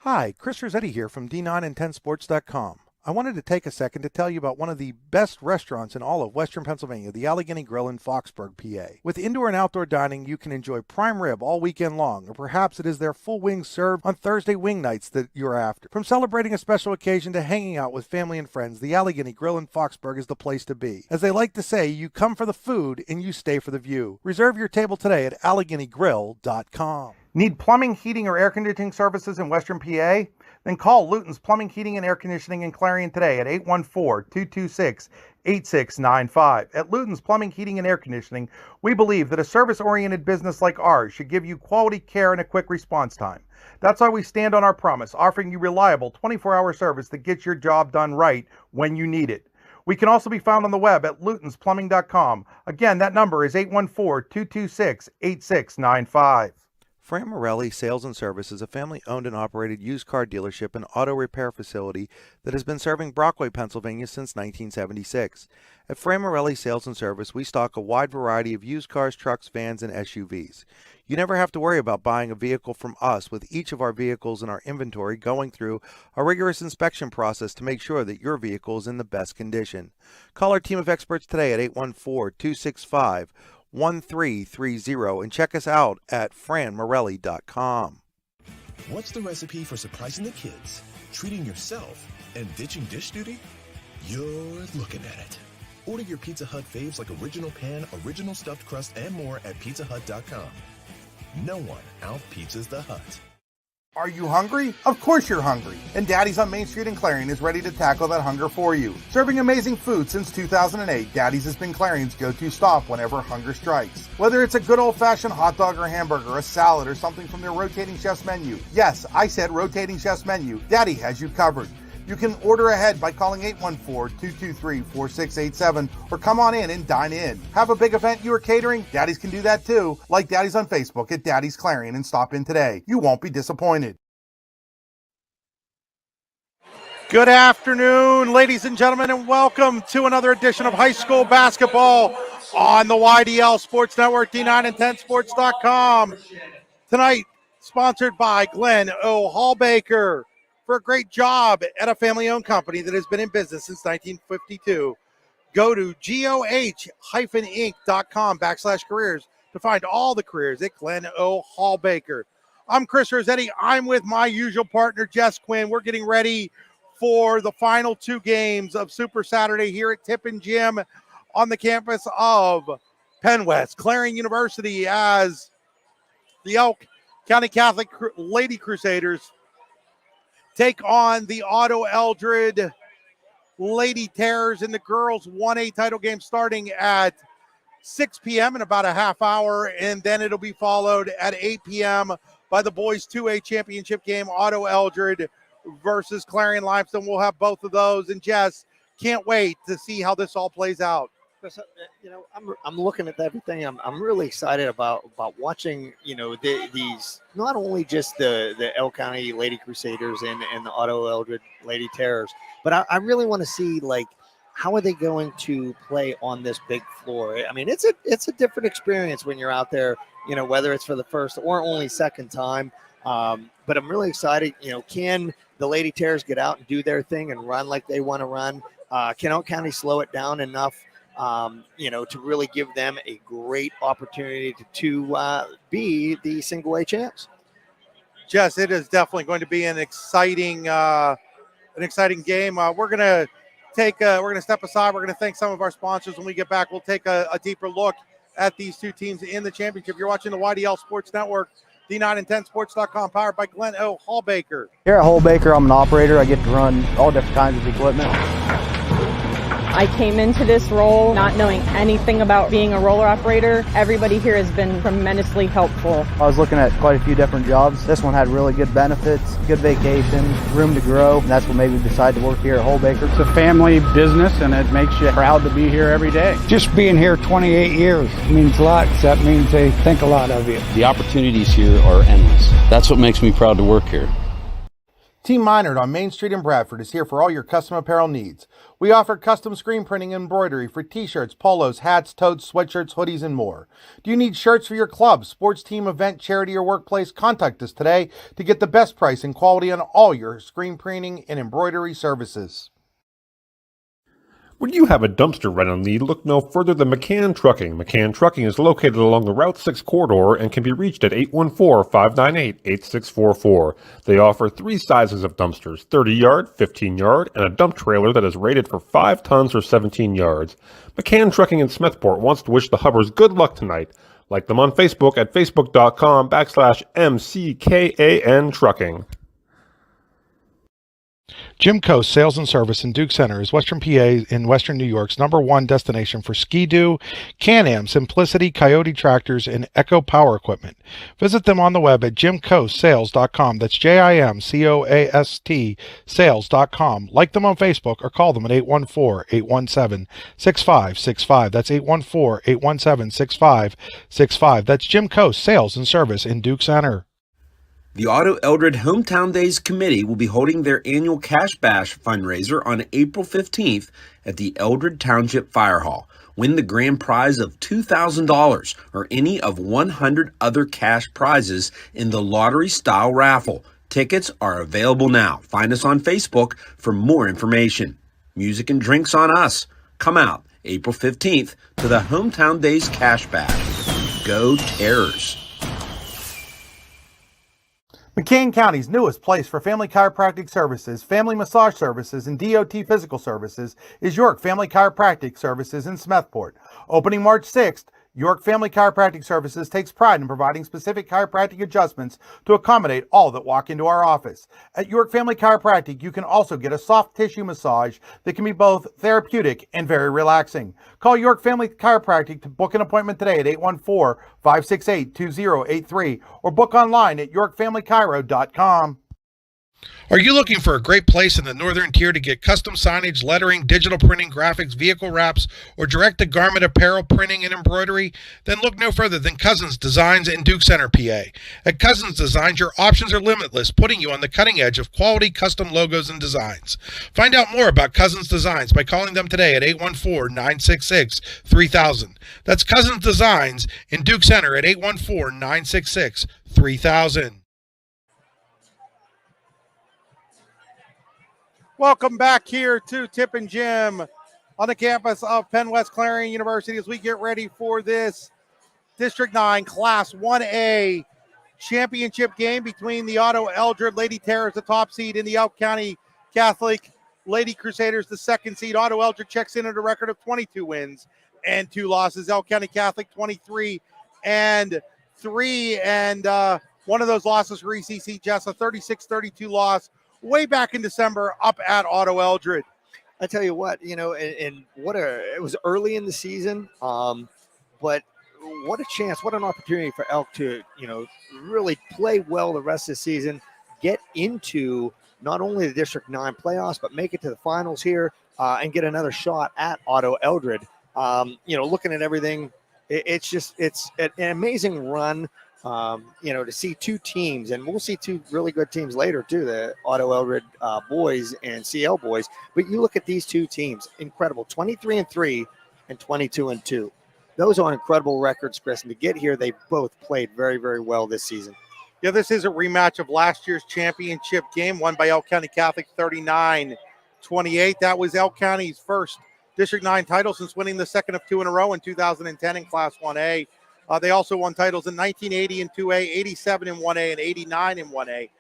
Hi, Chris Rossetti here from D9and10sports.com. I wanted to take a second to tell you about one of the best restaurants in all of Western Pennsylvania, the Allegheny Grill in Foxburg, PA. With indoor and outdoor dining, you can enjoy prime rib all weekend long, or perhaps it is their full wings served on Thursday wing nights that you're after. From celebrating a special occasion to hanging out with family and friends, the Allegheny Grill in Foxburg is the place to be. As they like to say, you come for the food and you stay for the view. Reserve your table today at AlleghenyGrill.com. Need plumbing, heating, or air conditioning services in Western PA? Then call Luton's Plumbing, Heating, and Air Conditioning in Clarion today at 814-226-8695. At Luton's Plumbing, Heating, and Air Conditioning, we believe that a service-oriented business like ours should give you quality care and a quick response time. That's why we stand on our promise, offering you reliable 24-hour service that gets your job done right when you need it. We can also be found on the web at lutonsplumbing.com. Again, that number is 814-226-8695. Fran Morelli Sales and Service is a family-owned and operated used car dealership and auto repair facility that has been serving Brockway, Pennsylvania since 1976. At Fran Morelli Sales and Service, we stock a wide variety of used cars, trucks, vans, and SUVs. You never have to worry about buying a vehicle from us, with each of our vehicles in our inventory going through a rigorous inspection process to make sure that your vehicle is in the best condition. Call our team of experts today at 814-265-1330 and check us out at franmorelli.com. What's the recipe for surprising the kids, treating yourself, and ditching dish duty? You're looking at it. Order your Pizza Hut faves like original pan, original stuffed crust, and more at pizzahut.com. No one out-pizzas the Hut. Are you hungry? Of course you're hungry. And Daddy's on Main Street in Clarion is ready to tackle that hunger for you. Serving amazing food since 2008, Daddy's has been Clarion's go-to stop whenever hunger strikes. Whether it's a good old-fashioned hot dog or hamburger, a salad, or something from their rotating chef's menu. Yes, I said rotating chef's menu. Daddy has you covered. You can order ahead by calling 814-223-4687 or come on in and dine in. Have a big event you are catering? Daddy's can do that too. Like Daddy's on Facebook at Daddy's Clarion and stop in today. You won't be disappointed. Good afternoon, ladies and gentlemen, and welcome to another edition of high school basketball on the YDL Sports Network, D9and10sports.com. Tonight, sponsored by Glenn O. Hallbaker. For a great job at a family-owned company that has been in business since 1952. Go to goh-inc.com/careers to find all the careers at Glenn O. Hallbaker. I'm Chris Rossetti. I'm with my usual partner, Jess Quinn. We're getting ready for the final two games of Super Saturday here at Tippin Gym on the campus of Penn West Clarion University, as the Elk County Catholic Lady Crusaders take on the Otto-Eldred Lady Terrors in the girls 1A title game starting at 6 p.m. in about a half hour, and then it'll be followed at 8 p.m. by the boys 2A championship game, Otto-Eldred versus Clarion Limestone. We'll have both of those, and Jess, can't wait to see how this all plays out. You know, I'm looking at everything. I'm really excited about watching, you know, these, not only just the Elk County Lady Crusaders and the Otto-Eldred Lady Terrors, but I really want to see, like, how are they going to play on this big floor? I mean, it's a different experience when you're out there, you know, whether it's for the first or only second time. But I'm really excited. You know, can the Lady Terrors get out and do their thing and run like they want to run? Can Elk County slow it down enough? You know, to really give them a great opportunity to be the single A champs. Jess, it is definitely going to be an exciting game. We're gonna step aside. We're gonna thank some of our sponsors. When we get back, we'll take a deeper look at these two teams in the championship. You're watching the YDL Sports Network, D9and10sports.com, powered by Glenn O. Hallbaker. Here at Hallbaker, I'm an operator. I get to run all different kinds of equipment. I came into this role not knowing anything about being a roller operator. Everybody here has been tremendously helpful. I was looking at quite a few different jobs. This one had really good benefits, good vacation, room to grow, and that's what made me decide to work here at Hallbaker. It's a family business, and it makes you proud to be here every day. Just being here 28 years means a lot. That means they think a lot of you. The opportunities here are endless. That's what makes me proud to work here. Team Minard on Main Street in Bradford is here for all your custom apparel needs. We offer custom screen printing and embroidery for t-shirts, polos, hats, totes, sweatshirts, hoodies, and more. Do you need shirts for your club, sports team, event, charity, or workplace? Contact us today to get the best price and quality on all your screen printing and embroidery services. When you have a dumpster rental need, look no further than McCann Trucking. McCann Trucking is located along the Route 6 corridor and can be reached at 814-598-8644. They offer 3 sizes of dumpsters, 30-yard, 15-yard, and a dump trailer that is rated for 5 tons or 17 yards. McCann Trucking in Smethport wants to wish the Hubbers good luck tonight. Like them on Facebook at facebook.com/MCKAN Trucking. Jim Coast Sales and Service in Duke Center is Western PA in Western New York's #1 destination for Ski-Doo, Can-Am, Simplicity, Coyote tractors, and Echo Power equipment. Visit them on the web at jimcoastsales.com. That's JIMCOAST sales.com. Like them on Facebook or call them at 814-817-6565. That's 814-817-6565. That's Jim Coast Sales and Service in Duke Center. The Otto-Eldred Hometown Days Committee will be holding their annual Cash Bash fundraiser on April 15th at the Eldred Township Fire Hall. Win the grand prize of $2,000 or any of 100 other cash prizes in the lottery-style raffle. Tickets are available now. Find us on Facebook for more information. Music and drinks on us. Come out April 15th to the Hometown Days Cash Bash. Go Terrors! McCain County's newest place for family chiropractic services, family massage services, and DOT physical services is York Family Chiropractic Services in Smethport. Opening March 6th, York Family Chiropractic Services takes pride in providing specific chiropractic adjustments to accommodate all that walk into our office. At York Family Chiropractic, you can also get a soft tissue massage that can be both therapeutic and very relaxing. Call York Family Chiropractic to book an appointment today at 814-568-2083 or book online at yorkfamilychiro.com. Are you looking for a great place in the northern tier to get custom signage, lettering, digital printing, graphics, vehicle wraps, or direct-to-garment apparel printing and embroidery? Then look no further than Cousins Designs in Duke Center, PA. At Cousins Designs, your options are limitless, putting you on the cutting edge of quality custom logos and designs. Find out more about Cousins Designs by calling them today at 814-966-3000. That's Cousins Designs in Duke Center at 814-966-3000. Welcome back here to Tip and Jim on the campus of Penn West Clarion University as we get ready for this District 9 Class 1A championship game between the Otto-Eldred Lady Terrors, the top seed, in the Elk County Catholic Lady Crusaders, the second seed. Otto-Eldred checks in at a record of 22 wins and 2 losses. Elk County Catholic 23-3, and one of those losses for ECC, Jess, a 36-32 loss way back in December up at Otto-Eldred. I tell you what, and it was early in the season, but what a chance, what an opportunity for Elk to, really play well the rest of the season, get into not only the District 9 playoffs, but make it to the finals here and get another shot at Otto-Eldred. Looking at everything, it's an amazing run. To see 2 teams, and we'll see 2 really good teams later too, the Otto-Eldred boys and CL boys. But you look at these 2 teams, incredible, 23-3 and 22-2. Those are incredible records, Chris. And to get here, they both played very, very well this season. Yeah, this is a rematch of last year's championship game, won by Elk County Catholic 39-28. That was Elk County's first District 9 title since winning the second of 2 in a row in 2010 in Class 1A. They also won titles in 1980 in 2A, 87 in 1A, and 89 in 1A.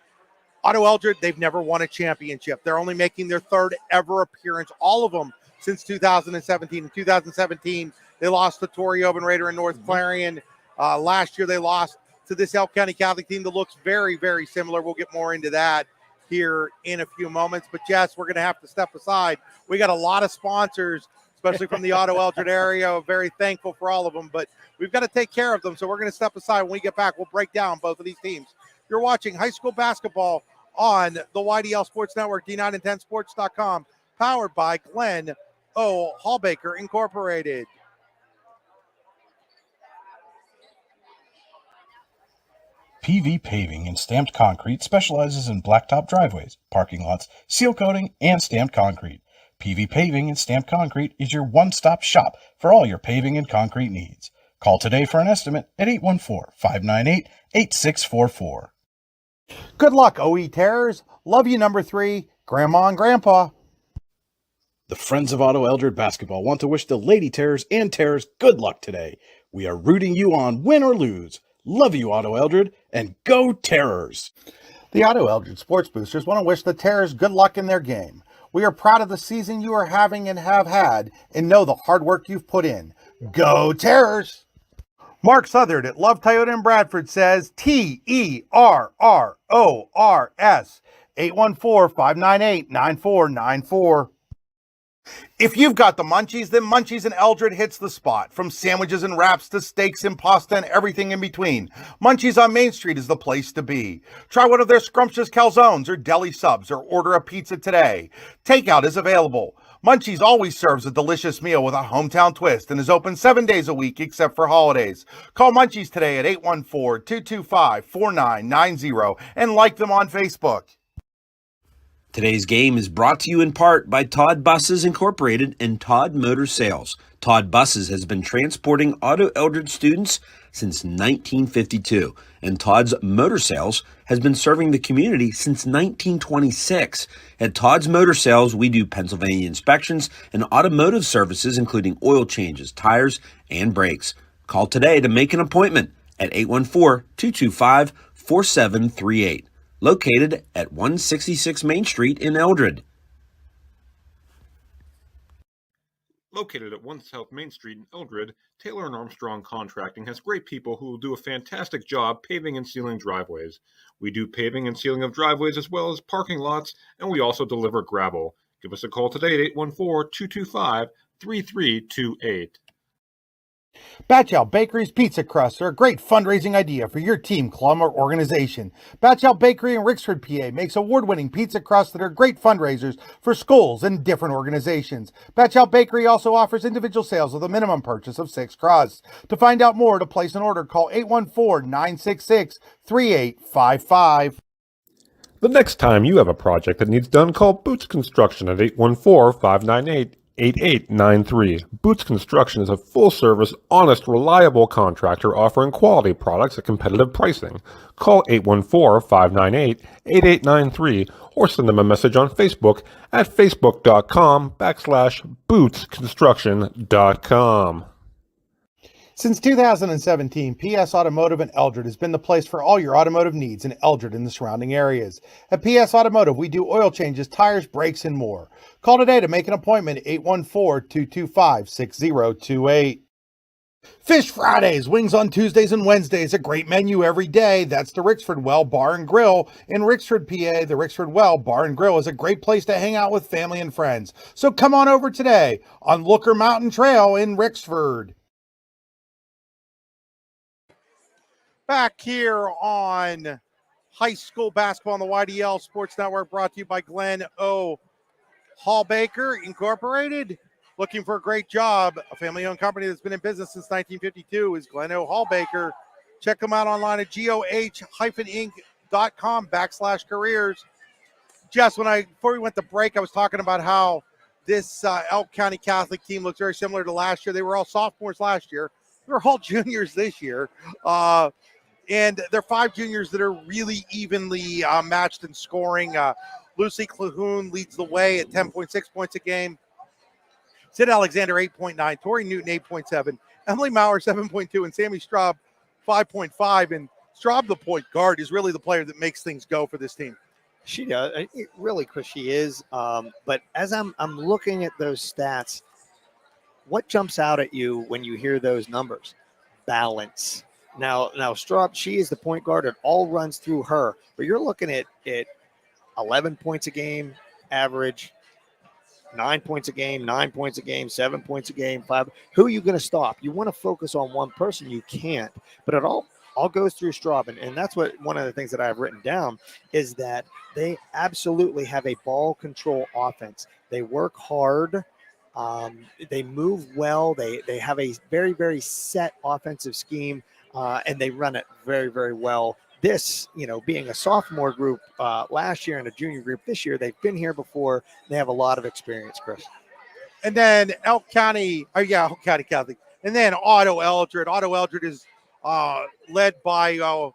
Otto-Eldred, they've never won a championship. They're only making their 3rd ever appearance, all of them since 2017. In 2017, they lost to Torrey Open Raider in North Clarion. Last year, they lost to this Elk County Catholic team that looks very, very similar. We'll get more into that here in a few moments. But, Jess, we're going to have to step aside. We got a lot of sponsors, especially from the Otto-Eldred area. We're very thankful for all of them, but we've got to take care of them. So we're going to step aside. When we get back, we'll break down both of these teams. You're watching high school basketball on the YDL Sports Network, D9and10sports.com, powered by Glenn O. Hallbaker PV Paving and Stamped Concrete specializes in blacktop driveways, parking lots, seal coating, and stamped concrete. PV Paving and Stamped Concrete is your one-stop shop for all your paving and concrete needs. Call today for an estimate at 814-598-8644. Good luck, OE Terrors. Love you, number 3, Grandma and Grandpa. The Friends of Otto-Eldred Basketball want to wish the Lady Terrors and Terrors good luck today. We are rooting you on, win or lose. Love you, Otto-Eldred, and go Terrors! The Otto-Eldred Sports Boosters want to wish the Terrors good luck in their game. We are proud of the season you are having and have had, and know the hard work you've put in. Go Terrors! Mark Southard at Love Toyota in Bradford says TERRORS 814-598-9494. If you've got the munchies, then Munchies and Eldred hits the spot. From sandwiches and wraps to steaks and pasta and everything in between, Munchies on Main Street is the place to be. Try one of their scrumptious calzones or deli subs or order a pizza today. Takeout is available. Munchies always serves a delicious meal with a hometown twist and is open 7 days a week except for holidays. Call Munchies today at 814-225-4990 and like them on Facebook. Today's game is brought to you in part by Todd Buses Incorporated and Todd Motor Sales. Todd Buses has been transporting Otto-Eldred students since 1952, and Todd's Motor Sales has been serving the community since 1926. At Todd's Motor Sales, we do Pennsylvania inspections and automotive services, including oil changes, tires, and brakes. Call today to make an appointment at 814-225-4738. Located at 166 Main Street in Eldred. Located at 1 South Main Street in Eldred, Taylor & Armstrong Contracting has great people who will do a fantastic job paving and sealing driveways. We do paving and sealing of driveways as well as parking lots, and we also deliver gravel. Give us a call today at 814-225-3328. Batch Out Bakery's pizza crusts are a great fundraising idea for your team, club, or organization. Batch Out Bakery in Rixford, PA makes award-winning pizza crusts that are great fundraisers for schools and different organizations. Batch Out Bakery also offers individual sales with a minimum purchase of 6 crusts. To find out more or to place an order, call 814-966-3855. The next time you have a project that needs done, call Boots Construction at 814-598-8893. Boots Construction is a full-service, honest, reliable contractor offering quality products at competitive pricing. Call 814-598-8893 or send them a message on Facebook at facebook.com/bootsconstruction.com. Since 2017, PS Automotive in Eldred has been the place for all your automotive needs in Eldred and the surrounding areas. At PS Automotive, we do oil changes, tires, brakes, and more. Call today to make an appointment at 814-225-6028. Fish Fridays, wings on Tuesdays and Wednesdays, a great menu every day. That's the Rixford Well Bar and Grill in Rixford, PA. The Rixford Well Bar and Grill is a great place to hang out with family and friends. So come on over today on Looker Mountain Trail in Rixford. Back here on high school basketball on the YDL Sports Network, brought to you by Glenn O. Hallbaker Incorporated. Looking for a great job. A family-owned company that's been in business since 1952 is Glenn O. Hallbaker. Check them out online at goh-inc.com/careers. Jess, before we went to break, I was talking about how this Elk County Catholic team looks very similar to last year. They were all sophomores last year. They're all juniors this year. And they're 5 juniors that are really evenly matched in scoring. Lucy Clahoun leads the way at 10.6 points a game. Sid Alexander, 8.9. Tori Newton, 8.7. Emily Maurer, 7.2. And Sammy Straub, 5.5. And Straub, the point guard, is really the player that makes things go for this team. She does. Really, because she is. But as I'm looking at those stats, what jumps out at you when you hear those numbers? Balance. Now Straub, she is the point guard. It all runs through her. But you're looking at 11 points a game average, 9 points a game, 9 points a game, 7 points a game, 5. Who are you going to stop? You want to focus on one person. You can't. But it all goes through Straub. And that's what one of the things that I have written down is that they absolutely have a ball control offense. They work hard. They move well. They have a very, very set offensive scheme. And they run it very, very well. this, being a sophomore group last year and a junior group this year, they've been here before. They have a lot of experience, Chris. And then Elk County Catholic. And then Otto-Eldred. Otto-Eldred is led by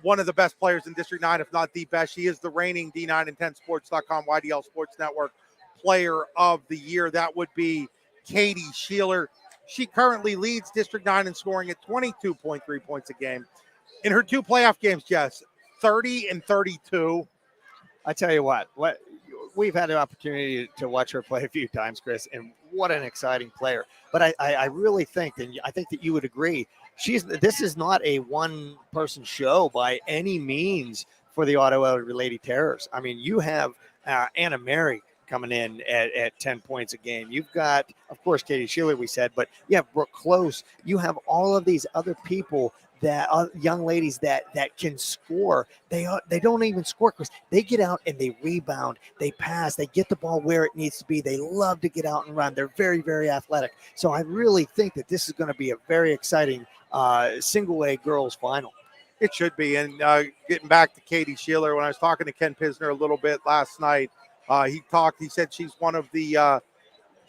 one of the best players in District 9, if not the best. She is the reigning D9 and 10sports.com YDL Sports Network Player of the Year. That would be Katie Sheeler. She currently leads District 9 in scoring at 22.3 points a game. In her 2 playoff games, Jess, 30 and 32. I tell you what we've had an opportunity to watch her play a few times, Chris, and what an exciting player. But I really think, and I think that you would agree, this is not a one-person show by any means for the Otto-Eldred Lady Terrors. I mean, you have Anna Mary coming in at 10 points a game. You've got, of course, Katie Sheeler, we said, but you have Brooke Close. You have all of these other people that young ladies that can score. They don't even score, because they get out and they rebound, they pass, they get the ball where it needs to be. They love to get out and run. They're very, very athletic. So I really think that this is going to be a very exciting single A girls final. It should be. And getting back to Katie Sheeler, when I was talking to Ken Pisner a little bit last night, he said she's one of the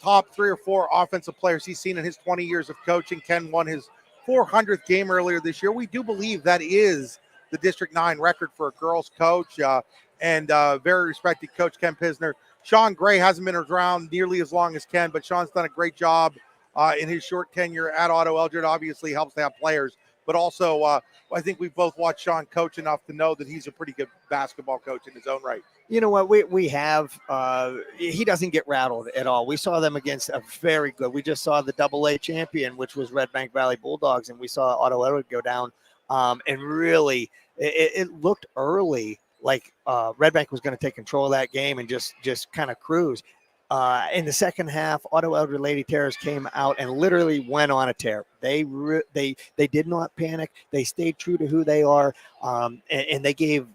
top 3 or 4 offensive players he's seen in his 20 years of coaching. Ken won his 400th game earlier this year. We do believe that is the District 9 record for a girls coach, and very respected coach Ken Pisner. Sean Gray hasn't been around nearly as long as Ken, but Sean's done a great job in his short tenure at Otto-Eldred. Obviously helps to have players, but also I think we've both watched Sean coach enough to know that he's a pretty good basketball coach in his own right. You know what, we have, he doesn't get rattled at all. We saw them against a very good, we just saw the AA champion, which was Red Bank Valley Bulldogs, and we saw Otto-Eldred go down, and really, it looked early like Red Bank was going to take control of that game and just kind of cruise. In the second half, Otto-Eldred Lady Terrors came out and literally went on a tear. They did not panic. They stayed true to who they are, and they gave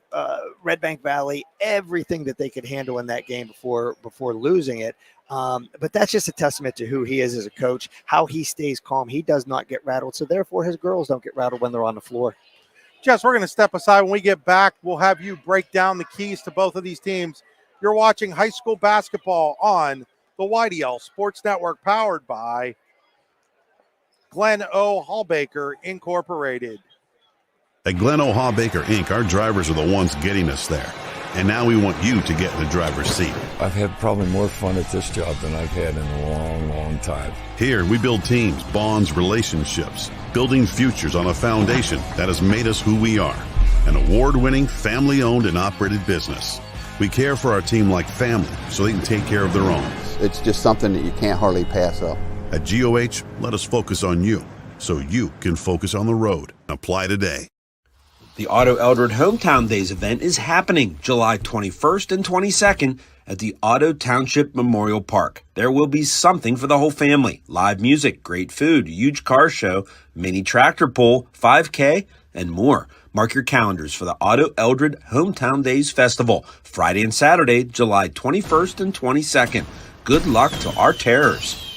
Red Bank Valley everything that they could handle in that game before losing it. But that's just a testament to who he is as a coach, how he stays calm. He does not get rattled, so therefore his girls don't get rattled when they're on the floor. Jess, we're going to step aside. When we get back, we'll have you break down the keys to both of these teams. You're watching high school basketball on the YDL Sports Network, powered by Glen O. Hallbaker Incorporated. At Glen O. Hallbaker Inc., our drivers are the ones getting us there. And now we want you to get in the driver's seat. I've had probably more fun at this job than I've had in a long, long time. Here, we build teams, bonds, relationships, building futures on a foundation that has made us who we are. An award-winning, family-owned and operated business. We care for our team like family so they can take care of their own. It's just something that you can't hardly pass up. At GOH, let us focus on you so you can focus on the road. Apply today. The Otto-Eldred Hometown Days event is happening July 21st and 22nd at the Otto Township Memorial Park. There will be something for the whole family. Live music, great food, huge car show, mini tractor pull, 5K, and more. Mark your calendars for the Otto-Eldred Hometown Days Festival, Friday and Saturday, July 21st and 22nd. Good luck to our Terrors.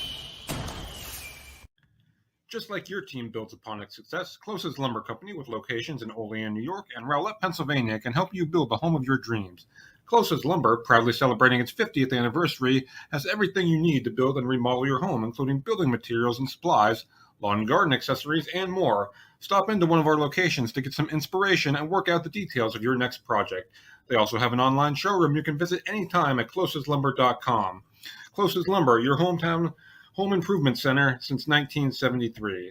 Just like your team builds upon its success, Closest Lumber Company, with locations in Olean, New York, and Rowlett, Pennsylvania, can help you build the home of your dreams. Closest Lumber, proudly celebrating its 50th anniversary, has everything you need to build and remodel your home, including building materials and supplies, lawn and garden accessories, and more. Stop into one of our locations to get some inspiration and work out the details of your next project. They also have an online showroom you can visit anytime at closeslumber.com. Closest Lumber, your hometown home improvement center since 1973.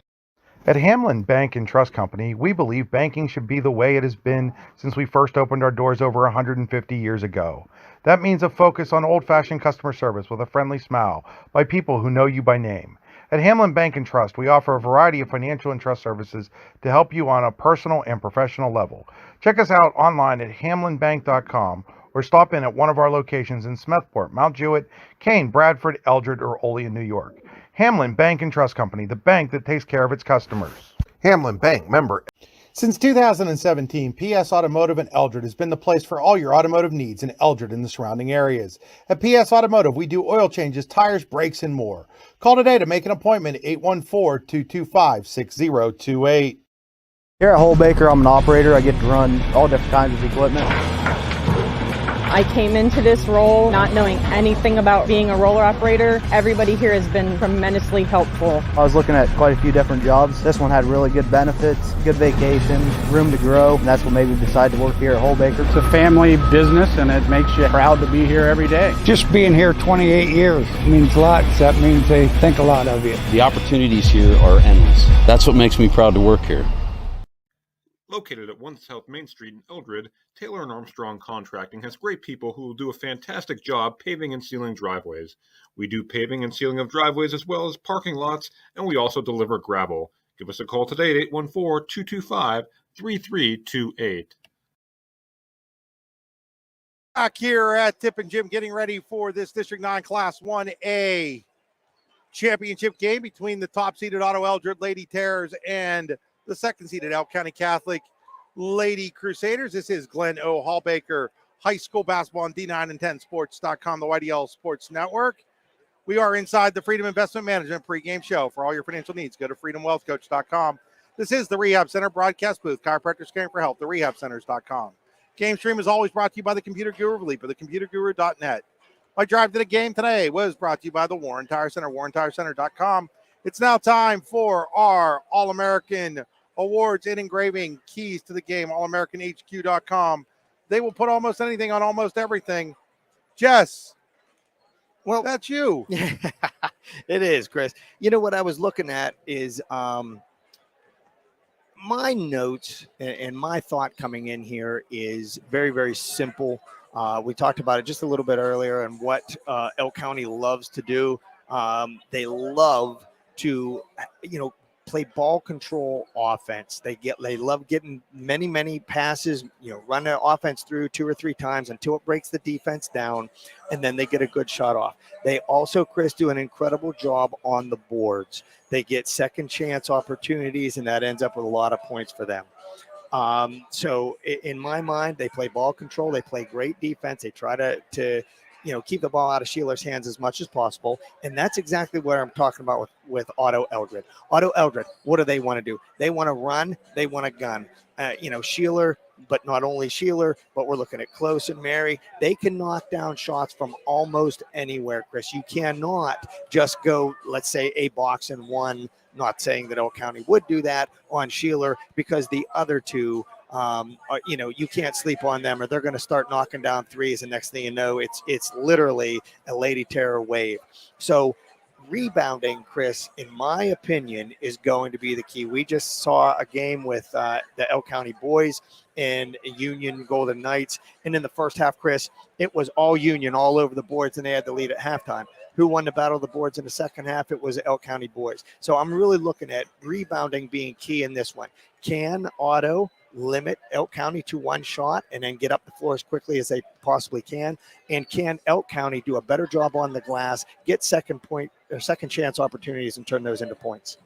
At Hamlin Bank and Trust Company, we believe banking should be the way it has been since we first opened our doors over 150 years ago. That means a focus on old-fashioned customer service with a friendly smile by people who know you by name. At Hamlin Bank and Trust, we offer a variety of financial and trust services to help you on a personal and professional level. Check us out online at hamlinbank.com or stop in at one of our locations in Smethport, Mount Jewett, Kane, Bradford, Eldred, or Olean, New York. Hamlin Bank and Trust Company, the bank that takes care of its customers. Hamlin Bank, member. Since 2017, PS Automotive in Eldred has been the place for all your automotive needs in Eldred and the surrounding areas. At PS Automotive, we do oil changes, tires, brakes, and more. Call today to make an appointment at 814-225-6028. Here at Holbaker, I'm an operator. I get to run all different kinds of equipment. I came into this role not knowing anything about being a roller operator. Everybody here has been tremendously helpful. I was looking at quite a few different jobs. This one had really good benefits, good vacation, room to grow, and that's what made me decide to work here at Holbaker. It's a family business, and it makes you proud to be here every day. Just being here 28 years means a lot. That means they think a lot of you. The opportunities here are endless. That's what makes me proud to work here. Located at 1 South Main Street in Eldred, Taylor & Armstrong Contracting has great people who will do a fantastic job paving and sealing driveways. We do paving and sealing of driveways as well as parking lots, and we also deliver gravel. Give us a call today at 814-225-3328. Back here at Tip and Jim, getting ready for this District 9 Class 1A championship game between the top-seeded Otto-Eldred Lady Terrors and the second-seeded Elk County Catholic Lady Crusaders. This is Glenn O. Hallbaker, high school basketball on D9and10sports.com, the YDL Sports Network. We are inside the Freedom Investment Management pregame show. For all your financial needs, go to freedomwealthcoach.com. This is the Rehab Center broadcast booth. Chiropractors caring for health, the rehabcenters.com. Game stream is always brought to you by the Computer Guru of Leap, or thecomputerguru.net. My drive to the game today was brought to you by the Warren Tire Center, warrentirecenter.com. It's now time for our All-American Awards in engraving, keys to the game, allamericanhq.com. They will put almost anything on almost everything. Jess, well, that's you. It is, Chris. You know what I was looking at is my notes and my thought coming in here is very, very simple. We talked about it just a little bit earlier and what Elk County loves to do. They love to, play ball control offense. They love getting many passes, run their offense through 2 or 3 times until it breaks the defense down, and then they get a good shot off. They also, Chris, do an incredible job on the boards. They get second chance opportunities, and that ends up with a lot of points for them. So in my mind, they play ball control. They play great defense. They try to keep the ball out of Sheeler's hands as much as possible. And that's exactly what I'm talking about with Otto-Eldred. Otto-Eldred, what do they want to do? They want to run. They want a gun. Sheeler, but not only Sheeler, but we're looking at Close and Mary. They can knock down shots from almost anywhere, Chris. You cannot just go, let's say, a box and one. Not saying that Elk County would do that on Sheeler, because the other two, you can't sleep on them, or they're going to start knocking down threes. And next thing you know, it's literally a Lady Terror wave. So rebounding, Chris, in my opinion, is going to be the key. We just saw a game with the Elk County boys and Union Golden Knights. And in the first half, Chris, it was all Union all over the boards, and they had the lead at halftime. Who won the battle of the boards in the second half? It was Elk County boys. So I'm really looking at rebounding being key in this one. Can Otto limit Elk County to one shot and then get up the floor as quickly as they possibly can? And can Elk County do a better job on the glass, get second chance opportunities, and turn those into points?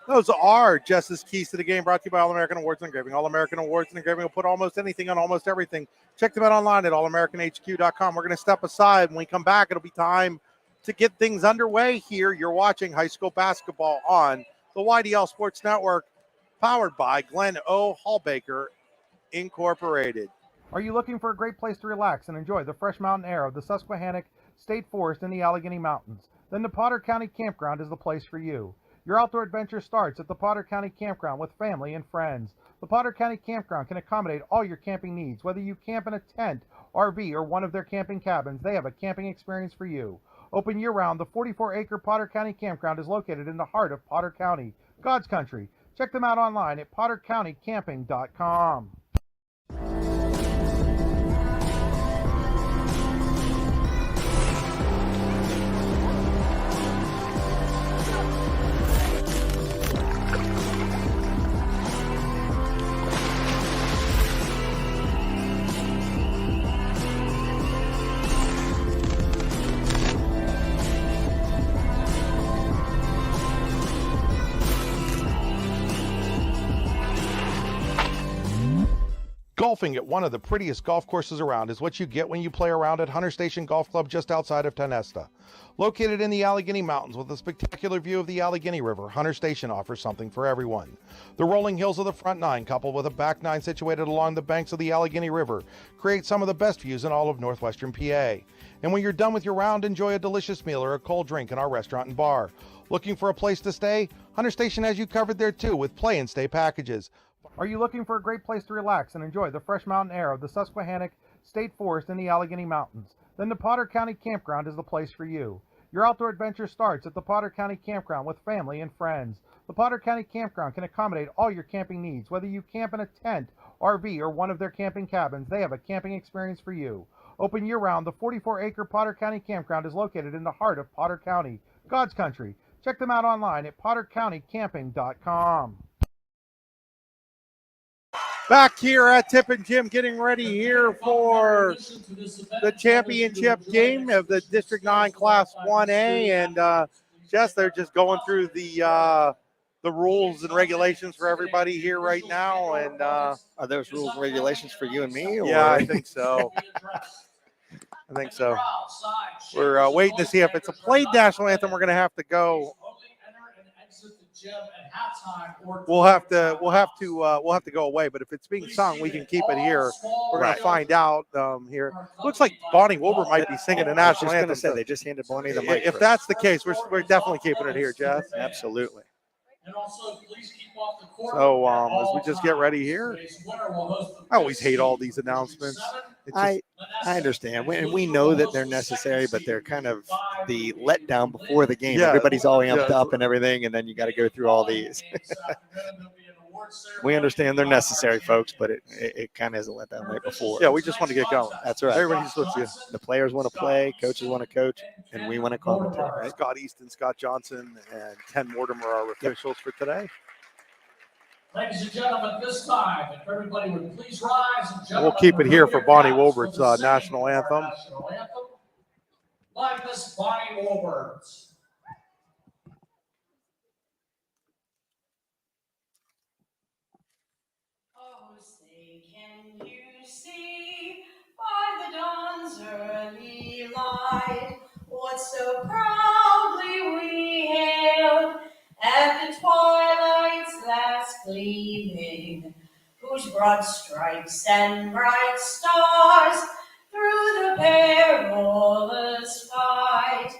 Those are Justice Keys to the Game, brought to you by All-American Awards and Engraving. All-American Awards and Engraving will put almost anything on almost everything. Check them out online at allamericanhq.com. We're going to step aside. When we come back, it'll be time to get things underway here. You're watching high school basketball on the YDL Sports Network, powered by Glenn O. Hallbaker Incorporated. Are you looking for a great place to relax and enjoy the fresh mountain air of the Susquehannock State Forest and the Allegheny Mountains? Then the Potter County Campground is the place for you. Your outdoor adventure starts at the Potter County Campground with family and friends. The Potter County Campground can accommodate all your camping needs. Whether you camp in a tent, RV, or one of their camping cabins, they have a camping experience for you. Open year-round, the 44-acre Potter County Campground is located in the heart of Potter County, God's country. Check them out online at pottercountycamping.com. Golfing at one of the prettiest golf courses around is what you get when you play around at Hunter Station Golf Club just outside of Tonesta. Located in the Allegheny Mountains with a spectacular view of the Allegheny River, Hunter Station offers something for everyone. The rolling hills of the front nine, coupled with a back nine situated along the banks of the Allegheny River, create some of the best views in all of northwestern PA. And when you're done with your round, enjoy a delicious meal or a cold drink in our restaurant and bar. Looking for a place to stay? Hunter Station has you covered there too with play and stay packages. Are you looking for a great place to relax and enjoy the fresh mountain air of the Susquehannock State Forest in the Allegheny Mountains? Then the Potter County Campground is the place for you. Your outdoor adventure starts at the Potter County Campground with family and friends. The Potter County Campground can accommodate all your camping needs. Whether you camp in a tent, RV, or one of their camping cabins, they have a camping experience for you. Open year-round, the 44-acre Potter County Campground is located in the heart of Potter County, God's country. Check them out online at pottercountycamping.com. Back here at Tip and Jim, getting ready here for the championship game of the District 9 Class 1A. And Jess, they're just going through the rules and regulations for everybody here right now. And are those rules and regulations for you and me? Or? Yeah, I think so. I think so. We're waiting to see if it's a played national anthem. We're going to have to go. We'll have to go away. But if it's being sung, we can keep it here. We're going to find out here. Looks like Bonnie Wilbur might be singing the national anthem. Say, they just handed Bonnie the mic. If that's the case, we're definitely keeping it here, Jess. Absolutely. So as we just get ready here, I always hate all these announcements. I understand, and we know that they're necessary, but they're kind of the letdown before the game. Yeah, everybody's all amped up and everything, and then you got to go through all these. We understand they're necessary, folks, but it kind of is a letdown right before. Yeah, we just want to get going. That's right. Everybody's supposed to. The players want to play, coaches want to coach, and we want to commentate. Right? Scott Easton, Scott Johnson, and Ken Mortimer are our officials for today. Ladies and gentlemen, this time, if everybody would please rise. And we'll keep it here for Bonnie Wilbert's national anthem. By Miss Bonnie Wilbert. Oh, say, can you see by the dawn's early light what so proudly we hailed at the twilight's last gleaming, whose broad stripes and bright stars through the perilous fight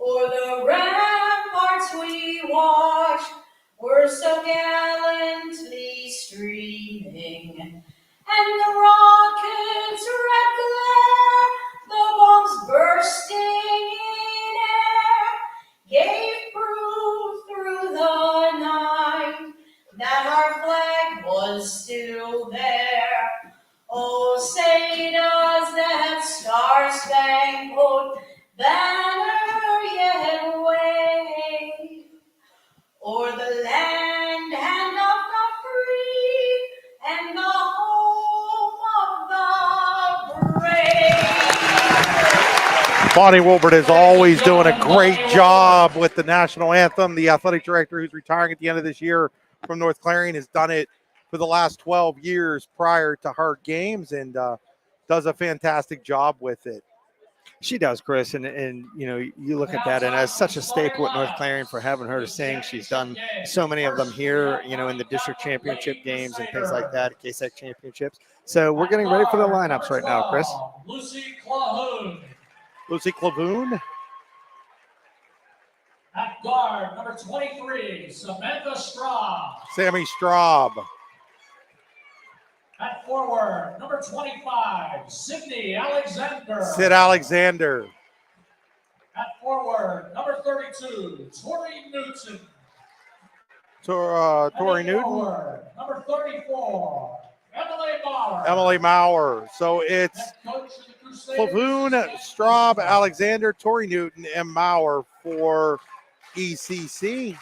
o'er the ramparts we watched were so gallantly streaming, and the rocket's red glare, the bombs bursting in air, gave proof through the night that our flag was still there. Oh, say does that star-spangled banner yet wave o'er the land and of the free and the home of the brave? Bonnie Wilbert is always doing a great job with the national anthem. The athletic director, who's retiring at the end of this year from North Clarion, has done it for the last 12 years prior to her games, and does a fantastic job with it. She does, Chris, and you know, you look at that, and as such a staple at North Clarion for having her to sing. She's done so many of them here, you know, in the district championship games and things like that, KSEC championships. So we're getting ready for the lineups right now, Chris. Lucy Clahoon. Lucy Clavoon. At guard, number 23, Samantha Straub. Sammy Straub. At forward, number 25, Sydney Alexander. Sid Alexander. At forward, number 32, Tori Newton. Tori Newton. Forward, number 34, Emily Maurer. Emily Maurer. So it's Clavoon, Straub, Alexander, Tori Newton, and Maurer for ECC.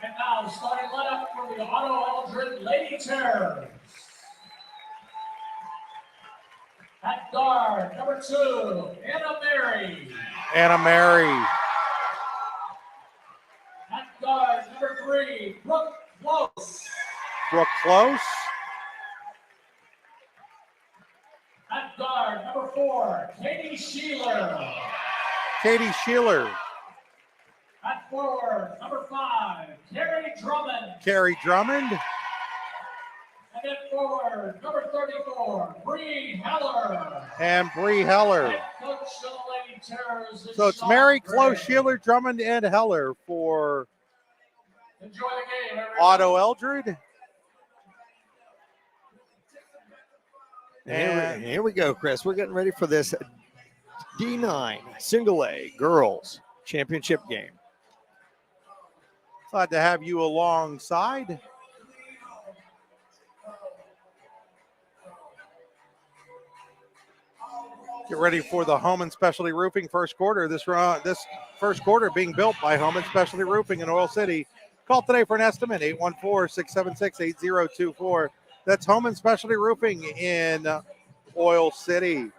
And now starting lineup for the Otto-Eldred Lady Terrors. At guard, number 2, Anna Mary. Anna Mary. At guard, number 3, Brooke Close. Brooke Close. At guard, number 4, Katie Sheeler. Katie Sheeler. At forward, number 5, Carrie Drummond. Carrie Drummond. And at forward, number 34, Bree Heller. And Bree Heller. And coach of the Lady Terrors is So it's Sean Mary, Gray. Close, Sheeler, Drummond, and Heller for Enjoy the game, everyone. Otto-Eldred. And here we go, Chris. We're getting ready for this D9 Single A Girls Championship game. Glad to have you alongside. Get ready for the Home and Specialty Roofing first quarter. This first quarter being built by Home and Specialty Roofing in Oil City. Call today for an estimate, 814-676-8024. That's Home and Specialty Roofing in Oil City.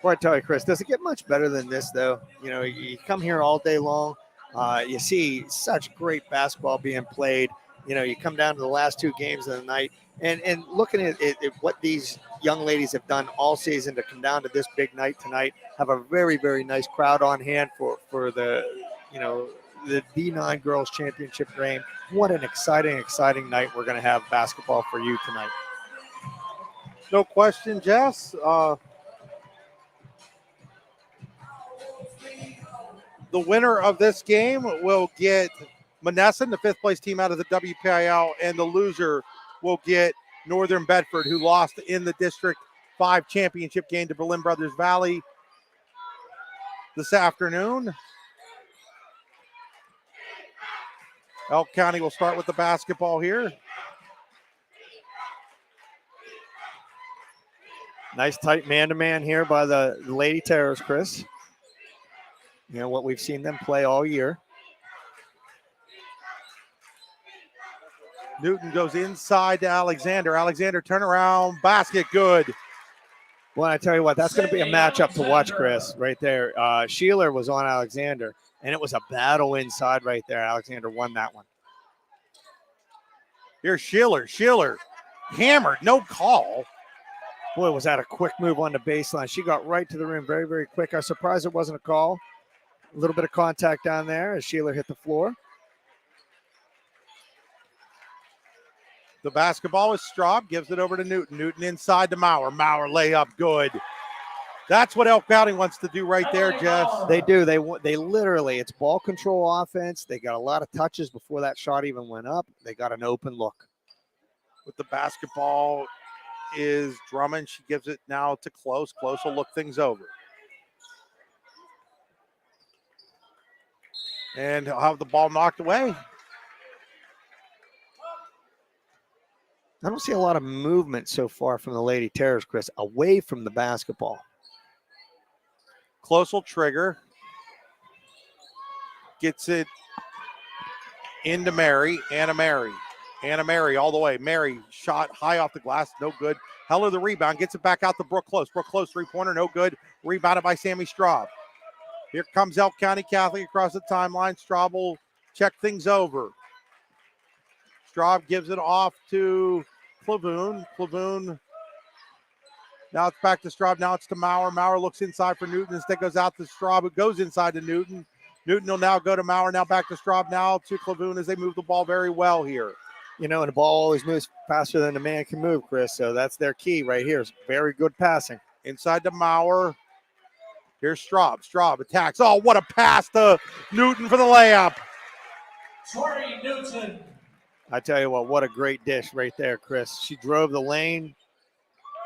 Boy, I tell you, Chris, does it get much better than this, though? You know, you come here all day long. You see such great basketball being played. You know, you come down to the last 2 games of the night, and looking at what these young ladies have done all season to come down to this big night tonight, have a very, very nice crowd on hand for the, you know, the D9 Girls Championship game. What an exciting night we're going to have basketball for you tonight. No question, Jess. The winner of this game will get Monessen, the 5th place team out of the WPIL, and the loser will get Northern Bedford, who lost in the District 5 championship game to Berlin Brothers Valley this afternoon. Elk County will start with the basketball here. Nice tight man-to-man here by the Lady Terrors, Chris. You know what we've seen them play all year. Newton goes inside to Alexander. Alexander turnaround basket, good. Well, I tell you what, that's going to be a matchup to watch, Chris, right there. Sheeler was on Alexander, and it was a battle inside right there. Alexander won that one. Here's Sheeler. Sheeler hammered, no call. Boy, was that a quick move on the baseline. She got right to the rim very, very quick. I was surprised it wasn't a call. A little bit of contact down there as Sheeler hit the floor. The basketball is Straub, gives it over to Newton. Newton inside to Maurer. Maurer layup, good. That's what Elk County wants to do right there, Jess. They do. They literally, it's ball control offense. They got a lot of touches before that shot even went up. They got an open look. With the basketball is Drummond. She gives it now to Close. Close will look things over. And he'll have the ball knocked away. I don't see a lot of movement so far from the Lady Terrors, Chris, away from the basketball. Close will trigger. Gets it into Mary. Anna Mary all the way. Mary shot high off the glass, no good. Heller the rebound, gets it back out to Brooke Close. Brooke Close, three-pointer, no good. Rebounded by Sammy Straub. Here comes Elk County Catholic across the timeline. Straub will check things over. Straub gives it off to Clavoon. Clavoon. Now it's back to Straub. Now it's to Maurer. Maurer looks inside for Newton. Instead goes out to Straub. It goes inside to Newton. Newton will now go to Maurer. Now back to Straub. Now to Clavoon as they move the ball very well here. You know, and the ball always moves faster than the man can move, Chris. So that's their key right here. It's very good passing. Inside to Maurer. Here's Straub. Straub attacks. Oh, what a pass to Newton for the layup. Tori Newton. I tell you what a great dish right there, Chris. She drove the lane.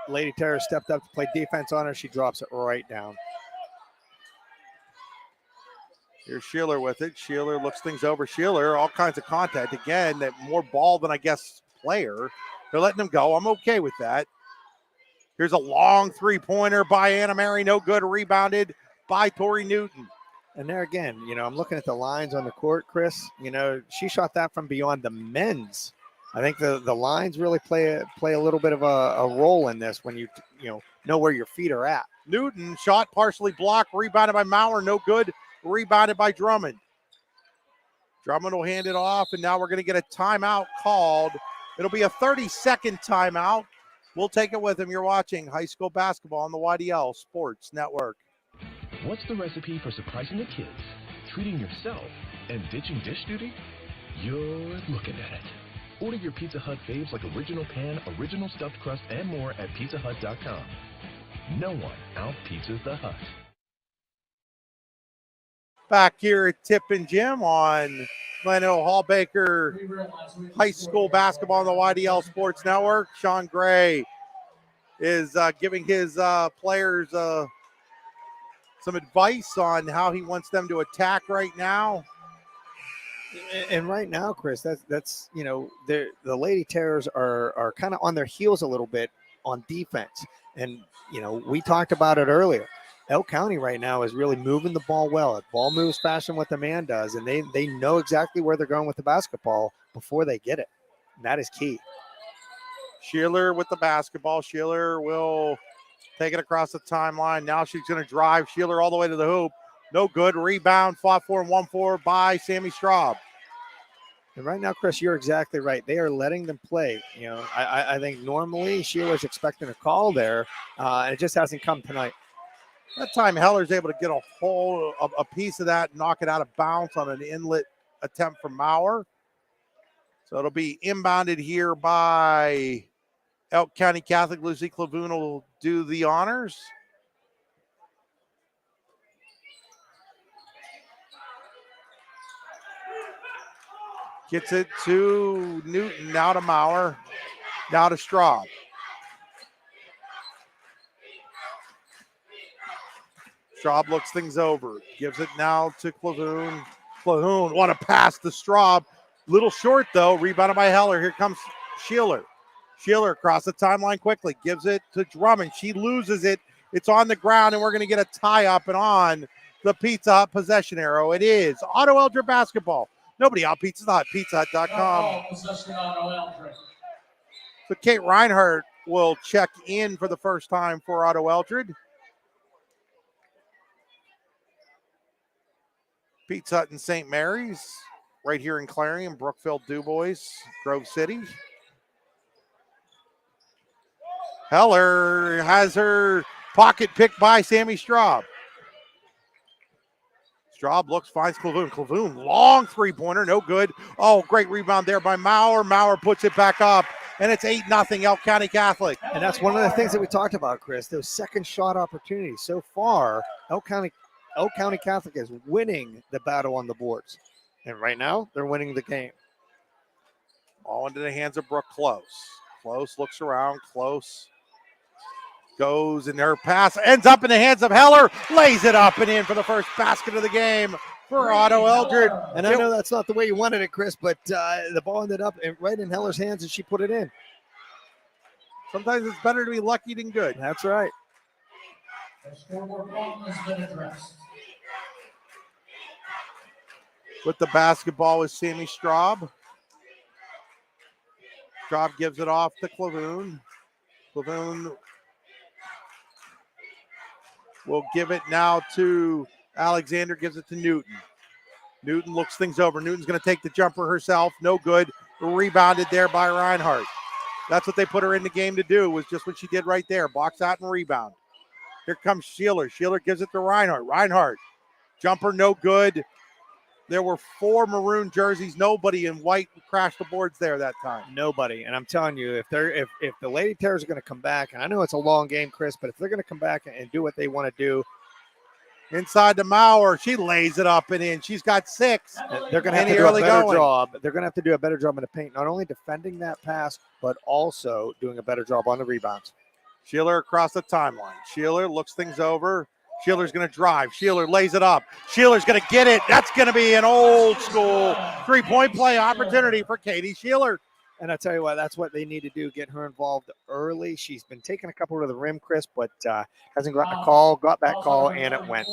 Lady Terror stepped up to play defense on her. She drops it right down. Here's Sheeler with it. Sheeler looks things over. Sheeler, all kinds of contact. Again, that more ball than I guess player. They're letting him go. I'm okay with that. Here's a long three-pointer by Anna Mary. No good. Rebounded by Tori Newton. And there again, you know, I'm looking at the lines on the court, Chris. You know, she shot that from beyond the men's. I think the lines really play a little bit of a role in this when you know where your feet are at. Newton shot partially blocked. Rebounded by Maurer. No good. Rebounded by Drummond. Drummond will hand it off, and now we're going to get a timeout called. It'll be a 30-second timeout. We'll take it with him. You're watching high school basketball on the YDL Sports Network. What's the recipe for surprising the kids, treating yourself, and ditching dish duty? You're looking at it. Order your Pizza Hut faves like original pan, original stuffed crust, and more at pizzahut.com. No one out-pizzas the Hut. Back here at Tip and Jim on Glen-Hill Hall-Baker High School Basketball on the YDL Sports Network. Sean Gray is giving his players some advice on how he wants them to attack right now. And right now, Chris, that's you know, the Lady Terrors are kind of on their heels a little bit on defense. And, you know, we talked about it earlier. Elk County right now is really moving the ball well. The ball moves faster than what the man does, and they know exactly where they're going with the basketball before they get it. And that is key. Sheeler with the basketball. Sheeler will take it across the timeline. Now she's going to drive. Sheeler all the way to the hoop. No good. Rebound, fought for and won for by Sammy Straub. And right now, Chris, you're exactly right. They are letting them play. You know, I think normally Sheila's expecting a call there, and it just hasn't come tonight. That time Heller's able to get a piece of that, knock it out of bounds on an inlet attempt from Maurer. So it'll be inbounded here by Elk County Catholic. Lucy Clavoon will do the honors. Gets it to Newton, now to Maurer, now to Straub. Straub looks things over, gives it now to Clavoon. Clavoon, what a pass to Straub. Little short though, rebounded by Heller. Here comes Sheeler. Sheeler across the timeline quickly, gives it to Drummond. She loses it. It's on the ground, and we're going to get a tie-up and on the Pizza Hut possession arrow. It is Otto-Eldred basketball. Nobody out Pizza Hut, pizzahut.com. So Kate Reinhardt will check in for the first time for Otto-Eldred. Pizza Hut in St. Mary's, right here in Clarion, Brookfield, DuBois, Grove City. Heller has her pocket picked by Sammy Straub. Straub looks, finds Clavoon. Clavoon, long three-pointer, no good. Oh, great rebound there by Maurer. Maurer puts it back up, and it's 8-0 Elk County Catholic. And that's one of the things that we talked about, Chris, those second shot opportunities. So far, Elk County Catholic is winning the battle on the boards. And right now, they're winning the game. All into the hands of Brooke Close. Close looks around. Close goes, and her pass ends up in the hands of Heller. Lays it up and in for the first basket of the game for Otto-Eldred. And I know that's not the way you wanted it, Chris, but the ball ended up right in Heller's hands, and she put it in. Sometimes it's better to be lucky than good. That's right. The scoreboard problem has been addressed. With the basketball is Sammy Straub. Straub gives it off to Clavoon. Clavoon will give it now to Alexander, gives it to Newton. Newton looks things over. Newton's going to take the jumper herself. No good. Rebounded there by Reinhardt. That's what they put her in the game to do, was just what she did right there. Box out and rebound. Here comes Sheeler. Sheeler gives it to Reinhardt. Reinhardt, jumper no good. There were 4 maroon jerseys. Nobody in white crashed the boards there that time. Nobody. And I'm telling you, if the Lady Terrors are going to come back, and I know it's a long game, Chris, but if they're going to come back and do what they want to do. Inside to Maurer. She lays it up and in. She's got 6. They're going to have to do a better job. They're going to have to do a better job in the paint, not only defending that pass, but also doing a better job on the rebounds. Sheeler across the timeline. Sheeler looks things over. Sheeler's going to drive. Sheeler lays it up. Sheeler's going to get it. That's going to be an old school three-point play opportunity for Katie Sheeler. And I tell you what, that's what they need to do, get her involved early. She's been taking a couple to the rim, Chris, but hasn't gotten a call, got that call, and it went.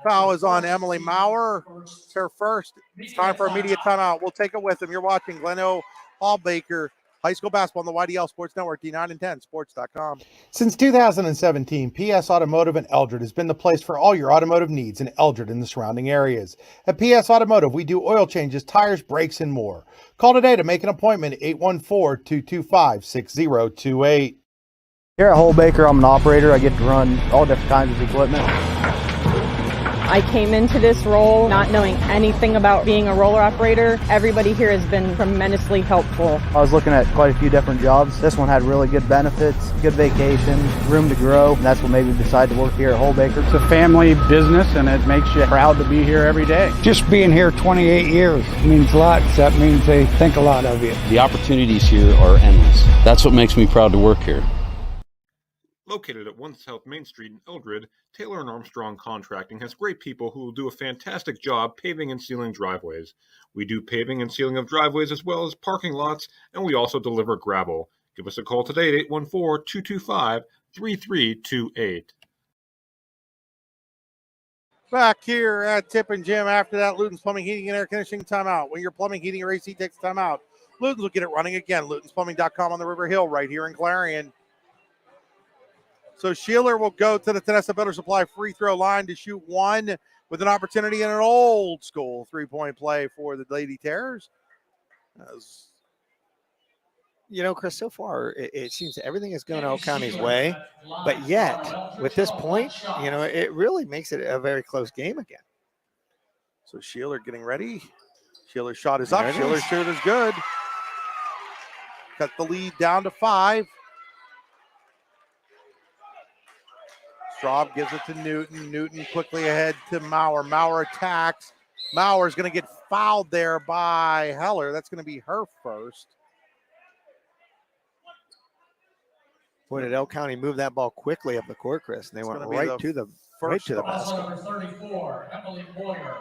Foul is on Emily Maurer. It's her first. It's time for immediate timeout. We'll take it with them. You're watching Glen-Hill Hall-Baker High school basketball on the YDL Sports Network, D9 and 10 sports.com. Since 2017, PS Automotive in Eldred has been the place for all your automotive needs in Eldred and the surrounding areas. At PS Automotive, we do oil changes, tires, brakes, and more. Call today to make an appointment at 814-225-6028. Here at Holbaker, I'm an operator. I get to run all different kinds of equipment. I came into this role not knowing anything about being a roller operator. Everybody here has been tremendously helpful. I was looking at quite a few different jobs. This one had really good benefits, good vacation, room to grow, and that's what made me decide to work here at Holbaker. It's a family business, and it makes you proud to be here every day. Just being here 28 years means a lot. That means they think a lot of you. The opportunities here are endless. That's what makes me proud to work here. Located at 1 South Main Street in Eldred, Taylor & Armstrong Contracting has great people who will do a fantastic job paving and sealing driveways. We do paving and sealing of driveways as well as parking lots, and we also deliver gravel. Give us a call today at 814-225-3328. Back here at Tip and Jim after that Luton's Plumbing, Heating, and Air Conditioning timeout. When your plumbing, heating, or AC takes timeout, Luton's will get it running again. LutonsPlumbing.com on the River Hill right here in Clarion. So Sheeler will go to the Tennessee Builder Supply free throw line to shoot one with an opportunity in an old school three-point play for the Lady Terrors. You know, Chris, so far it seems that everything is going Elk County's way, but yet with this point, you know, it really makes it a very close game again. So Sheeler getting ready. Sheeler's shot is up. Sheeler's shoot is good. Cut the lead down to 5. Straub gives it to Newton. Newton quickly ahead to Maurer. Maurer attacks. Mauer's going to get fouled there by Heller. That's going to be her first. Boy, did Elk County move that ball quickly up the court, Chris, and they went right to the basket. Number 34, Emily Boyer.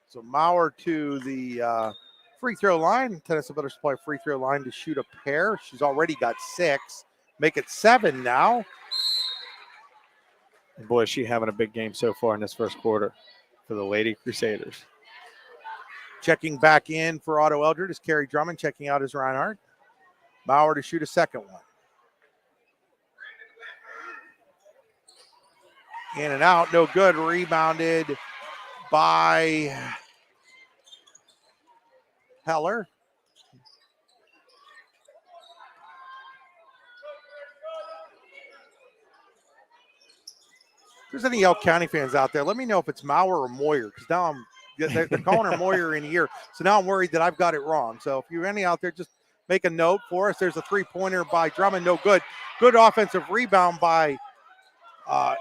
So Maurer to the free throw line. Tennessee Builder Supply free throw line to shoot a pair. She's already got 6. Make it 7 now. And boy, is she having a big game so far in this first quarter for the Lady Crusaders. Checking back in for Otto-Eldred is Carrie Drummond. Checking out is Reinhardt. Maurer to shoot a second one. In and out, no good. Rebounded by Heller. If there's any Elk County fans out there, let me know if it's Maurer or Moyer, because now they're calling her Moyer in here. So now I'm worried that I've got it wrong. So if you're any out there, just make a note for us. There's a three-pointer by Drummond, no good. Good offensive rebound by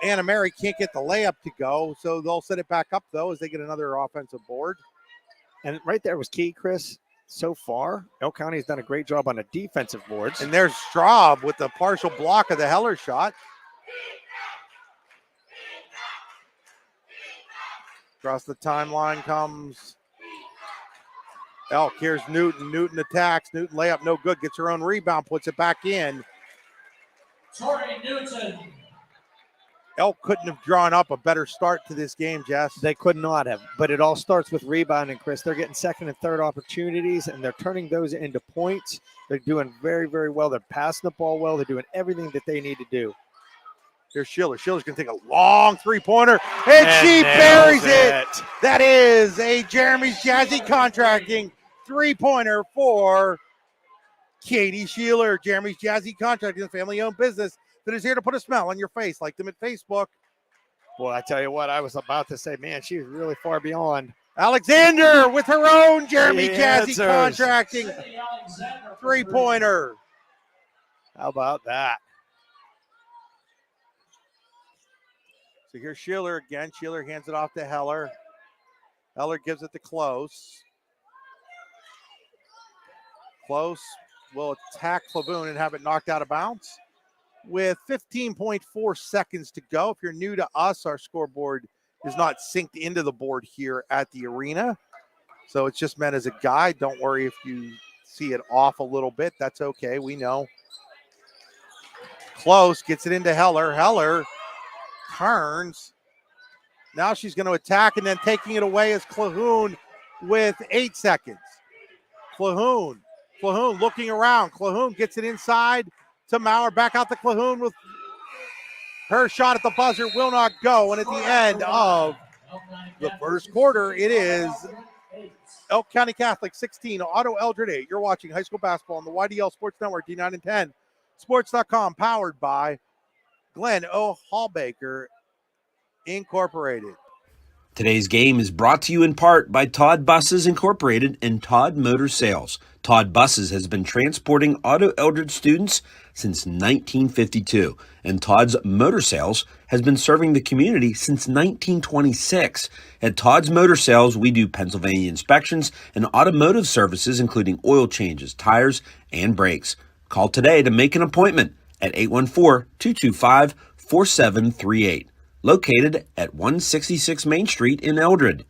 Anna Mary. Can't get the layup to go, so they'll set it back up, though, as they get another offensive board. And right there was key, Chris. So far, Elk County has done a great job on the defensive boards. And there's Straub with the partial block of the Heller shot. Across the timeline comes Elk. Here's Newton. Newton attacks. Newton layup, no good. Gets her own rebound, puts it back in. Tori Newton. Elk couldn't have drawn up a better start to this game, Jess. They could not have, but it all starts with rebounding, Chris. They're getting second and third opportunities, and they're turning those into points. They're doing very, very well. They're passing the ball well. They're doing everything that they need to do. Here's Schiller. Schiller's going to take a long three-pointer, and she buries it. That is a Jeremy's Jazzy Contracting three-pointer for Katie Schiller. Jeremy's Jazzy Contracting, a family-owned business that is here to put a smile on your face. Like them at Facebook. Boy, I tell you what, I was about to say, man, she was really far beyond. Alexander with her own Jeremy Jazzy Contracting three-pointer. How about that? So here's Schiller again. Schiller hands it off to Heller. Heller gives it to Close. Close will attack Clavoon and have it knocked out of bounds. With 15.4 seconds to go. If you're new to us, our scoreboard is not synced into the board here at the arena. So it's just meant as a guide. Don't worry if you see it off a little bit. That's okay. We know. Close gets it into Heller. Heller turns. Now she's going to attack, and then taking it away is Clahoun with 8 seconds. Clahoun Clahoon looking around. Clahoon gets it inside to Maurer. Back out to Clahoon with her shot at the buzzer. Will not go. And at the end of the first quarter, it is Elk County Catholic 16, Otto-Eldred 8. You're watching high school basketball on the YDL Sports Network, D9 and 10. Sports.com, powered by Glen O. Hallbaker Incorporated. Today's game is brought to you in part by Todd Buses Incorporated and Todd Motor Sales. Todd Buses has been transporting Otto-Eldred students since 1952, and Todd's Motor Sales has been serving the community since 1926. At Todd's Motor Sales, we do Pennsylvania inspections and automotive services, including oil changes, tires, and brakes. Call today to make an appointment at 814-225-4738. Located at 166 Main Street in Eldred.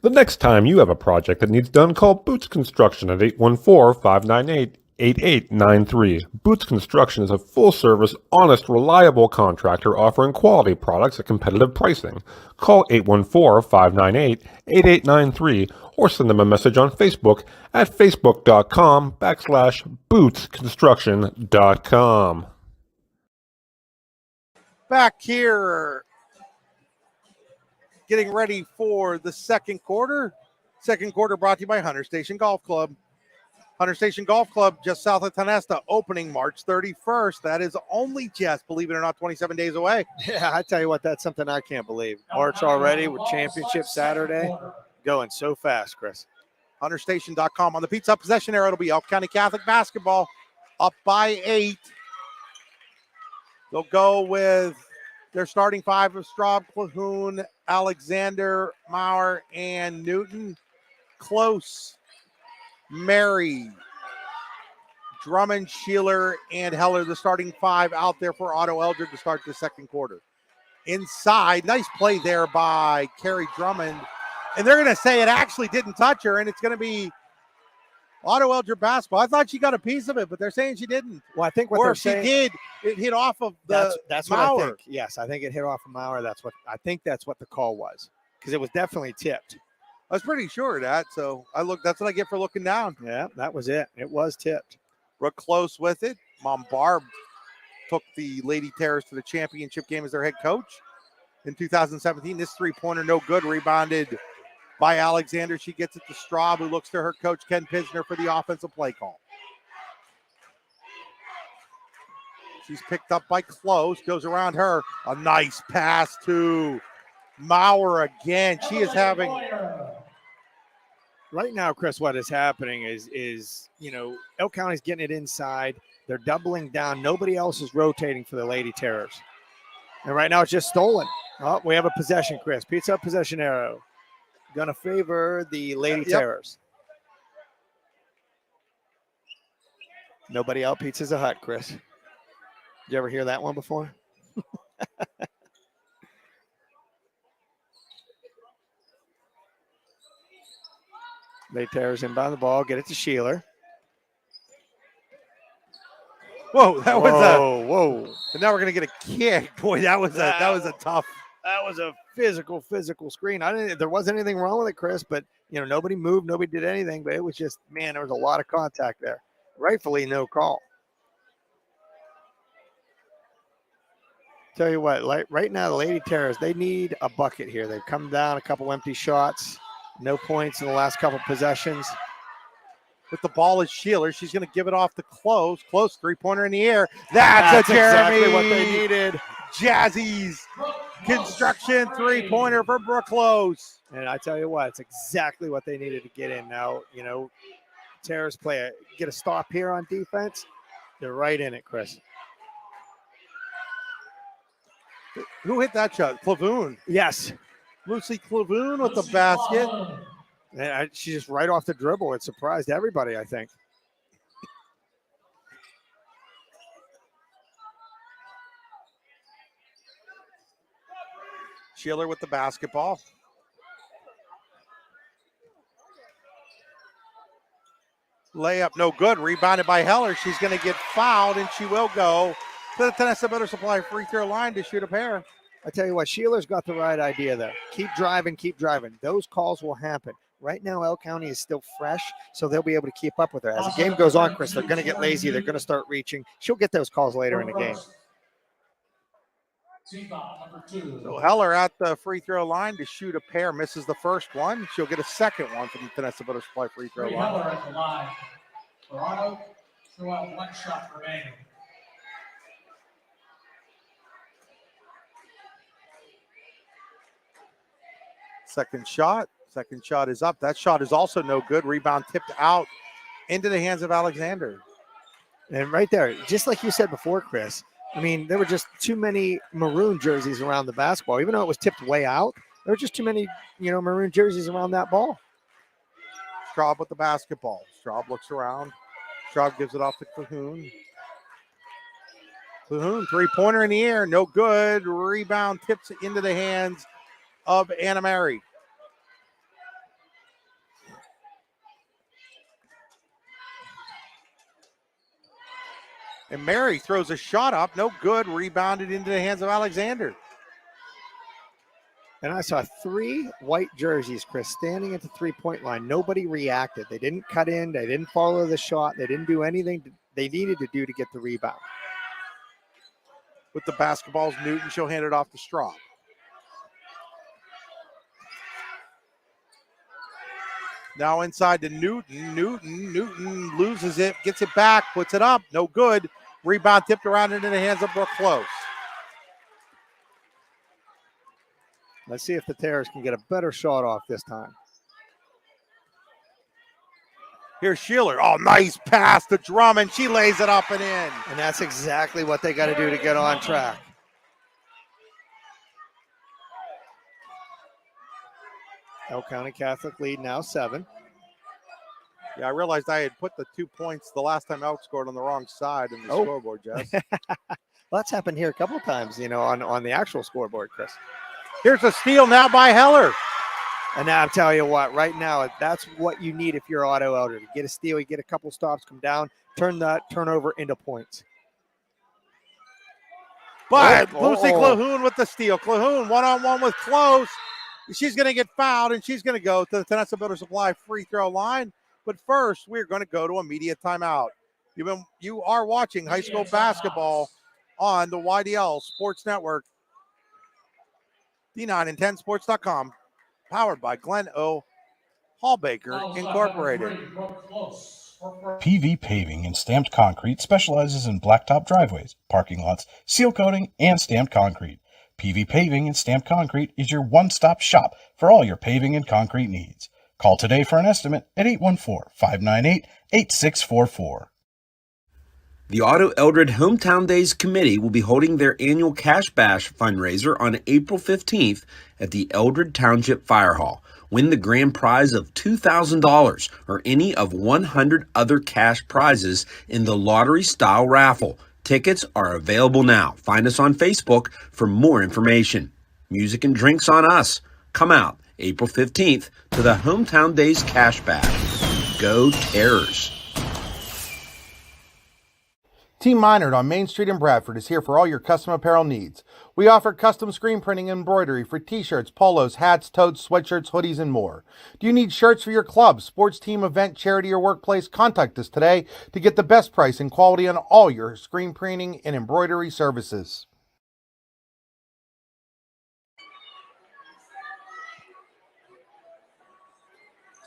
The next time you have a project that needs done, call Boots Construction at 814-598-8893. Boots Construction is a full-service, honest, reliable contractor offering quality products at competitive pricing. Call 814-598-8893 or send them a message on Facebook at facebook.com/bootsconstruction.com. Back here, getting ready for the second quarter. Second quarter brought to you by Hunter Station Golf Club. Hunter Station Golf Club, just south of Tonesta, opening March 31st. That is only just, believe it or not, 27 days away. Yeah, I tell you what, that's something I can't believe. March already with championship Saturday. Going so fast, Chris. HunterStation.com. On the Pizza possession arrow, it'll be Elk County Catholic basketball up by 8. They'll go with their starting five of Straub, Clahoon, Alexander, Maurer, and Newton. Close, Mary, Drummond, Sheeler, and Heller, the starting five out there for Otto-Eldred to start the second quarter. Inside, nice play there by Carrie Drummond. And they're going to say it actually didn't touch her, and it's going to be Otto-Eldred basketball. I thought she got a piece of it, but they're saying she didn't. Well, I think what or they're if she saying, did, it hit off of the that's Maurer. what I think. Yes, I think it hit off of Maurer. That's what the call was, because it was definitely tipped. I was pretty sure of that. So that's what I get for looking down. Yeah, that was it. It was tipped. Brooke close with it. Mom Barb took the Lady Terrors to the championship game as their head coach in 2017. This three-pointer, no good. Rebounded by Alexander. She gets it to Straub, who looks to her coach, Ken Pisner, for the offensive play call. She's picked up by Close, goes around her. A nice pass to Maurer again. She is having... Right now, Chris, what is happening is Elk County's getting it inside. They're doubling down. Nobody else is rotating for the Lady Terrors. And right now it's just stolen. Oh, we have a possession, Chris. Pizza possession arrow. Going to favor the Lady Terrors. Nobody out Pizza's a Hut, Chris. Did you ever hear that one before? Lady Terrors inbound the ball. Get it to Sheeler. Whoa, that was whoa. And now we're going to get a kick. Boy, that was a tough. That was a physical screen. There wasn't anything wrong with it, Chris, but nobody moved, nobody did anything, but it was just, man, there was a lot of contact there. Rightfully no call. Tell you what, right now the Lady Terrors, they need a bucket here. They've come down a couple empty shots, no points in the last couple possessions. With the ball is Sheeler. She's going to give it off to Close. Close, three-pointer in the air. That's a Jeremy. Exactly what they needed. Jazzy's construction three-pointer for Brooke Close. And I tell you what, it's exactly what they needed to get in. Now, Terrors get a stop here on defense. They're right in it, Chris. Who hit that shot? Clavoon. Yes. Lucy Clavoon with the basket. And she's just right off the dribble. It surprised everybody, I think. Sheeler with the basketball. Layup, no good. Rebounded by Heller. She's going to get fouled, and she will go to the Tonesta Motor Supply free throw line to shoot a pair. I tell you what, Sheeler's got the right idea there. Keep driving, keep driving. Those calls will happen. Right now, L County is still fresh, so they'll be able to keep up with her. As the game goes on, Chris, they're going to get lazy. They're going to start reaching. She'll get those calls later in the game. So Heller at the free throw line to shoot a pair, misses the first one. She'll get a second one from the Tenessa Butter Supply free throw line. Heller at the line. For Otto, throw out 1 shot remaining. Second shot is up. That shot is also no good. Rebound tipped out into the hands of Alexander. And right there, just like you said before, Chris, I mean, there were just too many maroon jerseys around the basketball. Even though it was tipped way out, there were just too many, maroon jerseys around that ball. Straub with the basketball. Straub looks around. Straub gives it off to Cahoon. Cahoon, three-pointer in the air, no good. Rebound tips it into the hands of Anna Mary. And Mary throws a shot up, no good. Rebounded into the hands of Alexander. And I saw 3 white jerseys, Chris, standing at the three-point line. Nobody reacted. They didn't cut in. They didn't follow the shot. They didn't do anything they needed to do to get the rebound. With the basketball's Newton, she'll hand it off to Straub. Now inside to Newton. Newton loses it, gets it back, puts it up, no good. Rebound tipped around into the hands of Brooke Close. Let's see if the Terrors can get a better shot off this time. Here's Sheeler. Oh, nice pass to Drummond. She lays it up and in. And that's exactly what they got to do to get on track. El County Catholic lead now 7. Yeah, I realized I had put the 2 points the last time Elk scored on the wrong side in the scoreboard, Jess. Well, that's happened here a couple of times, on the actual scoreboard, Chris. Here's a steal now by Heller. And now I'm telling you what, right now, that's what you need if you're Otto-Eldred. You get a steal, you get a couple stops, come down, turn that turnover into points. But Lucy Clahoon with the steal. Clahoon one-on-one with Close. She's going to get fouled, and she's going to go to the Tenessa Builder Supply free throw line. But first, we're going to go to a media timeout. You are watching high school basketball on the YDL Sports Network, D9and10sports.com, powered by Glen O. Hallbaker Incorporated. PV Paving and Stamped Concrete specializes in blacktop driveways, parking lots, seal coating, and stamped concrete. PV Paving and Stamped Concrete is your one-stop shop for all your paving and concrete needs. Call today for an estimate at 814-598-8644. The Otto-Eldred Hometown Days Committee will be holding their annual Cash Bash fundraiser on April 15th at the Eldred Township Fire Hall. Win the grand prize of $2,000 or any of 100 other cash prizes in the lottery-style raffle. Tickets are available now. Find us on Facebook for more information. Music and drinks on us. Come out April 15th to the Hometown Days Cash Bash. Go Terrors! Team Minard on Main Street in Bradford is here for all your custom apparel needs. We offer custom screen printing and embroidery for t-shirts, polos, hats, totes, sweatshirts, hoodies, and more. Do you need shirts for your club, sports team, event, charity, or workplace? Contact us today to get the best price and quality on all your screen printing and embroidery services.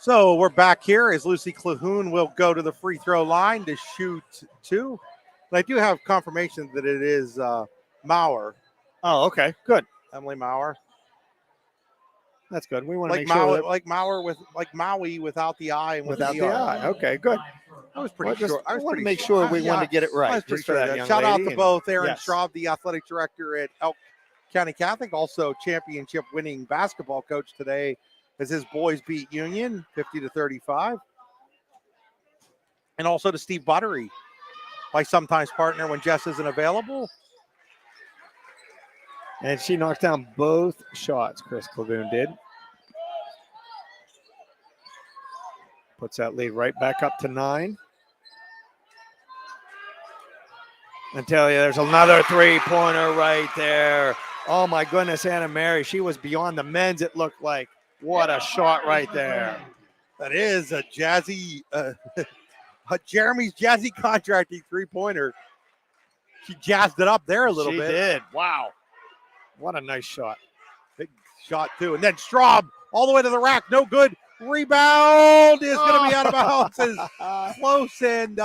So we're back here as Lucy Clahoon will go to the free throw line to shoot 2. But I do have confirmation that it is Maurer. Oh, okay, good. Emily Maurer. That's good. We want to like make sure like Maurer with like Maui without the I and without the I. Okay, good. I was pretty sure. I want to make sure we want to get it right. I was pretty sure. Shout out to both Aaron Straub, the athletic director at Elk County Catholic, also championship winning basketball coach today, as his boys beat Union 50-35. And also to Steve Buttery, my sometimes partner when Jess isn't available. And she knocked down both shots, Chris Clahoon did. Puts that lead right back up to 9. I tell you, there's another three-pointer right there. Oh, my goodness, Anna Mary. She was beyond the men's, it looked like. What a shot right there. That is a jazzy, Jeremy's jazzy contracting three-pointer. She jazzed it up there a little bit. She did. Wow. What a nice shot. Big shot, too. And then Straub all the way to the rack. No good. Rebound is going to be out of bounds. It's close, and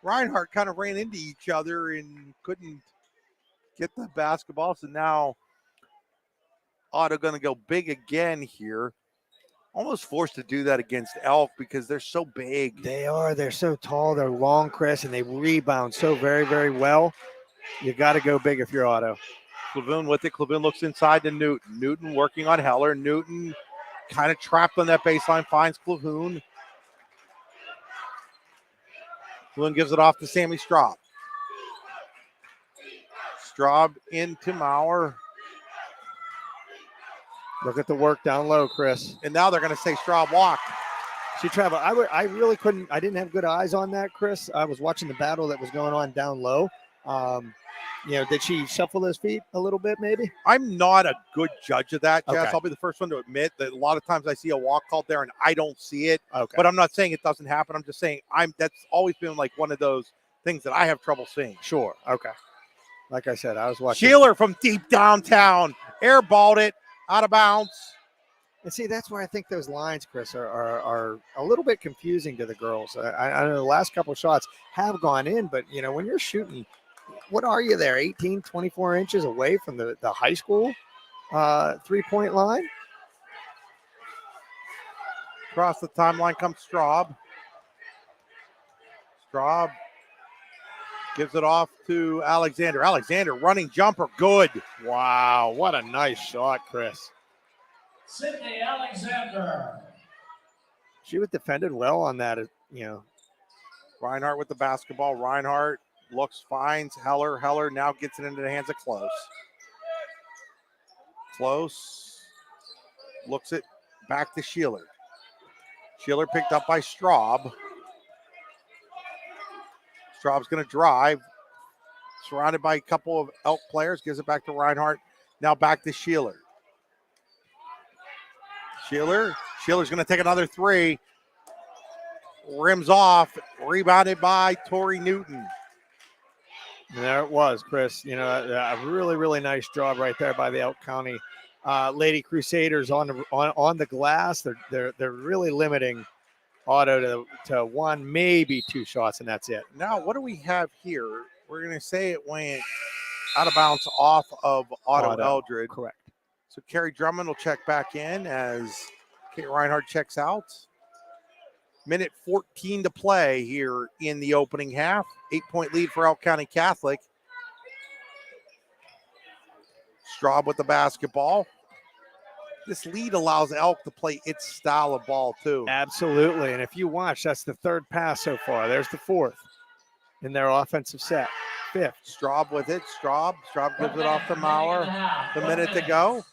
Reinhardt kind of ran into each other and couldn't get the basketball. So now Otto going to go big again here. Almost forced to do that against Elk because they're so big. They are. They're so tall. They're long, Chris, and they rebound so very, very well. You got to go big if you're Otto. Clavoon with it. Clavoon looks inside to Newton. Newton working on Heller. Newton kind of trapped on that baseline, finds Clavoon. Clavoon gives it off to Sammy Straub. Straub into Maurer. Look at the work down low, Chris. And now they're going to say Straub walked. She traveled. I really couldn't. I didn't have good eyes on that, Chris. I was watching the battle that was going on down low. Did she shuffle those feet a little bit, maybe? I'm not a good judge of that, Jess. Okay. I'll be the first one to admit that a lot of times I see a walk called there and I don't see it. Okay. But I'm not saying it doesn't happen. I'm just saying that's always been like one of those things that I have trouble seeing. Sure. Okay. Like I said, I was watching. Sheeler from deep downtown airballed it out of bounds. And see, that's where I think those lines, Chris, are a little bit confusing to the girls. I know the last couple of shots have gone in, but, when you're shooting, what are you there, 18, 24 inches away from the high school three-point line? Across the timeline comes Straub. Straub gives it off to Alexander. Alexander running jumper, good. Wow, what a nice shot, Chris. Sydney Alexander. She was defended well on that, Reinhardt with the basketball. Reinhardt looks, finds Heller. Heller now gets it into the hands of Close. Close looks it back to Sheeler. Sheeler picked up by Straub. Straub's going to drive. Surrounded by a couple of Elk players. Gives it back to Reinhardt. Now back to Sheeler. Sheeler's going to take another three. Rims off. Rebounded by Tori Newton. And there it was, Chris. A really, really nice job right there by the Elk County Lady Crusaders on the glass. They're really limiting Otto to one, maybe two shots, and that's it. Now, what do we have here? We're going to say it went out of bounds off of Otto-Eldred. Correct. So Carrie Drummond will check back in as Kate Reinhardt checks out. Minute 14 to play here in the opening half. 8-point lead for Elk County Catholic. Straub with the basketball. This lead allows Elk to play its style of ball too. Absolutely. And if you watch, that's the third pass so far. There's the fourth in their offensive set. Fifth. Straub with it. Straub gives it off to Maurer. The minute to go.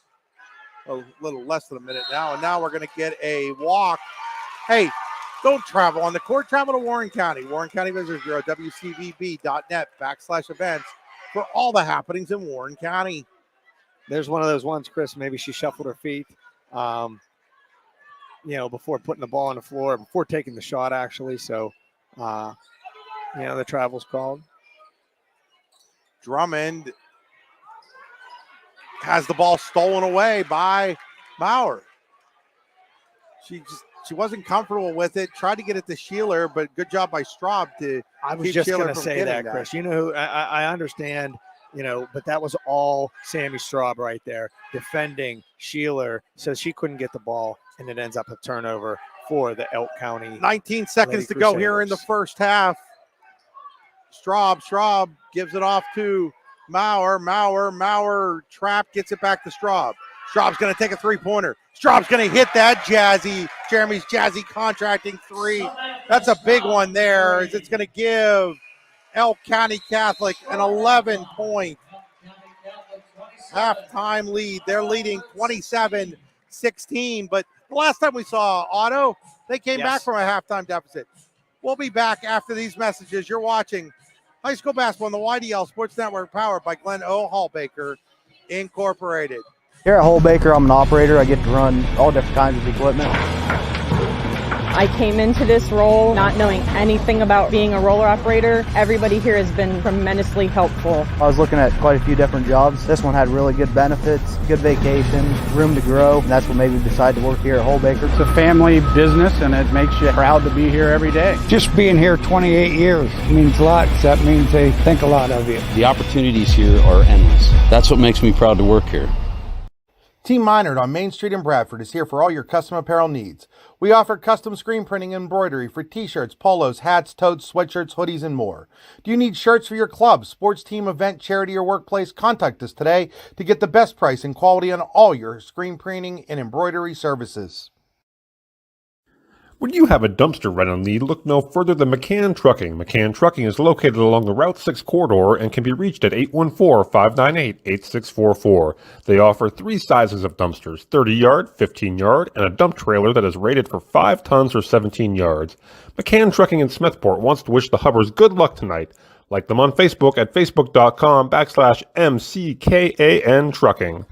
A little less than a minute now. And now we're going to get a walk. Hey, don't travel on the court. Travel to Warren County. Warren County Visitors Bureau, WCVB.net/events for all the happenings in Warren County. There's one of those ones, Chris. Maybe she shuffled her feet, before putting the ball on the floor, before taking the shot, actually. So, the travel's called. Drummond has the ball stolen away by Maurer. She wasn't comfortable with it. Tried to get it to Sheeler, but good job by Straub to. I was just going to say that, Chris. I understand. But that was all Sammy Straub right there, defending Sheeler, so she couldn't get the ball, and it ends up a turnover for the Elk County. 19 seconds to go here in the first half. Straub gives it off to Maurer trap, gets it back to Straub. Straub's going to take a three-pointer. Straub's going to hit that Jeremy's jazzy contracting three. That's a big one there, as it's going to give Elk County Catholic an 11-point halftime lead. They're leading 27-16, but the last time we saw Otto, they came back from a halftime deficit. We'll be back after these messages. You're watching high school basketball on the YDL Sports Network, powered by Glenn O. Hallbaker Incorporated. Here at Hallbaker, I'm an operator. I get to run all different kinds of equipment. I came into this role not knowing anything about being a roller operator. Everybody here has been tremendously helpful. I was looking at quite a few different jobs. This one had really good benefits, good vacation, room to grow, and that's what made me decide to work here at Holbaker. It's a family business, and it makes you proud to be here every day. Just being here 28 years means a lot. That means they think a lot of you. The opportunities here are endless. That's what makes me proud to work here. Team Minard on Main Street in Bradford is here for all your custom apparel needs. We offer custom screen printing and embroidery for t-shirts, polos, hats, totes, sweatshirts, hoodies, and more. Do you need shirts for your club, sports team, event, charity, or workplace? Contact us today to get the best price and quality on all your screen printing and embroidery services. When you have a dumpster rental need, look no further than McCann Trucking. McCann Trucking is located along the Route 6 corridor and can be reached at 814-598-8644. They offer 3 sizes of dumpsters, 30-yard, 15-yard, and a dump trailer that is rated for 5 tons or 17 yards. McCann Trucking in Smethport wants to wish the Hubbers good luck tonight. Like them on Facebook at facebook.com/MCKAN Trucking.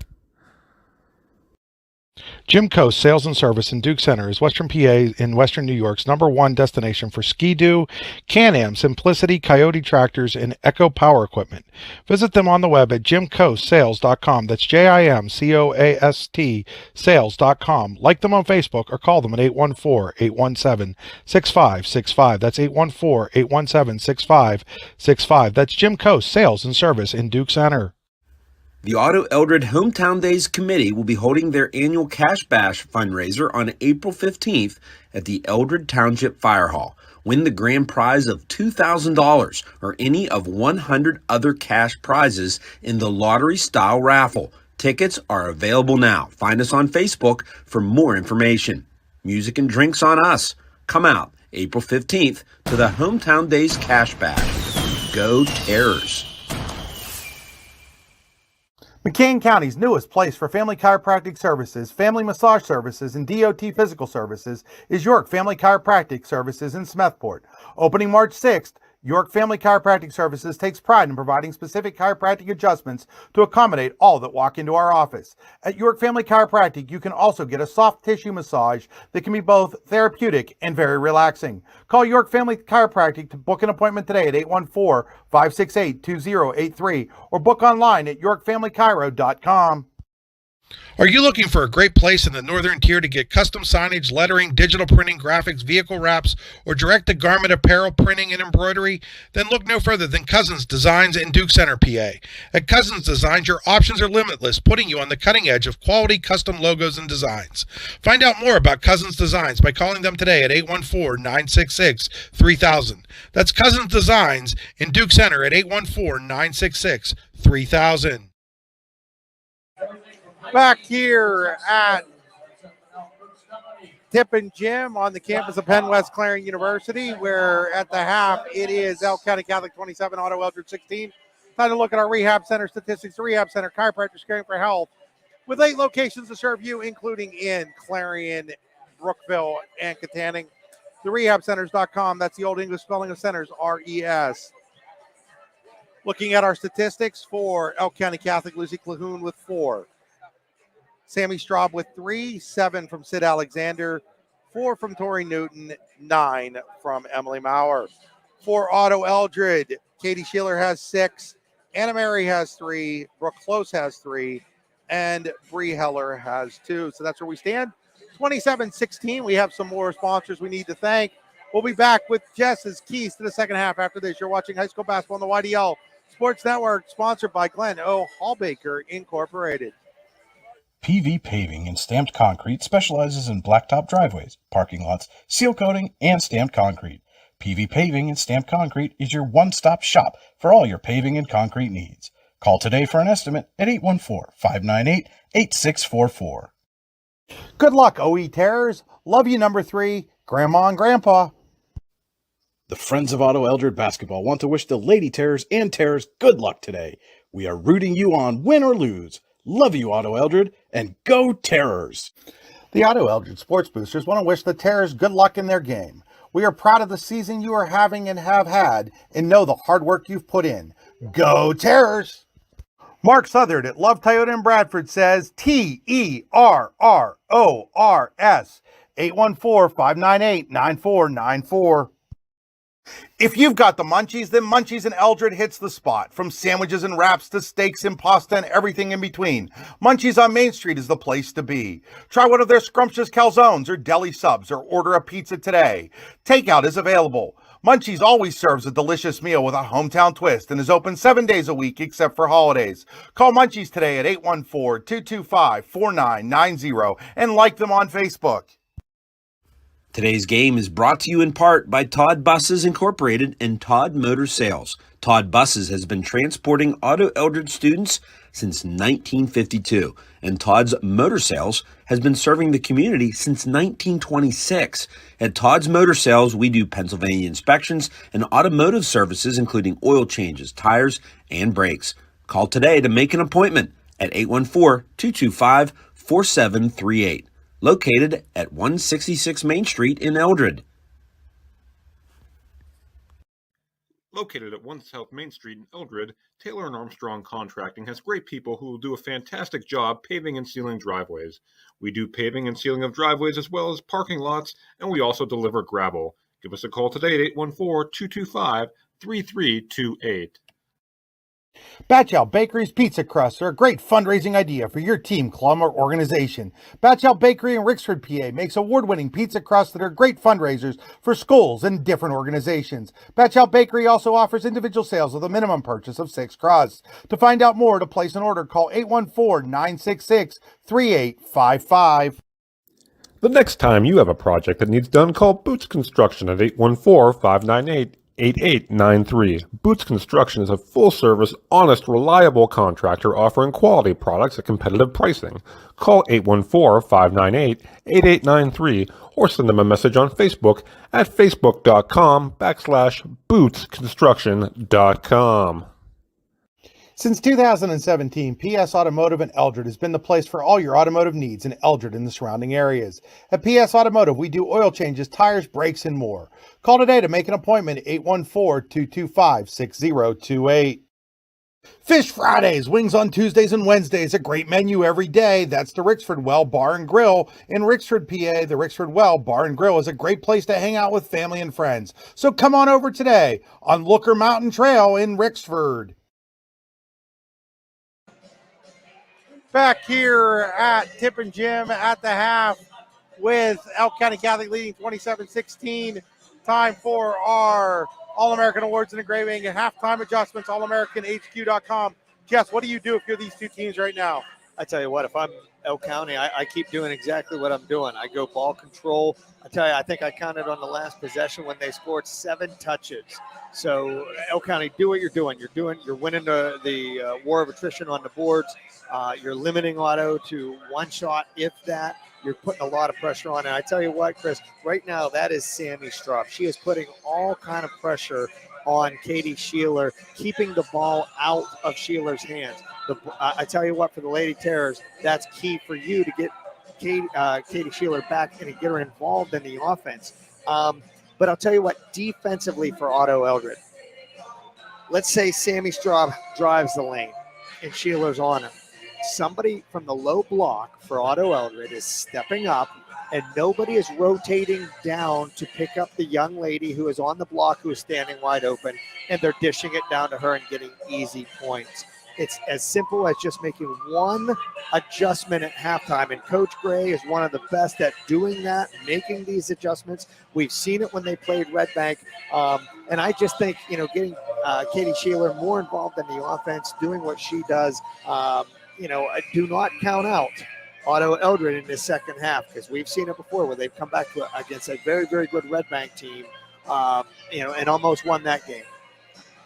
Jim Coast Sales and Service in Duke Center is Western PA in Western New York's #1 destination for Ski-Doo, Can-Am, Simplicity, Coyote Tractors, and Echo Power Equipment. Visit them on the web at jimcoastsales.com. That's JIMCOAST sales.com. Like them on Facebook or call them at 814-817-6565. That's 814-817-6565. That's Jim Coast Sales and Service in Duke Center. The Otto-Eldred Hometown Days Committee will be holding their annual Cash Bash fundraiser on April 15th at the Eldred Township Fire Hall. Win the grand prize of $2,000 or any of 100 other cash prizes in the lottery-style raffle. Tickets are available now. Find us on Facebook for more information. Music and drinks on us. Come out April 15th to the Hometown Days Cash Bash. Go Terrors! McCain County's newest place for family chiropractic services, family massage services, and DOT physical services is York Family Chiropractic Services in Smethport. Opening March 6th, York Family Chiropractic Services takes pride in providing specific chiropractic adjustments to accommodate all that walk into our office. At York Family Chiropractic, you can also get a soft tissue massage that can be both therapeutic and very relaxing. Call York Family Chiropractic to book an appointment today at 814-568-2083 or book online at yorkfamilychiro.com. Are you looking for a great place in the northern tier to get custom signage, lettering, digital printing, graphics, vehicle wraps, or direct-to-garment apparel printing and embroidery? Then look no further than Cousins Designs in Duke Center, PA. At Cousins Designs, your options are limitless, putting you on the cutting edge of quality custom logos and designs. Find out more about Cousins Designs by calling them today at 814-966-3000. That's Cousins Designs in Duke Center at 814-966-3000. Back here at Tippin Gym on the campus of Penn West Clarion University, where at the half it is Elk County Catholic 27, Otto-Eldred 16. Time to look at our rehab center statistics. The rehab center, chiropractors caring for health, with 8 locations to serve you, including in Clarion, Brookville, and Katanning. TheRehabCenters.com. That's the old English spelling of centers, R-E-S. Looking at our statistics for Elk County Catholic, Lucy Calhoun with 4. Sammy Straub with 3, 7 from Sid Alexander, 4 from Tori Newton, 9 from Emily Maurer. For Otto-Eldred, Katie Sheeler has 6, Anna Mary has 3, Brooke Close has 3, and Bree Heller has 2. So that's where we stand. 27-16. We have some more sponsors we need to thank. We'll be back with Jess's keys to the second half after this. You're watching high school basketball on the YDL Sports Network, sponsored by Glenn O. Hallbaker Incorporated. PV Paving and Stamped Concrete specializes in blacktop driveways, parking lots, seal coating, and stamped concrete. PV Paving and Stamped Concrete is your one-stop shop for all your paving and concrete needs. Call today for an estimate at 814-598-8644. Good luck, OE Terrors. Love you, number 3, Grandma and Grandpa. The Friends of Otto-Eldred Basketball want to wish the Lady Terrors and Terrors good luck today. We are rooting you on, win or lose. Love you, Otto-Eldred, and go Terrors! The Otto-Eldred Sports Boosters want to wish the Terrors good luck in their game. We are proud of the season you are having and have had, and know the hard work you've put in. Go Terrors! Mark Southard at Love Toyota in Bradford says Terrors. 814-598-9494. If you've got the munchies, then Munchies in Eldred hits the spot. From sandwiches and wraps to steaks and pasta and everything in between, Munchies on Main Street is the place to be. Try one of their scrumptious calzones or deli subs or order a pizza today. Takeout is available. Munchies always serves a delicious meal with a hometown twist and is open 7 days a week except for holidays. Call Munchies today at 814-225-4990 and like them on Facebook. Today's game is brought to you in part by Todd Buses Incorporated and Todd Motor Sales. Todd Buses has been transporting Otto-Eldred students since 1952, and Todd's Motor Sales has been serving the community since 1926. At Todd's Motor Sales, we do Pennsylvania inspections and automotive services, including oil changes, tires, and brakes. Call today to make an appointment at 814-225-4738. Located at 166 Main Street in Eldred. Located at 1 South Main Street in Eldred, Taylor & Armstrong Contracting has great people who will do a fantastic job paving and sealing driveways. We do paving and sealing of driveways as well as parking lots, and we also deliver gravel. Give us a call today at 814-225-3328. Batch Out Bakery's pizza crusts are a great fundraising idea for your team, club, or organization. Batch Out Bakery in Rixford, PA makes award-winning pizza crusts that are great fundraisers for schools and different organizations. Batch Out Bakery also offers individual sales with a minimum purchase of 6 crusts. To find out more, to place an order, call 814-966-3855. The next time you have a project that needs done, call Boots Construction at 814-598-8893. Boots Construction is a full-service, honest, reliable contractor offering quality products at competitive pricing. Call 814-598-8893 or send them a message on Facebook at facebook.com/bootsconstruction.com. Since 2017, PS Automotive in Eldred has been the place for all your automotive needs in Eldred and the surrounding areas. At PS Automotive, we do oil changes, tires, brakes, and more. Call today to make an appointment at 814-225-6028. Fish Fridays, wings on Tuesdays and Wednesdays, a great menu every day. That's the Rixford Well Bar and Grill in Rixford, PA. The Rixford Well Bar and Grill is a great place to hang out with family and friends. So come on over today on Looker Mountain Trail in Rixford. Back here at Tippin Gym at the half with Elk County Catholic leading 27-16. Time for our All-American Awards and engraving and halftime adjustments, allamericanhq.com. Jess, what do you do if you're these two teams right now? I tell you what, if I'm Elk County, I keep doing exactly what I'm doing. I go ball control. I tell you, I think I counted on the last possession when they scored 7 touches. So Elk County, do what you're doing. You're winning the war of attrition on the boards. You're limiting Otto to 1 shot, if that. You're putting a lot of pressure on. And I tell you what, Chris, right now that is Sammy Strupp. She is putting all kind of pressure on Katie Sheeler, keeping the ball out of Sheeler's hands. I tell you what, for the Lady Terrors, that's key for you to get Katie Sheeler back and get her involved in the offense. But I'll tell you what, defensively for Otto-Eldred, let's say Sammy Straub drives the lane and Sheeler's on him. Somebody from the low block for Otto-Eldred is stepping up, and nobody is rotating down to pick up the young lady who is on the block, who is standing wide open, and they're dishing it down to her and getting easy points. It's as simple as just making one adjustment at halftime, and Coach Gray is one of the best at doing that, making these adjustments. We've seen it when they played Red Bank, and I just think, getting Katie Sheeler more involved in the offense, doing what she does, do not count out Otto-Eldred in the second half, because we've seen it before where they've come back against a very, very good Red Bank team, and almost won that game.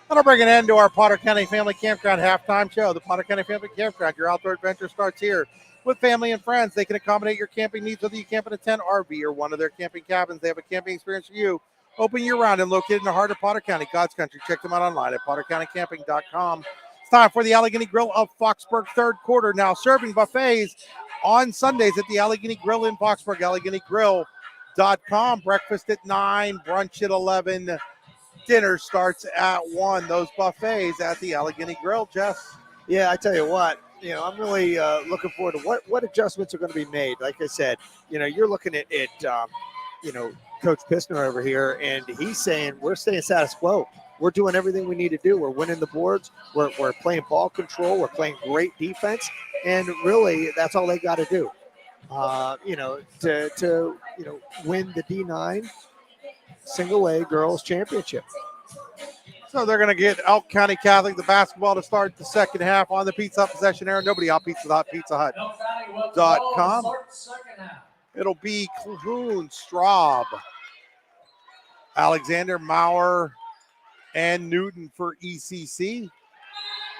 That'll bring an end to our Potter County Family Campground halftime show. The Potter County Family Campground, your outdoor adventure starts here with family and friends. They can accommodate your camping needs, whether you camp in a tent, RV, or one of their camping cabins. They have a camping experience for you, open year-round and located in the heart of Potter County, God's country. Check them out online at pottercountycamping.com. It's time for the Allegheny Grill of Foxburg third quarter. Now serving buffets on Sundays at the Allegheny Grill in Foxburg, AlleghenyGrill.com. Breakfast at 9, brunch at 11, dinner starts at 1. Those buffets at the Allegheny Grill, Jess. Yeah, I tell you what, I'm really looking forward to what adjustments are going to be made. Like I said, you're looking at Coach Pistner over here, and he's saying we're staying status quo. We're doing everything we need to do. We're winning the boards. We're playing ball control. We're playing great defense, and really that's all they got to do. To win the D9 single A girls championship. So they're going to get Elk County Catholic the basketball to start the second half on the Pizza Hut possession area. Nobody out pizzahut.com. It'll be Calhoun, Straub, Alexander, Maurer, and Newton for ECC.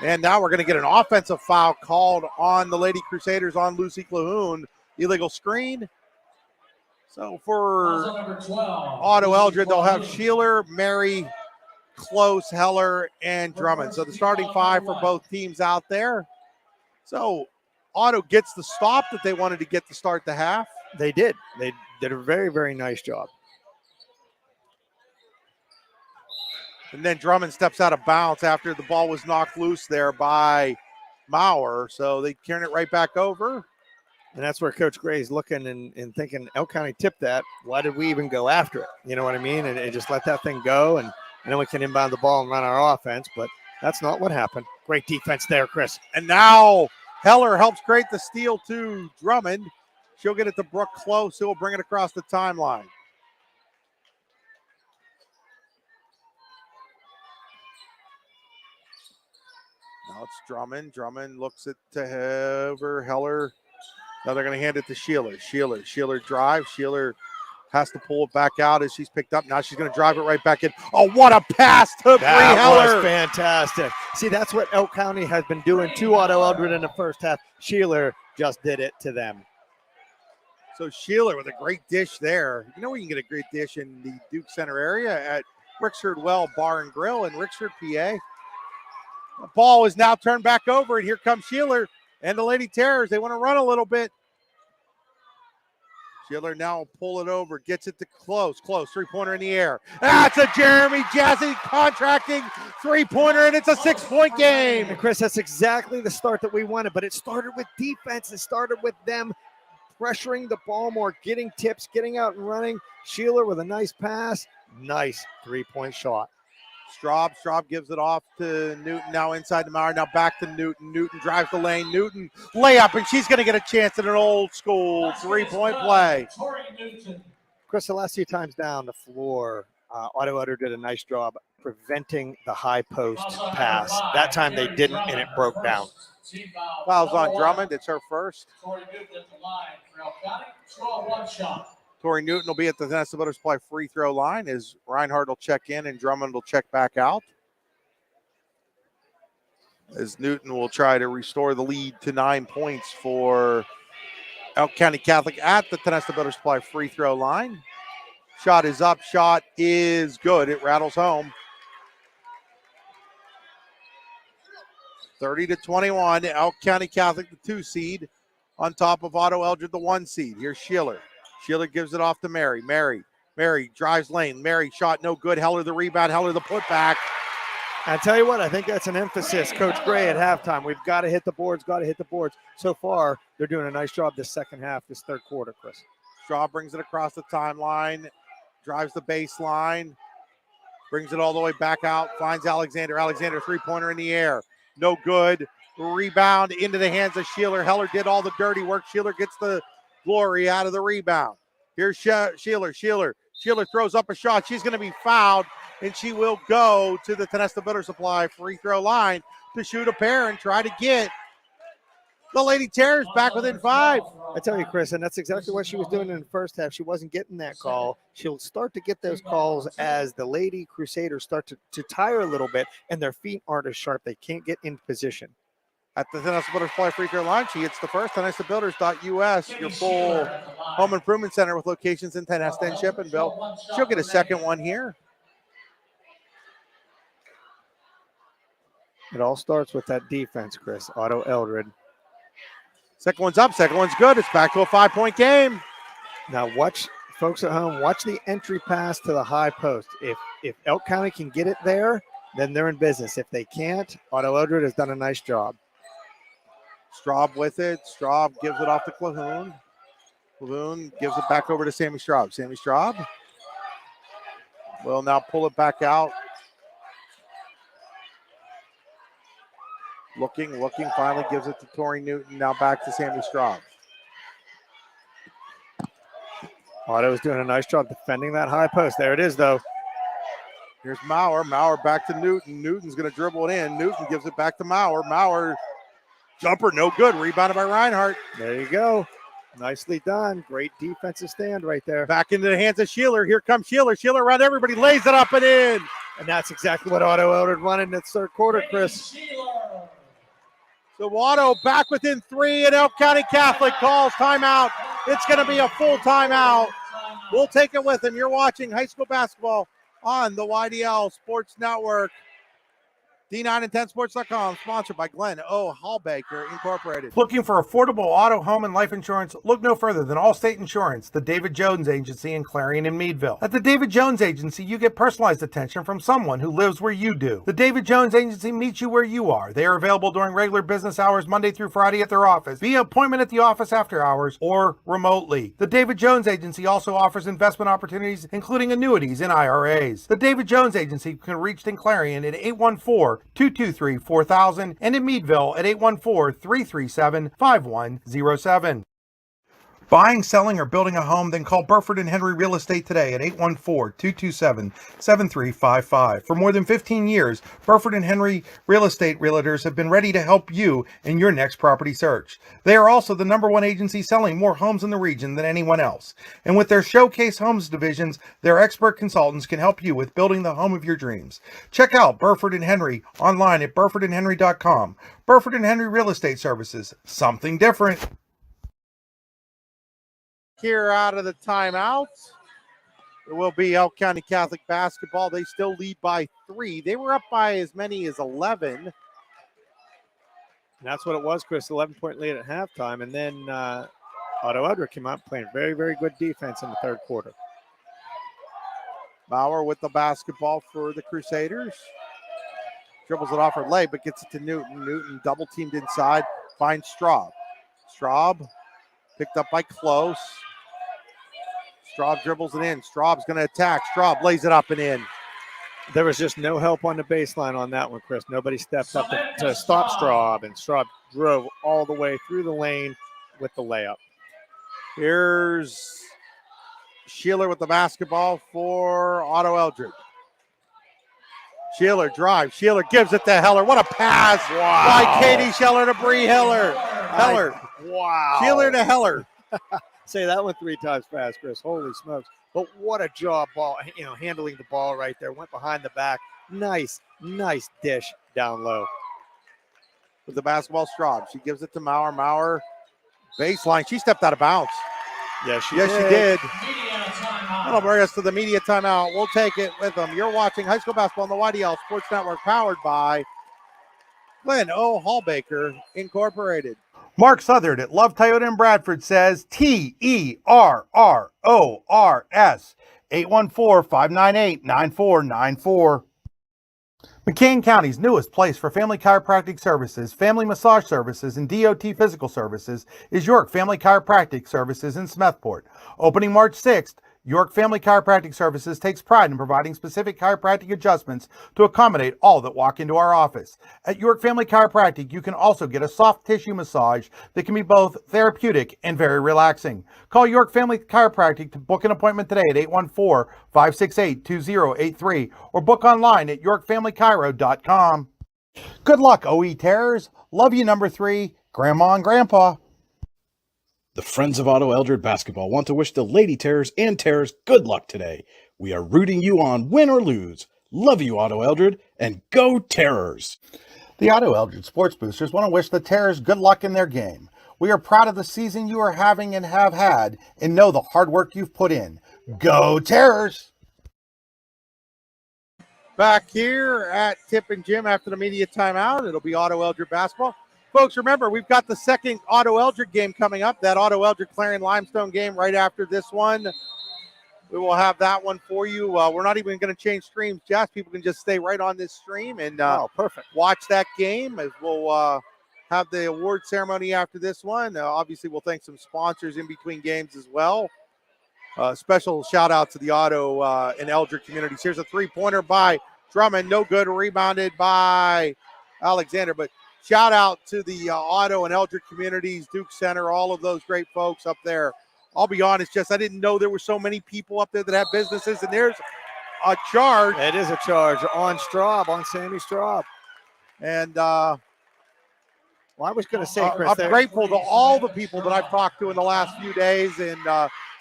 And now we're going to get an offensive foul called on the Lady Crusaders on Lucy Calhoun. Illegal screen. So for Otto-Eldred, they'll have Sheeler, Mary, Close, Heller, and Drummond. So the starting five for both teams out there. So Otto gets the stop that they wanted to get to start the half. They did. They did a very, very nice job. And then Drummond steps out of bounds after the ball was knocked loose there by Maurer. So they turn it right back over. And that's where Coach Gray's looking and thinking, Elk County tipped that. Why did we even go after it? You know what I mean? And just let that thing go. And then we can inbound the ball and run our offense. But that's not what happened. Great defense there, Chris. And now Heller helps create the steal to Drummond. She'll get it to Brooke Close, who will bring it across the timeline. Now it's Drummond. Drummond looks it to Heller. Now they're going to hand it to Sheeler. Sheeler drives. Sheeler has to pull it back out as she's picked up. Now she's going to drive it right back in. Oh, what a pass to Bree Heller. That was fantastic. See, that's what Elk County has been doing to Otto-Eldred in the first half. Sheeler just did it to them. So Sheeler with a great dish there. You know where you can get a great dish in the Duke Center area at Rickford Well Bar and Grill in Rickford, PA. The ball is now turned back over, and here comes Sheeler and the Lady Terrors. They want to run a little bit. Sheeler now will pull it over, gets it to Close, three-pointer in the air. That's a Jeremy Jazzy contracting three-pointer, and it's a 6-point game. And Chris, that's exactly the start that we wanted, but it started with defense. It started with them pressuring the ball more, getting tips, getting out and running. Sheeler with a nice pass. Nice three-point shot. Straub gives it off to Newton, now inside the Maurer, now back to Newton. Newton drives the lane. Newton layup, and she's going to get a chance at an old school three-point play. Chris, the last few times down the floor, Otto-Eldred did a nice job preventing the high post pass. That time they didn't, and it broke down. Fouls on Drummond. It's her first. Tori Newton will be at the Vanessa Butter Supply free throw line as Reinhardt will check in and Drummond will check back out. As Newton will try to restore the lead to 9 points for Elk County Catholic at the Vanessa Butter Supply free throw line. Shot is up. Shot is good. It rattles home. 30-21. Elk County Catholic, the 2 seed, on top of Otto-Eldred, the 1 seed. Here's Sheeler. Sheeler gives it off to Mary. Mary drives lane. Mary shot no good. Heller the rebound. Heller the putback. I tell you what, I think that's an emphasis, Coach Gray, at halftime. We've got to hit the boards, So far, they're doing a nice job this second half, this third quarter, Chris. Straw brings it across the timeline, drives the baseline, brings it all the way back out, finds Alexander. Alexander, three-pointer in the air. No good. Rebound into the hands of Sheeler. Heller did all the dirty work. Sheeler gets the glory out of the rebound. Here's Sheeler. Sheeler throws up a shot. She's going to be fouled, and she will go to the Tonesta Butter Supply free throw line to shoot a pair and try to get the Lady Terrors back within 5. I tell you, Chris, and that's exactly what she was doing in the first half. She wasn't getting that call. She'll start to get those calls as the Lady Crusaders start to tire a little bit, and their feet aren't as sharp. They can't get in position. At the Tonesta Builders Supply free throw line, she hits the first. TonestaBuilders.us, your full home improvement center with locations in Tonesta and Shippensville. She'll get a second one here. It all starts with that defense, Chris. Otto-Eldred. Second one's up. Second one's good. It's back to a 5-point game. Now watch, folks at home, watch the entry pass to the high post. If Elk County can get it there, then they're in business. If they can't, Otto-Eldred has done a nice job. Straub with it. Straub gives it off to Clahoon. Clahoon gives it back over to Sammy Straub. Sammy Straub will now pull it back out. Looking, finally gives it to Tori Newton. Now back to Sammy Straub. Otto's doing a nice job defending that high post. There it is, though. Here's Maurer. Maurer back to Newton. Newton's going to dribble it in. Newton gives it back to Maurer. Maurer, jumper, no good. Rebounded by Reinhardt. There you go. Nicely done. Great defensive stand right there. Back into the hands of Sheeler. Here comes Sheeler. Sheeler around everybody. Lays it up and in. And that's exactly what Otto-Eldred wanted in its third quarter, Chris. So Otto back within 3, and Elk County Catholic calls timeout. It's going to be a full timeout. We'll take it with him. You're watching high school basketball on the YDL Sports Network. D9 and 10sports.com, sponsored by Glenn O. Hallbaker Incorporated. Looking for affordable auto, home, and life insurance? Look no further than Allstate Insurance, the David Jones Agency in Clarion and Meadville. At the David Jones Agency, you get personalized attention from someone who lives where you do. The David Jones Agency meets you where you are. They are available during regular business hours, Monday through Friday at their office, via appointment at the office after hours, or remotely. The David Jones Agency also offers investment opportunities, including annuities and IRAs. The David Jones Agency can be reached in Clarion at 814-223-4000 and in Meadville at 814-337-5107. Buying, selling, or building a home? Then call Burford and Henry Real Estate today at 814-227-7355. For more than 15 years, Burford and Henry Real Estate Realtors have been ready to help you in your next property search. They are also the #1 agency selling more homes in the region than anyone else. And with their Showcase Homes divisions, their expert consultants can help you with building the home of your dreams. Check out Burford and Henry online at burfordandhenry.com. Burford and Henry Real Estate Services, something different. Here out of the timeout, it will be Elk County Catholic basketball. They still lead by 3. They were up by as many as 11. And that's what it was, Chris, 11-point lead at halftime. And then Otto-Eldred came out playing very, very good defense in the third quarter. Bauer with the basketball for the Crusaders. Dribbles it off her leg, but gets it to Newton. Newton double teamed inside, finds Straub. Straub picked up by Close. Straub dribbles it in. Straub's going to attack. Straub lays it up and in. There was just no help on the baseline on that one, Chris. Nobody stepped up to stop Straub, and Straub drove all the way through the lane with the layup. Here's Sheeler with the basketball for Otto-Eldred. Sheeler drives. Sheeler gives it to Heller. What a pass by Katie Scheller to Bree Heller. Wow. Sheeler to Heller. Say that one 3 times fast, Chris. Holy smokes. But what a job handling the ball right there. Went behind the back. Nice dish down low. With the basketball, Straub. She gives it to Maurer. Maurer, baseline. She stepped out of bounds. Yes, she did. That'll bring us to the media timeout. We'll take it with them. You're watching high school basketball on the YDL Sports Network, powered by Glenn O. Hallbaker Incorporated. Mark Southard at Love Toyota in Bradford says TERRORS 814-598-9494. McCain County's newest place for family chiropractic services, family massage services, and DOT physical services is York Family Chiropractic Services in Smethport. Opening March 6th, York Family Chiropractic Services takes pride in providing specific chiropractic adjustments to accommodate all that walk into our office. At York Family Chiropractic, you can also get a soft tissue massage that can be both therapeutic and very relaxing. Call York Family Chiropractic to book an appointment today at 814-568-2083 or book online at yorkfamilychiro.com. Good luck, OE Terrors. Love you, number 3, Grandma and Grandpa. The Friends of Otto-Eldred Basketball want to wish the Lady Terrors and Terrors good luck today. We are rooting you on, win or lose. Love you, Otto-Eldred, and go Terrors! The Otto-Eldred Sports Boosters want to wish the Terrors good luck in their game. We are proud of the season you are having and have had, and know the hard work you've put in. Go Terrors! Back here at Tip and Jim after the media timeout, it'll be Otto-Eldred basketball. Folks, remember, we've got the second Otto-Eldred game coming up, that Otto-Eldred Clarion Limestone game right after this one. We will have that one for you. We're not even going to change streams, Jess. People can just stay right on this stream and perfect. Watch that game as we'll have the award ceremony after this one. Obviously, we'll thank some sponsors in between games as well. Special shout out to the Otto and Eldred communities. Here's a three-pointer by Drummond. No good. Rebounded by Alexander. But shout out to the Otto and Eldred communities, Duke Center, all of those great folks up there. I'll be honest, Jess, I didn't know there were so many people up there that have businesses. And there's a charge. It is a charge on Straub, on Sammy Straub. And well, I was going to say, Chris, I'm grateful to all the people that I've talked to in the last few days. And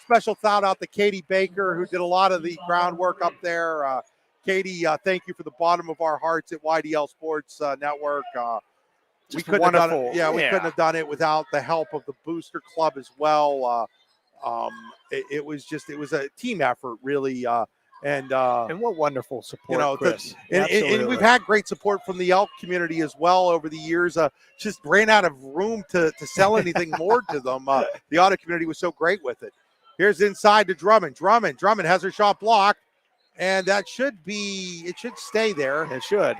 special shout out to Katie Baker, who did a lot of the groundwork up there. Katie, thank you for the bottom of our hearts at YDL Sports Network. We couldn't have done it. We couldn't have done it without the help of the Booster Club as well. It was a team effort, really. And what wonderful support, Chris. And we've had great support from the Elk community as well over the years. Just ran out of room to sell anything more to them. The Otto community was so great with it. Here's inside to Drummond. Drummond has her shot blocked, and it should stay there. It should.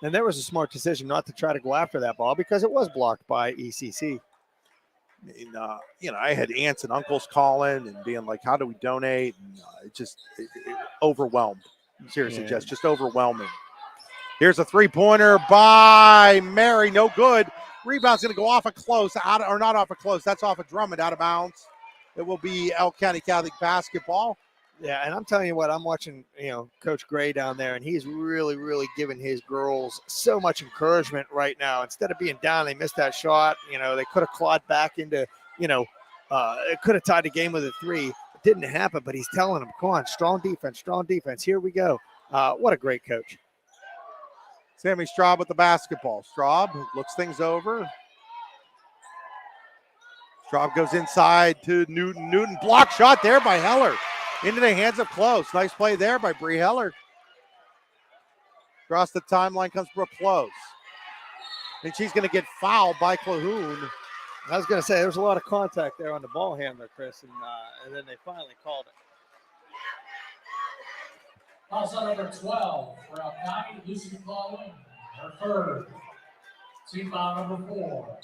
And there was a smart decision not to try to go after that ball because it was blocked by ECC. And, I had aunts and uncles calling and being like, how do we donate? And it overwhelmed. Seriously, just overwhelming. Here's a three-pointer by Mary. No good. Rebound's going to go off a close. Not off a close. That's off a Drummond, out of bounds. It will be Elk County Catholic basketball. Yeah, and I'm telling you what, I'm watching, Coach Gray down there, and he's really, really giving his girls so much encouragement right now. Instead of being down, they missed that shot. They could have clawed back into, it could have tied the game with a three. It didn't happen, but he's telling them, come on, strong defense. Here we go. What a great coach. Sammy Straub with the basketball. Straub looks things over. Straub goes inside to Newton. Newton block shot there by Heller. Into the hands of Close. Nice play there by Bree Heller. Across the timeline comes Brooke Close. And she's going to get fouled by Calhoun. I was going to say, there was a lot of contact there on the ball handler, Chris, and then they finally called it. Also number 12 for Elk County, Lucy Calhoun, her third. Team foul number 4.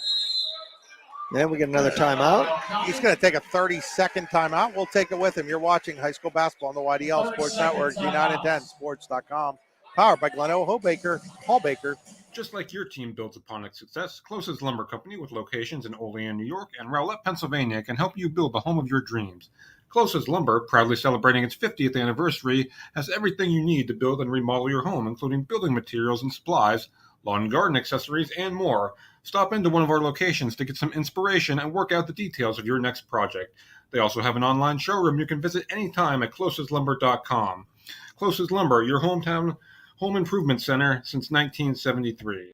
Then we get another timeout. He's going to take a 30-second timeout. We'll take it with him. You're watching high school basketball on the YDL Sports Network, G910sports.com. Powered by Glen O. Hallbaker. Just like your team builds upon its success, Closest Lumber Company with locations in Olean, New York and Rowlett, Pennsylvania can help you build the home of your dreams. Closest Lumber, proudly celebrating its 50th anniversary, has everything you need to build and remodel your home, including building materials and supplies, lawn and garden accessories, and more. Stop into one of our locations to get some inspiration and work out the details of your next project. They also have an online showroom you can visit anytime at closestlumber.com. Closest Lumber, your hometown home improvement center since 1973.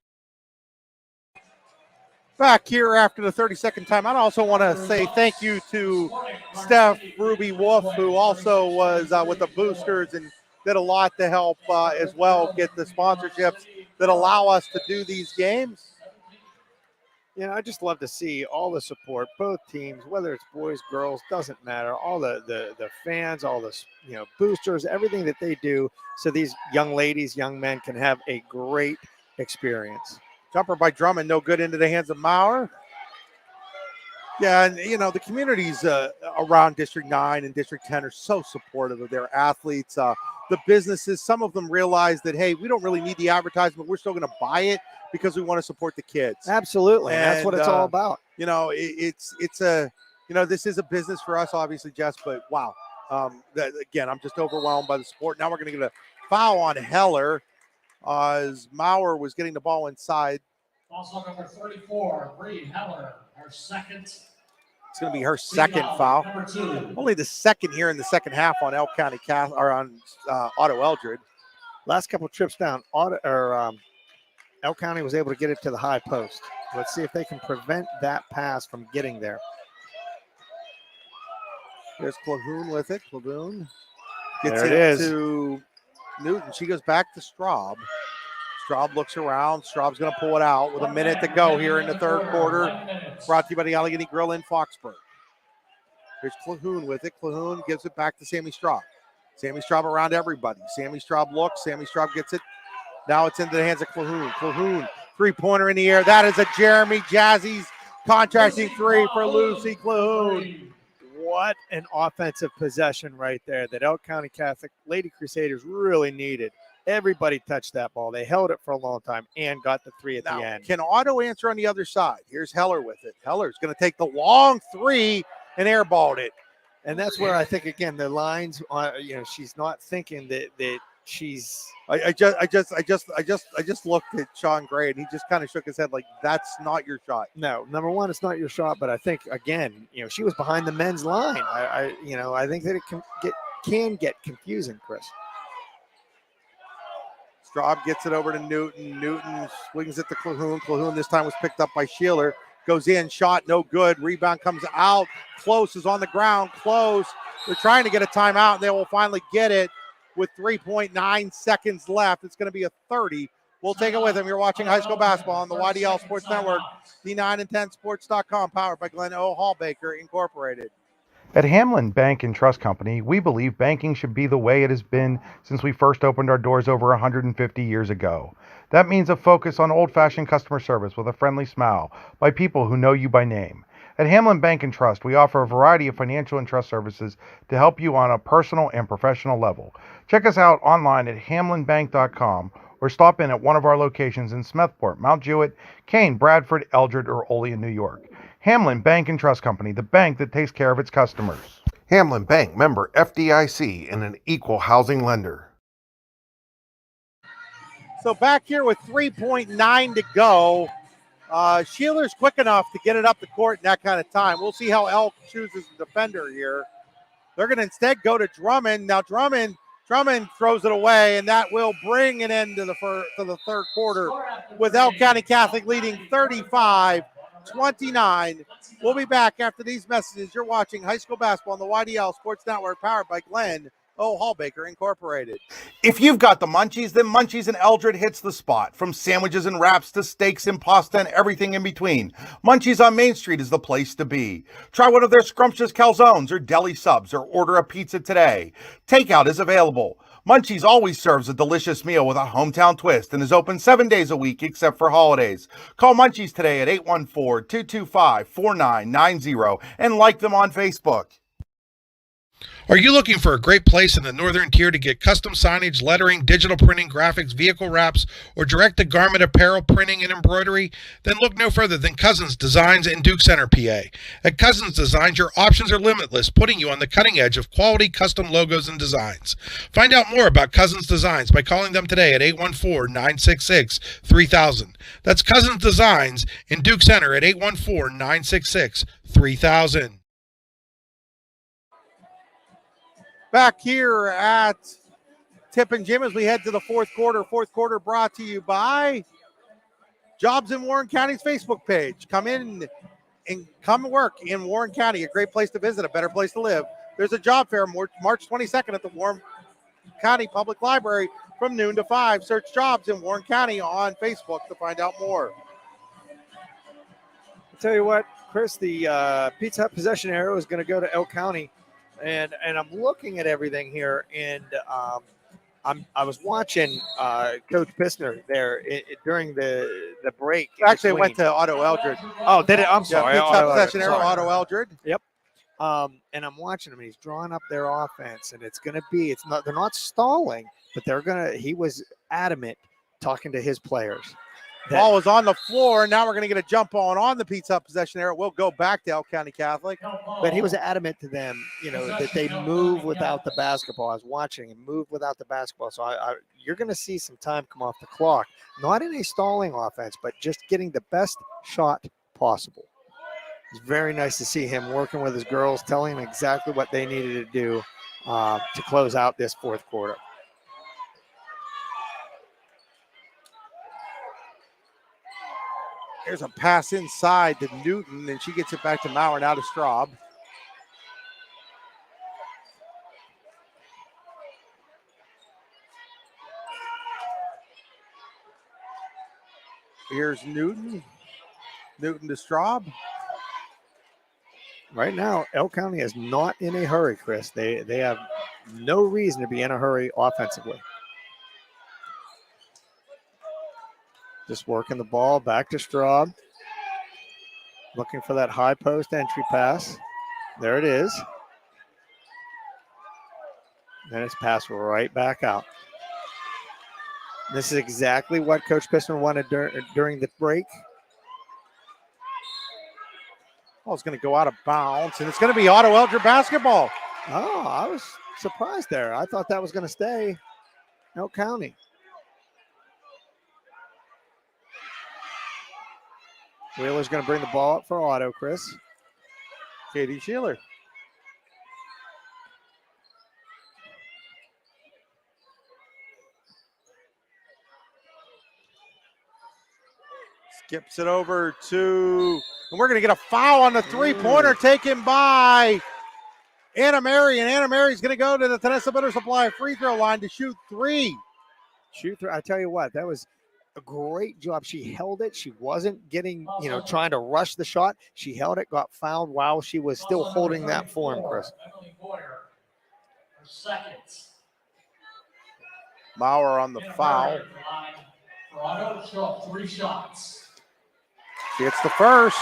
Back here after the 30-second timeout, I also want to say thank you to Steph Ruby Wolf, who also was with the Boosters and did a lot to help as well get the sponsorships that allow us to do these games. I just love to see all the support, both teams, whether it's boys, girls, doesn't matter. All the fans, all the boosters, everything that they do, so these young ladies, young men can have a great experience. Jumper by Drummond, no good, into the hands of Maurer. Yeah, and the communities around District 9 and District 10 are so supportive of their athletes. The businesses, some of them realize that, hey, we don't really need the advertisement. We're still going to buy it because we want to support the kids. Absolutely. And that's what it's all about. This is a business for us, obviously, Jess, but wow. Again, I'm just overwhelmed by the support. Now we're going to get a foul on Heller as Maurer was getting the ball inside. Also number 34, Bree Heller, her second. It's going to be her second foul. Only the second here in the second half on Elk County or on Otto-Eldred. Last couple of trips down, Elk County was able to get it to the high post. Let's see if they can prevent that pass from getting there. There's Calhoun with it. Calhoun gets it to Newton. She goes back to Straub. Straub looks around. Straub's going to pull it out with a minute to go here in the third quarter. Brought to you by the Allegheny Grill in Foxburg. Here's Calhoun with it. Calhoun gives it back to Sammy Straub. Sammy Straub around everybody. Sammy Straub looks. Sammy Straub gets it. Now it's into the hands of Calhoun. Calhoun Three-pointer in the air. That is a Jeremy Jazzy's contracting three for Lucy Clune. What an offensive possession right there that Elk County Catholic Lady Crusaders really needed. Everybody touched that ball. They held it for a long time and got the three at the end. Can Otto answer on the other side? Here's Heller with it. Heller's going to take the long three and airballed it. And that's where I think, again, the lines, she's not thinking that she's. I just looked at Sean Gray and he just kind of shook his head like, that's not your shot. No, number one, it's not your shot. But I think, again, she was behind the men's line. I think that it can get confusing, Chris. Straub gets it over to Newton. Newton swings it to Calhoun. Calhoun this time was picked up by Sheeler. Goes in, shot, no good. Rebound comes out. Close is on the ground. Close. They're trying to get a timeout, and they will finally get it with 3.9 seconds left. It's going to be a 30. We'll take it with them. You're watching high school basketball on the YDL Sports Network, D9and10sports.com, powered by Glen O. Hallbaker Incorporated. At Hamlin Bank and Trust Company, we believe banking should be the way it has been since we first opened our doors over 150 years ago. That means a focus on old-fashioned customer service with a friendly smile by people who know you by name. At Hamlin Bank and Trust, we offer a variety of financial and trust services to help you on a personal and professional level. Check us out online at hamlinbank.com or stop in at one of our locations in Smethport, Mount Jewett, Kane, Bradford, Eldred, or Olean, New York. Hamlin Bank and Trust Company, the bank that takes care of its customers. Hamlin Bank, member FDIC, and an equal housing lender. So back here with 3.9 to go. Sheeler's quick enough to get it up the court in that kind of time. We'll see how Elk chooses the defender here. They're going to instead go to Drummond. Now Drummond throws it away, and that will bring an end to the third quarter with Elk County Catholic leading 35-29. We'll be back after these messages. You're watching high school basketball on the YDL Sports Network, powered by Glen O. Hallbaker Incorporated. If you've got the munchies, then Munchies and Eldred hits the spot. From sandwiches and wraps to steaks and pasta and everything in between, Munchies on Main Street is the place to be. Try one of their scrumptious calzones or deli subs, or order a pizza today. Takeout is available. Munchies always serves a delicious meal with a hometown twist and is open 7 days a week except for holidays. Call Munchies today at 814-225-4990 and like them on Facebook. Are you looking for a great place in the northern tier to get custom signage, lettering, digital printing, graphics, vehicle wraps, or direct-to-garment apparel printing and embroidery? Then look no further than Cousins Designs in Duke Center, PA. At Cousins Designs, your options are limitless, putting you on the cutting edge of quality custom logos and designs. Find out more about Cousins Designs by calling them today at 814-966-3000. That's Cousins Designs in Duke Center at 814-966-3000. Back here at Tip and Jim as we head to the fourth quarter. Fourth quarter brought to you by Jobs in Warren County's Facebook page. Come in and come work in Warren County. A great place to visit, a better place to live. There's a job fair March 22nd at the Warren County Public Library from noon to 5. Search Jobs in Warren County on Facebook to find out more. I'll tell you what, Chris, the Pizza Hut possession arrow is going to go to Elk County. And I'm looking at everything here, and I was watching Coach Pissner there during the break. Actually, it went to Otto-Eldred. Oh, did it? I'm sorry. Possession arrow, Otto-Eldred. Yep. And I'm watching him, and he's drawing up their offense, and it's going to be. They're not stalling, but he was adamant talking to his players. Ball was on the floor. Now we're going to get a jump on the Pizza Hut possession area. We'll go back to Elk County Catholic. But he was adamant to them, that they move without the basketball. I was watching and move without the basketball. So you're going to see some time come off the clock. Not in a stalling offense, but just getting the best shot possible. It's very nice to see him working with his girls, telling them exactly what they needed to do to close out this fourth quarter. There's a pass inside to Newton, and she gets it back to Maurer, now to Straub. Here's Newton. Newton to Straub. Right now, Elk County is not in a hurry, Chris. They have no reason to be in a hurry offensively. Just working the ball back to Straub. Looking for that high post entry pass. There it is. And it's passed right back out. This is exactly what Coach Pissner wanted during the break. Oh, it's going to go out of bounds, and it's going to be Otto-Eldred basketball. Oh, I was surprised there. I thought that was going to stay Elk County. Wheeler's going to bring the ball up for Otto, Chris. Katie Sheeler. Skips it over to, and we're going to get a foul on the three-pointer taken by Anna Mary, and Anna Mary's going to go to the Tennessee Butter Supply free throw line to shoot three. I tell you what, that was a great job. She held it. She wasn't getting, trying to rush the shot. She held it, got fouled while she was still holding that form, Chris. Maurer on the foul. Otto, 3 shots. She hits the first.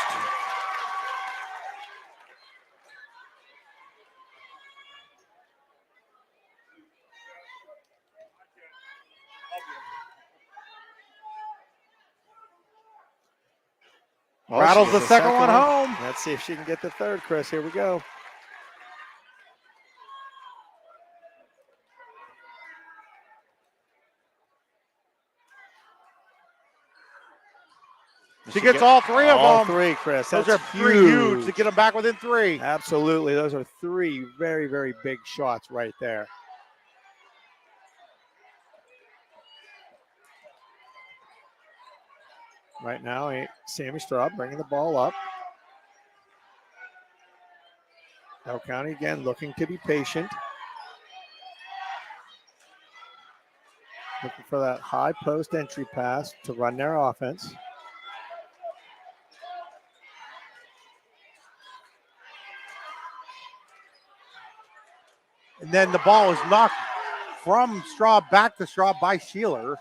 Rattles the second one home. Let's see if she can get the third, Chris. Here we go. She gets all three of them. All three, Chris. Those That's are huge to get them back within 3. Absolutely. Those are 3 very, very big shots right there. Right now, Sammy Straub bringing the ball up. Elk County again looking to be patient. Looking for that high post entry pass to run their offense. And then the ball is knocked from Straub back to Straub by Sheeler.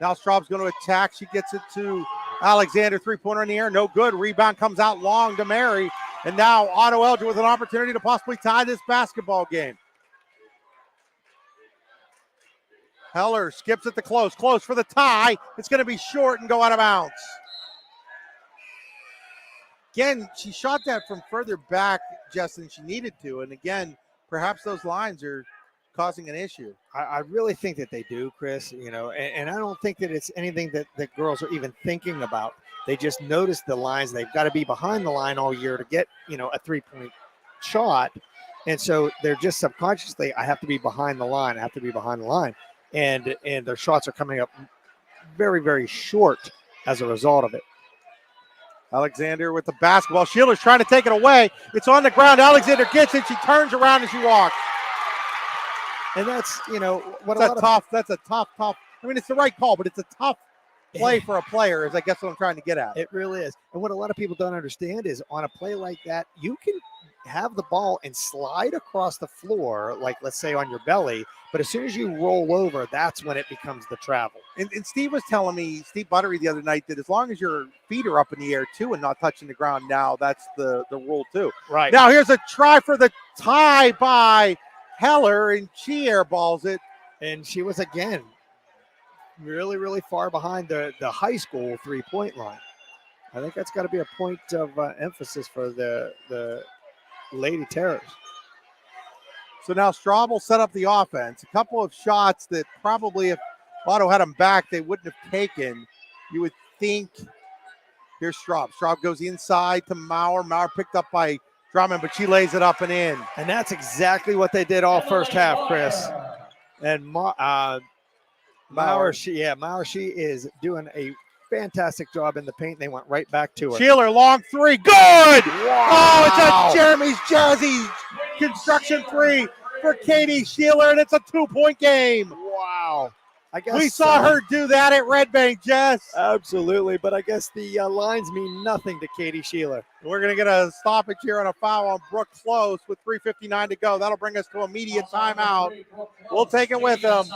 Now Straub's going to attack. She gets it to Alexander. Three-pointer in the air. No good. Rebound comes out long to Mary. And now Otto-Eldred with an opportunity to possibly tie this basketball game. Heller skips it to close. Close for the tie. It's going to be short and go out of bounds. Again, she shot that from further back, Jess, than she needed to. And again, perhaps those lines are causing an issue. I really think that they do, Chris, and I don't think that it's anything that the girls are even thinking about. They just notice the lines. They've got to be behind the line all year to get, a 3-point shot. And so they're just subconsciously, I have to be behind the line. I have to be behind the line. And their shots are coming up very, very short as a result of it. Alexander with the basketball. Sheeler's trying to take it away. It's on the ground. Alexander gets it. She turns around and she walks. And that's, that's a tough. I mean, it's the right call, but it's a tough play for a player, is I guess what I'm trying to get at. It really is. And what a lot of people don't understand is on a play like that, you can have the ball and slide across the floor, like let's say on your belly, but as soon as you roll over, that's when it becomes the travel. And Steve was telling me, Steve Buttery the other night, that as long as your feet are up in the air too and not touching the ground, now that's the rule too. Right. Now here's a try for the tie by Heller, and she airballs it. And she was, again, really, really far behind the high school 3-point line. I think that's got to be a point of emphasis for the Lady Terrors. So now Straub will set up the offense. A couple of shots that probably, if Otto had them back, they wouldn't have taken. You would think. Here's Straub. Straub goes inside to Maurer. Maurer picked up by Drummond, but she lays it up and in. And that's exactly what they did all first half, Chris. And Maurer, she is doing a fantastic job in the paint. They went right back to her. Sheeler, long 3, good! Wow. Oh, it's a Jeremy's Jazzy construction 3 for Katie Sheeler, and it's a 2-point game. Wow. I guess we saw her do that at Red Bank, Jess. Absolutely, but I guess the lines mean nothing to Katie Sheeler. We're going to get a stoppage here on a foul on Brooke Close with 3:59 to go. That'll bring us to immediate timeout. We'll take it with them.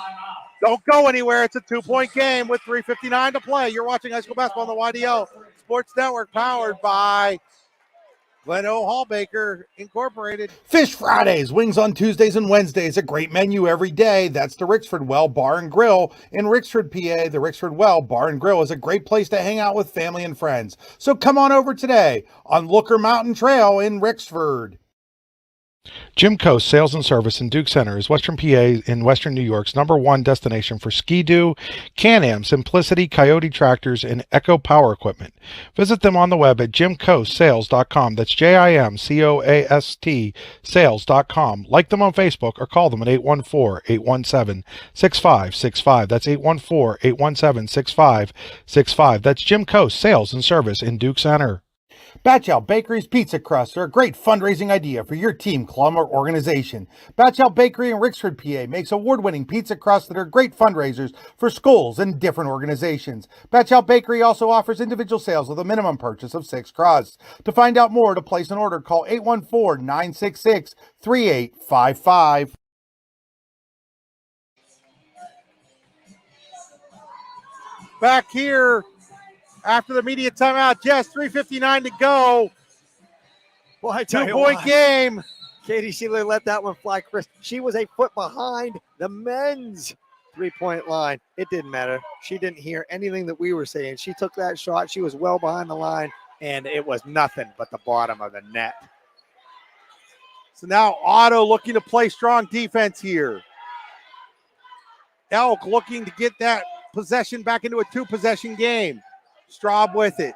Don't go anywhere. It's a 2-point game with 3:59 to play. You're watching high school basketball on the YDL Sports Network, powered by Glen O. Hallbaker Incorporated. Fish Fridays, wings on Tuesdays and Wednesdays, a great menu every day. That's the Rixford Well Bar and Grill in Rixford, PA. The Rixford Well Bar and Grill is a great place to hang out with family and friends. So come on over today on Looker Mountain Trail in Rixford. Jim Coast Sales and Service in Duke Center is Western PA in Western New York's #1 destination for Ski-Doo, Can-Am, Simplicity, Coyote tractors, and Echo Power equipment. Visit them on the web at jimcoastsales.com. That's JIMCOAST sales.com. Like them on Facebook or call them at 814-817-6565. That's 814-817-6565. That's Jim Coast Sales and Service in Duke Center. Batch Out Bakery's pizza crusts are a great fundraising idea for your team, club, or organization. Batch Out Bakery in Rixford, PA makes award-winning pizza crusts that are great fundraisers for schools and different organizations. Batch Out Bakery also offers individual sales with a minimum purchase of 6 crusts. To find out more, to place an order, call 814-966-3855. Back here after the media timeout, Jess, 3:59 to go. Well, I tell you 2-point what, game. Katie Sheila let that one fly, Chris. She was a foot behind the men's 3-point line. It didn't matter. She didn't hear anything that we were saying. She took that shot. She was well behind the line, and it was nothing but the bottom of the net. So now Otto looking to play strong defense here. Elk looking to get that possession back into a 2-possession game. Straub with it.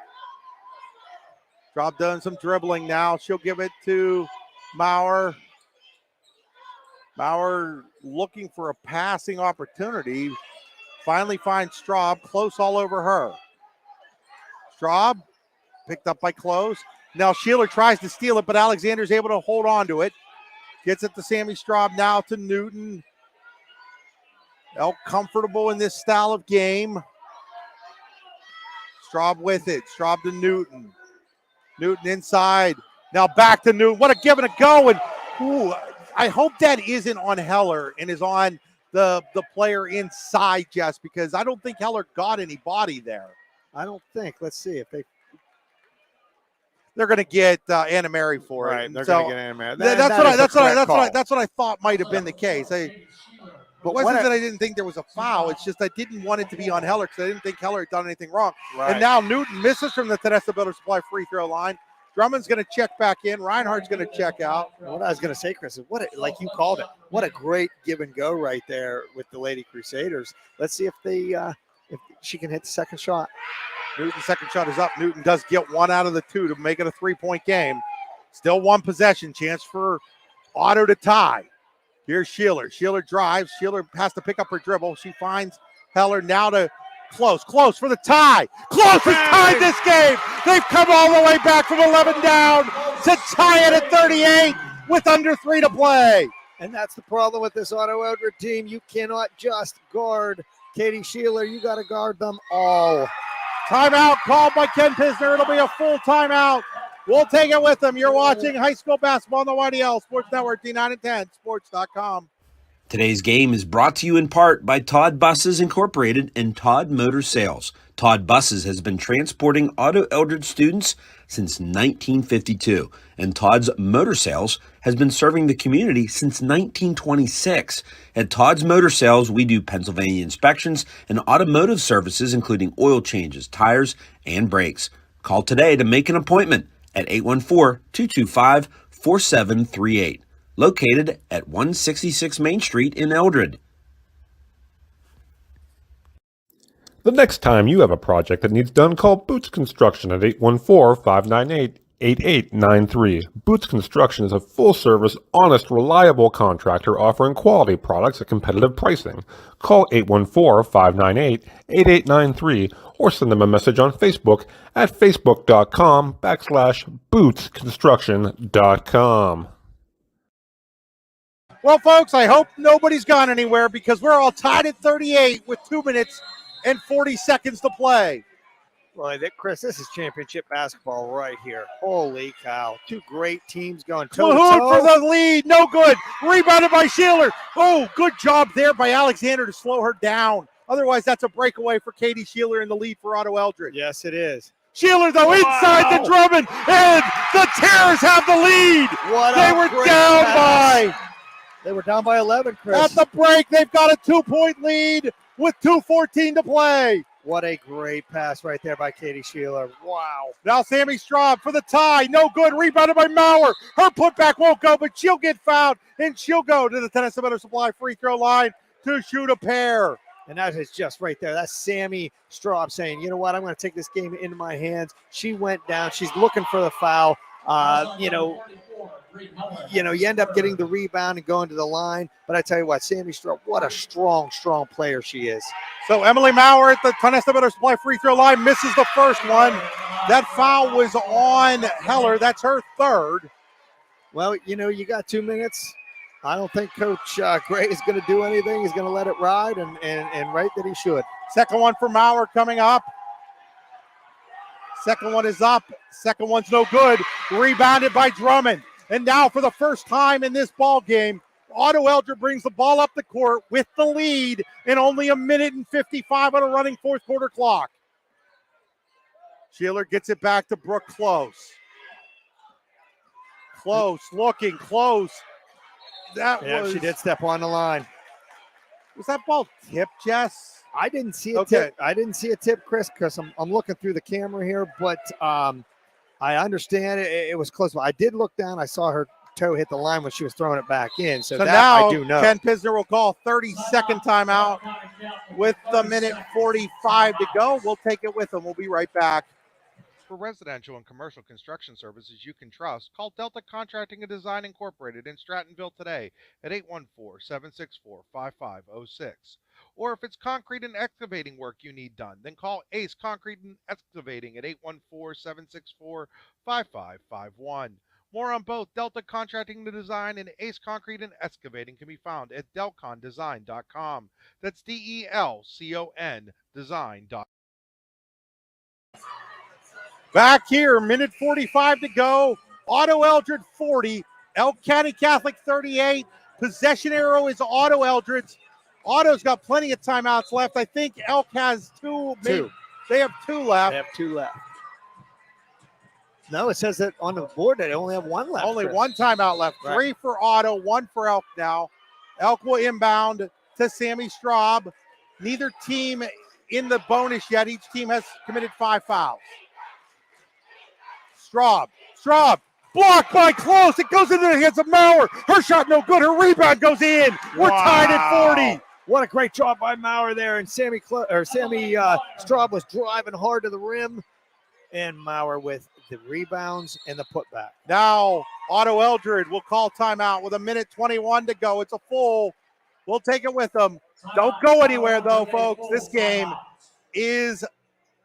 Straub doing some dribbling now. She'll give it to Maurer. Maurer looking for a passing opportunity. Finally finds Straub. Close all over her. Straub picked up by Close. Now Sheeler tries to steal it, but Alexander's able to hold on to it. Gets it to Sammy Straub, now to Newton. Elk comfortable in this style of game. Straub with it. Straub to Newton. Newton inside. Now back to Newton. What a give and a go. And ooh, I hope that isn't on Heller and is on the player inside, Jess, because I don't think Heller got any body there. I don't think. Let's see if they're going to get Anna Mary for it. Right, they're going to get Anna Mary. That's what I thought might have been the case. But wasn't that I didn't think there was a foul. It's just I didn't want it to be on Heller because I didn't think Heller had done anything wrong. Right. And now Newton misses from the Tedesca Builder Supply free throw line. Drummond's going to check back in. Reinhardt's going to check out. What I was going to say, Chris, is like you called it, what a great give and go right there with the Lady Crusaders. Let's see if if she can hit the second shot. Newton's second shot is up. Newton does get 1 out of the 2 to make it a 3-point game. Still 1 possession. Chance for Otto to tie. Here's Sheeler. Sheeler drives. Sheeler has to pick up her dribble. She finds Heller now to Close. Close for the tie. Close has tied this game. They've come all the way back from 11 down to tie it at 38 with under 3 to play. And that's the problem with this Otto-Eldred team. You cannot just guard Katie Sheeler. You got to guard them all. Timeout called by Ken Pisner. It'll be a full timeout. We'll take it with them. You're watching high school basketball on the YDL Sports Network, D9 and 10, sports.com. Today's game is brought to you in part by Todd Buses Incorporated and Todd Motor Sales. Todd Buses has been transporting Otto-Eldred students since 1952, and Todd's Motor Sales has been serving the community since 1926. At Todd's Motor Sales, we do Pennsylvania inspections and automotive services, including oil changes, tires, and brakes. Call today to make an appointment at 814-225-4738. Located at 166 Main Street in Eldred. The next time you have a project that needs done, call Boots Construction at 814-598-8893. Boots Construction is a full-service, honest, reliable contractor offering quality products at competitive pricing. Call 814-598-8893 or send them a message on Facebook at facebook.com/bootsconstruction.com. Well, folks, I hope nobody's gone anywhere because we're all tied at 38 with 2 minutes and 40 seconds to play. Well, Chris, this is championship basketball right here. Holy cow. two great teams going Mahood for toe-to-toe. the lead. No good. Rebounded by Sheeler. Oh, good job there by Alexander to slow her down. Otherwise, that's a breakaway for Katie Sheeler in the lead for Otto-Eldred. Yes, it is. Sheeler, though, inside the Drummond, and the Terrors have the lead. They were down by. They were down by 11, Chris. At the break, they've got a 2-point lead with 2:14 to play. What a great pass right there by Katie Sheeler. Wow. Now Sammy Straub for the tie. No good. Rebounded by Maurer. Her putback won't go, but she'll get fouled, and she'll go to the Tennessee Meadow Supply free throw line to shoot a pair. And that is just right there. That's Sammy Straub saying, you know what, I'm going to take this game into my hands. She went down. She's looking for the foul. You end up getting the rebound and going to the line. But I tell you what, Sammy Straub, what a strong player she is. So Emily Maurer at the Tennessee Meadow Supply free throw line misses the first one. That foul was on Heller. That's her third. Well, you got 2 minutes. I don't think Coach Gray is going to do anything. He's going to let it ride, and right that he should. Second one for Maurer coming up. Second one is up. Second one's no good. Rebounded by Drummond. And now for the first time in this ball game, Otto-Eldred brings the ball up the court with the lead in only a minute and 55 on a running fourth quarter clock. Sheeler gets it back to Brooke Close. Close, looking, close. She did step on the line. Was that ball tipped, Jess? I didn't see a tip. I didn't see a tip, Chris, because I'm looking through the camera here, but I understand it was close. But I did look down. I saw her toe hit the line when she was throwing it back in. So that now I do know. Ken Pisner will call 30-second timeout with the minute 45 to go. We'll take it with him. We'll be right back. For residential and commercial construction services you can trust, call Delta Contracting and Design Incorporated in Strattonville today at 814-764-5506. Or if it's concrete and excavating work you need done, then call Ace Concrete and Excavating at 814-764-5551. More on both Delta Contracting and Design and Ace Concrete and Excavating can be found at delcondesign.com. That's DELCON design.com. Back here, minute 45 to go. Otto-Eldred 40, Elk County Catholic 38. Possession arrow is Otto-Eldred's. Otto's got plenty of timeouts left. I think Elk has two. They have two left. They have two left. No, it says that on the board that they only have one left. Only Chris. one timeout left. Right. 3 for Otto, 1 for Elk now. Elk will inbound to Sammy Straub. Neither team in the bonus yet. Each team has committed 5 fouls. Straub, blocked by Close. It goes into the hands of Maurer. Her shot no good. Her rebound goes in. We're tied at 40. What a great job by Maurer there. And Sammy Straub was driving hard to the rim. And Maurer with the rebounds and the putback. Now, Otto-Eldred will call timeout with a minute 21 to go. It's a full. We'll take it with them. Don't go anywhere, though, folks. This game is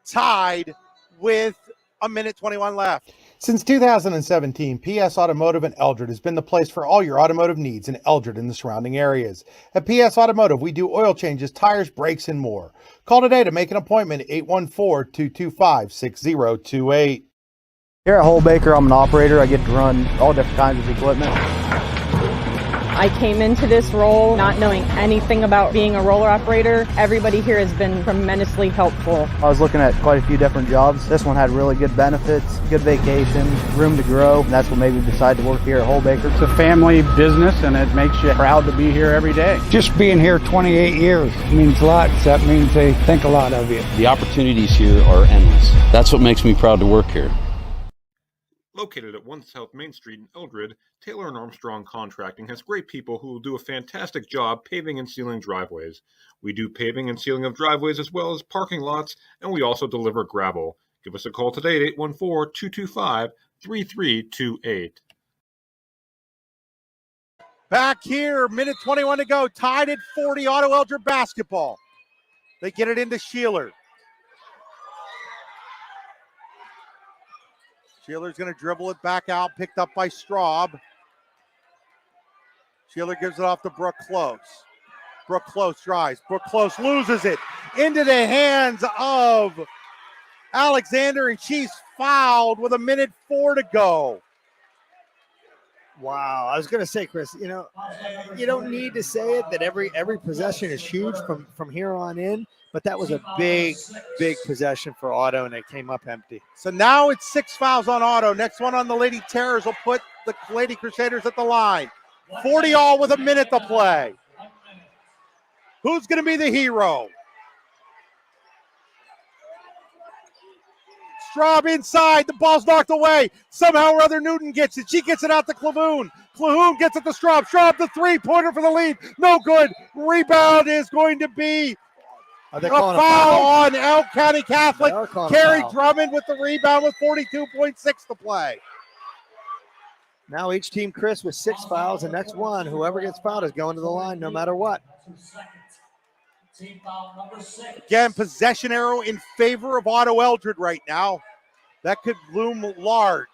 tied with a minute 21 left. Since 2017, PS Automotive in Eldred has been the place for all your automotive needs in Eldred and the surrounding areas. At PS Automotive, we do oil changes, tires, brakes, and more. Call today to make an appointment at 814-225-6028. Here at Holbaker, I'm an operator. I get to run all different kinds of equipment. I came into this role not knowing anything about being a roller operator. Everybody here has been tremendously helpful. I was looking at quite a few different jobs. This one had really good benefits, good vacation, room to grow. And that's what made me decide to work here at Holbaker. It's a family business, and it makes you proud to be here every day. Just being here 28 years means lots. That means they think a lot of you. The opportunities here are endless. That's what makes me proud to work here. Located at 1 South Main Street in Eldred, Taylor & Armstrong Contracting has great people who will do a fantastic job paving and sealing driveways. We do paving and sealing of driveways as well as parking lots, and we also deliver gravel. Give us a call today at 814-225-3328. Back here, minute 21 to go. Tied at 40, Otto-Eldred basketball. They get it into Sheeler. Sheeler's going to dribble it back out, picked up by Straub. Sheeler gives it off to Brooke Close. Brooke Close drives. Brooke Close loses it into the hands of Alexander, and she's fouled with 1:04 to go. Wow, I was going to say, Chris, you know, you don't need to say it that every possession is huge from here on in, but that was a big possession for Otto, and they came up empty. So now it's 6 fouls on Otto. Next one on the Lady Terrors will put the Lady Crusaders at the line. 40 all with 1 minute to play. Who's going to be the hero? Straub inside. The ball's knocked away. Somehow or other Newton gets it. She gets it out to Clahoon. Clahoon gets it to Straub. Straub the three-pointer for the lead. No good. Rebound is going to be a foul on Elk County Catholic. Carrie Drummond with the rebound with 42.6 to play. Now each team, Chris, with 6 fouls. The next one, whoever gets fouled is going to the line no matter what. Again, possession arrow in favor of Otto-Eldred right now. That could loom large.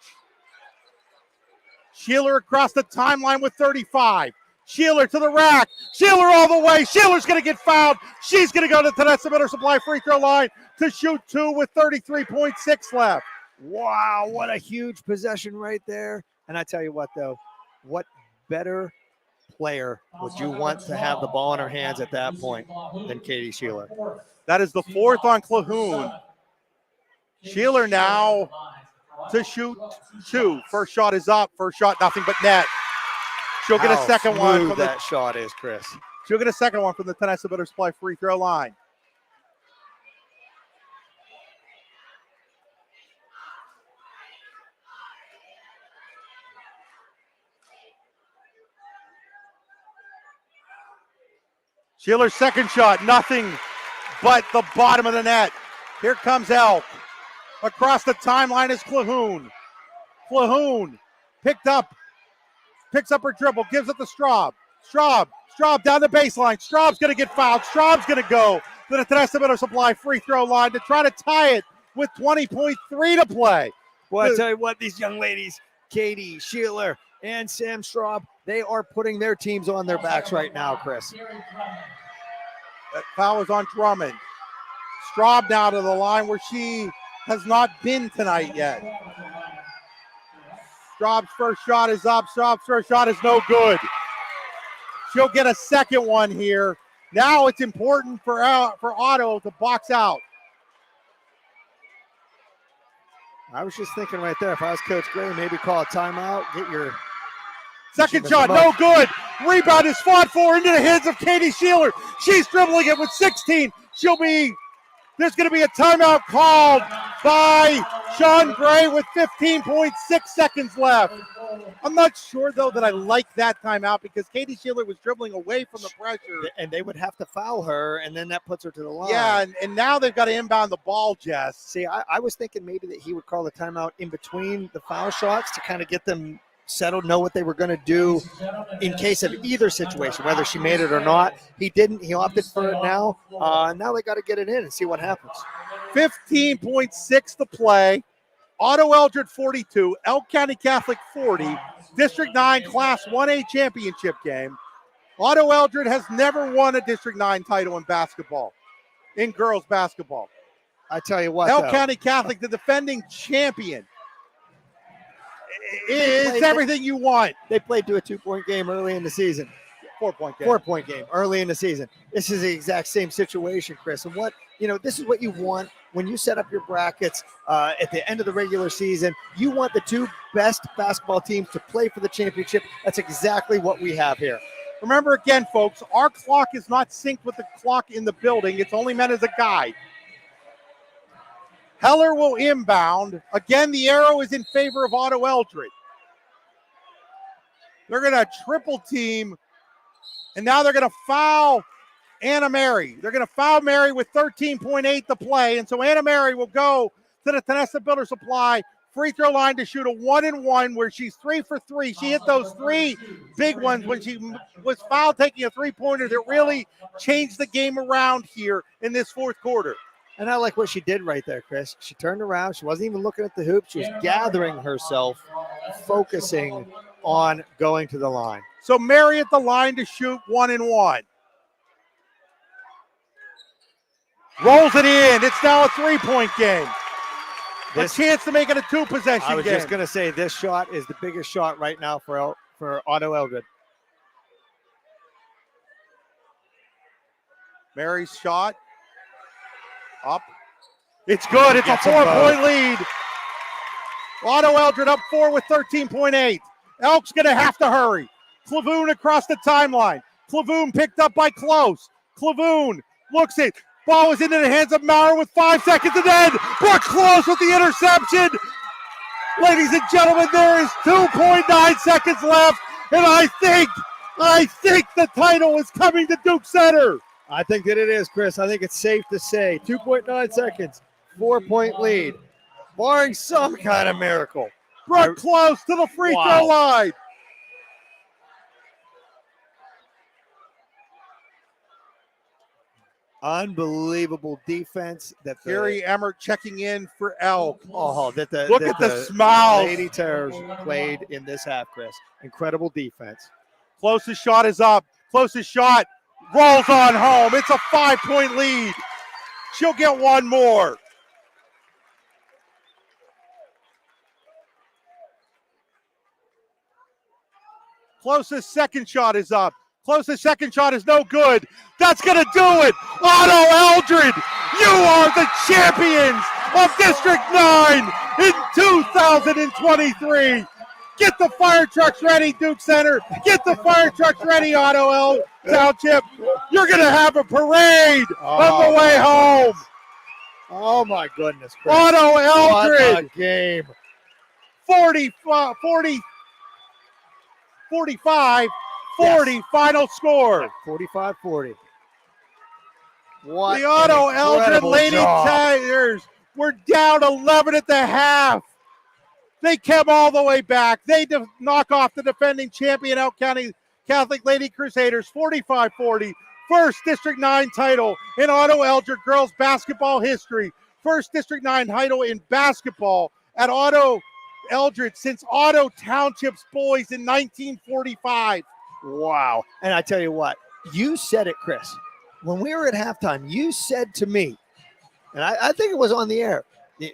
Sheeler across the timeline with 35. Sheeler to the rack. Sheeler all the way. Sheeler's going to get fouled. She's going to go to the Tennessee Middle Supply free throw line to shoot 2 with 33.6 left. Wow, what a huge possession right there. And I tell you what, though, what better player would you want to have the ball in her hands at that point than Katie Sheeler? That is the 4th on Clahoon. Sheeler now to shoot 2. First shot is up. First shot, nothing but net. She'll get a second one. From that shot is, Chris. She'll get a second one from the Tennessee Butter Supply free throw line. Sheeler's second shot, nothing but the bottom of the net. Here comes Elk. Across the timeline is Clahoon. Clahoon picks up her dribble, gives it to Straub. Straub down the baseline. Straub's going to get fouled. Straub's going to go to the Tennessee Middle Supply free throw line to try to tie it with 20.3 to play. Well, I tell you what, these young ladies, Katie Sheeler and Sam Straub, they are putting their teams on their backs right now, Chris. That foul is on Drummond. Straub now to the line where she has not been tonight yet. Straub's first shot is up. Straub's first shot is no good. She'll get a second one here. Now it's important for Otto to box out. I was just thinking right there, if I was Coach Gray, maybe call a timeout, get your second shot, no good. Rebound is fought for into the hands of Katie Sheeler. She's dribbling it with 16. There's going to be a timeout called by Sean Gray with 15.6 seconds left. I'm not sure, though, that I like that timeout because Katie Sheeler was dribbling away from the pressure. And they would have to foul her, and then that puts her to the line. Yeah, and now they've got to inbound the ball, Jess. See, I was thinking maybe that he would call the timeout in between the foul shots to kind of get them settled, know what they were going to do in case of either situation, whether she made it or not. He didn't. He opted for it now. Now they got to get it in and see what happens. 15.6 to play. Otto-Eldred 42, Elk County Catholic 40, District 9 Class 1A championship game. Otto-Eldred has never won a District 9 title in basketball, in girls basketball. I tell you what, Elk County Catholic, the defending champion. It's everything you want. They played to a 2-point game early in the season. 4-point game. 4-point game early in the season. This is the exact same situation, Chris. And this is what you want when you set up your brackets at the end of the regular season. You want the 2 best basketball teams to play for the championship. That's exactly what we have here. Remember again, folks, our clock is not synced with the clock in the building. It's only meant as a guide. Heller will inbound. Again, the arrow is in favor of Otto-Eldred. They're going to triple team, and now they're going to foul Anna Mary. They're going to foul Mary with 13.8 to play, and so Anna Mary will go to the Tennessee Builder Supply free throw line to shoot a 1-and-1 where she's 3 for 3. She hit those 3 big ones when she was fouled taking a three-pointer that really changed the game around here in this fourth quarter. And I like what she did right there, Chris. She turned around. She wasn't even looking at the hoop. She was gathering herself, focusing on going to the line. So Mary at the line to shoot 1-and-1. Rolls it in. It's now a 3-point game. a chance to make it a two-possession game. I was just going to say this shot is the biggest shot right now for Otto-Eldred. Mary's shot. Up. It's good. It's a 4-point lead. Otto-Eldred up 4 with 13.8. Elk's going to have to hurry. Clavoon across the timeline. Clavoon picked up by Close. Clavoon looks it. Ball is into the hands of Maurer with 5 seconds and then Brooke Close with the interception. Ladies and gentlemen, there is 2.9 seconds left, and I think the title is coming to Duke Center. I think that it is, Chris. I think it's safe to say 2.9 seconds, 4-point lead, barring some kind of miracle. Brooke Close to the free throw line. Unbelievable defense. That Gary Emmert checking in for Elk. Oh, look at the smiles. Lady Terrors played in this half, Chris. Incredible defense. Closest shot is up. Closest shot rolls on home. It's a 5-point lead. She'll get one more. Closest second shot is up. Closest second shot is no good. That's going to do it. Otto-Eldred, you are the champions of District 9 in 2023. Get the fire trucks ready, Duke Center. Get the fire trucks ready, Otto-Eldred Township. You're going to have a parade on the way home. Oh, my goodness. Chris. Otto-Eldred. What a game. 45-40 final score. 45-40. What the Otto-Eldred Lady Tigers were down 11 at the half. They came all the way back. They knock off the defending champion Elk County Catholic Lady Crusaders 45-40. First District 9 title in Otto-Eldred girls basketball history. First District 9 title in basketball at Otto-Eldred since Otto Township's boys in 1945. Wow. And I tell you what, you said it, Chris. When we were at halftime, you said to me, and I think it was on the air,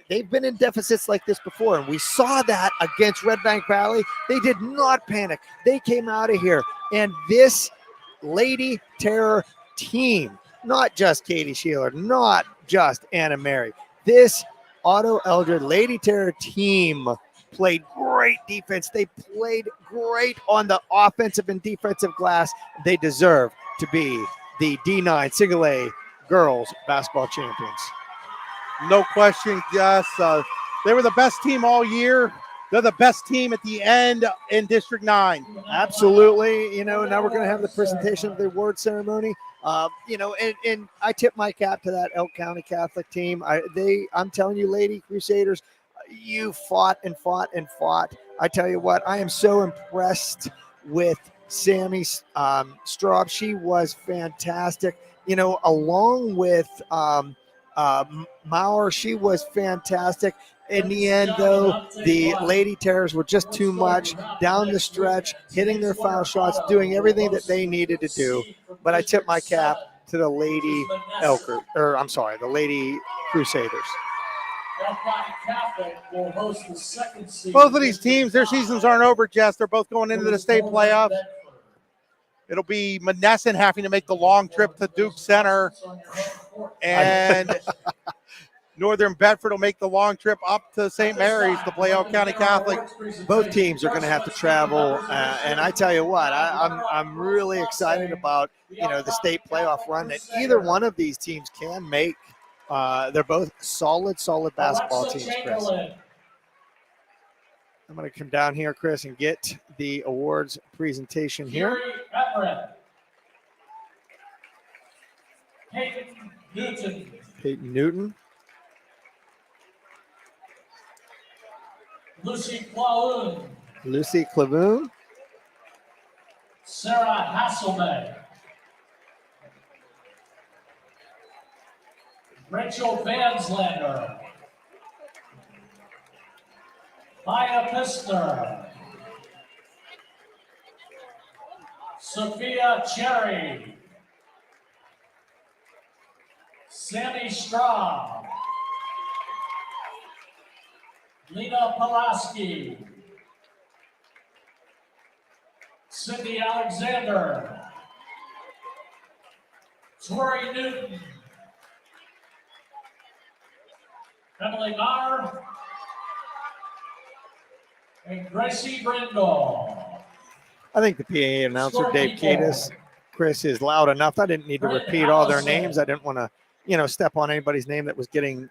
they've been in deficits like this before, and we saw that against Red Bank Valley. They did not panic. They came out of here, and this Lady Terror team, not just Katie Sheeler, not just Anna Mary, this Otto-Eldred Lady Terror team played great defense. They played great on the offensive and defensive glass. They deserve to be the D9 Single A girls basketball champions. No question, yes. They were the best team all year. They're the best team at the end in District 9. Absolutely. You know, now we're going to have the presentation of the award ceremony. You know, and I tip my cap to that Elk County Catholic team. I'm telling you, Lady Crusaders, you fought and fought and fought. I tell you what, I am so impressed with Sammy Straub. She was fantastic. You know, along with Maurer, she was fantastic. In the end, though, the Lady Terrors were just too much down the stretch, hitting their foul shots, doing everything that they needed to do. But I tip my cap to the Lady the Lady Crusaders. Both of these teams, their seasons aren't over, Jess. They're both going into the state playoff. It'll be Monessen having to make the long trip to Duke Center, and Northern Bedford will make the long trip up to St. Mary's to play Elk County Catholic. Both teams are going to have to travel, and I tell you what, I'm really excited about the state playoff run that either one of these teams can make. They're both solid basketball teams, Chris. I'm going to come down here, Chris, and get the awards presentation here. Peyton Newton. Lucy Clavoon. Lucy Clavoon. Sarah Hasselman. Rachel Vanslander. Maya Pistner. Sophia Cherry. Sammy Straub. Lena Pulaski, Cindy Alexander, Tori Newton, Emily Marr, and Gracie Brindle. I think the PA announcer, Dave Cadis, Chris, is loud enough. I didn't need to repeat all their names. I didn't want to, step on anybody's name that was getting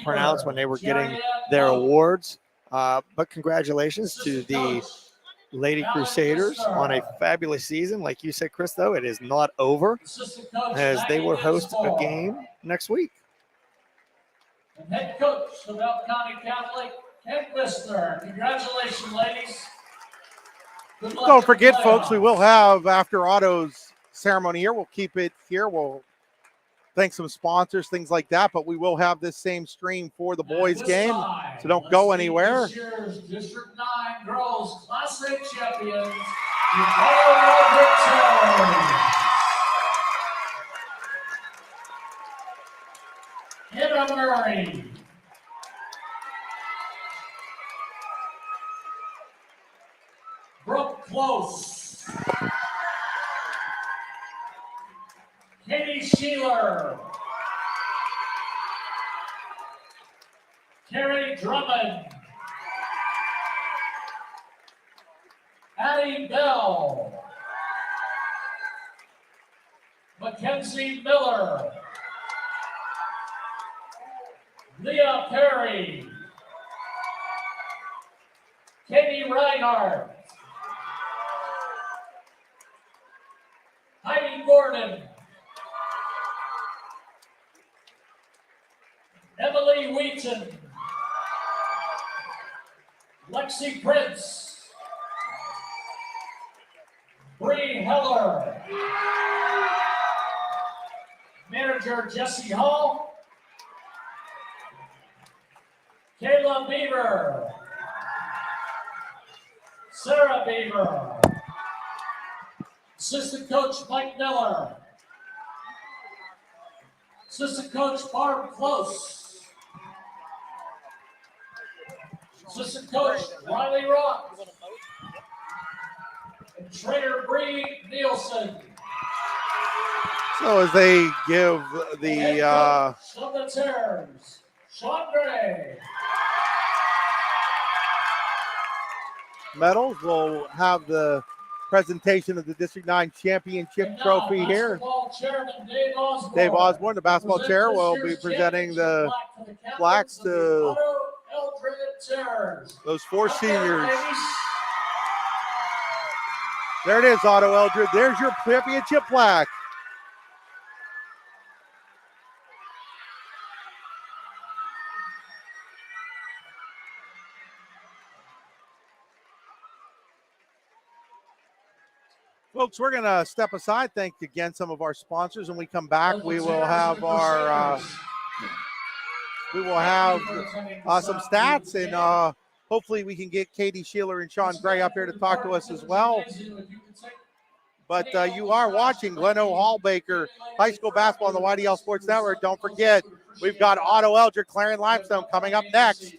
pronounced when they were getting their awards. But congratulations to the Lady Crusaders on a fabulous season. Like you said, Chris, though, it is not over, as they will host a game next week. And head coach of Elk County Catholic, Ken Whistler. Congratulations, ladies. Good luck. Don't forget, folks, we will have, after Otto's ceremony here, we'll keep it here. We'll thank some sponsors, things like that, but we will have this same stream for the boys game, so don't go anywhere. This year's District 9 Girls Class A champions, the Otto-Eldred Terrors. Hannah Murray, Brooke Close, Katie Sheeler, Carrie Drummond, Addie Bell, Mackenzie Miller, Leah Perry, Katie Reinhardt, Heidi Gordon, Emily Wheaton, Lexi Prince, Bree Heller, manager Jesse Hall, Kayla Beaver, Sarah Beaver, assistant coach Mike Miller, assistant coach Barb Close, assistant coach Riley Rock, and trainer Bree Nielsen. So as they give the of the Terrors, Sean Gray. medals, we'll have the presentation of the District 9 Championship Trophy here. Dave Osborne, the basketball chair, will be presenting the plaques to those four seniors. There it is, Otto-Eldred. There's your championship plaque. Folks, we're going to step aside. Thank again some of our sponsors. When we come back, we will have our some stats, and hopefully we can get Katie Sheeler and Sean Gray up here to talk to us as well. But you are watching Gleno Hallbaker High School Basketball on the YDL Sports Network. Don't forget, we've got Otto-Eldred, Clarion Limestone coming up next.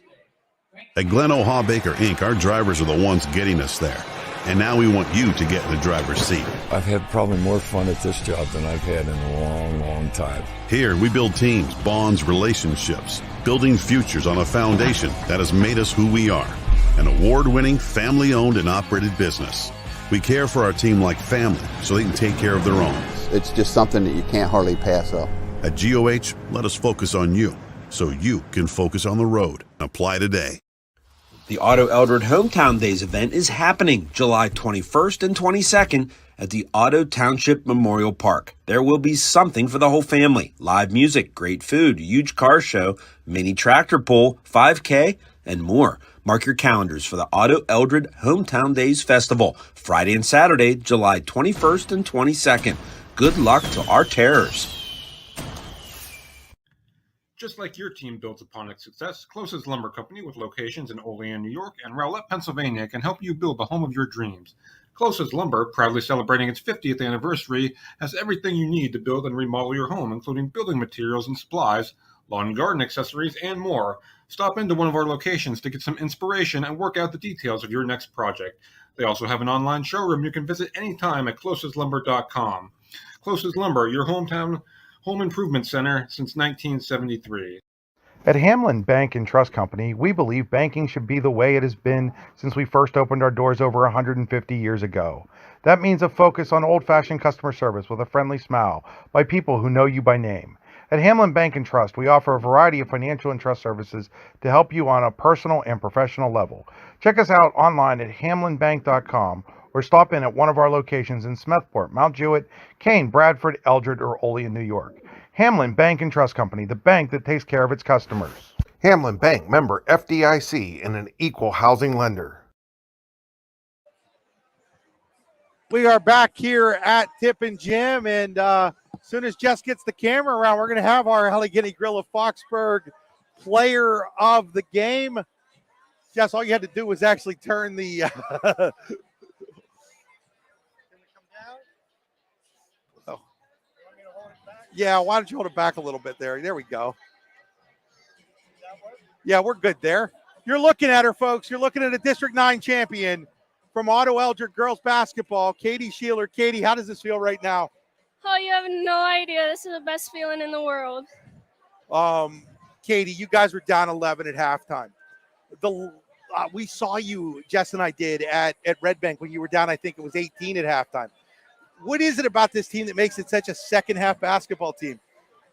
At Gleno Hallbaker Inc., our drivers are the ones getting us there. And now we want you to get in the driver's seat. I've had probably more fun at this job than I've had in a long, long time. Here, we build teams, bonds, relationships, building futures on a foundation that has made us who we are, an award-winning, family-owned and operated business. We care for our team like family so they can take care of their own. It's just something that you can't hardly pass up. At GOH, let us focus on you so you can focus on the road. Apply today. The Otto-Eldred Hometown Days event is happening July 21st and 22nd at the Otto Township Memorial Park. There will be something for the whole family. Live music, great food, huge car show, mini tractor pull, 5K, and more. Mark your calendars for the Otto-Eldred Hometown Days Festival, Friday and Saturday, July 21st and 22nd. Good luck to our Terrors. Just like your team builds upon its success, Closest Lumber Company with locations in Olean, New York and Rowlett, Pennsylvania can help you build the home of your dreams. Closest Lumber, proudly celebrating its 50th anniversary, has everything you need to build and remodel your home, including building materials and supplies, lawn and garden accessories, and more. Stop into one of our locations to get some inspiration and work out the details of your next project. They also have an online showroom you can visit anytime at closeslumber.com. Closest Lumber, your hometown home improvement center since 1973. At Hamlin Bank and Trust Company, we believe banking should be the way it has been since we first opened our doors over 150 years ago. That means a focus on old-fashioned customer service with a friendly smile by people who know you by name. At Hamlin Bank and Trust, we offer a variety of financial and trust services to help you on a personal and professional level. Check us out online at hamlinbank.com or stop in at one of our locations in Smethport, Mount Jewett, Kane, Bradford, Eldred, or Olean, New York. Hamlin Bank and Trust Company, the bank that takes care of its customers. Hamlin Bank, member FDIC, and an equal housing lender. We are back here at Tippin Gym, and as soon as Jess gets the camera around, we're going to have our Allegheny Grill of Foxburg player of the game. Jess, all you had to do was actually turn the oh. Yeah, why don't you hold it back a little bit there? There we go. Yeah, we're good there. You're looking at her, folks. You're looking at a District 9 champion from Otto-Eldred girls basketball, Katie Sheeler. Katie, how does this feel right now? Oh, you have no idea. This is the best feeling in the world. Katie, you guys were down 11 at halftime. We saw you, Jess and I did, at Red Bank when you were down, I think it was 18 at halftime. What is it about this team that makes it such a second-half basketball team?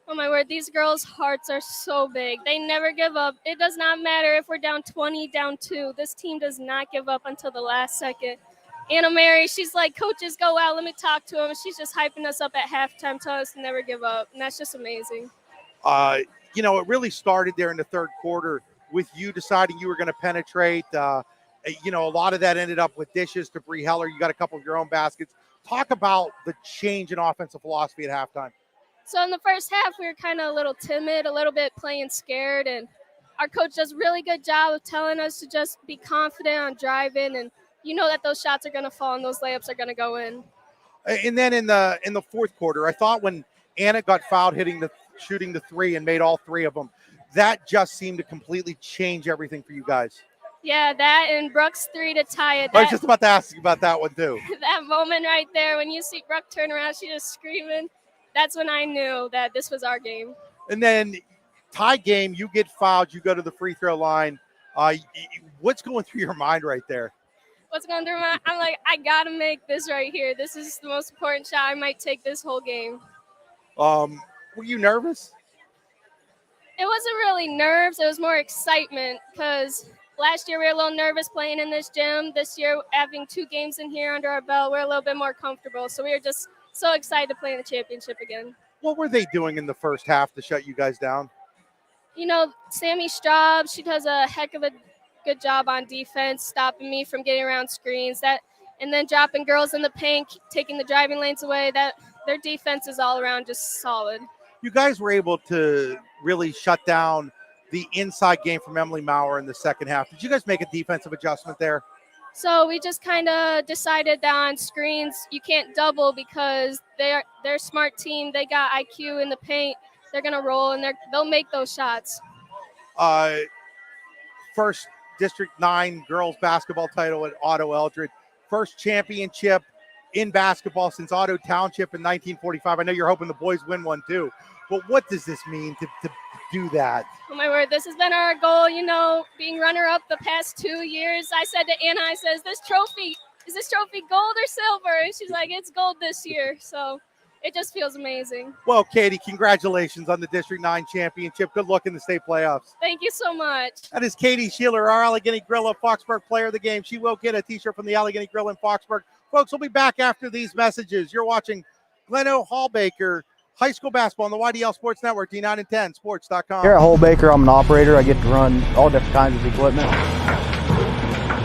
Oh, my word. These girls' hearts are so big. They never give up. It does not matter if we're down 20, down 2. This team does not give up until the last second. Anna Mary, she's like, coaches, go out. Let me talk to them. She's just hyping us up at halftime, telling us to never give up. And that's just amazing. It really started there in the third quarter with you deciding you were going to penetrate. A lot of that ended up with dishes to Bree Heller. You got a couple of your own baskets. Talk about the change in offensive philosophy at halftime. So in the first half, we were kind of a little timid, a little bit playing scared. And our coach does a really good job of telling us to just be confident on driving. And you know that those shots are going to fall and those layups are going to go in. And then in the fourth quarter, I thought when Anna got fouled shooting the three and made all three of them, that just seemed to completely change everything for you guys. Yeah, that and Brooke's 3 to tie it. I was just about to ask you about that one too. That moment right there when you see Brooke turn around, she just screaming. That's when I knew that this was our game. And then tie game, you get fouled, you go to the free throw line. What's going through your mind right there? What's going through my? I'm like, I gotta make this right here. This is the most important shot I might take this whole game. Were you nervous? It wasn't really nerves. It was more excitement because last year we were a little nervous playing in this gym. This year, having 2 games in here under our belt, we're a little bit more comfortable. So we were just so excited to play in the championship again. What were they doing in the first half to shut you guys down? Sammy Straub, she does a heck of a good job on defense, stopping me from getting around screens. And then dropping girls in the paint, taking the driving lanes away. Their defense is all around just solid. You guys were able to really shut down the inside game from Emily Maurer in the second half. Did you guys make a defensive adjustment there? So we just kind of decided that on screens you can't double because they're a smart team. They got IQ in the paint. They're going to roll, and they'll make those shots. First District 9 girls basketball title at Otto-Eldred. First championship in basketball since Otto Township in 1945. I know you're hoping the boys win one too. But what does this mean to do that? Oh, my word. This has been our goal, being runner-up the past 2 years. I said to Anna, is this trophy gold or silver? And she's like, it's gold this year. So it just feels amazing. Well, Katie, congratulations on the District 9 championship. Good luck in the state playoffs. Thank you so much. That is Katie Sheeler, our Allegheny Grill of Foxburg player of the game. She will get a T-shirt from the Allegheny Grill in Foxburg. Folks, we'll be back after these messages. You're watching Gleno Hallbaker High School Basketball on the YDL Sports Network, D9 and 10 Sports.com. Here at Hallbaker, I'm an operator. I get to run all different kinds of equipment.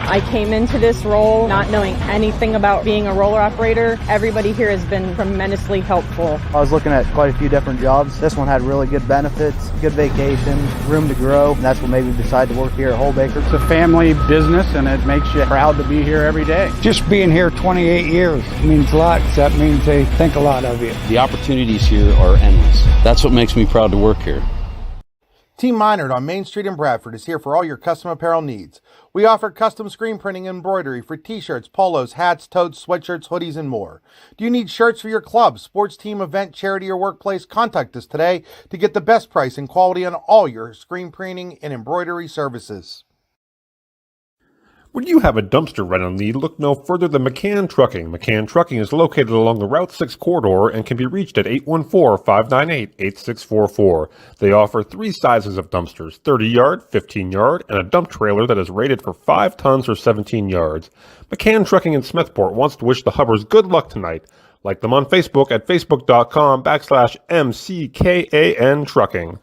I came into this role not knowing anything about being a roller operator. Everybody here has been tremendously helpful. I was looking at quite a few different jobs. This one had really good benefits, good vacation, room to grow, and that's what made me decide to work here at Hallbaker. It's a family business, and it makes you proud to be here every day. Just being here 28 years means lots. That means they think a lot of you. The opportunities here are endless. That's what makes me proud to work here. Team Minard on Main Street in Bradford is here for all your custom apparel needs. We offer custom screen printing and embroidery for t-shirts, polos, hats, totes, sweatshirts, hoodies, and more. Do you need shirts for your club, sports team, event, charity, or workplace? Contact us today to get the best price and quality on all your screen printing and embroidery services. When you have a dumpster rental need, look no further than McCann Trucking. McCann Trucking is located along the Route 6 corridor and can be reached at 814-598-8644. They offer 3 sizes of dumpsters, 30-yard, 15-yard, and a dump trailer that is rated for 5 tons or 17 yards. McCann Trucking in Smethport wants to wish the Hubbers good luck tonight. Like them on Facebook at facebook.com/MCKAN Trucking.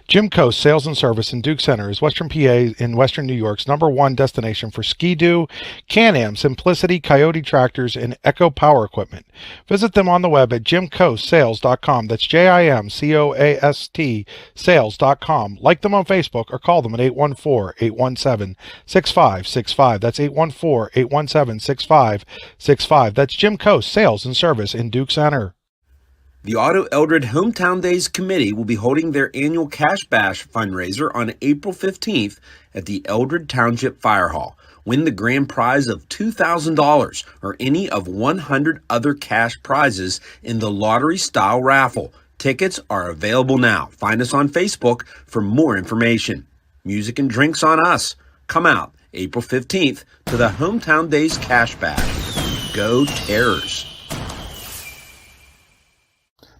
Jim Coast Sales and Service in Duke Center is Western PA in Western New York's #1 destination for Ski-Doo, Can-Am, Simplicity, Coyote tractors, and Echo Power equipment. Visit them on the web at jimcoastsales.com. That's JIMCOAST sales.com. Like them on Facebook or call them at 814-817-6565. That's 814-817-6565. That's Jim Coast Sales and Service in Duke Center. The Otto-Eldred Hometown Days Committee will be holding their annual Cash Bash fundraiser on April 15th at the Eldred Township Fire Hall. Win the grand prize of $2,000 or any of 100 other cash prizes in the lottery-style raffle. Tickets are available now. Find us on Facebook for more information. Music and drinks on us. Come out April 15th to the Hometown Days Cash Bash. Go Terrors!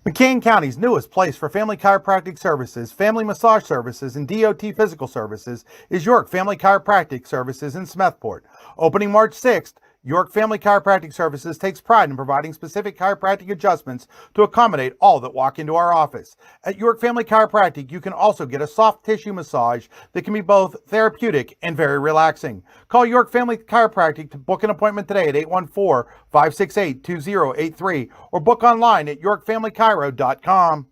McCain County's newest place for family chiropractic services, family massage services, and DOT physical services is York Family Chiropractic Services in Smethport. Opening March 6th, York Family Chiropractic Services takes pride in providing specific chiropractic adjustments to accommodate all that walk into our office. At York Family Chiropractic, you can also get a soft tissue massage that can be both therapeutic and very relaxing. Call York Family Chiropractic to book an appointment today at 814-568-2083 or book online at yorkfamilychiro.com.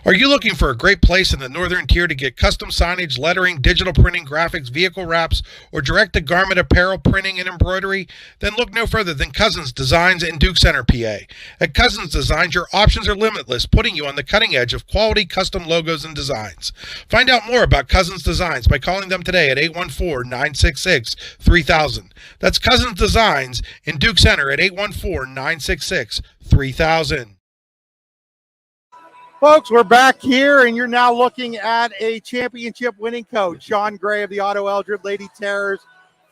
Are you looking for a great place in the northern tier to get custom signage, lettering, digital printing, graphics, vehicle wraps, or direct-to-garment apparel printing and embroidery? Then look no further than Cousins Designs in Duke Center, PA. At Cousins Designs, your options are limitless, putting you on the cutting edge of quality custom logos and designs. Find out more about Cousins Designs by calling them today at 814-966-3000. That's Cousins Designs in Duke Center at 814-966-3000. Folks, we're back here, and you're now looking at a championship winning coach, Sean Gray of the Otto-Eldred Lady Terrors,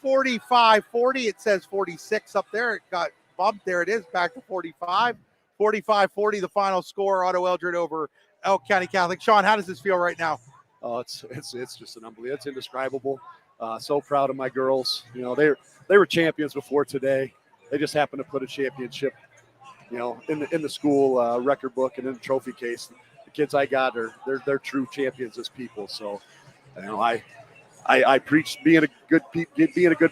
45-40. It says 46 up there. It got bumped. There it is, back to 45. 45-40, the final score, Otto-Eldred over Elk County Catholic. Sean, how does this feel right now? Oh, it's just an unbelievable. It's indescribable. So proud of my girls. You know, they were champions before today. They just happened to put a championship, you know, in the school record book and in the trophy case. The kids I got they're true champions as people. So, you know, I preach being a good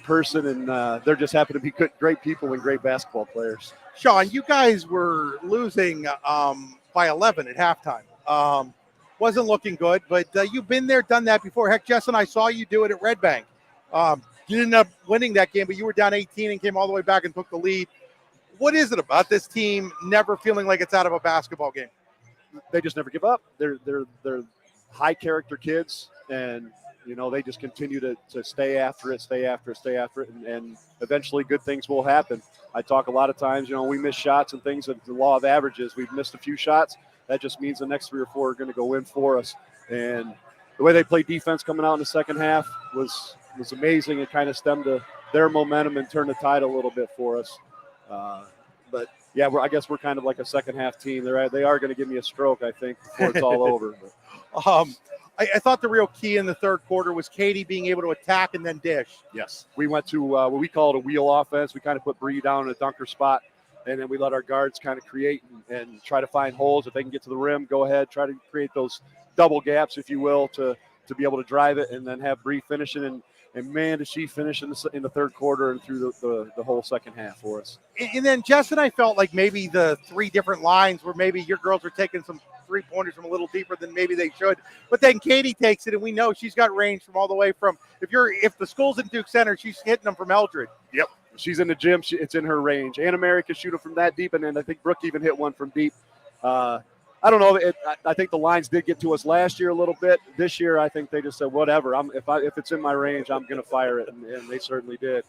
person, and they're just happen to be great people and great basketball players. Sean, you guys were losing by 11 at halftime. Wasn't looking good, but you've been there, done that before. Heck, Jess and I saw you do it at Red Bank. You didn't end up winning that game, but you were down 18 and came all the way back and took the lead. What is it about this team never feeling like it's out of a basketball game? They just never give up. They're high character kids, and you know they just continue to stay after it, and eventually good things will happen. I talk a lot of times, you know, we miss shots and things. The law of averages, we've missed a few shots. That just means the next 3 or 4 are going to go in for us. And the way they played defense coming out in the second half was amazing. It kind of stemmed to their momentum and turned the tide a little bit for us. But yeah, I guess we're kind of like a second half team. They are going to give me a stroke, I think, before it's all over. I thought the real key in the third quarter was Katie being able to attack and then dish. Yes, we went to what we call it a wheel offense. We kind of put Bree down in a dunker spot, and then we let our guards kind of create and try to find holes. If they can get to the rim, go ahead, try to create those double gaps, if you will, to be able to drive it, and then have Bree finishing. And man, did she finish in the third quarter and through the whole second half for us. And then Jess and I felt like maybe the 3 different lines where maybe your girls are taking some 3-pointers from a little deeper than maybe they should. But then Katie takes it, and we know she's got range from all the way from if the school's in Duke Center, she's hitting them from Eldred. Yep. She's in the gym. It's in her range. Anna Mary can shoot it from that deep, and then I think Brooke even hit one from deep. I don't know. I think the lines did get to us last year a little bit. This year, I think they just said, whatever. If it's in my range, I'm going to fire it, and they certainly did.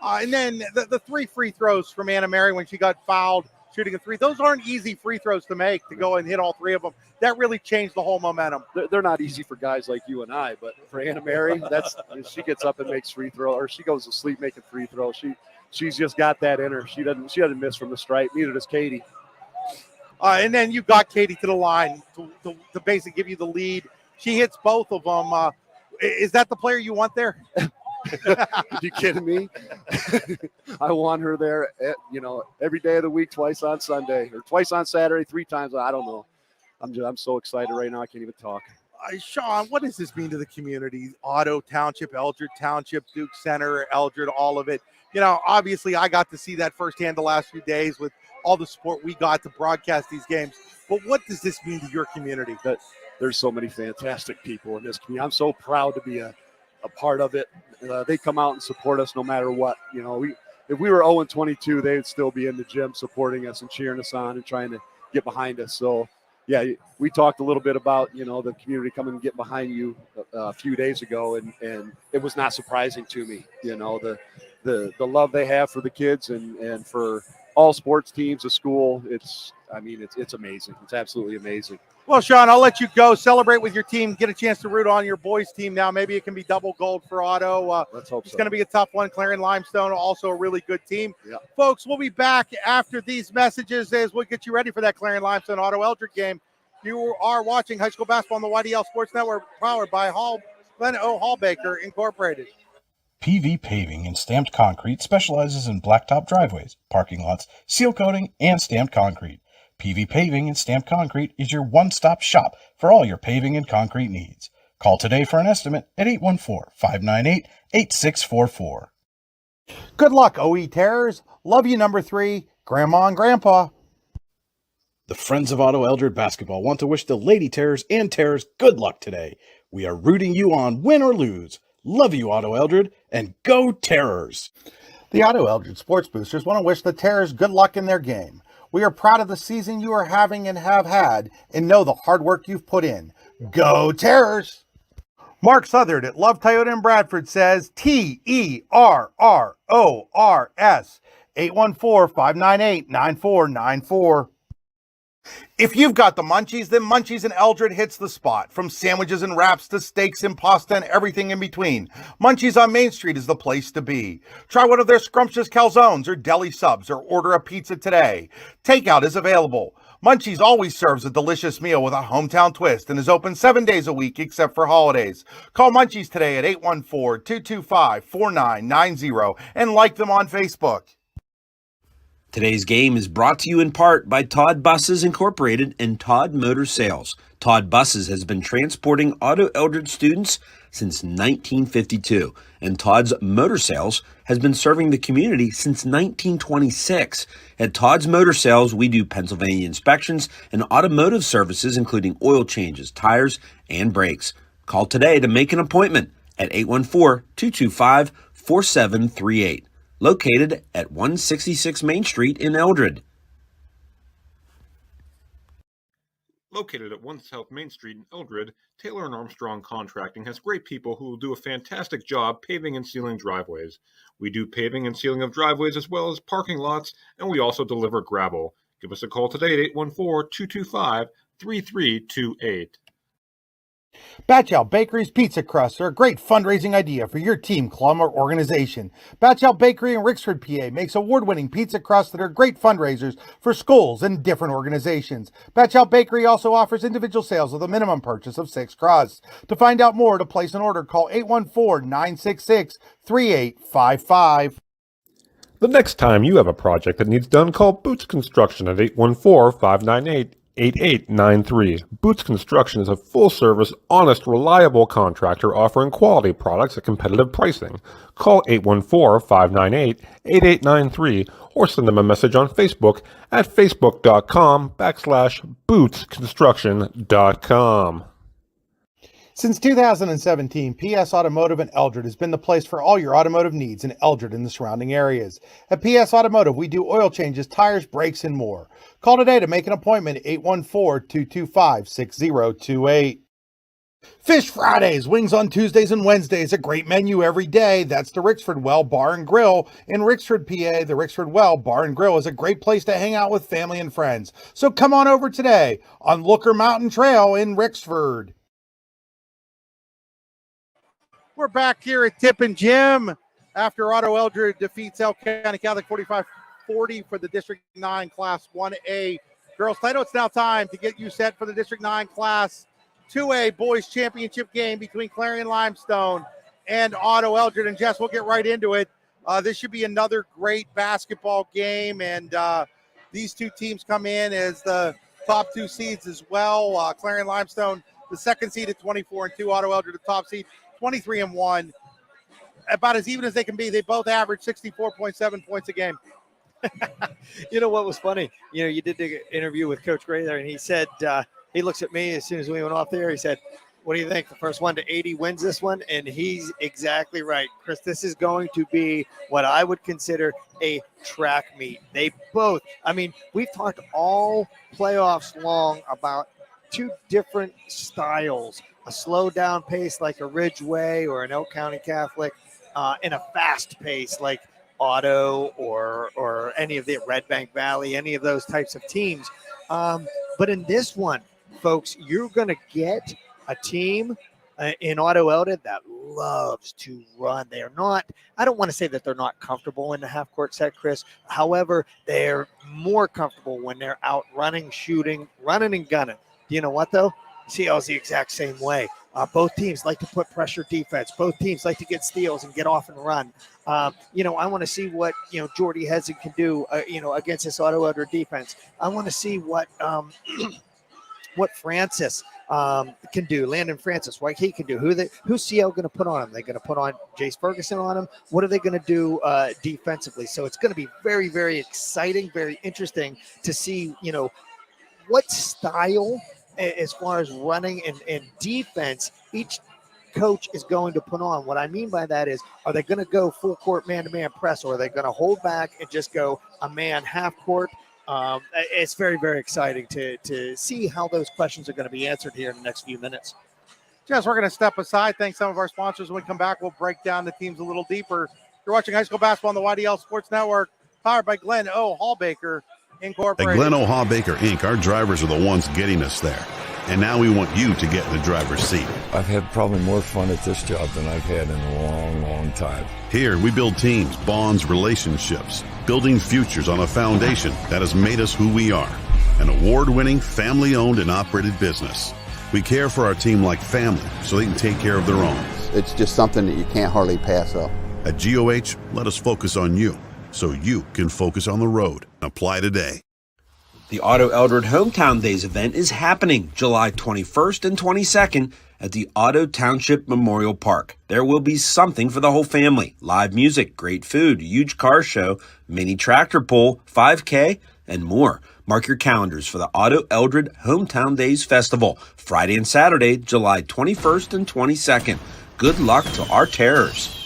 And then the 3 free throws from Anna Mary when she got fouled shooting a 3. Those aren't easy free throws to make, to go and hit all 3 of them. That really changed the whole momentum. They're not easy for guys like you and I, but for Anna Mary, she gets up and makes free throw, or she goes to sleep making free throws. She's just got that in her. She doesn't miss from the stripe. Neither does Katie. And then you got Katie to the line to basically give you the lead. She hits both of them. Is that the player you want there? Are you kidding me? I want her there, every day of the week, twice on Sunday, or twice on Saturday, 3 times. I don't know. I'm so excited right now. I can't even talk. Sean, what does this mean to the community? Otto Township, Eldred Township, Duke Center, Eldred, all of it. Obviously I got to see that firsthand the last few days with all the support we got to broadcast these games. But what does this mean to your community? That there's so many fantastic people in this community. I'm so proud to be a part of it. They come out and support us no matter what. If we were 0-22, they would still be in the gym supporting us and cheering us on and trying to get behind us. So, yeah, we talked a little bit about, the community coming and getting behind you a few days ago, and it was not surprising to me. The love they have for the kids and for all sports teams, the school, it's amazing. It's absolutely amazing. Well, Sean, I'll let you go celebrate with your team, get a chance to root on your boys' team now. Maybe it can be double gold for Otto. Let's hope it's going to be a tough one. Clarion Limestone, also a really good team. Yeah. Folks, we'll be back after these messages as we'll get you ready for that Clarion Limestone Otto-Eldred game. You are watching high school basketball on the YDL Sports Network, powered by Glen O. Hallbaker Incorporated. PV Paving and Stamped Concrete specializes in blacktop driveways, parking lots, seal coating, and stamped concrete. PV Paving and Stamped Concrete is your one-stop shop for all your paving and concrete needs. Call today for an estimate at 814-598-8644. Good luck, OE Terrors. Love you, number 3, Grandma and Grandpa. The Friends of Otto-Eldred Basketball want to wish the Lady Terrors and Terrors good luck today. We are rooting you on, win or lose. Love you, Otto-Eldred, and go Terrors! The Otto-Eldred Sports Boosters want to wish the Terrors good luck in their game. We are proud of the season you are having and have had, and know the hard work you've put in. Go Terrors! Mark Southard at Love Toyota in Bradford says TERRORS 814-598-9494. If you've got the munchies, then Munchies in Eldred hits the spot. From sandwiches and wraps to steaks and pasta and everything in between, Munchies on Main Street is the place to be. Try one of their scrumptious calzones or deli subs, or order a pizza today. Takeout is available. Munchies always serves a delicious meal with a hometown twist and is open 7 days a week except for holidays. Call Munchies today at 814-225-4990 and like them on Facebook. Today's game is brought to you in part by Todd Buses Incorporated and Todd Motor Sales. Todd Buses has been transporting Otto-Eldred students since 1952, and Todd's Motor Sales has been serving the community since 1926. At Todd's Motor Sales, we do Pennsylvania inspections and automotive services, including oil changes, tires, and brakes. Call today to make an appointment at 814-225-4738. Located at 166 Main Street in Eldred. Located at 1 South Main Street in Eldred, Taylor & Armstrong Contracting has great people who will do a fantastic job paving and sealing driveways. We do paving and sealing of driveways as well as parking lots, and we also deliver gravel. Give us a call today at 814-225-3328. Batch Out Bakery's Pizza Crusts are a great fundraising idea for your team, club, or organization. Batch Out Bakery in Rixford, PA makes award-winning pizza crusts that are great fundraisers for schools and different organizations. Batch Out Bakery also offers individual sales with a minimum purchase of 6 crusts. To find out more or to place an order, call 814-966-3855. The next time you have a project that needs done, call Boots Construction at 814-598-8893. Boots Construction is a full-service, honest, reliable contractor offering quality products at competitive pricing. Call 814-598-8893 or send them a message on Facebook at facebook.com/bootsconstruction.com. Since 2017, PS Automotive in Eldred has been the place for all your automotive needs in Eldred and the surrounding areas. At PS Automotive, we do oil changes, tires, brakes, and more. Call today to make an appointment at 814-225-6028. Fish Fridays, wings on Tuesdays and Wednesdays, a great menu every day. That's the Rixford Well Bar and Grill in Rixford, PA. The Rixford Well Bar and Grill is a great place to hang out with family and friends. So come on over today on Looker Mountain Trail in Rixford. We're back here at Tip and Jim after Otto-Eldred defeats Elk County Catholic 45-40 for the District 9 Class 1A girls title. It's now time to get you set for the District 9 Class 2A Boys Championship game between Clarion Limestone and Otto-Eldred. And Jess, we'll get right into it. This should be another great basketball game, and these two teams come in as the top two seeds as well. Clarion Limestone, the second seed at 24-2. Otto-Eldred, the top seed, 23-1. About as even as they can be. They both average 64.7 points a game. You know what was funny? You know, you did the interview with Coach Gray there, and he said, he looks at me as soon as we went off there. He said, what do you think? The first 1 to 80 wins this one? And he's exactly right, Chris. This is going to be what I would consider a track meet. They both, I mean, we've talked all playoffs long about two different styles, a slow down pace like a Ridgeway or an Elk County Catholic, and a fast pace like Otto or any of the Red Bank Valley, any of those types of teams. But in this one, folks, you're going to get a team in Otto-Eldred that loves to run. They're not, I don't want to say that they're not comfortable in the half court set, Chris. However, they're more comfortable when they're out running, shooting, running and gunning. You know what, though? CL's the exact same way. Both teams like to put pressure defense. Both teams like to get steals and get off and run. You know, I want to see what, you know, Jordy Hezig can do, you know, against this Otto-Eldred defense. I want to see what what Francis can do, Landon Francis, what he can do. Who's CL going to put on him? They're going to put on Jace Ferguson on him. What are they going to do defensively? So it's going to be very, very exciting, very interesting to see, you know, what style as far as running and defense each coach is going to put on. What I mean by that is, are they going to go full court man-to-man press, or are they going to hold back and just go a man half court? It's very, very exciting to see how those questions are going to be answered here in the next few minutes. Jess, we're going to step aside. Thank some of our sponsors. When we come back, we'll break down the teams a little deeper. You're watching high school basketball on the YDL Sports Network, powered by Glenn O. Hallbaker Incorporated. At Glenn O. Hallbaker Inc., our drivers are the ones getting us there. And now we want you to get in the driver's seat. I've had probably more fun at this job than I've had in a long, long time. Here, we build teams, bonds, relationships, building futures on a foundation that has made us who we are. An award-winning, family-owned and operated business. We care for our team like family so they can take care of their own. It's just something that you can't hardly pass up. At GOH, let us focus on you so you can focus on the road. Apply today. The Otto-Eldred Hometown Days event is happening July 21st and 22nd at the Otto Township Memorial Park. There will be something for the whole family. Live music, great food, huge car show, mini tractor pull, 5K, and more. Mark your calendars for the Otto-Eldred Hometown Days Festival, Friday and Saturday, July 21st and 22nd. Good luck to our Terrors.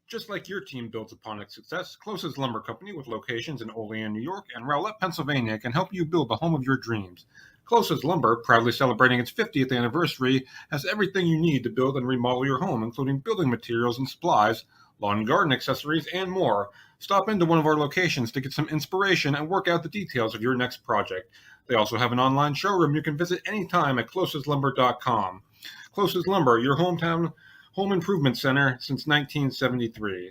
Just like your team builds upon its success, Closest Lumber Company, with locations in Olean, New York, and Rowlett, Pennsylvania, can help you build the home of your dreams. Closest Lumber, proudly celebrating its 50th anniversary, has everything you need to build and remodel your home, including building materials and supplies, lawn and garden accessories, and more. Stop into one of our locations to get some inspiration and work out the details of your next project. They also have an online showroom you can visit anytime at closestlumber.com. Closest Lumber, your hometown home improvement center since 1973.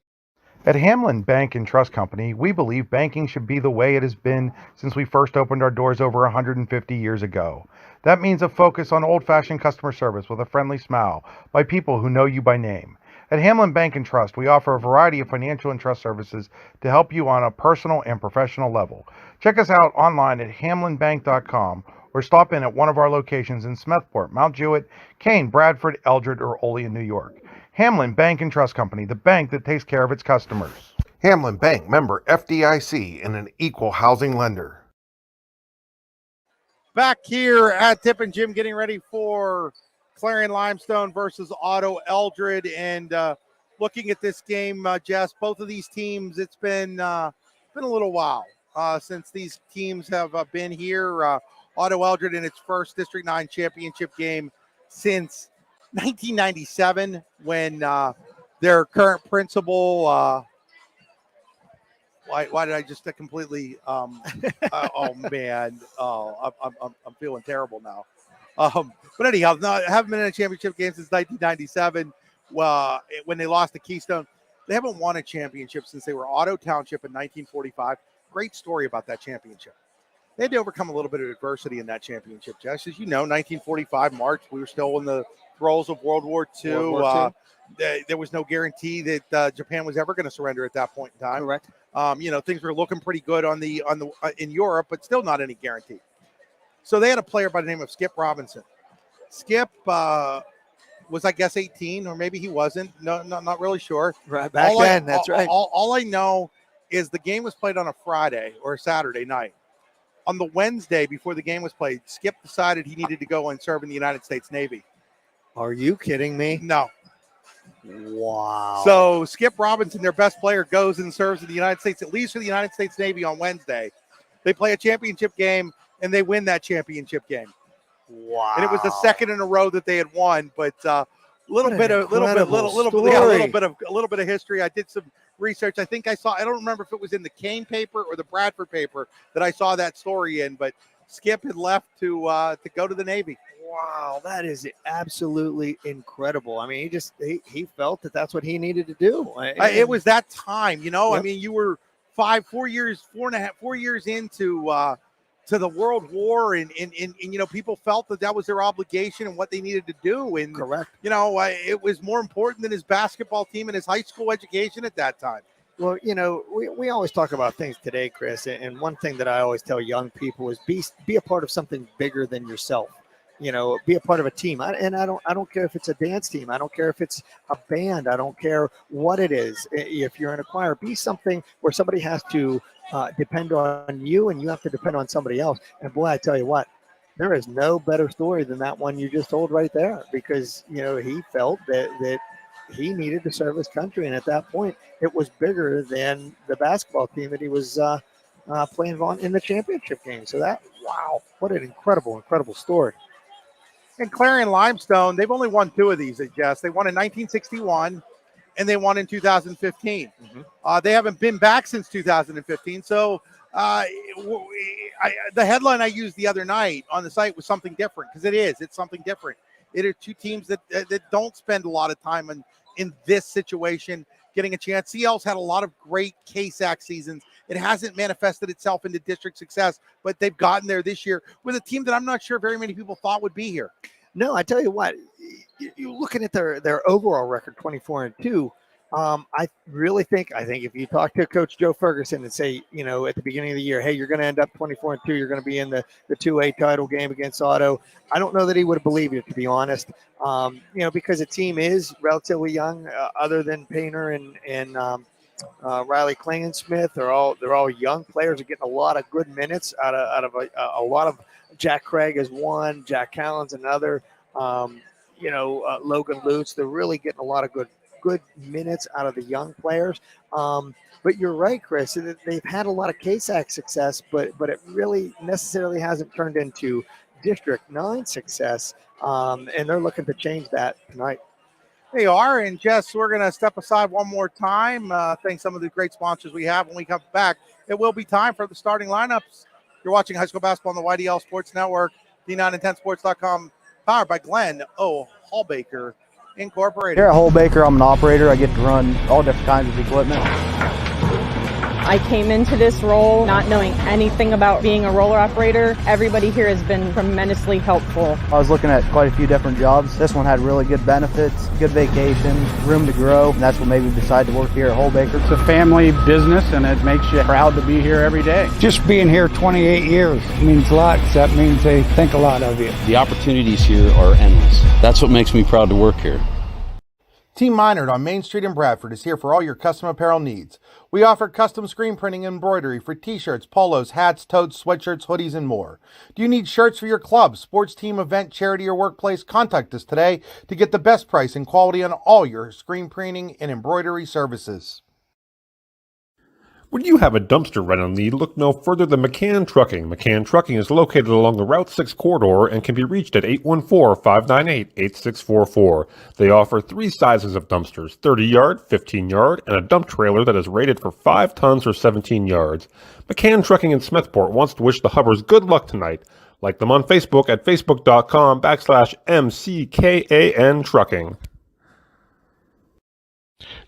At Hamlin Bank and Trust Company, we believe banking should be the way it has been since we first opened our doors over 150 years ago. That means a focus on old-fashioned customer service with a friendly smile by people who know you by name. At Hamlin Bank and Trust, we offer a variety of financial and trust services to help you on a personal and professional level. Check us out online at hamlinbank.com or stop in at one of our locations in Smethport, Mount Jewett, Kane, Bradford, Eldred, or Olean, New York. Hamlin Bank and Trust Company, the bank that takes care of its customers. Hamlin Bank, member FDIC, and an equal housing lender. Back here at Tippin Gym, getting ready for Clarion Limestone versus Otto-Eldred. And looking at this game, Jess, both of these teams, it's been a little while since these teams have been here. Otto-Eldred in its first District 9 championship game since 1997, when their current principal, why did I just completely, oh man, I'm feeling terrible now. But anyhow, haven't been in a championship game since 1997. When they lost to Keystone, they haven't won a championship since they were Otto Township in 1945. Great story about that championship. They had to overcome a little bit of adversity in that championship, Jess. As you know, 1945 March, we were still in the throes of World War II. There was no guarantee that Japan was ever going to surrender at that point in time. Correct. Things were looking pretty good in Europe, but still not any guarantee. So they had a player by the name of Skip Robinson. Skip was, I guess, 18, or maybe he wasn't. No, not really sure. Right back then, that's right. All I know is the game was played on a Friday or a Saturday night. On the Wednesday before the game was played, Skip decided he needed to go and serve in the United States Navy. Are you kidding me? No. Wow. So Skip Robinson, their best player, goes and serves in the United States, at least for the United States Navy on Wednesday. They play a championship game, and they win that championship game. Wow. And it was the second in a row that they had won, but a little bit of history. I did some research. I think I don't remember if it was in the Kane paper or the Bradford paper that I saw that story in, but Skip had left to go to the Navy. Wow, that is absolutely incredible. I mean, he felt that that's what he needed to do. It was that time, Yep. I mean, you were 4 years into to the World War, and people felt that was their obligation and what they needed to do. And correct. It was more important than his basketball team and his high school education at that time. Well, we always talk about things today, Chris, and one thing that I always tell young people is be a part of something bigger than yourself. Be a part of a team. I don't care if it's a dance team. I don't care if it's a band. I don't care what it is. If you're in a choir, be something where somebody has to depend on you and you have to depend on somebody else. And boy, I tell you what, there is no better story than that one you just told right there, because, he felt that he needed to serve his country. And at that point, it was bigger than the basketball team that he was playing on in the championship game. So wow, what an incredible, incredible story. And Clarion Limestone, they've only won 2 of these, Jess. They won in 1961, and they won in 2015. Mm-hmm. They haven't been back since 2015. So the headline I used the other night on the site was something different, because it's something different. It are 2 teams that don't spend a lot of time in this situation getting a chance. CL's had a lot of great KSAC seasons. It hasn't manifested itself into district success, but they've gotten there this year with a team that I'm not sure very many people thought would be here. No, I tell you what, you're looking at their overall record, 24-2. I think if you talk to Coach Joe Ferguson and say, at the beginning of the year, hey, you're going to end up 24-2, you're going to be in the 2A title game against Otto, I don't know that he would have believed it, to be honest. Because the team is relatively young, other than Painter and Riley Klingensmith. They're all young players. Are getting a lot of good minutes out of a lot of. Jack Craig is one, Jack Callan's another. Logan Lutz. They're really getting a lot of good minutes out of the young players. But you're right, Chris. They've had a lot of KSAC success, but it really necessarily hasn't turned into District 9 success. And they're looking to change that tonight. They are. And Jess, we're going to step aside one more time. Thank some of the great sponsors we have. When we come back, it will be time for the starting lineups. You're watching high school basketball on the YDL Sports Network, D9and10sports.com, powered by Glenn O. Hallbaker Incorporated. Here at Hallbaker, I'm an operator. I get to run all different kinds of equipment. I came into this role not knowing anything about being a roller operator. Everybody here has been tremendously helpful. I was looking at quite a few different jobs. This one had really good benefits, good vacation, room to grow, and that's what made me decide to work here at Hallbaker. It's a family business, and it makes you proud to be here every day. Just being here 28 years means a lot. That means they think a lot of you. The opportunities here are endless. That's what makes me proud to work here. Team Minard on Main Street in Bradford is here for all your custom apparel needs. We offer custom screen printing and embroidery for t-shirts, polos, hats, totes, sweatshirts, hoodies, and more. Do you need shirts for your club, sports team, event, charity, or workplace? Contact us today to get the best price and quality on all your screen printing and embroidery services. When you have a dumpster rental need, look no further than McCann Trucking. McCann Trucking is located along the Route 6 corridor and can be reached at 814-598-8644. They offer 3 sizes of dumpsters, 30-yard, 15-yard, and a dump trailer that is rated for 5 tons or 17 yards. McCann Trucking in Smethport wants to wish the Hubbers good luck tonight. Like them on Facebook at facebook.com/MCKAN Trucking.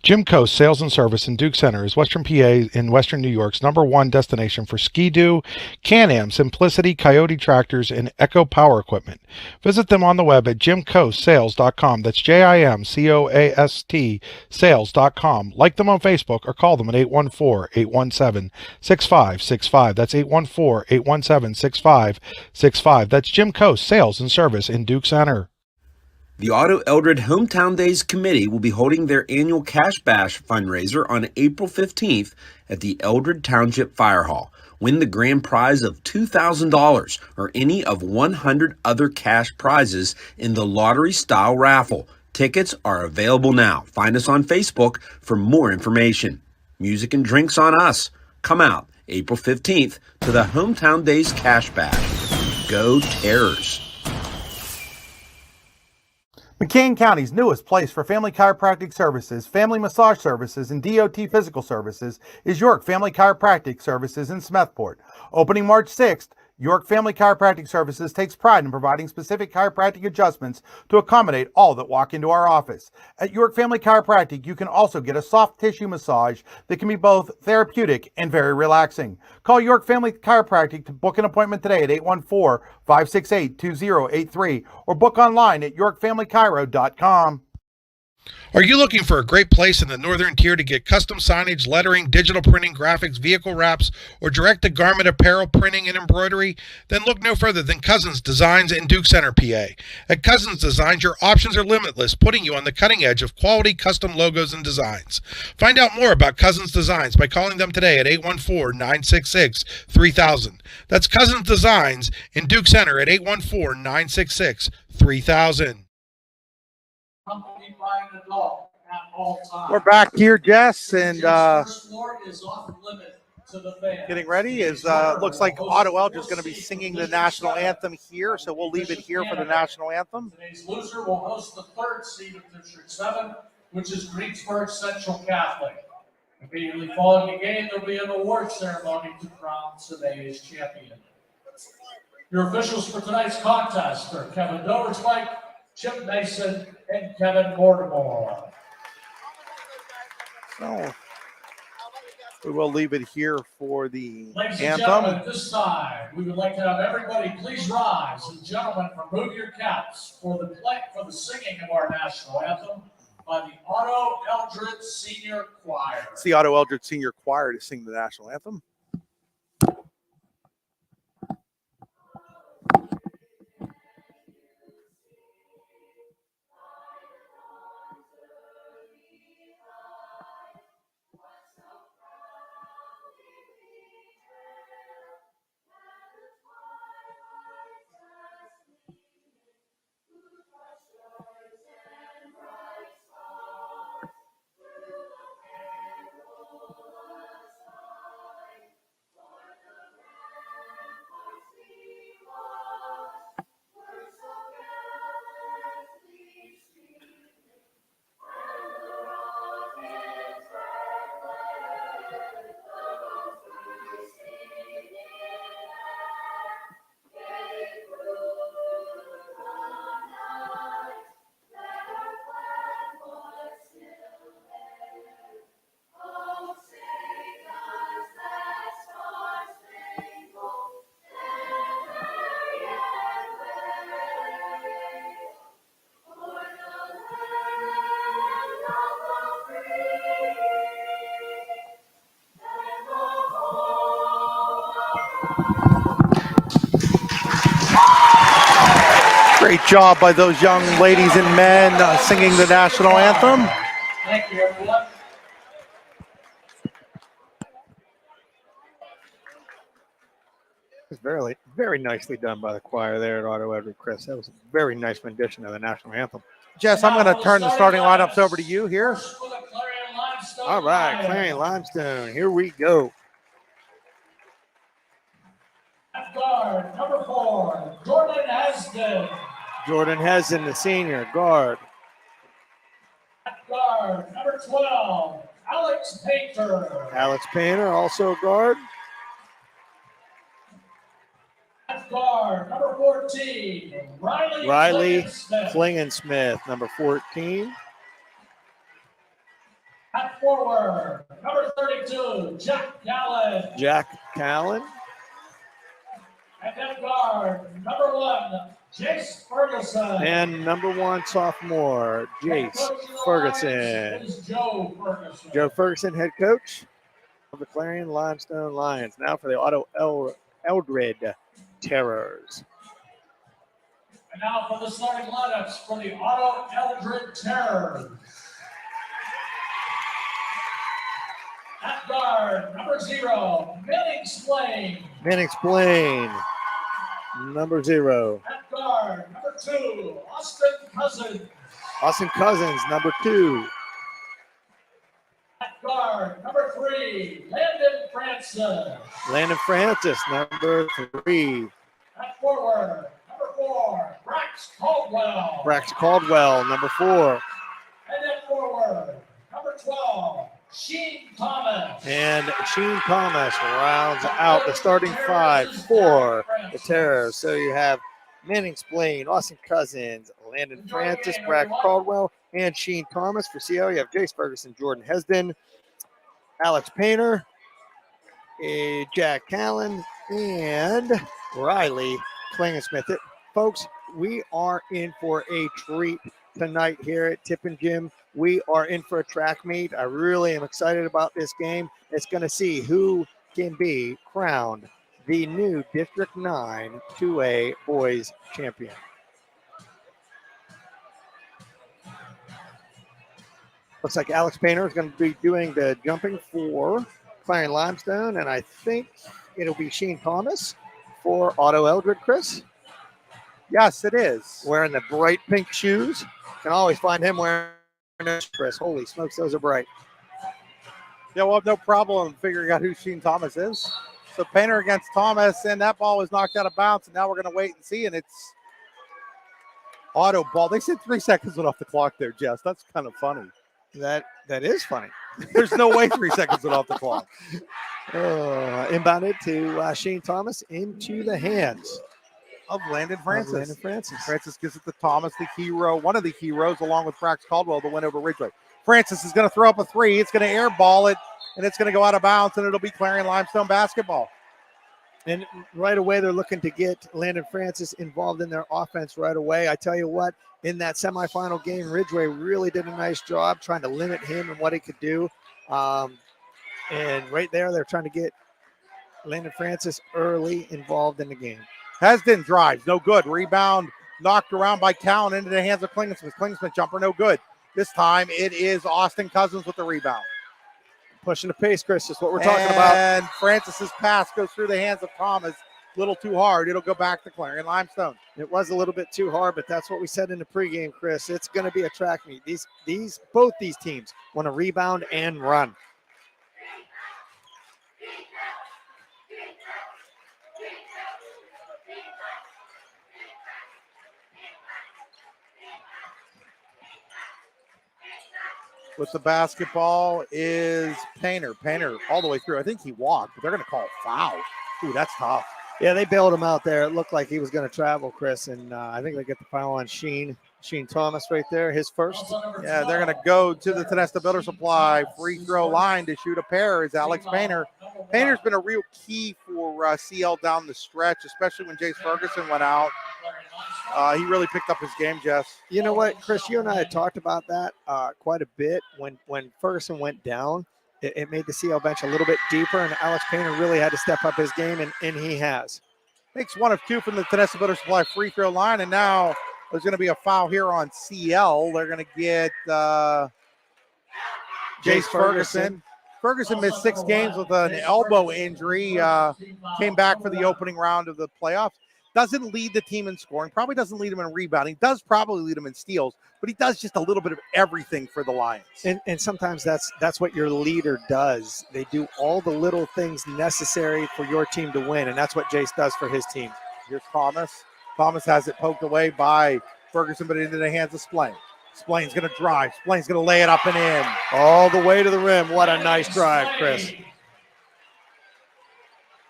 Jim Coast Sales and Service in Duke Center is Western PA in Western New York's #1 destination for Ski-Doo, Can-Am, Simplicity, Coyote tractors, and Echo Power equipment. Visit them on the web at jimcoastsales.com. That's JIMCOAST sales.com. Like them on Facebook or call them at 814-817-6565. That's 814-817-6565. That's Jim Coast Sales and Service in Duke Center. The Otto-Eldred Hometown Days Committee will be holding their annual Cash Bash fundraiser on April 15th at the Eldred Township Fire Hall. Win the grand prize of $2,000 or any of 100 other cash prizes in the lottery-style raffle. Tickets are available now. Find us on Facebook for more information. Music and drinks on us. Come out April 15th to the Hometown Days Cash Bash. Go Terrors! McCain County's newest place for family chiropractic services, family massage services, and DOT physical services is York Family Chiropractic Services in Smethport. Opening March 6th, York Family Chiropractic Services takes pride in providing specific chiropractic adjustments to accommodate all that walk into our office. At York Family Chiropractic, you can also get a soft tissue massage that can be both therapeutic and very relaxing. Call York Family Chiropractic to book an appointment today at 814-568-2083 or book online at yorkfamilychiro.com. Are you looking for a great place in the northern tier to get custom signage, lettering, digital printing, graphics, vehicle wraps, or direct-to-garment apparel printing and embroidery? Then look no further than Cousins Designs in Duke Center, PA. At Cousins Designs, your options are limitless, putting you on the cutting edge of quality custom logos and designs. Find out more about Cousins Designs by calling them today at 814-966-3000. That's Cousins Designs in Duke Center at 814-966-3000. Accompanied by an adult at all times. We're back here, Jess, and First floor is off limit to the fans. getting ready is looks like Otto-Eldred is going to be singing the national anthem here, so we'll leave it here for the national anthem. Today's loser will host the 3rd seed of District 7, which is Greensburg Central Catholic. Immediately following the game, there'll be an award ceremony to crown today's champion. Your officials for tonight's contest are Kevin Doverspike, Chip Mason, and Kevin Mortimer. So we will leave it here for the Ladies and anthem. gentlemen, at this time, we would like to have everybody please rise, and gentlemen, remove your caps for the singing of our national anthem by the Otto-Eldred Senior Choir. It's the Otto-Eldred Senior Choir to sing the national anthem. Great job by those young ladies and men singing the national anthem. Thank you, everyone. It's very nicely done by the choir there at Otto-Eldred, Chris. That was a very nice rendition of the national anthem. Jess, I'm going to turn the starting lineups over to you here. All right, Clarion Limestone, here we go. At guard, number 4, Jordan Hesden. Jordan Hesden, the senior guard. At guard, number 12, Alex Painter. Alex Painter, also a guard. At guard, number 14, Riley Klingensmith. Klingensmith, number 14. At forward, number 32, Jack Gallen. Jack Callen. And at guard, number 1, Jace Ferguson. And number 1 sophomore, Jace Ferguson. Is Joe Ferguson. Joe Ferguson, head coach of the Clarion Limestone Lions. Now for the Otto-Eldred Terrors. And now for the starting lineups for the Otto-Eldred Terrors. At guard, number 0, Manning Splain. Manning Splain, number 0. At guard, number 2, Austin Cousins. Austin Cousins, number 2. At guard, number 3, Landon Francis. Landon Francis, number 3. At forward, number 4, Brax Caldwell. Brax Caldwell, number 4. And at forward, number 12, Sheen Thomas. And Sheen Thomas rounds out the starting 5 for the Terrors. So you have Manning Splain, Austin Cousins, Landon Francis, Brax Caldwell, and Sheen Thomas. For CO, you have Jace Ferguson, Jordan Hesden, Alex Painter, Jack Callen, and Riley Klingensmith. Folks, we are in for a treat tonight here at Tippin Gym. We are in for a track meet. I really am excited about this game. It's going to see who can be crowned the new District 9 2A boys champion. Looks like Alex Painter is going to be doing the jumping for Clarion Limestone, and I think it'll be Sheen Thomas for Otto-Eldred, Chris. Yes, it is. Wearing the bright pink shoes. Can always find him wearing those, Chris. Holy smokes, those are bright. Yeah, we'll have no problem figuring out who Sheen Thomas is. So Painter against Thomas, and that ball was knocked out of bounds, and now we're going to wait and see, and it's auto ball. They said 3 seconds went off the clock there, Jess. That's kind of funny. That is funny. There's no way 3 seconds went off the clock. Inbounded to Sheen Thomas into the hands of Landon Francis. Francis gives it to Thomas, the hero, one of the heroes, along with Brax Caldwell, to win over Ridgeway. Francis is going to throw up a 3. It's going to airball it, and it's going to go out of bounds, and it'll be Clarion Limestone basketball. And right away, they're looking to get Landon Francis involved in their offense right away. I tell you what, in that semifinal game, Ridgeway really did a nice job trying to limit him and what he could do. And right there, they're trying to get Landon Francis early involved in the game. Hesden drives, no good. Rebound knocked around by Callen into the hands of Klingensmith. Klingensmith jumper, no good. This time it is Austin Cousins with the rebound. Pushing the pace, Chris, is what we're talking about. And Francis's pass goes through the hands of Thomas. A little too hard. It'll go back to Clarion Limestone. It was a little bit too hard, but that's what we said in the pregame, Chris. It's going to be a track meet. Both these teams want to rebound and run. With the basketball is Painter. Painter all the way through. I think he walked, but they're going to call a foul. Ooh, that's tough. Yeah, they bailed him out there. It looked like he was going to travel, Chris, and I think they get the foul on Sheen Thomas right there, his first. Yeah, they're going to go to the Tenesta Builder Supply free throw line to shoot a pair is Alex Painter. Painter's been a real key for CL down the stretch, especially when Jace Ferguson went out. He really picked up his game, Jess. You know what, Chris, you and I had talked about that quite a bit. When Ferguson went down, it made the CL bench a little bit deeper, and Alex Painter really had to step up his game, and he has. Makes 1 of 2 from the Tenesta Builder Supply free throw line, and now There's going to be a foul here on CL. They're going to get Jace Ferguson. Ferguson missed 6 games with an elbow injury. Came back for the opening round of the playoffs. Doesn't lead the team in scoring. Probably doesn't lead them in rebounding. Does probably lead them in steals. But he does just a little bit of everything for the Lions. And sometimes that's what your leader does. They do all the little things necessary for your team to win, and that's what Jace does for his team. Here's Thomas. Thomas has it poked away by Ferguson, but into the hands of Splain. Splain's going to drive. Splain's going to lay it up and in. All the way to the rim. What a nice drive, Chris.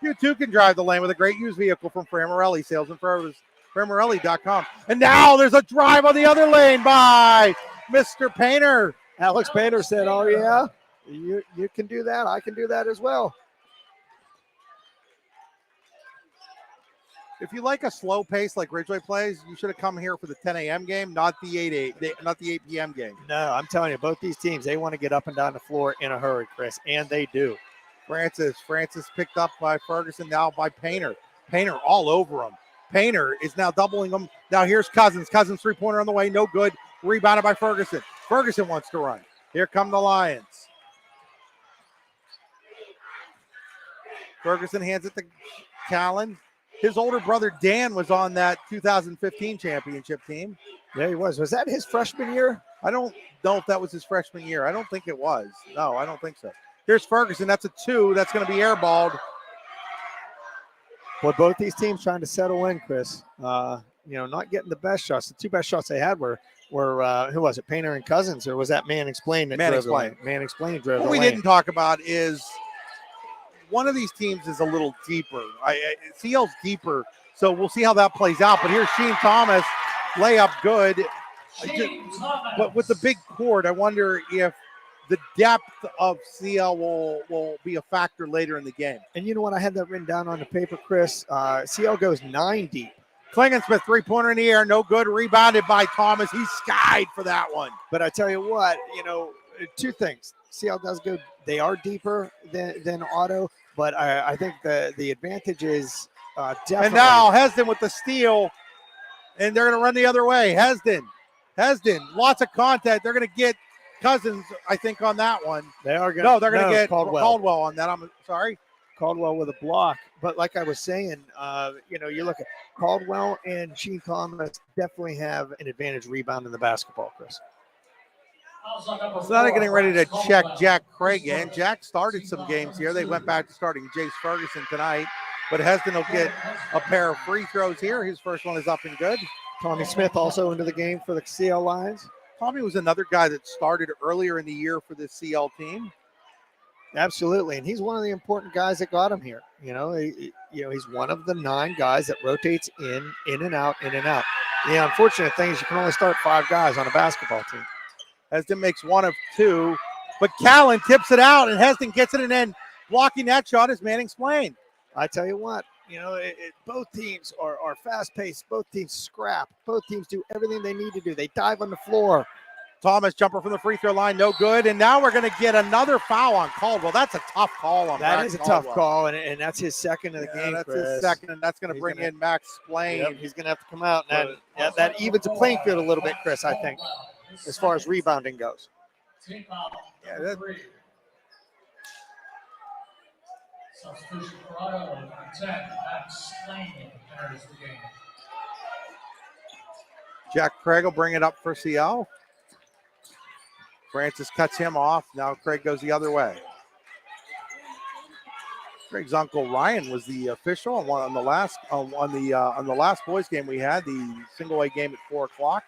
You too can drive the lane with a great used vehicle from Framorelli. Sales and service, Framorelli.com. And now there's a drive on the other lane by Mr. Painter. Alex Painter said, oh, yeah, you can do that. I can do that as well. If you like a slow pace like Ridgeway plays, you should have come here for the 10 a.m. game, not the 8 p.m. game. No, I'm telling you, both these teams, they want to get up and down the floor in a hurry, Chris, and they do. Francis picked up by Ferguson, now by Painter. Painter all over him. Painter is now doubling him. Now here's Cousins. Cousins three-pointer on the way, no good. Rebounded by Ferguson. Ferguson wants to run. Here come the Lions. Ferguson hands it to Callan. His older brother Dan was on that 2015 championship team. Yeah, he was. Was that his freshman year? I don't know if that was his freshman year. I don't think it was. No, I don't think so. Here's Ferguson. That's a 2. That's going to be airballed. Boy, both these teams trying to settle in, Chris. Not getting the best shots. The 2 best shots they had were who was it? Painter and Cousins, or was that Man Explained? Man Explained. Man Explained drove What we didn't talk about is one of these teams is a little deeper. CL's deeper, so we'll see how that plays out. But here's Sheen Thomas, layup good. But with the big court, I wonder if the depth of CL will be a factor later in the game. And you know what? I had that written down on the paper, Chris. CL goes 9 deep. Klingensmith, three-pointer in the air, no good. Rebounded by Thomas. He's skied for that one. But I tell you what, 2 things. CL does go. They are deeper than Otto, but I think the advantage is definitely. And now Hesden with the steal, and they're going to run the other way. Hesden, lots of contact. They're going to get Cousins, I think, on that one. They are going. No, they're going to get Caldwell on that. I'm sorry. Caldwell with a block. But like I was saying, you look at Caldwell and Sheen Thomas definitely have an advantage rebound in the basketball, Chris. So now they're getting ready to check Jack Craig in. Jack started some games here. They went back to starting Jace Ferguson tonight. But Hesden will get a pair of free throws here. His first one is up and good. Tommy Smith also into the game for the CL Lions. Tommy was another guy that started earlier in the year for the CL team. Absolutely, and he's one of the important guys that got him here. He's one of the 9 guys that rotates in and out, in and out. The unfortunate thing is you can only start 5 guys on a basketball team. Hesden makes 1 of 2, but Callan tips it out, and Hesden gets it, and then blocking that shot is Manning Splain. I tell you what, both teams are fast-paced. Both teams scrap. Both teams do everything they need to do. They dive on the floor. Thomas jumper from the free throw line, no good. And now we're going to get another foul on Caldwell. That's a tough call on that. That is a tough call, and that's his second of the game. That's Chris. his second, and that's going to bring in Max Splain. Yep, he's going to have to come out. And that evens the playing field a little bit, Chris, I think, as far as rebounding goes. Yeah, substitution for Otto, 10, Max Splain enters the game. Jack Craig will bring it up for CL. Francis cuts him off. Now Craig goes the other way. Craig's uncle Ryan was the official on the last boys game we had, the single A game at 4:00.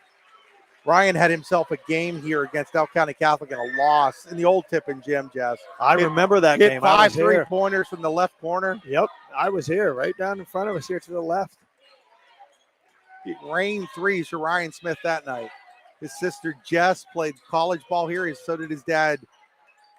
Ryan had himself a game here against Elk County Catholic and a loss in the old Tippin gym, Jess. I remember that game. Hit 5 3-pointers from the left corner. Yep, I was here, right down in front of us here to the left. It rained threes for Ryan Smith that night. His sister Jess played college ball here. So did his dad,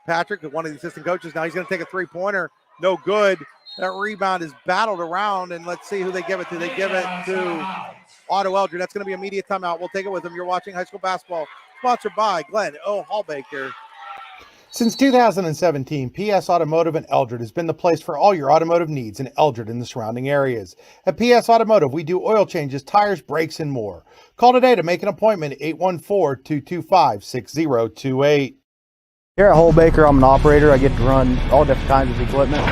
Patrick, one of the assistant coaches. Now he's going to take a 3-pointer. No good. That rebound is battled around, and let's see who they give it to. They give it to Otto-Eldred. That's going to be a media timeout. We'll take it with them. You're watching high school basketball, sponsored by Glenn O. Hallbaker. Since 2017, PS Automotive in Eldred has been the place for all your automotive needs in Eldred and the surrounding areas. At PS Automotive, we do oil changes, tires, brakes, and more. Call today to make an appointment at 814-225-6028. Here at Holbaker, I'm an operator. I get to run all different kinds of equipment.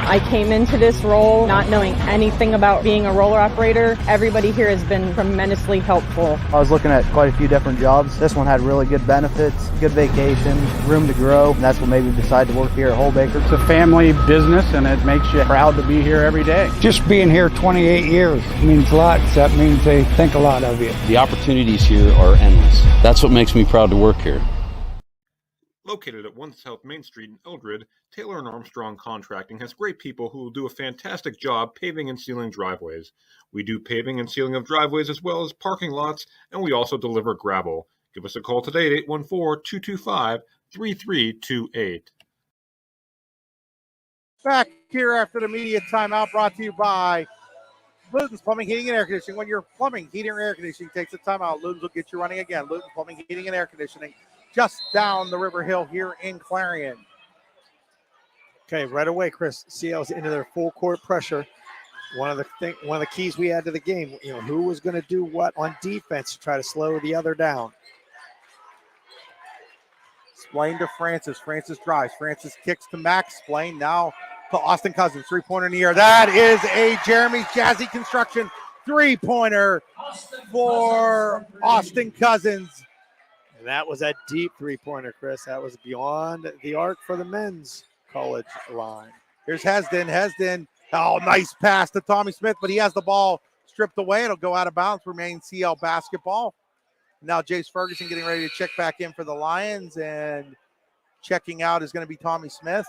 I came into this role not knowing anything about being a roller operator. Everybody here has been tremendously helpful. I was looking at quite a few different jobs. This one had really good benefits, good vacation, room to grow, and that's what made me decide to work here at Holbaker. It's a family business, and it makes you proud to be here every day. Just being here 28 years means lots. That means they think a lot of you. The opportunities here are endless. That's what makes me proud to work here. Located at 1 South Main Street in Eldred, Taylor & Armstrong Contracting has great people who will do a fantastic job paving and sealing driveways. We do paving and sealing of driveways as well as parking lots, and we also deliver gravel. Give us a call today at 814-225-3328. Back here after the media timeout, brought to you by Luton's Plumbing, Heating, and Air Conditioning. When your plumbing, heating, or air conditioning takes a timeout, Luton's will get you running again. Luton's Plumbing, Heating, and Air Conditioning, just down the River Hill here in Clarion. Okay, right away, Chris. CL's into their full court pressure. One of the keys we had to the game, who was going to do what on defense to try to slow the other down. Splain to Francis. Francis drives. Francis kicks to Max. Splain now to Austin Cousins. Three-pointer in the air. That is a Jeremy's Jazzy Construction three-pointer for Austin Cousins. And that was a deep three-pointer, Chris. That was beyond the arc for the men's college line. Here's Hesden. Hesden. Oh, nice pass to Tommy Smith, but he has the ball stripped away. It'll go out of bounds, remain CL basketball. Now Jace Ferguson getting ready to check back in for the Lions, and checking out is going to be Tommy Smith.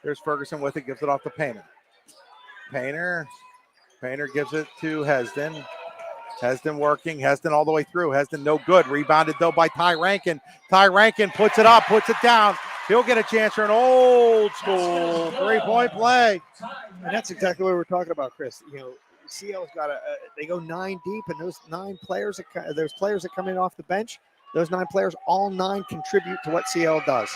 There's Ferguson with it, gives it off to Painter. Painter gives it to Hesden. Hesden working, Hesden all the way through. Hesden no good. Rebounded though by Ty Rankin. Ty Rankin puts it up, puts it down. He'll get a chance for an old school three-point play. And that's exactly what we're talking about, Chris. CL's got they go 9 deep, and those 9 players, there's players that come in off the bench. Those 9 players, all 9 contribute to what CL does.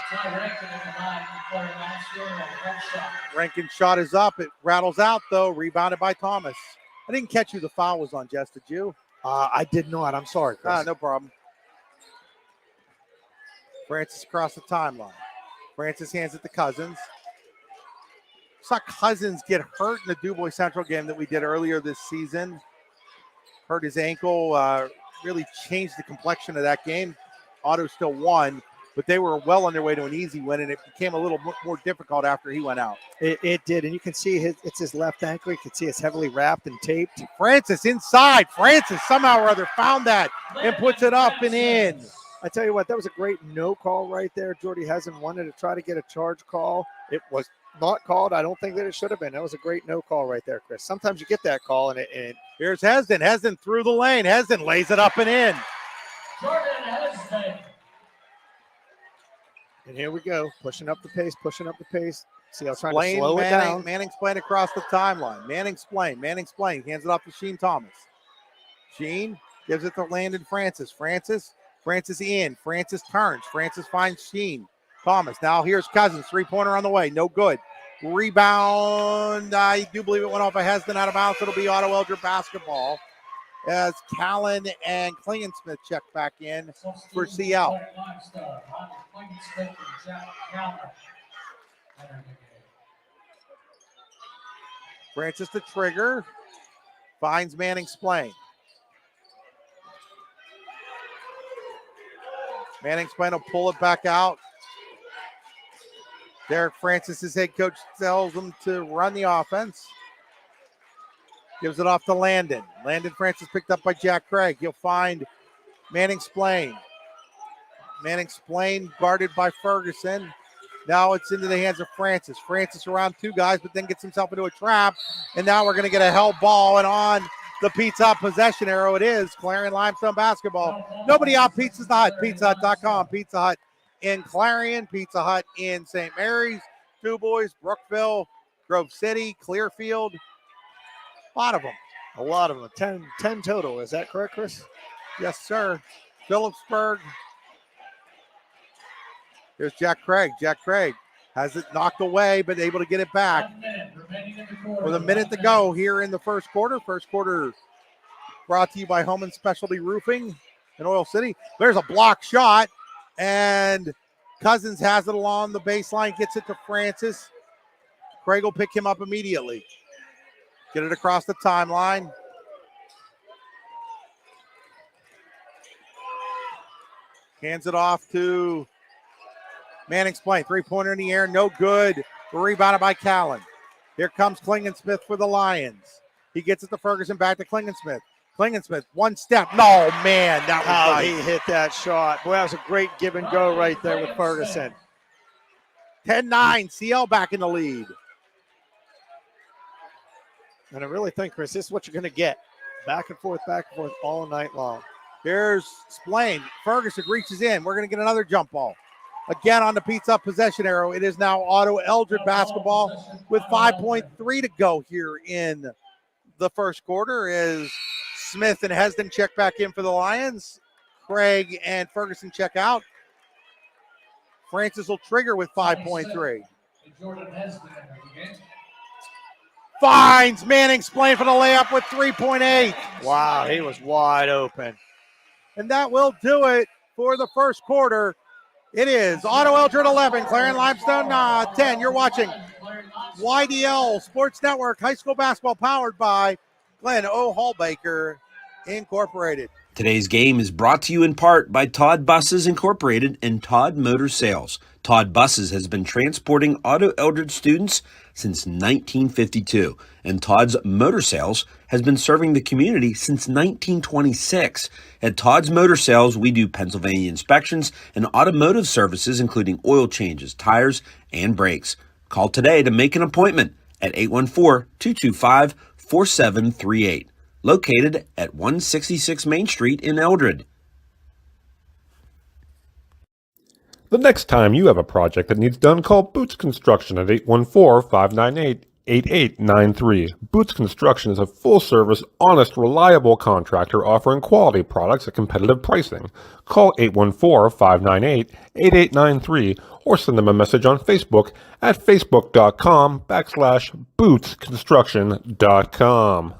Rankin's shot is up. It rattles out, though. Rebounded by Thomas. I didn't catch who the foul was on, Jess. Did you? I did not. I'm sorry, Chris. No problem. Francis across the timeline. Francis hands it to Cousins. Saw Cousins get hurt in the DuBois Central game that we did earlier this season. Hurt his ankle. Really changed the complexion of that game. Otto still won, but they were well on their way to an easy win, and it became a little more difficult after he went out. It did, and you can see it's his left ankle. You can see it's heavily wrapped and taped. Francis inside. Francis somehow or other found that and puts it up and in. I tell you what, that was a great no call right there. Jordy Hesden wanted to try to get a charge call. It was not called. I don't think that it should have been. That was a great no call right there, Chris. Sometimes you get that call, and here's Hesden. Hesden through the lane. Hesden lays it up and in. Jordan Hesden. And here we go, pushing up the pace. See, I was trying Splain, to slow it down. Manning Splain across the timeline. Manning Splain. Hands it off to Sheen Thomas. Sheen gives it to Landon Francis. Francis in. Francis turns. Francis finds Sheen. Thomas. Now here's Cousins. Three-pointer on the way. No good. Rebound. I do believe it went off of Hesden out of bounds. It'll be Otto-Eldred basketball as Callan and Klingensmith check back in for CL. Francis to trigger. Finds Manning Splain. Manning Splain will pull it back out. Derek Francis, his head coach, tells him to run the offense. Gives it off to Landon. Landon Francis picked up by Jack Craig. He'll find Manning Splain. Manning Splain guarded by Ferguson. Now it's into the hands of Francis. Francis around 2 guys, but then gets himself into a trap. And now we're going to get a held ball, and on the Pizza Hut possession arrow it is. Clarion Limestone basketball. Nobody out Pizza Hut. PizzaHut.com. Pizza Hut in Clarion. Pizza Hut in St. Mary's. DuBois, Brookville, Grove City, Clearfield. A lot of them. A lot of them. 10 total. Is that correct, Chris? Yes, sir. Phillipsburg. Here's Jack Craig. Jack Craig has it knocked away, but able to get it back. With a minute to go here in the first quarter. First quarter brought to you by Home and Specialty Roofing in Oil City. There's a block shot, and Cousins has it along the baseline, gets it to Francis. Craig will pick him up immediately. Get it across the timeline. Hands it off to Manning's play. Three-pointer in the air, no good. Rebounded by Callan. Here comes Klingensmith for the Lions. He gets it to Ferguson, back to Klingensmith. Klingensmith, one step. No, man, that was How nice. he hit that shot. Boy, that was a great give and go right there with Ferguson. 10-9, CL back in the lead. And I really think, Chris, this is what you're going to get. Back and forth all night long. Here's Splain. Ferguson reaches in. We're going to get another jump ball. Again on the pizza possession arrow. It is now Otto-Eldred basketball with 5.3 to go here in the first quarter as Smith and Hesden check back in for the Lions. Craig and Ferguson check out. Francis will trigger with 5.3. Finds Manning Splain for the layup with 3.8. Wow, he was wide open. And that will do it for the first quarter. It is Otto-Eldred 11, Clarion Limestone 10. You're watching YDL Sports Network, high school basketball powered by Glenn O. Hallbaker Incorporated. Today's game is brought to you in part by Todd Buses Incorporated and Todd Motor Sales. Todd Buses has been transporting Otto-Eldred students since 1952, and Todd's Motor Sales has been serving the community since 1926. At Todd's Motor Sales, we do Pennsylvania inspections and automotive services, including oil changes, tires, and brakes. Call today to make an appointment at 814-225-4738. Located at 166 Main Street in Eldred. The next time you have a project that needs done, call Boots Construction at 814-598-8893. Boots Construction is a full-service, honest, reliable contractor offering quality products at competitive pricing. Call 814-598-8893 or send them a message on Facebook at facebook.com/bootsconstruction.com.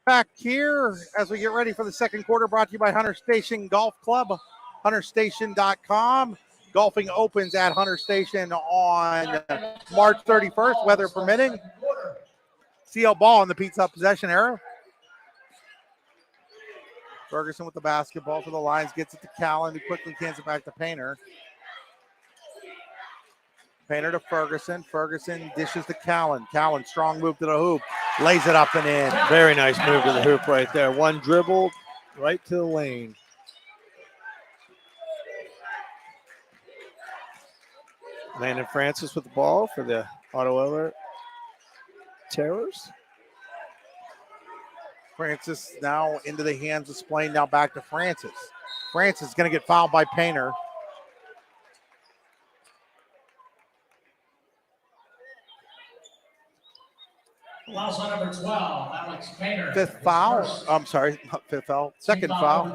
Back here as we get ready for the second quarter, brought to you by Hunter Station Golf Club, hunterstation.com. Golfing opens at Hunter Station on March 31st, weather permitting. CL ball in the pizza possession arrow. Ferguson with the basketball for the Lions, gets it to Callan, who quickly hands it back to Painter. Painter to Ferguson. Ferguson dishes to Callan. Callan, strong move to the hoop. Lays it up and in. Very nice move to the hoop right there. One dribble right to the lane. Landon Francis with the ball for the Otto-Eldred Terrors. Francis now into the hands of Splain. Now back to Francis. Francis is going to get fouled by Painter. Allows on number 12, Alex Painter. Fifth foul. I'm sorry, not fifth foul. Second foul.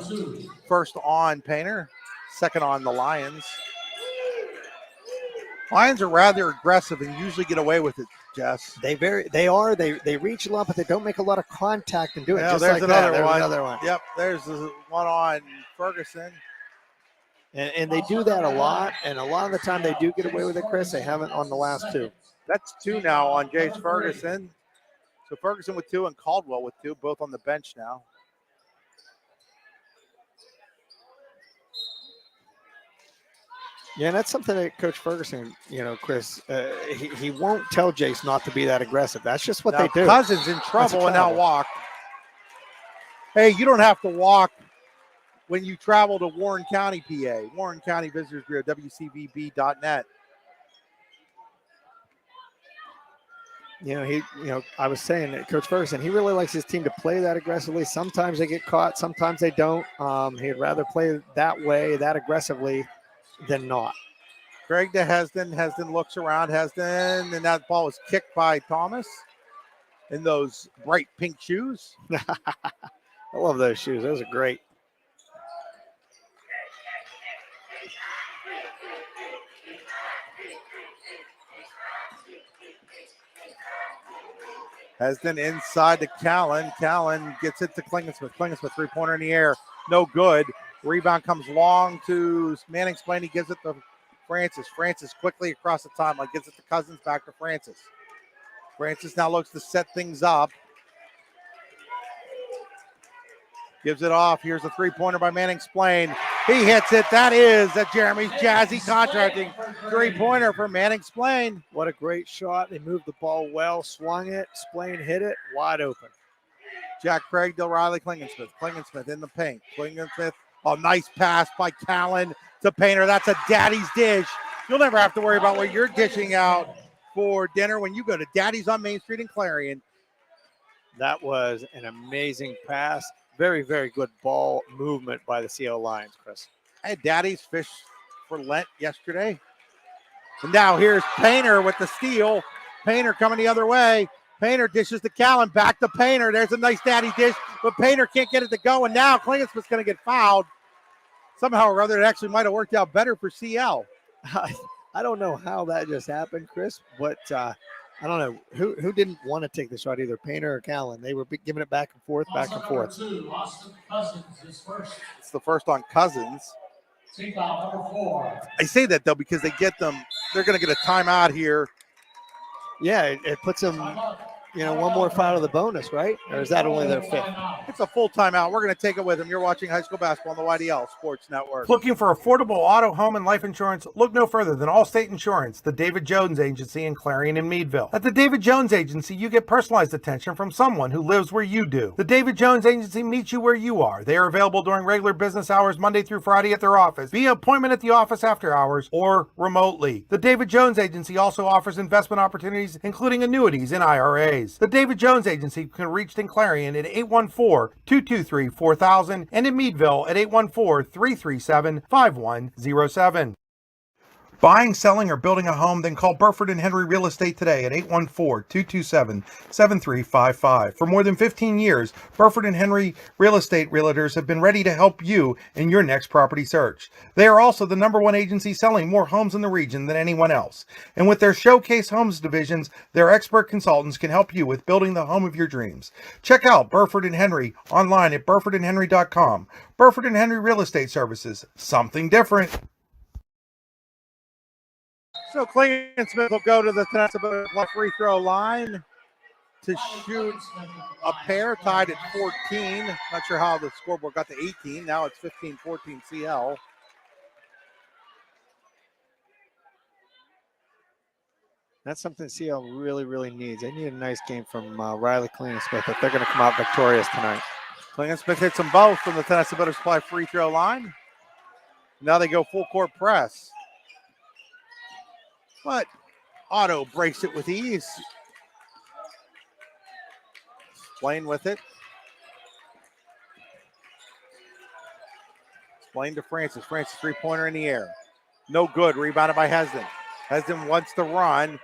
First on Painter. Second on the Lions. Lions are rather aggressive and usually get away with it, Jess. They reach a lot, but they don't make a lot of contact and do it. Yeah, just there's like another one. Another one. Yep, there's the one on Ferguson. And they do that a lot, and a lot of the time they do get away with it, Chris. They haven't on the last two. That's two now on Jace Ferguson. So Ferguson with two and Caldwell with two, both on the bench now. Yeah, and that's something that Coach Ferguson, Chris, he won't tell Jace not to be that aggressive. That's just what now, they do. Cousins in trouble and now walk. Hey, you don't have to walk when you travel to Warren County, PA. Warren County Visitors Bureau, WCVB.net. I was saying that Coach Ferguson, he really likes his team to play that aggressively. Sometimes they get caught, sometimes they don't. He'd rather play that way, that aggressively, than not. Craig to Hesden. Hesden looks around. Hesden, and that ball was kicked by Thomas. in those bright pink shoes. I love those shoes. Those are great. Hesden inside to Callan. Callan gets it to Klingensmith. Klingensmith, three-pointer in the air. No good. Rebound comes long to Manning Splain. He gives it to Francis. Francis quickly across the timeline. Gives it to Cousins, back to Francis. Francis now looks to set things up. Gives it off. Here's a three-pointer by Manning Splain. He hits it. That is a Jeremy's Jazzy Contracting three-pointer for Manning Splain. What a great shot. They moved the ball well, swung it. Splain hit it wide open. Jack Craig, Riley, Klingensmith. Klingensmith in the paint. Klingensmith, a nice pass by Callan to Painter. That's a daddy's dish. You'll never have to worry about what you're dishing out for dinner when you go to Daddy's on Main Street in Clarion. That was an amazing pass. Very, very good ball movement by the CO Lions, Chris. I had Daddy's fish for Lent yesterday. And now here's Painter with the steal. Painter coming the other way. Painter dishes to Callan, back to Painter. There's a nice daddy dish, but Painter can't get it to go. And now Klingensmith's going to get fouled. Somehow or other, it actually might have worked out better for CL. I don't know how that just happened, Chris, but I don't know who didn't want to take the shot, either Painter or Callan. They were giving it back and forth, back and forth. Austin Cousins is first. It's the first on Cousins. Team foul number 4. I say that, though, because they get them. They're going to get a timeout here. Yeah, it puts them, one more foul of the bonus, right? Or is that only their 5th? It's a full timeout. We're going to take it with them. You're watching high school basketball on the YDL Sports Network. Looking for affordable auto, home, and life insurance? Look no further than Allstate Insurance, the David Jones Agency in Clarion and Meadville. At the David Jones Agency, you get personalized attention from someone who lives where you do. The David Jones Agency meets you where you are. They are available during regular business hours, Monday through Friday at their office, via appointment at the office after hours, or remotely. The David Jones Agency also offers investment opportunities, including annuities and IRAs. The David Jones Agency can be reached in Clarion at 814-223-4000 and in Meadville at 814-337-5107. Buying, selling, or building a home? Then call Burford & Henry Real Estate today at 814-227-7355. For more than 15 years, Burford & Henry Real Estate Realtors have been ready to help you in your next property search. They are also the #1 agency selling more homes in the region than anyone else. And with their Showcase Homes divisions, their expert consultants can help you with building the home of your dreams. Check out Burford & Henry online at burfordandhenry.com. Burford & Henry Real Estate Services. Something different. So Klingensmith will go to the Tennessee's free throw line to shoot a pair, tied at 14. Not sure how the scoreboard got to 18. Now it's 15-14 CL. That's something CL really, really needs. They need a nice game from Riley Klingensmith if they're going to come out victorious tonight. Klingensmith hits them both from the Tennessee Butterfly free throw line. Now they go full court press. But Otto breaks it with ease. Splain with it. Splain to Francis. Francis three-pointer in the air. No good. Rebounded by Hesden. Hesden wants to run,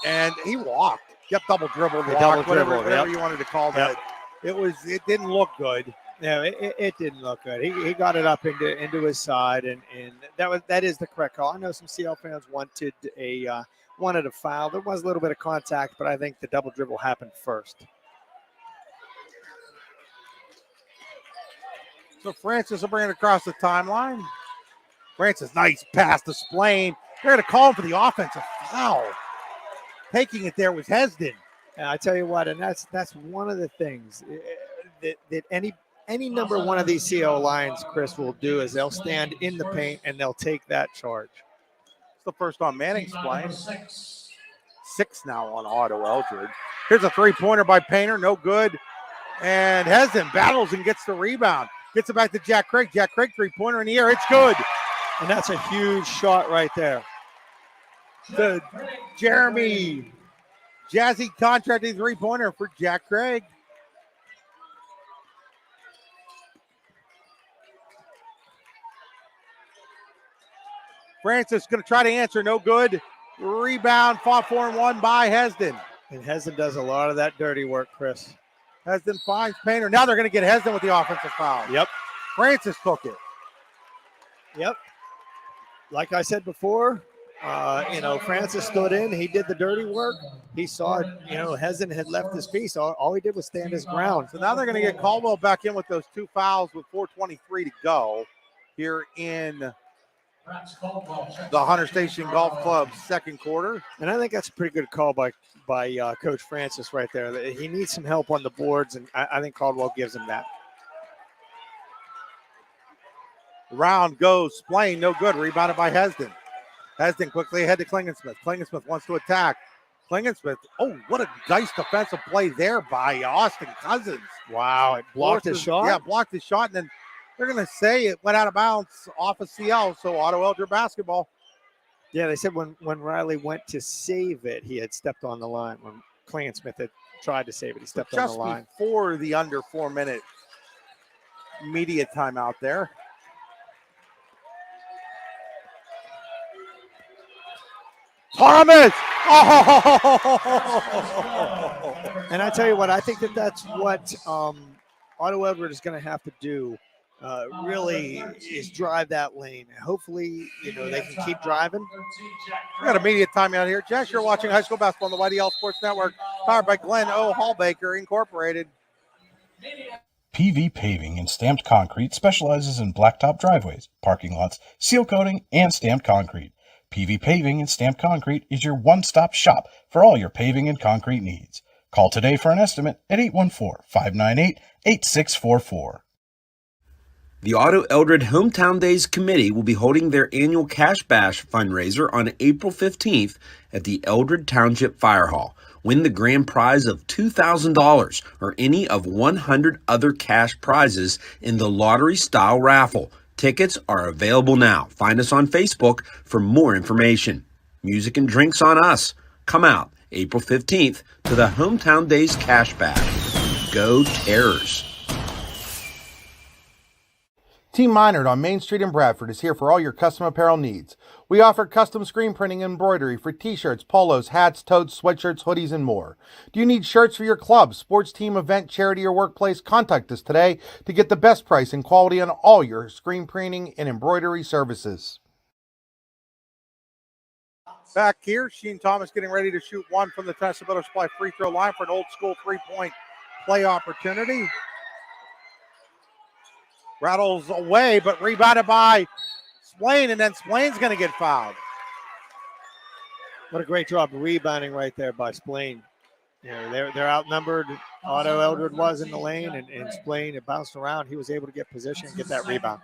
and he walked. Yep, double dribble, walk, whatever you wanted to call that. It didn't look good. No, it didn't look good. He got it up into his side, and that is the correct call. I know some CL fans wanted a foul. There was a little bit of contact, but I think the double dribble happened first. So Francis will bring it across the timeline. Francis, nice pass to Splain. They're going to call him for the offensive foul. Taking it there was Hesden. And I tell you what, and that's one of the things that any number one of these CO Lions, Chris, will do is they'll stand in the paint and they'll take that charge. It's the first on Manning Splain. 6 now on Otto-Eldred. Here's a three-pointer by Painter, no good. And Hesden battles and gets the rebound. Gets it back to Jack Craig. Jack Craig, three-pointer in the air. It's good. And that's a huge shot right there. The Jeremy Jazzy contracting three-pointer for Jack Craig. Francis going to try to answer, no good. Rebound, fought for and won by Hesden. And Hesden does a lot of that dirty work, Chris. Hesden finds Painter. Now they're going to get Hesden with the offensive foul. Yep. Francis took it. Yep. Like I said before, Francis stood in. He did the dirty work. He saw, Hesden had left his piece. All he did was stand his ground. So now they're going to get Caldwell back in with those 2 fouls with 4:23 to go here in the Hunter Station Golf Club's second quarter. And I think that's a pretty good call by Coach Francis right there. He needs some help on the boards, and I think Caldwell gives him that. Round goes Splain, no good. Rebounded by Hesden. Hesden quickly ahead to Klingensmith. Klingensmith wants to attack. Klingensmith, oh, what a nice defensive play there by Austin Cousins. Wow, it blocked his shot? Yeah, blocked his shot, and then they're going to say it went out of bounds off of CL, so Otto-Eldred basketball. Yeah, they said when Riley went to save it, he had stepped on the line. When Klingensmith had tried to save it, he stepped on the line. Just before the under 4-minute media timeout there. Thomas! Oh! And I tell you what, I think that's what Otto-Eldred is going to have to do. Really is drive that lane. Hopefully, they can keep driving. We got a media timeout here. Jess, you're watching high school basketball on the YDL Sports Network, powered by Glenn O. Hallbaker Incorporated. PV Paving and Stamped Concrete specializes in blacktop driveways, parking lots, seal coating, and stamped concrete. PV Paving and Stamped Concrete is your one-stop shop for all your paving and concrete needs. Call today for an estimate at 814-598-8644. The Otto-Eldred Hometown Days Committee will be holding their annual Cash Bash fundraiser on April 15th at the Eldred Township Fire Hall. Win the grand prize of $2,000 or any of 100 other cash prizes in the lottery-style raffle. Tickets are available now. Find us on Facebook for more information. Music and drinks on us. Come out April 15th to the Hometown Days Cash Bash. Go Terrors! Team Minard on Main Street in Bradford is here for all your custom apparel needs. We offer custom screen printing and embroidery for t-shirts, polos, hats, totes, sweatshirts, hoodies, and more. Do you need shirts for your club, sports team, event, charity, or workplace? Contact us today to get the best price and quality on all your screen printing and embroidery services. Back here, Sheen Thomas getting ready to shoot one from the Tennessee Builder Supply free throw line for an old school 3-point play opportunity. Rattles away, but rebounded by Splain, and then Splain's going to get fouled. What a great job rebounding right there by Splain. They're outnumbered. Otto-Eldred was in the lane, and Splain, it bounced around. He was able to get position and get that rebound.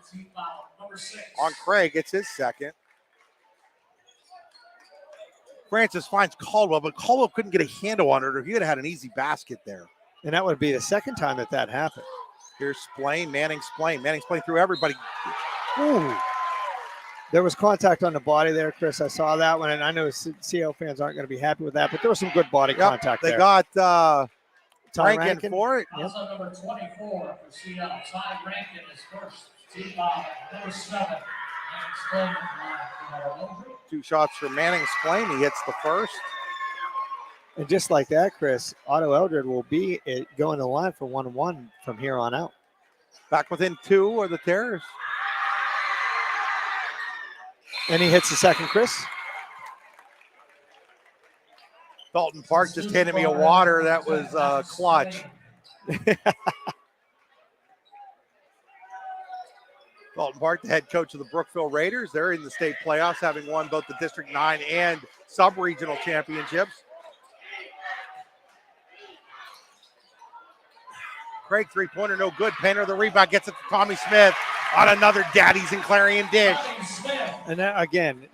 On Craig, it's his second. Francis finds Caldwell, but Caldwell couldn't get a handle on it, or he would have had an easy basket there. And that would be the second time that happened. Here's Splain, Manning Splain through everybody. Ooh. There was contact on the body there, Chris. I saw that one, and I know CL fans aren't going to be happy with that, but there was some good body contact there. They got Rankin for it. Yep. Number 24 for CL. Ty Rankin is first. Team foul. Number 7. Manning Splain. 2 shots for Manning Splain. He hits the first. And just like that, Chris, Otto-Eldred will be going to the line for 1-1 from here on out. Back within 2 are the Terrors. And he hits the second, Chris. Dalton Park just handed me a water. That was clutch. Dalton Park, the head coach of the Brookville Raiders. They're in the state playoffs, having won both the District 9 and sub-regional championships. Craig, 3-pointer, no good. Painter, the rebound, gets it to Tommy Smith on another Daddy's and Clarion dish. And that, again,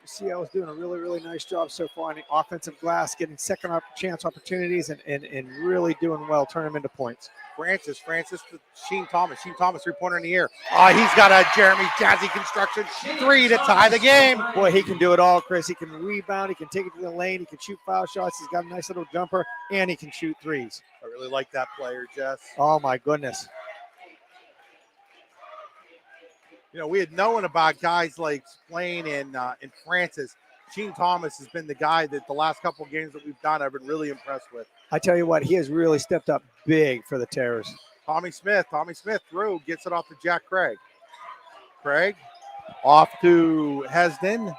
CL is doing a really, really nice job so far on the offensive glass, getting second chance opportunities and really doing well, turn them into points. Francis to Sheen Thomas. Sheen Thomas, 3-pointer in the air. He's got a Jeremy Jazzy Construction 3 to tie the game. Boy, he can do it all, Chris. He can rebound. He can take it to the lane. He can shoot foul shots. He's got a nice little jumper, and he can shoot threes. I really like that player, Jess. Oh, my goodness. We had known about guys like Splain and Francis. Gene Thomas has been the guy that the last couple of games that we've done, I've been really impressed with. I tell you what, he has really stepped up big for the Terrors. Tommy Smith through, gets it off to Jack Craig. Craig off to Hesden.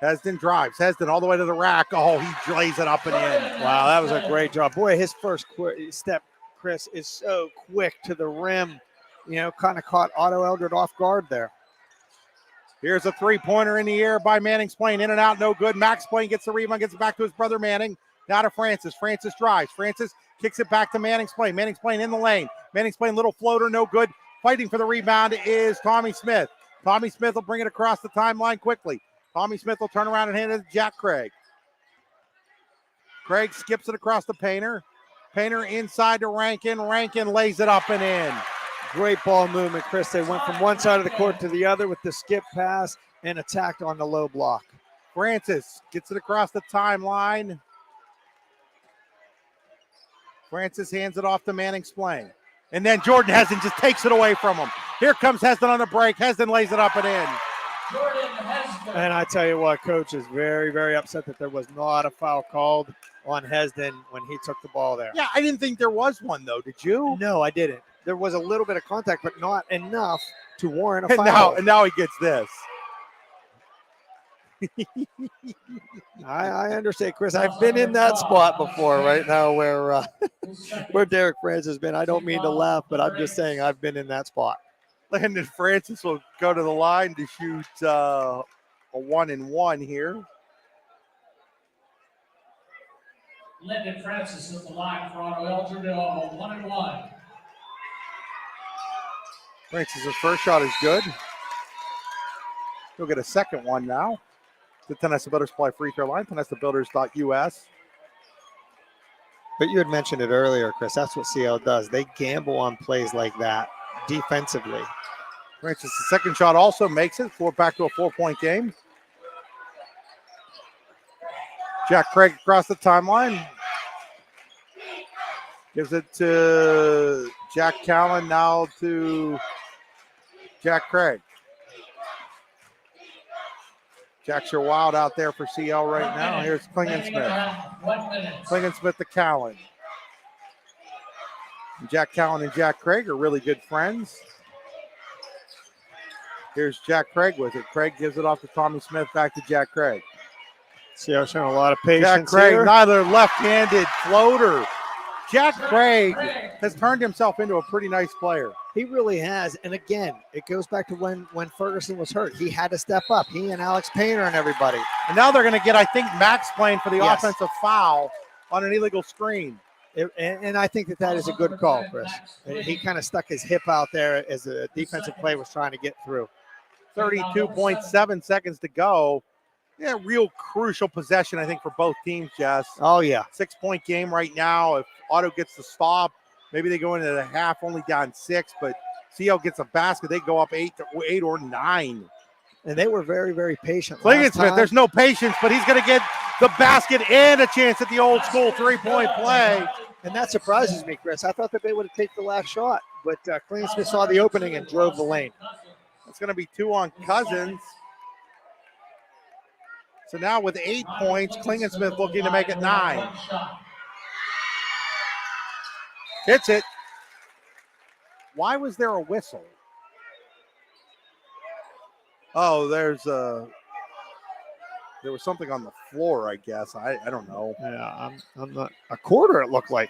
Hesden drives. Hesden all the way to the rack. Oh, he lays it up and in. Wow, that was a great job. Boy, his first step, Chris, is so quick to the rim. You know, kind of caught Otto-Eldred off guard there. Here's a three-pointer in the air by Manning Splain. In and out, no good. Max Splain gets the rebound, gets it back to his brother Manning. Now to Francis. Francis drives. Francis kicks it back to Manning Splain. Manning Splain in the lane. Manning Splain, little floater, no good. Fighting for the rebound is Tommy Smith. Tommy Smith will bring it across the timeline quickly. Tommy Smith will turn around and hand it to Jack Craig. Craig skips it across the Painter. Painter inside to Rankin. Rankin lays it up and in. Great ball movement, Chris. They went from one side of the court to the other with the skip pass and attacked on the low block. Francis gets it across the timeline. Francis hands it off to Manning Splain. And then Jordan Hesden just takes it away from him. Here comes Hesden on the break. Hesden lays it up and in. And I tell you what, Coach is very, very upset that there was not a foul called on Hesden when he took the ball there. Yeah, I didn't think there was one, though. Did you? No, I didn't. There was a little bit of contact, but not enough to warrant a foul. And now he gets this. I understand, Chris. I've been in that spot before right now where Derek Francis has been. I don't mean to laugh, but I'm just saying I've been in that spot. Landon Francis will go to the line to shoot a 1-and-1 here. Landon Francis at the line for Otto-Eldred, a 1-and-1. Francis' first shot is good. He'll get a second one now. The Tenesta Builders Supply free throw line, TenestaBuilders.us. But you had mentioned it earlier, Chris. That's what CL does. They gamble on plays like that defensively. Francis' second shot also makes it. Back to a 4-point game. Jack Craig across the timeline. Gives it to Jack Callan, now to Jack Craig. Jacks are wild out there for CL right now. Here's Klingensmith. Klingensmith to Callan. Jack Callan and Jack Craig are really good friends. Here's Jack Craig with it. Craig gives it off to Tommy Smith, back to Jack Craig. CL showing a lot of patience. Jack Craig, here. another left-handed floater. Jack Craig has turned himself into a pretty nice player. He really has. And again, it goes back to when Ferguson was hurt. He had to step up. He and Alex Painter and everybody. And now they're going to get, I think, Max playing for the offensive foul on an illegal screen. And I think that is a good call, Chris. He kind of stuck his hip out there as the defensive play was trying to get through. 32.7 seconds to go. Yeah, real crucial possession, I think, for both teams, Jess. Oh, yeah. 6-point game right now. If Otto gets the stop, maybe they go into the half only down 6, but CL gets a basket, they go up 8 or 9. And they were very, very patient. Klingensmith, there's no patience, but he's going to get the basket and a chance at the old school 3-point play. And that surprises me, Chris. I thought that they would have taken the last shot, but Klingensmith saw the opening and drove the lane. It's going to be 2 on Cousins. So now with 8 points, Klingensmith looking to make it 9. Hits it. Why was there a whistle? Oh, there was something on the floor, I guess. I don't know. Yeah, I'm not a quarter, it looked like.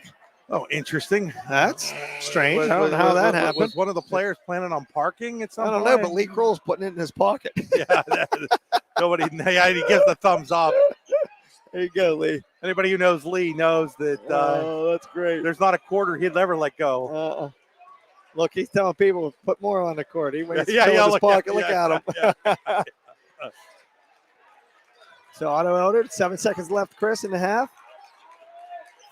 Oh, interesting. That's strange. I don't know how that happened. Was one of the players planning on parking at some point? I don't know, but Lee Kroll's putting it in his pocket. Yeah, he gives the thumbs up. There you go, Lee. Anybody who knows Lee knows that that's great. There's not a quarter he'd ever let go. Look, he's telling people to put more on the court. He went his look pocket. at, Look at him. So Otto-Eldred, 7 seconds left, Chris, in the half.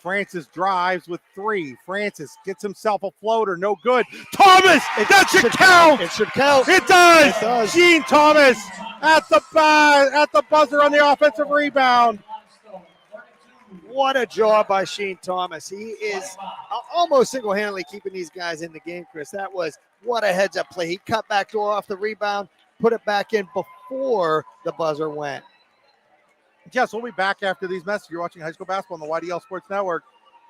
Francis drives with 3. Francis gets himself a floater. No good. Thomas! That should count! It should count. It does! It does. Gene Thomas at the buzzer on the offensive rebound. What a job by Sheen Thomas. He is almost single-handedly keeping these guys in the game, Chris. That was what a heads-up play. He cut back door off the rebound, put it back in before the buzzer went. Jess, we'll be back after these messages. You're watching high school basketball on the YDL Sports Network,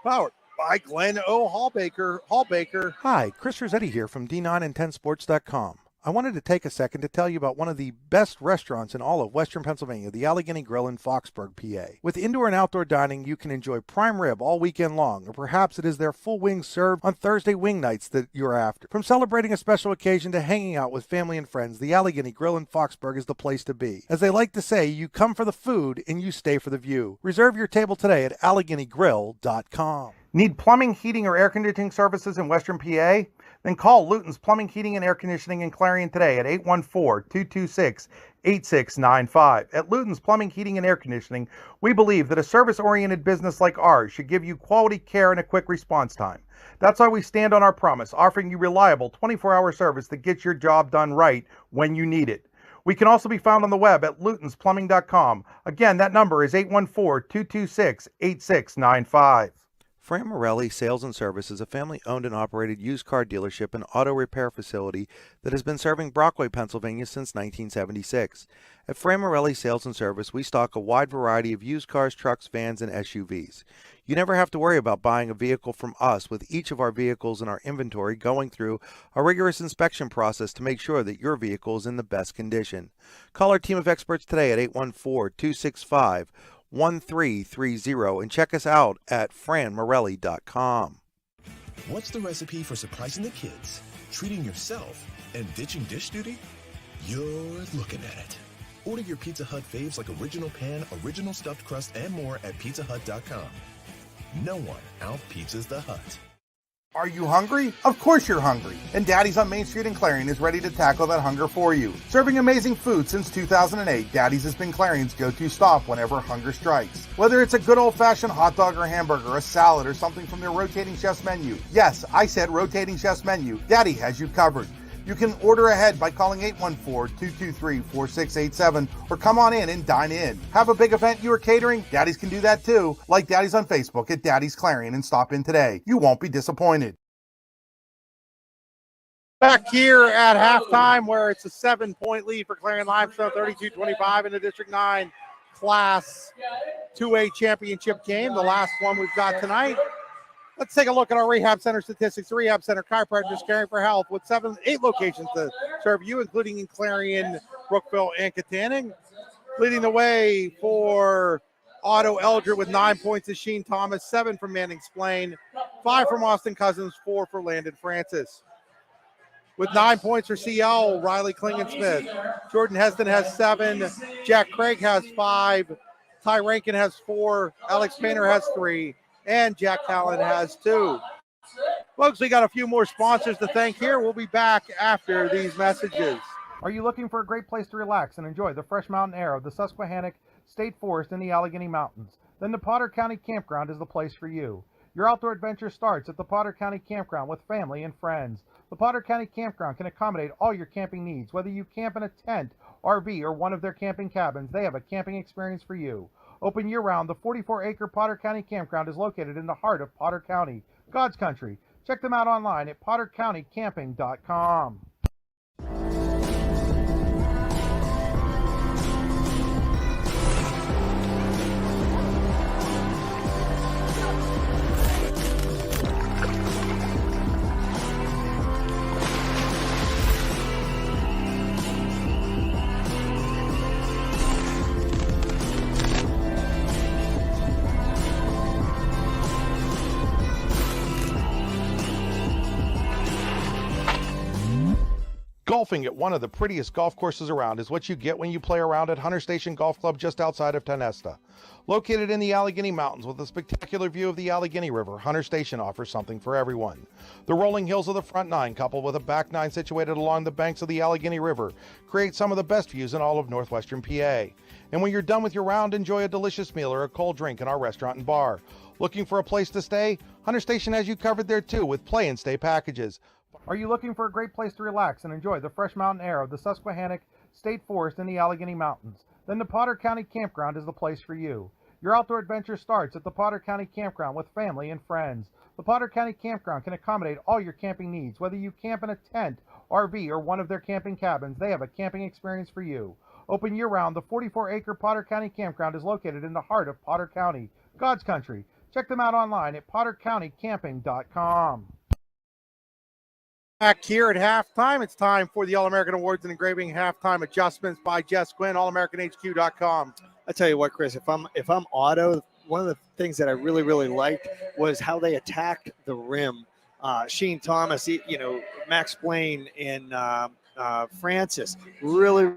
powered by Glenn O. Hallbaker. Hi, Chris Rossetti here from D9and10sports.com. I wanted to take a second to tell you about one of the best restaurants in all of Western Pennsylvania, the Allegheny Grill in Foxburg, PA. With indoor and outdoor dining, you can enjoy prime rib all weekend long, or perhaps it is their full wings served on Thursday wing nights that you're after. From celebrating a special occasion to hanging out with family and friends, the Allegheny Grill in Foxburg is the place to be. As they like to say, you come for the food and you stay for the view. Reserve your table today at AlleghenyGrill.com. Need plumbing, heating, or air conditioning services in Western PA? Then call Luton's Plumbing, Heating, and Air Conditioning in Clarion today at 814-226-8695. At Luton's Plumbing, Heating, and Air Conditioning, we believe that a service-oriented business like ours should give you quality care and a quick response time. That's why we stand on our promise, offering you reliable 24-hour service that gets your job done right when you need it. We can also be found on the web at lutonsplumbing.com. Again, that number is 814-226-8695. Fran Morelli Sales and Service is a family-owned and operated used car dealership and auto repair facility that has been serving Brockway, Pennsylvania since 1976. At Fran Morelli Sales and Service, we stock a wide variety of used cars, trucks, vans, and SUVs. You never have to worry about buying a vehicle from us, with each of our vehicles in our inventory going through a rigorous inspection process to make sure that your vehicle is in the best condition. Call our team of experts today at 814-265-1330 and check us out at franmorelli.com. What's the recipe for surprising the kids, treating yourself, and ditching dish duty? You're looking at it. Order your Pizza Hut faves like original pan, original stuffed crust, and more at pizzahut.com. No one out-pizzas the Hut. Are you hungry? Of course you're hungry. And Daddy's on Main Street in Clarion is ready to tackle that hunger for you. Serving amazing food since 2008, Daddy's has been Clarion's go-to stop whenever hunger strikes. Whether it's a good old-fashioned hot dog or hamburger, a salad, or something from their rotating chef's menu. Yes, I said rotating chef's menu. Daddy has you covered. You can order ahead by calling 814-223-4687 or come on in and dine in. Have a big event you are catering? Daddy's can do that too. Like Daddy's on Facebook at Daddy's Clarion and stop in today. You won't be disappointed. Back here at halftime, where it's a 7-point lead for Clarion Limestone, 32-25 in the District 9 Class 2A championship game, the last one we've got tonight. Let's take a look at our Rehab Center statistics. The Rehab Center chiropractors caring for health with 8 locations to serve you, including in Clarion, Brookville, and Katanning. Leading the way for Otto-Eldred with 9 points is Sheen Thomas, 7 from Manning Splain, 5 from Austin Cousins, 4 for Landon Francis. With 9 points for CL, Riley Klingon-Smith. Jordan Heston has 7. Jack Craig has 5. Ty Rankin has 4. Alex Painter has 3. And Jack Talon has 2. Folks, we got a few more sponsors to thank here. We'll be back after these messages. Are you looking for a great place to relax and enjoy the fresh mountain air of the Susquehannock State Forest in the Allegheny Mountains? Then the Potter County Campground is the place for you. Your outdoor adventure starts at the Potter County Campground with family and friends. The Potter County Campground can accommodate all your camping needs. Whether you camp in a tent, RV, or one of their camping cabins, they have a camping experience for you. Open year-round, the 44-acre Potter County Campground is located in the heart of Potter County, God's country. Check them out online at pottercountycamping.com. Golfing at one of the prettiest golf courses around is what you get when you play around at Hunter Station Golf Club just outside of Tonesta. Located in the Allegheny Mountains with a spectacular view of the Allegheny River, Hunter Station offers something for everyone. The rolling hills of the front nine, coupled with a back nine situated along the banks of the Allegheny River, create some of the best views in all of northwestern PA. And when you're done with your round, enjoy a delicious meal or a cold drink in our restaurant and bar. Looking for a place to stay? Hunter Station has you covered there too with play and stay packages. Are you looking for a great place to relax and enjoy the fresh mountain air of the Susquehannock State Forest in the Allegheny Mountains? Then the Potter County Campground is the place for you. Your outdoor adventure starts at the Potter County Campground with family and friends. The Potter County Campground can accommodate all your camping needs. Whether you camp in a tent, RV, or one of their camping cabins, they have a camping experience for you. Open year-round, the 44-acre Potter County Campground is located in the heart of Potter County, God's country. Check them out online at pottercountycamping.com. Back here at halftime, it's time for the All-American Awards and Engraving Halftime Adjustments by Jess Quinn, allamericanhq.com. I tell you what, Chris, if I'm Otto, one of the things that I really liked was how they attacked the rim. Sheen Thomas, Max Blaine, and Francis really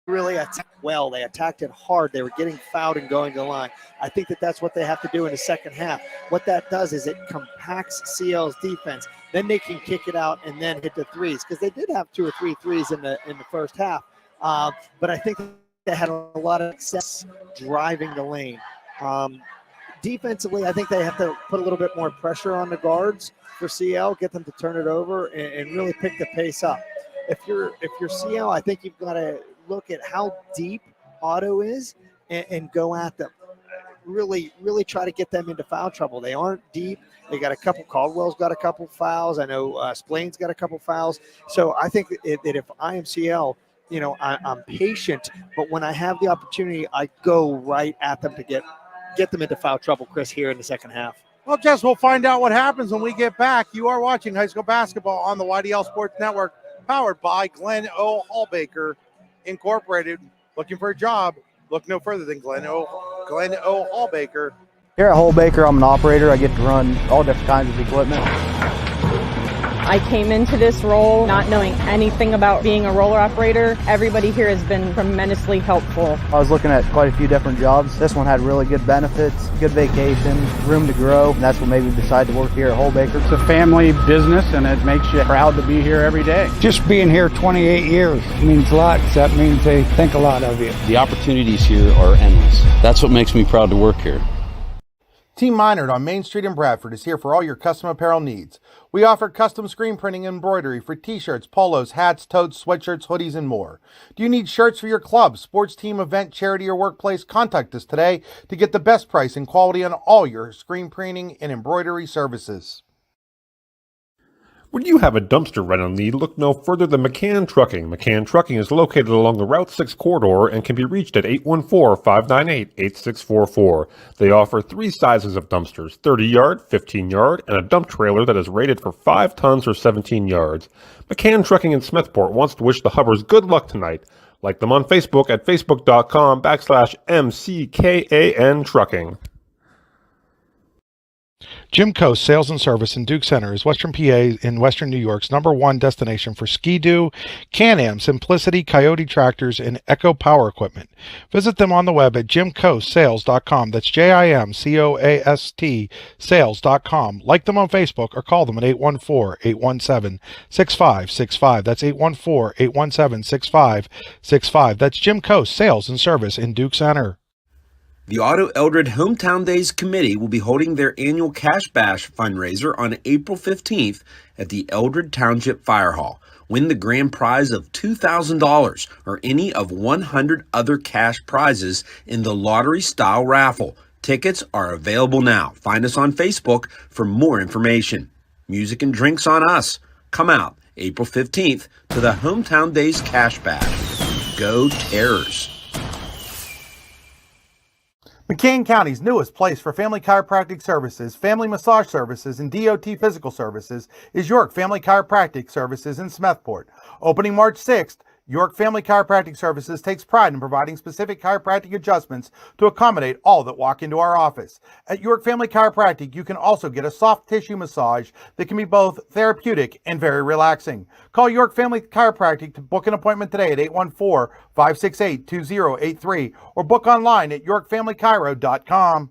attacked well. They attacked it hard. They were getting fouled and going to the line. I think that's what they have to do in the second half. What that does is it compacts CL's defense. Then they can kick it out and then hit the threes, because they did have 2 or 3 threes in the first half. But I think they had a lot of success driving the lane. Defensively, I think they have to put a little bit more pressure on the guards for CL, get them to turn it over and really pick the pace up. If you're CL, I think you've got to look at how deep Otto is and go at them. Really try to get them into foul trouble. They aren't deep. They got a couple. Caldwell's got a couple fouls. I know Splain's got a couple fouls. So I think that if I am CL, I'm patient, but when I have the opportunity, I go right at them to get them into foul trouble, Chris, here in the second half. Well, Jess, we'll find out what happens when we get back. You are watching high school basketball on the YDL Sports Network, powered by Glen O. Hallbaker Incorporated. Looking for a job? Look no further than Glen O. Hallbaker. Here at Hallbaker, I'm an operator. I get to run all different kinds of equipment. I came into this role not knowing anything about being a roller operator. Everybody here has been tremendously helpful. I was looking at quite a few different jobs. This one had really good benefits, good vacation, room to grow, and that's what made me decide to work here at Hallbaker. It's a family business, and it makes you proud to be here every day. Just being here 28 years means lots. That means they think a lot of you. The opportunities here are endless. That's what makes me proud to work here. Team Minard on Main Street in Bradford is here for all your custom apparel needs. We offer custom screen printing and embroidery for t-shirts, polos, hats, totes, sweatshirts, hoodies, and more. Do you need shirts for your club, sports team, event, charity, or workplace? Contact us today to get the best price and quality on all your screen printing and embroidery services. When you have a dumpster rental need, look no further than McCann Trucking. McCann Trucking is located along the Route 6 corridor and can be reached at 814-598-8644. They offer 3 sizes of dumpsters, 30-yard, 15-yard, and a dump trailer that is rated for 5 tons or 17 yards. McCann Trucking in Smethport wants to wish the Hubbers good luck tonight. Like them on Facebook at facebook.com/MCKAN Trucking. Jim Coast Sales and Service in Duke Center is Western PA in Western New York's #1 destination for Ski-Doo, Can-Am, Simplicity, Coyote tractors, and Echo Power equipment. Visit them on the web at jimcoastsales.com. That's JIMCOAST sales.com. Like them on Facebook or call them at 814-817-6565. That's 814-817-6565. That's Jim Coast Sales and Service in Duke Center. The Otto-Eldred Hometown Days Committee will be holding their annual Cash Bash fundraiser on April 15th at the Eldred Township Fire Hall. Win the grand prize of $2,000 or any of 100 other cash prizes in the lottery-style raffle. Tickets are available now. Find us on Facebook for more information. Music and drinks on us. Come out April 15th to the Hometown Days Cash Bash. Go Terrors! McCain County's newest place for family chiropractic services, family massage services, and DOT physical services is York Family Chiropractic Services in Smethport. Opening March 6th, York Family Chiropractic Services takes pride in providing specific chiropractic adjustments to accommodate all that walk into our office. At York Family Chiropractic, you can also get a soft tissue massage that can be both therapeutic and very relaxing. Call York Family Chiropractic to book an appointment today at 814-568-2083 or book online at yorkfamilychiro.com.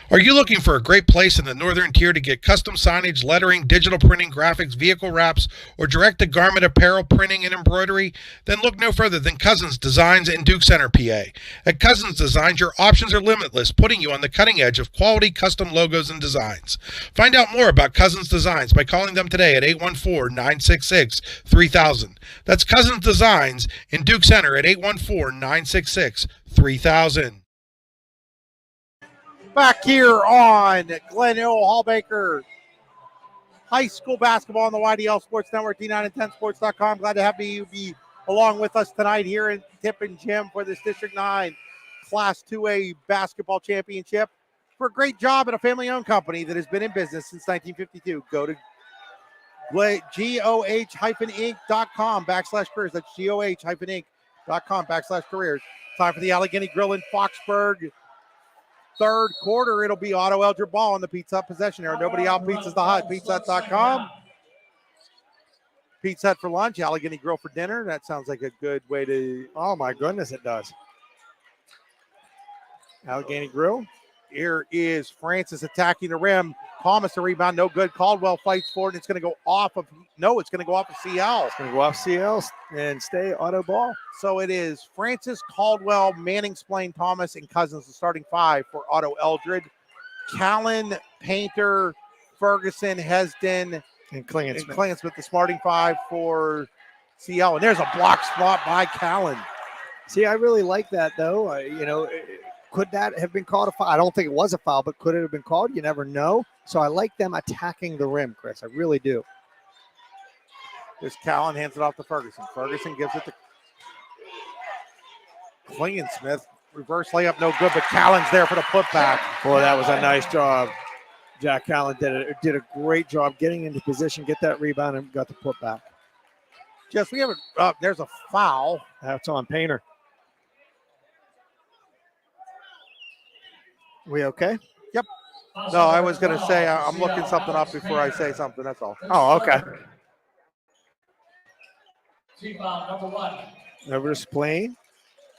Are you looking for a great place in the northern tier to get custom signage, lettering, digital printing, graphics, vehicle wraps, or direct-to-garment apparel printing and embroidery? Then look no further than Cousins Designs in Duke Center, PA. At Cousins Designs, your options are limitless, putting you on the cutting edge of quality custom logos and designs. Find out more about Cousins Designs by calling them today at 814-966-3000. That's Cousins Designs in Duke Center at 814-966-3000. Back here on Glen O. Hallbaker High School Basketball on the YDL Sports Network, D9 and 10sports.com. Glad to have you be along with us tonight here in Tippin Gym for this District 9 Class 2A basketball championship for a great job at a family-owned company that has been in business since 1952. Go to goh-inc.com/careers. That's goh-inc.com/careers. Time for the Allegheny Grill in Foxburg. Third quarter, it'll be Otto-Eldred ball in the Pizza Hut possession area. Nobody out pizzas the hut. PizzaHut.com. Pizza Hut for lunch, Allegheny Grill for dinner. That sounds like a good way to. Oh my goodness, it does. Allegheny Grill. Here is Francis attacking the rim. Thomas the rebound, no good. Caldwell fights for it. And it's going to go off of. No, it's going to go off of CL. It's going to go off CL and stay auto ball. So it is Francis, Caldwell, Manning, Splain, Thomas, and Cousins, the starting five for Otto-Eldred. Callan, Painter, Ferguson, Hesden, and Klingsmith. Klingsmith, the starting five for CL. And there's a block spot by Callan. See, I really like that, though. Could that have been called a foul? I don't think it was a foul, but could it have been called? You never know. So I like them attacking the rim, Chris. I really do. There's Callan, hands it off to Ferguson. Ferguson gives it to Klingsmith. Reverse layup, no good, but Callan's there for the putback. Boy, that was a nice job. Jack Callan did a great job getting into position, get that rebound, and got the putback. Jess, we haven't. There's a foul. That's on Painter. We okay? Yep. No, I was going to say I'm looking something up before I say something. That's all. Oh, okay. Team foul number 1. Over to Splain.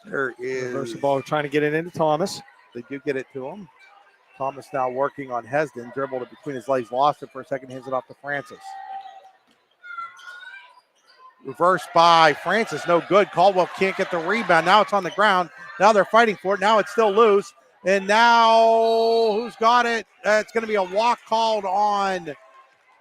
There is. Reverse the ball, trying to get it into Thomas. They do get it to him. Thomas now working on Hesden. Dribbled it between his legs, lost it for a second, hands it off to Francis. Reversed by Francis, no good. Caldwell can't get the rebound. Now it's on the ground. Now they're fighting for it. Now it's still loose. And now who's got it? It's going to be a walk called on.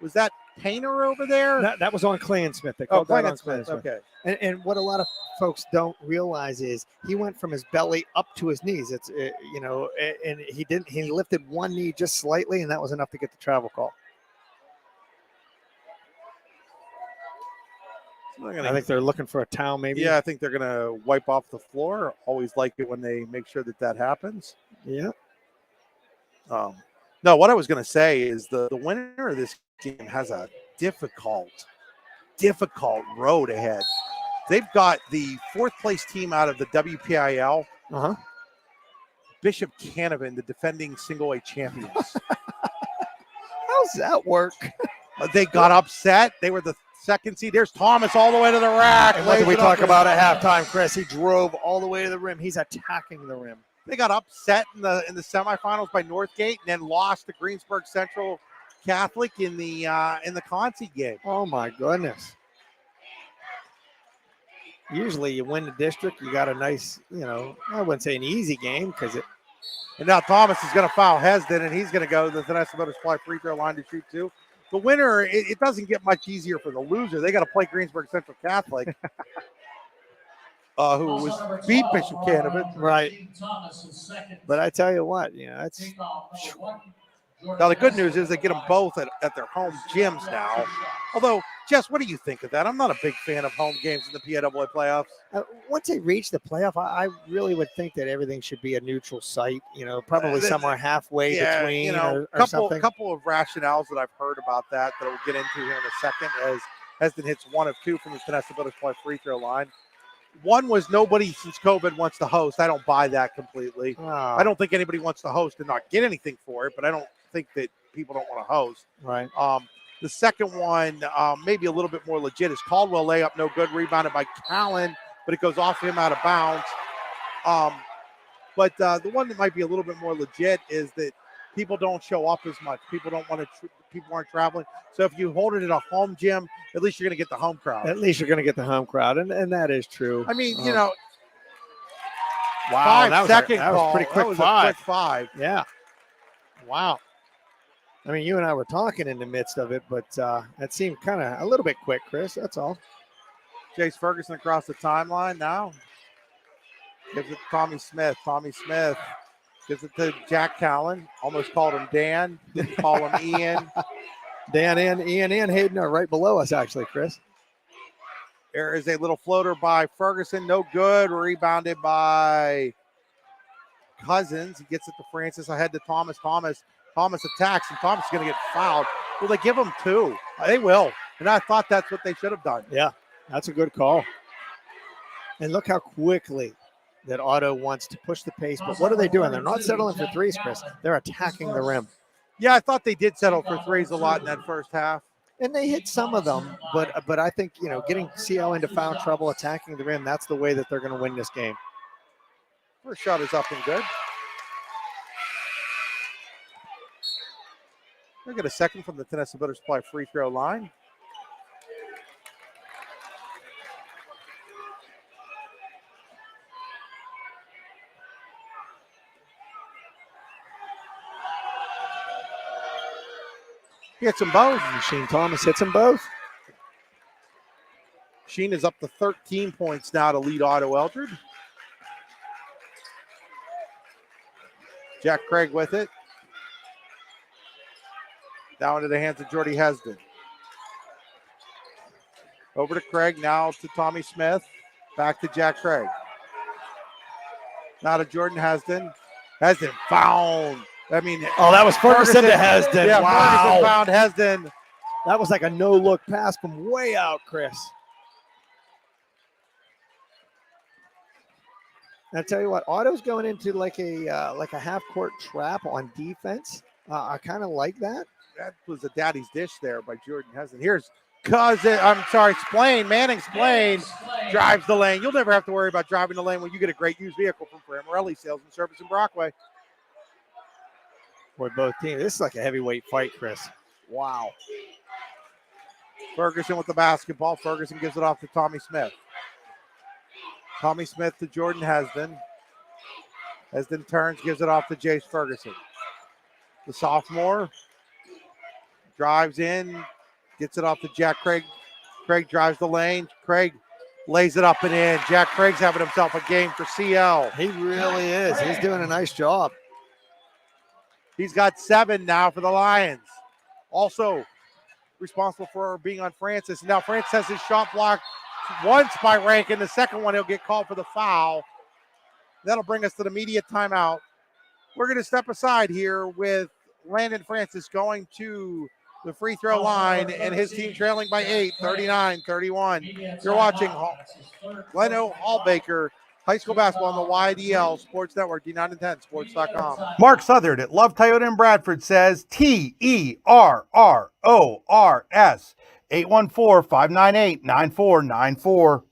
Was that Painter over there? That was on Klingsmith. They called that on Klingsmith. Okay. And what a lot of folks don't realize is he went from his belly up to his knees. And he lifted one knee just slightly, and that was enough to get the travel call. I think they're looking for a towel, maybe. Yeah, I think they're going to wipe off the floor. Always like it when they make sure that happens. Yeah. No, what I was going to say is the winner of this game has a difficult road ahead. They've got the fourth place team out of the WPIL. Bishop Canavan, the defending single A champions. How's that work? They got upset. They were the second seed. There's Thomas all the way to the rack. And what did we talk about at halftime, Chris? He drove all the way to the rim. He's attacking the rim. They got upset in the semifinals by Northgate, and then lost to Greensburg Central Catholic in the Concy game. Oh my goodness! Usually, you win the district, you got a nice, I wouldn't say an easy game because it. And now Thomas is going to foul Hesden, and he's going to go to the Vanessa Butterfly free throw line to shoot two. The winner, it doesn't get much easier for the loser. They got to play Greensburg Central Catholic, who was beat Bishop Canavan. Right. But I tell you what, that's. Now, the good news is they get them both at their home gyms now. Although, Jess, what do you think of that? I'm not a big fan of home games in the PIAA playoffs. Once they reach the playoff, I really would think that everything should be a neutral site, probably somewhere halfway between or something. Couple of rationales that I've heard about that we'll get into here in a second as Hesden hits 1 of 2 from the Vanessa Butterfly free throw line. One was nobody since COVID wants to host. I don't buy that completely. I don't think anybody wants to host and not get anything for it, but I don't think that people don't want to host. Right. The second one, maybe a little bit more legit, is Caldwell layup, no good, rebounded by Callan, but it goes off him out of bounds. But the one that might be a little bit more legit is that people don't show up as much. People don't want to. People aren't traveling. So if you hold it at a home gym, at least you're going to get the home crowd. At least you're going to get the home crowd, and that is true. I mean, wow, 5-second that call. was pretty quick. That was a quick 5. Yeah. Wow. I mean, you and I were talking in the midst of it, but that seemed kind of a little bit quick, Chris. That's all. Chase Ferguson across the timeline now. Gives it to Tommy Smith. Tommy Smith gives it to Jack Callan. Almost called him Dan. Didn't call him Ian. Dan and Ian and Hayden are right below us, actually, Chris. There is a little floater by Ferguson. No good. Rebounded by Cousins. He gets it to Francis. Ahead to Thomas. Thomas attacks, and Thomas is going to get fouled. Will they give him 2? They will. And I thought that's what they should have done. Yeah, that's a good call. And look how quickly that Otto wants to push the pace. But what are they doing? They're not settling for threes, Chris. They're attacking the rim. Yeah, I thought they did settle for threes a lot in that first half. And they hit some of them, but I think, getting CL into foul trouble, attacking the rim, that's the way that they're going to win this game. First shot is up and good. We'll get a second from the Tennessee Builder Supply free throw line. He hits them both. Shane Thomas hits them both. Sheen is up to 13 points now to lead Otto-Eldred. Jack Craig with it. Down into the hands of Jordy Hesden. Over to Craig, now to Tommy Smith. Back to Jack Craig. Now to Jordan Hesden. Hesden found. That was Ferguson to Hesden. Yeah, wow. Ferguson found Hesden. That was like a no-look pass from way out, Chris. And I tell you what, Otto's going into like a half-court trap on defense. I kind of like that. That was a daddy's dish there by Jordan Hesden. Here's Splain. Manning Splain drives the lane. You'll never have to worry about driving the lane when you get a great used vehicle from Framorelli Sales and Service in Brockway. For both teams. This is like a heavyweight fight, Chris. Wow. Ferguson with the basketball. Ferguson gives it off to Tommy Smith. Tommy Smith to Jordan Hesden. Hesden turns, gives it off to Jace Ferguson. The sophomore drives in, gets it off to Jack Craig. Craig drives the lane. Craig lays it up and in. Jack Craig's having himself a game for CL. He really is. He's doing a nice job. He's got 7 now for the Lions. Also responsible for being on Francis. Now Francis has his shot blocked once by Rankin. The second one, he'll get called for the foul. That'll bring us to the media timeout. We're going to step aside here with Landon Francis going to the free throw line and his team trailing by 8, 39-31. You're watching Gleno Hallbaker High School Basketball on the YDL Sports Network, D910sports.com. Mark Southard at Love Toyota in Bradford says TERRORS 814-598-9494.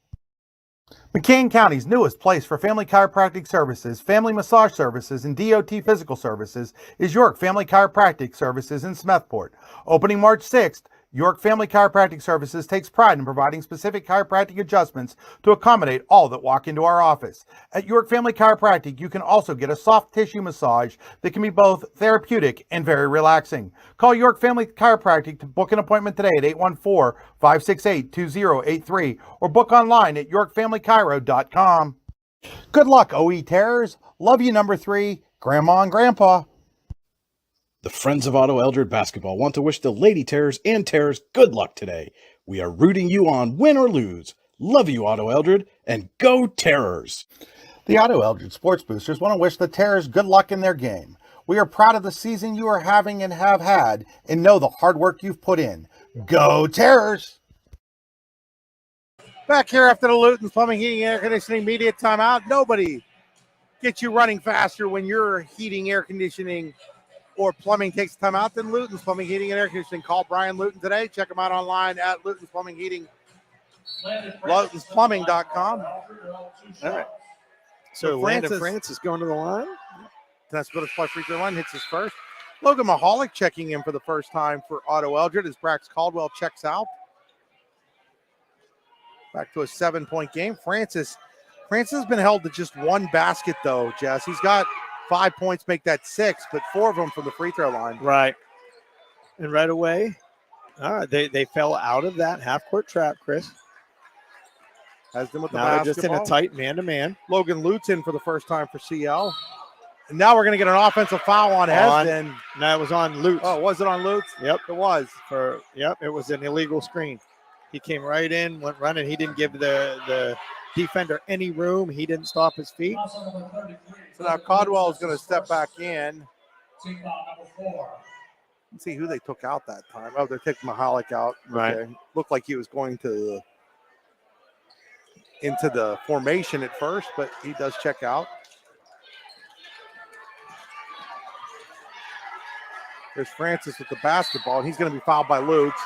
McCain County's newest place for family chiropractic services, family massage services, and DOT physical services is York Family Chiropractic Services in Smethport. Opening March 6th, York Family Chiropractic Services takes pride in providing specific chiropractic adjustments to accommodate all that walk into our office. At York Family Chiropractic, you can also get a soft tissue massage that can be both therapeutic and very relaxing. Call York Family Chiropractic to book an appointment today at 814-568-2083 or book online at yorkfamilychiro.com. Good luck, OE Terrors. Love you, number 3, Grandma and Grandpa. The Friends of Otto-Eldred Basketball want to wish the Lady Terrors and Terrors good luck today. We are rooting you on, win or lose. Love you, Otto-Eldred, and go Terrors! The Otto-Eldred Sports Boosters want to wish the Terrors good luck in their game. We are proud of the season you are having and have had, and know the hard work you've put in. Go Terrors! Back here after the Luton Plumbing, Heating, Air Conditioning media timeout. Nobody gets you running faster when your heating, air conditioning, or plumbing takes time out than Luton's Plumbing, Heating, and Air Conditioning. Call Brian Luton today. Check him out online at Luton's Plumbing, Heating, LutonsPlumbing.com. All right. So Landon Francis going to the line. That's what his free throw line hits his first. Logan Mahalik checking in for the first time for Otto-Eldred as Brax Caldwell checks out. Back to a 7-point game. Francis has been held to just 1 basket, though, Jess. He's got 5 points, make that 6, but 4 of them from the free throw line. Right. And right away, they fell out of that half-court trap, Chris. Hesden with the now basketball. Just in a tight man-to-man. Logan Luton for the first time for CL. And now we're going to get an offensive foul on Hesden. No, it was on Lutz. Oh, was it on Lutz? Yep. It was. It was an illegal screen. He came right in, went running. He didn't give the defender any room. He didn't stop his feet. So now Caldwell is going to step back in. Team foul number 4. Let's see who they took out that time. Oh, they're taking Mahalik out. Right. Okay. Looked like he was going to into the formation at first, but he does check out. There's Francis with the basketball, and he's going to be fouled by Lutz.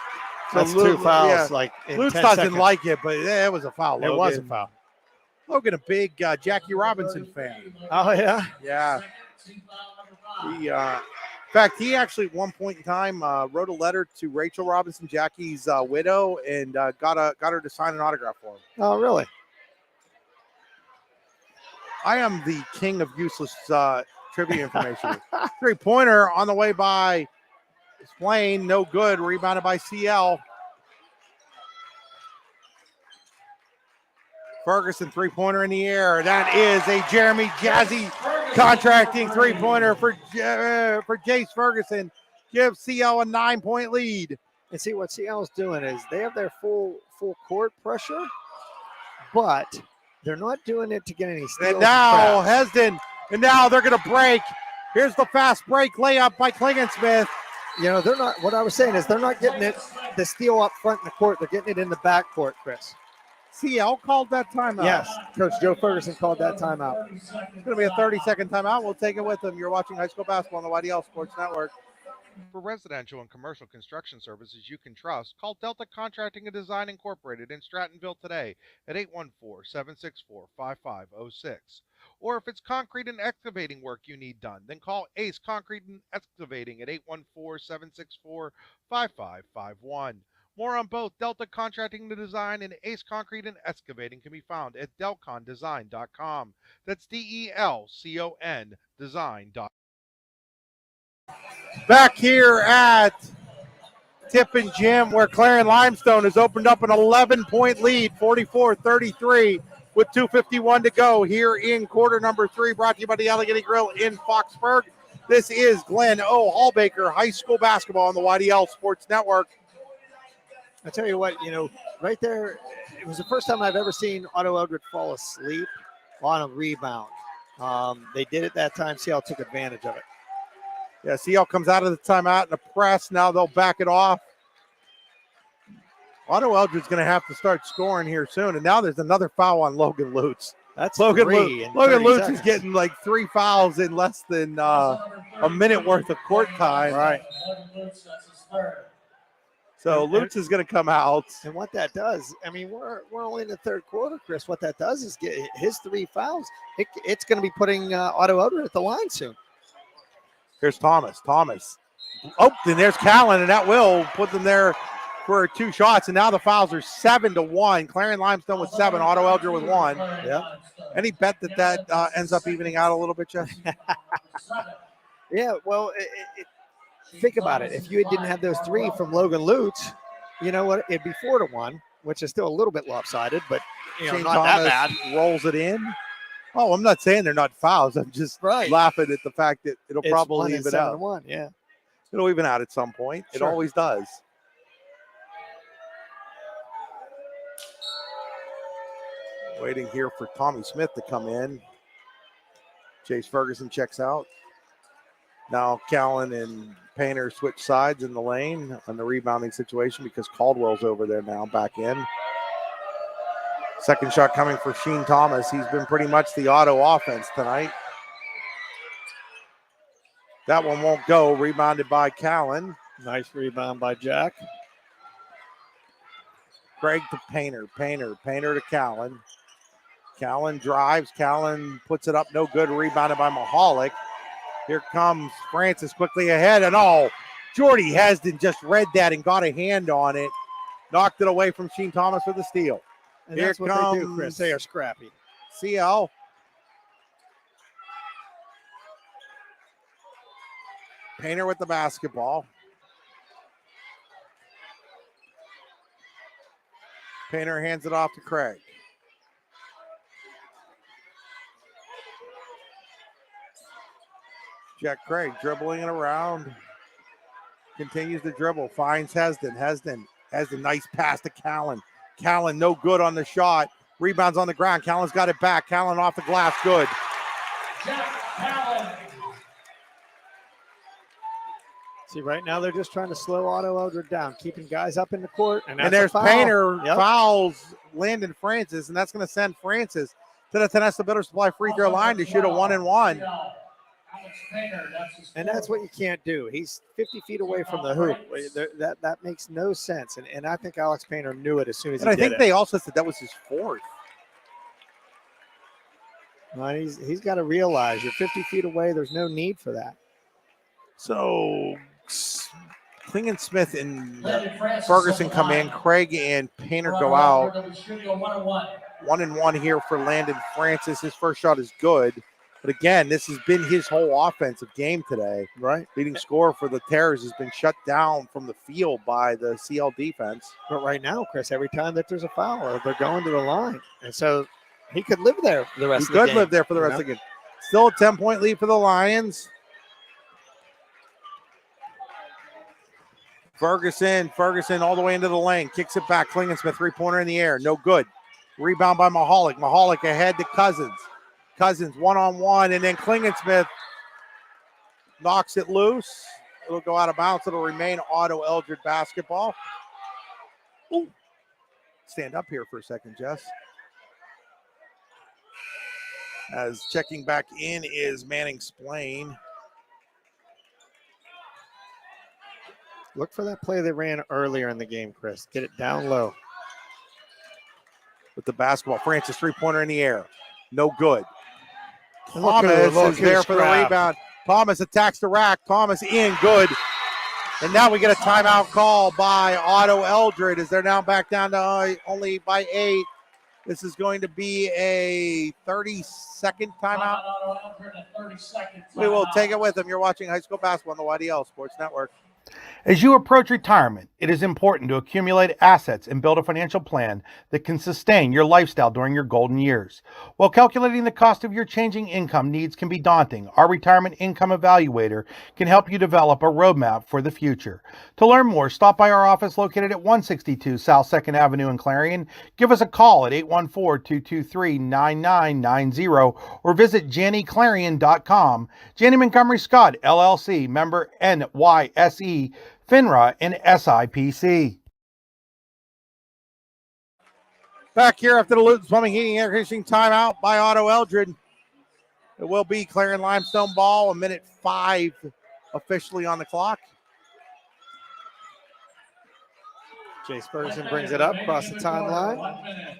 So That's 2 fouls, like in Lutz 10 doesn't seconds. like it, but it was a foul. It was a foul. Logan, a big Jackie Robinson fan. Oh, yeah? Yeah. He, in fact, he actually at one point in time wrote a letter to Rachel Robinson, Jackie's widow, and got her to sign an autograph for him. Oh, really? I am the king of useless trivia information. 3-pointer on the way by Splain, no good. Rebounded by CL. Ferguson 3-pointer in the air. That is a Jeremy Jazzy contracting 3-pointer for Jace Ferguson. Gives CL a 9-point lead. And see what CL is doing is they have their full court pressure, but they're not doing it to get any steals. And now Hesden, and now they're going to break. Here's the fast break layup by Klingensmith. You know, they're not, what I was saying is they're not getting it, the steal up front in the court. They're getting it in the back court, Chris. CL called that timeout. Yes, Coach Joe Ferguson called that timeout. It's going to be a 30-second timeout. We'll take it with them. You're watching high school basketball on the YDL Sports Network. For residential and commercial construction services you can trust, call Delta Contracting and Design Incorporated in Strattonville today at 814-764-5506. Or if it's concrete and excavating work you need done, then call Ace Concrete and Excavating at 814-764-5551. More on both Delta Contracting and Design and Ace Concrete and Excavating can be found at delcondesign.com. That's DELCON design.com. Back here at Tippin Gym, where Clarion Limestone has opened up an 11-point lead, 44-33, with 2:51 to go here in quarter number 3, brought to you by the Allegheny Grill in Foxburg. This is Glenn O. Hallbaker High School Basketball on the YDL Sports Network. I tell you what, you know, right there, it was the first time I've ever seen Otto-Eldred fall asleep on a rebound. They did it that time. CL took advantage of it. Yeah, CL comes out of the timeout in the press. Now they'll back it off. Otto-Eldred's going to have to start scoring here soon. And now there's another foul on Logan Lutz. That's Logan Lutz seconds. is getting like 3 fouls in less than a minute worth of court time. Right. So Lutz is going to come out. And what that does, I mean, we're only in the third quarter, Chris. What that does is get his 3 fouls. It's going to be putting Otto-Eldred at the line soon. Here's Thomas. Oh, and there's Callan, and that will put them there for 2 shots. And now the fouls are 7-1. Clarion Limestone with 7, Otto-Eldred with 1. Yeah. Any bet that ends up evening out a little bit, Jeff? Yeah, well, think about it. If you didn't have those 3 from Logan Lutz, you know what? It'd be 4-1, which is still a little bit lopsided, but Shane not Thomas that bad. rolls it in. Oh, I'm not saying they're not fouls. I'm just laughing at the fact that it'll It's probably 1 and even out. 7-1, yeah. It'll even out at some point. It Sure. always does. Waiting here for Tommy Smith to come in. Chase Ferguson checks out. Now Callan and Painter switch sides in the lane on the rebounding situation because Caldwell's over there now, back in. Second shot coming for Sheen Thomas. He's been pretty much the auto offense tonight. That one won't go. Rebounded by Callan. Nice rebound by Jack. Craig to Painter. Painter to Callan. Callan drives. Callan puts it up. No good. Rebounded by Mahalik. Here comes Francis quickly ahead. And Jordy Hesden just read that and got a hand on it. Knocked it away from Sheen Thomas for the steal. And Here that's what comes they do, Chris. They are scrappy. CL. Painter with the basketball. Painter hands it off to Craig. Jack Craig dribbling it around. Continues to dribble. Finds Hesden. Hesden Has a nice pass to Callan. Callan no good on the shot. Rebounds on the ground. Callan's got it back. Callan off the glass. Good. See, right now they're just trying to slow Otto-Eldred down, keeping guys up in the court. And there's foul. Painter Yep. fouls Landon Francis, and that's going to send Francis to the Tenesta Builder Supply free throw line to shoot a 1-and-1. And that's what you can't do. He's 50 feet away from the hoop. That makes no sense. And I think Alex Painter knew it as soon as And he I did think it. they also said that was his fourth. Well, he's got to realize you're 50 feet away. There's no need for that. So Klingensmith and Ferguson come in. Craig and Painter go out. 1-and-1 here for Landon Francis. His first shot is good. But again, this has been his whole offensive game today. Right. Leading scorer for the Terrors has been shut down from the field by the CL defense. But right now, Chris, every time that there's a foul, they're going to the line. And so he could live there for the rest of the game. He could live there for the rest of the game. Still a 10-point lead for the Lions. Ferguson all the way into the lane. Kicks it back. Klingensmith, three-pointer in the air. No good. Rebound by Mahalik. Mahalik ahead to Cousins. Cousins one-on-one, and then Klingensmith knocks it loose. It'll go out of bounds. It'll remain Otto-Eldred basketball. Ooh. Stand up here for a second, Jess. As checking back in is Manning Splain. Look for that play they ran earlier in the game, Chris. Get it down low. With the basketball. Francis, three-pointer in the air. No good. Look Thomas is there for the rebound. Thomas attacks the rack. Thomas in, good. And now we get a timeout call by Otto-Eldred as they're now back down to only by 8. This is going to be a 30-second timeout. We will take it with them. You're watching high school basketball on the YDL Sports Network. As you approach retirement, it is important to accumulate assets and build a financial plan that can sustain your lifestyle during your golden years. While calculating the cost of your changing income needs can be daunting, our Retirement Income Evaluator can help you develop a roadmap for the future. To learn more, stop by our office located at 162 South 2nd Avenue in Clarion. Give us a call at 814-223-9990 or visit JannyClarion.com. Janney Montgomery Scott, LLC, member NYSE, FINRA, and SIPC. Back here after the Luton Plumbing, Heating, Air Conditioning timeout by Otto-Eldred. It will be Clarion Limestone ball, 1:05 officially on the clock. Chase Ferguson brings it up across the timeline.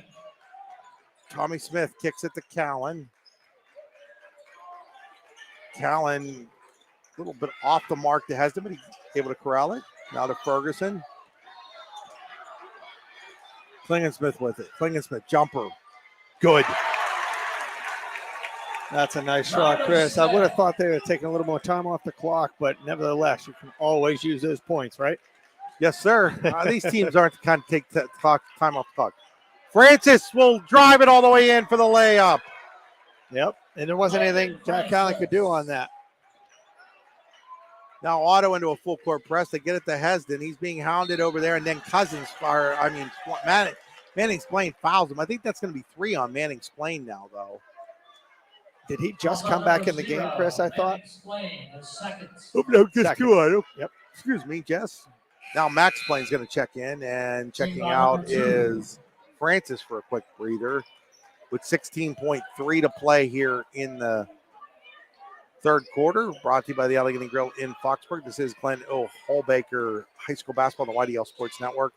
Tommy Smith kicks it to Callan. Callan a little bit off the mark to Hesden, but he's able to corral it. Now to Ferguson. Klingensmith with it. Klingensmith, jumper. Good. That's a nice shot, Chris. I would have thought they would have taken a little more time off the clock, but nevertheless, you can always use those points, right? Yes, sir. These teams aren't the kind to take time off the clock. Francis will drive it all the way in for the layup. Yep, and there wasn't anything Jack Callan could do on that. Now Otto into a full court press. They get it to Hesden. He's being hounded over there, and then Manning Splain fouls him. I think that's going to be 3 on Manning Splain now, though. Did he just come back in the game, Chris, I thought? Oh, no, just 2 on him. Yep. Excuse me, Jess. Now Max Splain's going to check in, and checking out is Francis for a quick breather with 16.3 to play here in the third quarter. Brought to you by the Allegheny Grill in Foxburg. This is Glenn O. Holbaker High School Basketball on the YDL Sports Network.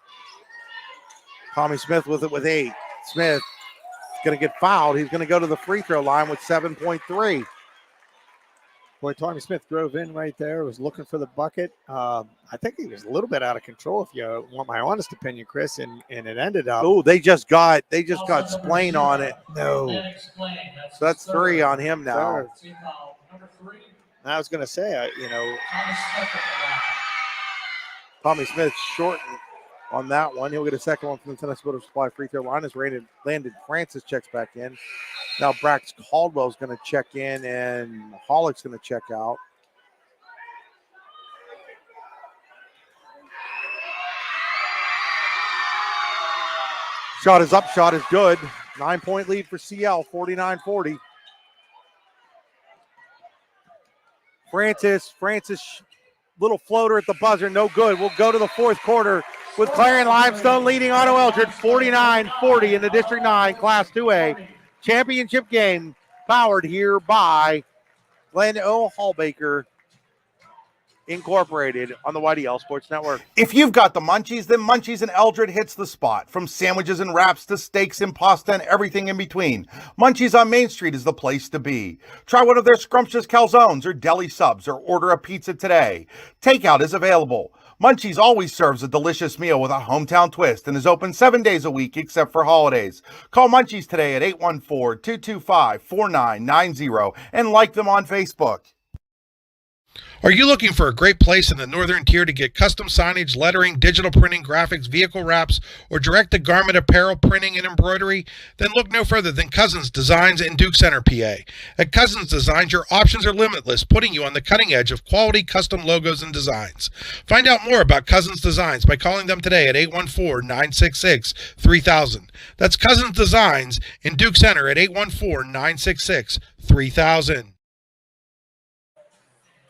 Tommy Smith with it with 8. Smith going to get fouled. He's going to go to the free throw line with 7.3. Boy, Tommy Smith drove in right there, was looking for the bucket. I think he was a little bit out of control, if you want my honest opinion, Chris, and it ended up. Oh, they just got Splain on it. No. So that's 3 on him now. I was going to say, Tommy Smith shortened on that one. He'll get a second one from the Tennessee Builder Supply free throw line as Landon Francis checks back in. Now Brax Caldwell's going to check in, and Hollick's going to check out. Shot is up, shot is good. 9-point lead for CL, 49-40. Francis, little floater at the buzzer, no good. We'll go to the fourth quarter with Clarion Limestone leading Otto-Eldred 49-40 in the District 9 Class 2A championship game, powered here by Glen O. Hallbaker Incorporated on the YDL Sports Network. If you've got the munchies, then Munchies and Eldred hits the spot. From sandwiches and wraps to steaks and pasta and everything in between, Munchies on Main Street is the place to be. Try one of their scrumptious calzones or deli subs or order a pizza today. Takeout is available. Munchies always serves a delicious meal with a hometown twist and is open 7 days a week except for holidays. Call Munchies today at 814-225-4990 and like them on Facebook. Are you looking for a great place in the Northern Tier to get custom signage, lettering, digital printing, graphics, vehicle wraps, or direct-to-garment apparel printing and embroidery? Then look no further than Cousins Designs in Duke Center, PA. At Cousins Designs, your options are limitless, putting you on the cutting edge of quality custom logos and designs. Find out more about Cousins Designs by calling them today at 814-966-3000. That's Cousins Designs in Duke Center at 814-966-3000.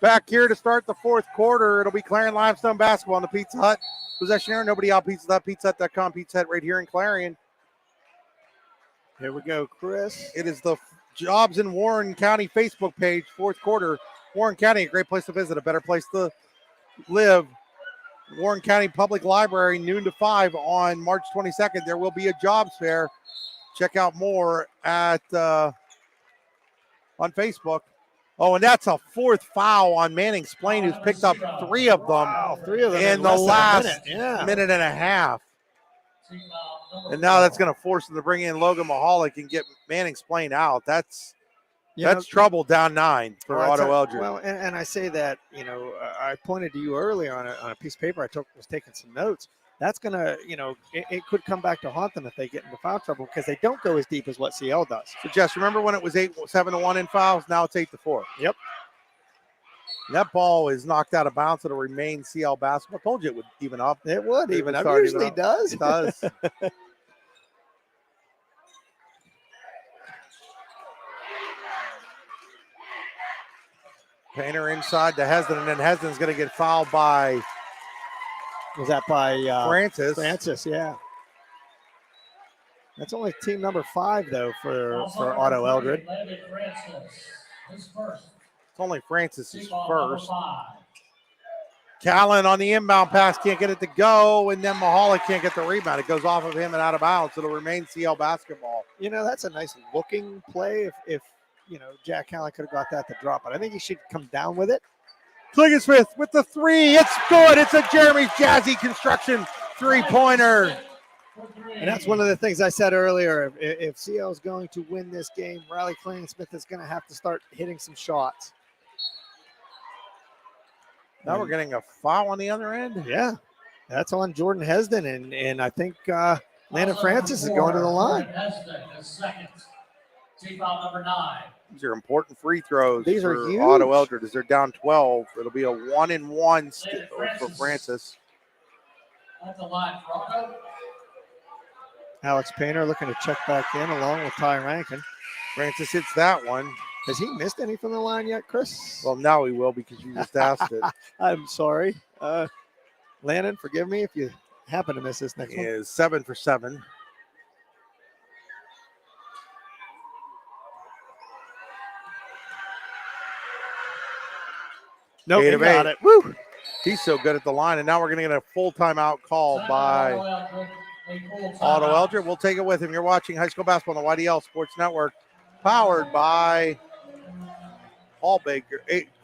Back here to start the fourth quarter, it'll be Clarion Limestone basketball on the Pizza Hut possession area. Nobody out Pizza Hut, pizzahut.com, Pizza Hut right here in Clarion. Here we go, Chris. It is the Jobs in Warren County Facebook page, fourth quarter. Warren County, a great place to visit, a better place to live. Warren County Public Library, noon to 5 on March 22nd. There will be a jobs fair. Check out more at on Facebook. Oh, and that's a fourth foul on Manning Splain, who's picked up three of them, wow, three of them in the last minute. minute and a half. And now that's going to force them to bring in Logan Mahalik and get Manning Splain out. That's trouble down 9 for Otto-Eldred. Well, and I say that, I pointed to you earlier on a piece of paper. Was taking some notes. That's going to, it could come back to haunt them if they get into foul trouble because they don't go as deep as what CL does. So, Jess, remember when it was 7-1 in fouls? Now it's 8-4. Yep. And that ball is knocked out of bounds. It'll remain CL basketball. I told you it would even up. It would even up. It usually does. It does. Painter inside to Hesden, and then Hesden's going to get fouled by... Was that by Francis? Francis, yeah. That's only team number 5, though, for Otto-Eldred. It's only Francis's first. Callan on the inbound pass can't get it to go, and then Mahalik can't get the rebound. It goes off of him and out of bounds. It'll remain CL basketball. That's a nice looking play if Jack Callan could have got that to drop. But I think he should come down with it. Smith with the three. It's good. It's a Jeremy's Jazzy Construction three-pointer. And that's one of the things I said earlier. If CL is going to win this game, Riley Smith is going to have to start hitting some shots. Now we're getting a foul on the other end. Yeah, that's on Jordan Hesden, and I think Landon Francis is going to the line. Hesden is second. Team foul number 9. These are important free throws. These are huge. Otto-Eldred as they're down 12. It'll be a 1-and-1 for Francis. At the line, Rocco. Alex Painter looking to check back in along with Ty Rankin. Francis hits that one. Has he missed any from the line yet, Chris? Well, now he will because you just asked it. I'm sorry. Landon, forgive me if you happen to miss this next one. Is 7 for 7. Nope, he got it. Woo! He's so good at the line, and now we're going to get a full timeout called by Otto-Eldred. We'll take it with him. You're watching high school basketball on the YDL Sports Network, powered by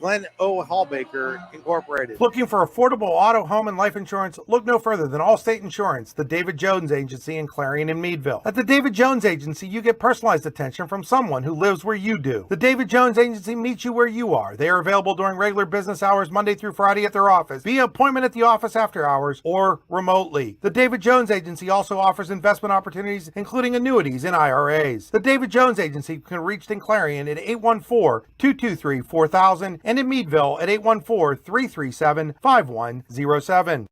Glen O. Hallbaker Incorporated. Looking for affordable auto, home, and life insurance? Look no further than Allstate Insurance, the David Jones Agency in Clarion and Meadville. At the David Jones Agency, you get personalized attention from someone who lives where you do. The David Jones Agency meets you where you are. They are available during regular business hours, Monday through Friday at their office, via appointment at the office after hours, or remotely. The David Jones Agency also offers investment opportunities, including annuities and IRAs. The David Jones Agency can be reached in Clarion at 814-223-4000 and in Meadville at 814-337-5107.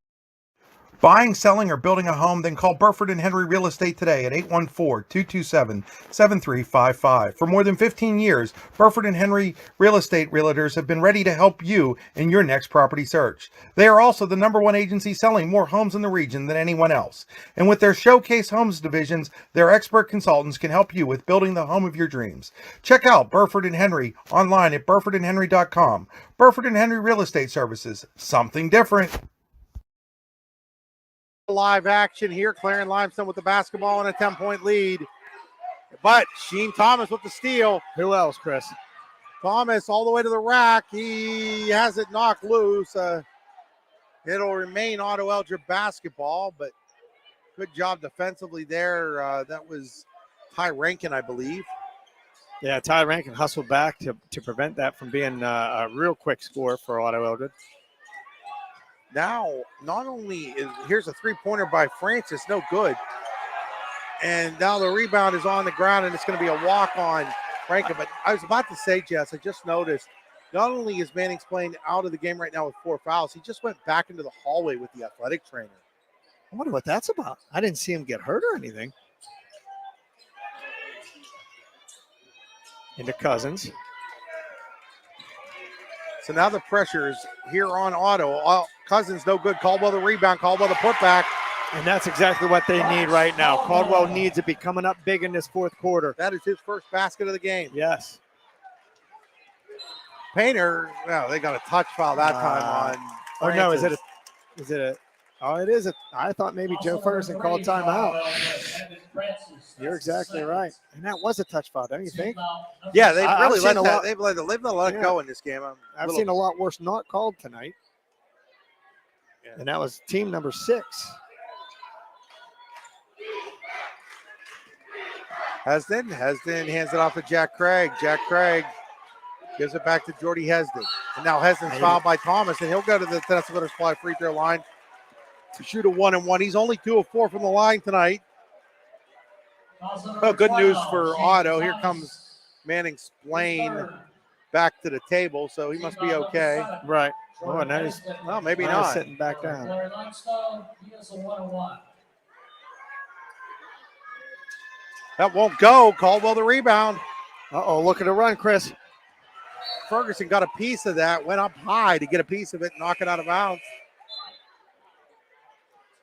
Buying, selling, or building a home? Then call Burford and Henry Real Estate today at 814-227-7355. For more than 15 years, Burford and Henry Real Estate Realtors have been ready to help you in your next property search. They are also the #1 agency selling more homes in the region than anyone else. And with their Showcase Homes divisions, their expert consultants can help you with building the home of your dreams. Check out Burford and Henry online at burfordandhenry.com. Burford and Henry Real Estate Services, something different. Live action here. Clarence Limestone with the basketball and a 10-point lead. But Sheen Thomas with the steal. Who else, Chris? Thomas all the way to the rack. He has it knocked loose. It'll remain Otto-Eldred basketball, but good job defensively there. That was Ty Rankin, I believe. Yeah, Ty Rankin hustled back to prevent that from being a real quick score for Otto-Eldred. Now, not only here's a three-pointer by Francis, no good. And now the rebound is on the ground, and it's going to be a walk on Rankin. But I was about to say, Jess, I just noticed, not only is Manning's playing out of the game right now with 4 fouls, he just went back into the hallway with the athletic trainer. I wonder what that's about. I didn't see him get hurt or anything. Into Cousins. So now the pressure is here on Otto. Cousins, no good. Caldwell the rebound. Caldwell the putback. And that's exactly what they need right now. Caldwell needs to be coming up big in this fourth quarter. That is his first basket of the game. Yes. Painter, well, they got a touch foul that time on. Oh, no, is it a, oh, it is. I thought maybe Joe Ferguson called timeout. You're exactly right. And that was a touch foul, don't you think? Yeah, they've really let that. They've let it go in this game. I've seen a lot worse not called tonight. Yeah. And that was team number 6. Hesden hands it off to Jack Craig. Jack Craig gives it back to Jordy Hesden. And now Hesden's fouled by Thomas, and he'll go to the Tennessee Supply free throw line to shoot a 1-and-1. He's only 2 of 4 from the line tonight. Oh, good news for Otto. Here comes Manning Splain back to the table, so he must be okay. Right. Oh, now he's, well, maybe not. Sitting back down. That won't go. Caldwell the rebound. Uh-oh, look at the run, Chris. Ferguson got a piece of that, went up high to get a piece of it, knock it out of bounds.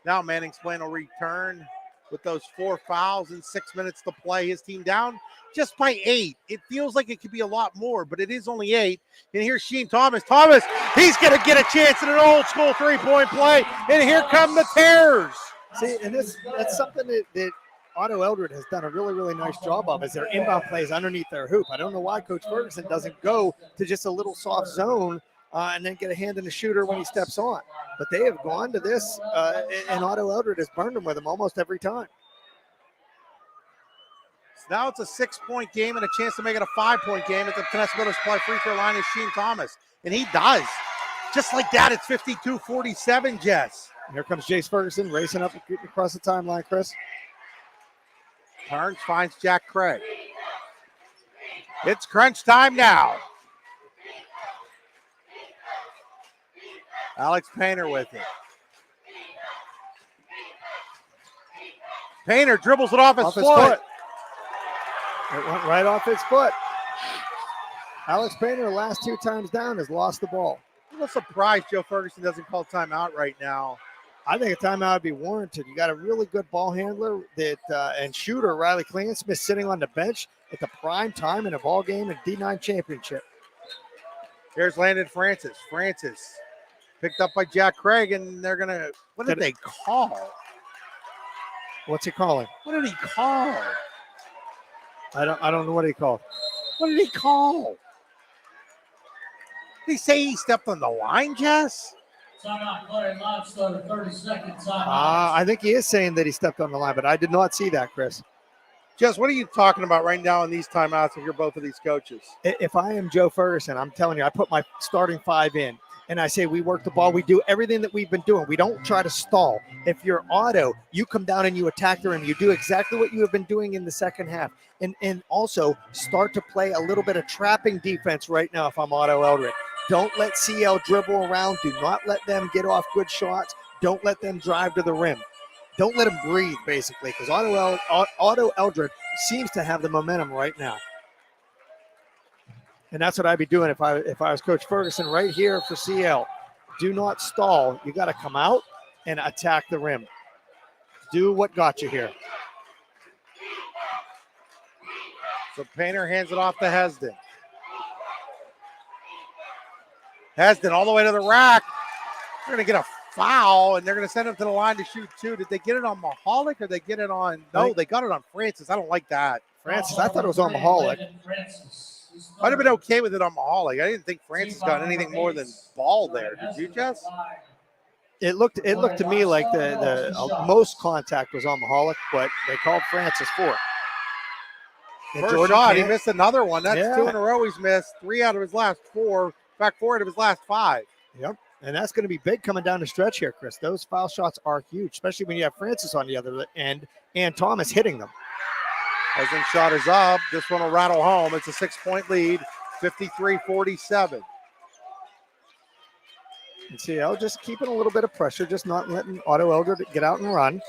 Now Manning Splain will return with those 4 fouls in 6 minutes to play. His team down just by 8. It feels like it could be a lot more, but it is only 8. And here's Sheen Thomas. Thomas, he's going to get a chance at an old school 3-point play. And here come the Terrors. See, and that's something that Otto-Eldred has done a really, really nice job of, is their inbound plays underneath their hoop. I don't know why Coach Ferguson doesn't go to just a little soft zone and then get a hand in the shooter when he steps on. But they have gone to this, and Otto-Eldred has burned them with them almost every time. So now it's a 6-point game and a chance to make it a 5-point game at the Tennessee Supply free throw line is Sheen Thomas. And he does. Just like that, it's 52-47, Jess. And here comes Jace Ferguson racing up across the timeline, Chris. Turns, finds Jack Craig. It's crunch time now. Alex Painter with it. Painter dribbles it off his foot. It went right off his foot. Alex Painter, the last 2 times down, has lost the ball. I'm a little surprised Joe Ferguson doesn't call timeout right now. I think a timeout would be warranted. You got a really good ball handler and shooter, Riley Klansmith, sitting on the bench at the prime time in a ball game and D9 championship. Here's Landon Francis. Francis picked up by Jack Craig, and they're going to – what did they call? What's he calling? What did he call? I don't know what he called. What did he call? Did he say he stepped on the line, Jess? I think he is saying that he stepped on the line, but I did not see that, Chris. Jess, what are you talking about right now in these timeouts if you're both of these coaches? If I am Joe Ferguson, I'm telling you, I put my starting 5 in, and I say we work the ball. We do everything that we've been doing. We don't try to stall. If you're Otto, you come down and you attack the rim. You do exactly what you have been doing in the second half. And also start to play a little bit of trapping defense right now if I'm Otto-Eldred. Don't let CL dribble around. Do not let them get off good shots. Don't let them drive to the rim. Don't let them breathe, basically, because Otto-Eldred seems to have the momentum right now. And that's what I'd be doing if I was Coach Ferguson right here for CL. Do not stall. You got to come out and attack the rim. Do what got you here. So Painter hands it off to Hesden. Hesden all the way to the rack. They're going to get a foul, and they're going to send him to the line to shoot two. Did they get it on Mahalik or they get it on? No, they got it on Francis. I don't like that. Francis, I thought it was on Mahalik. I'd have been okay with it on Mahalik. I didn't think Francis got anything more than ball there. Did you, Jess? It looked to me like the most contact was on Mahalik, but they called Francis for it. And First shot, he missed another one. That's 2 in a row he's missed. 3 out of his last 4. In fact, 4 out of his last 5. Yep. And that's going to be big coming down the stretch here, Chris. Those foul shots are huge, especially when you have Francis on the other end and Thomas hitting them. Hesden shot is up. This one will rattle home. It's a 6-point lead, 53-47. And CL just keeping a little bit of pressure, just not letting Otto-Eldred get out and run.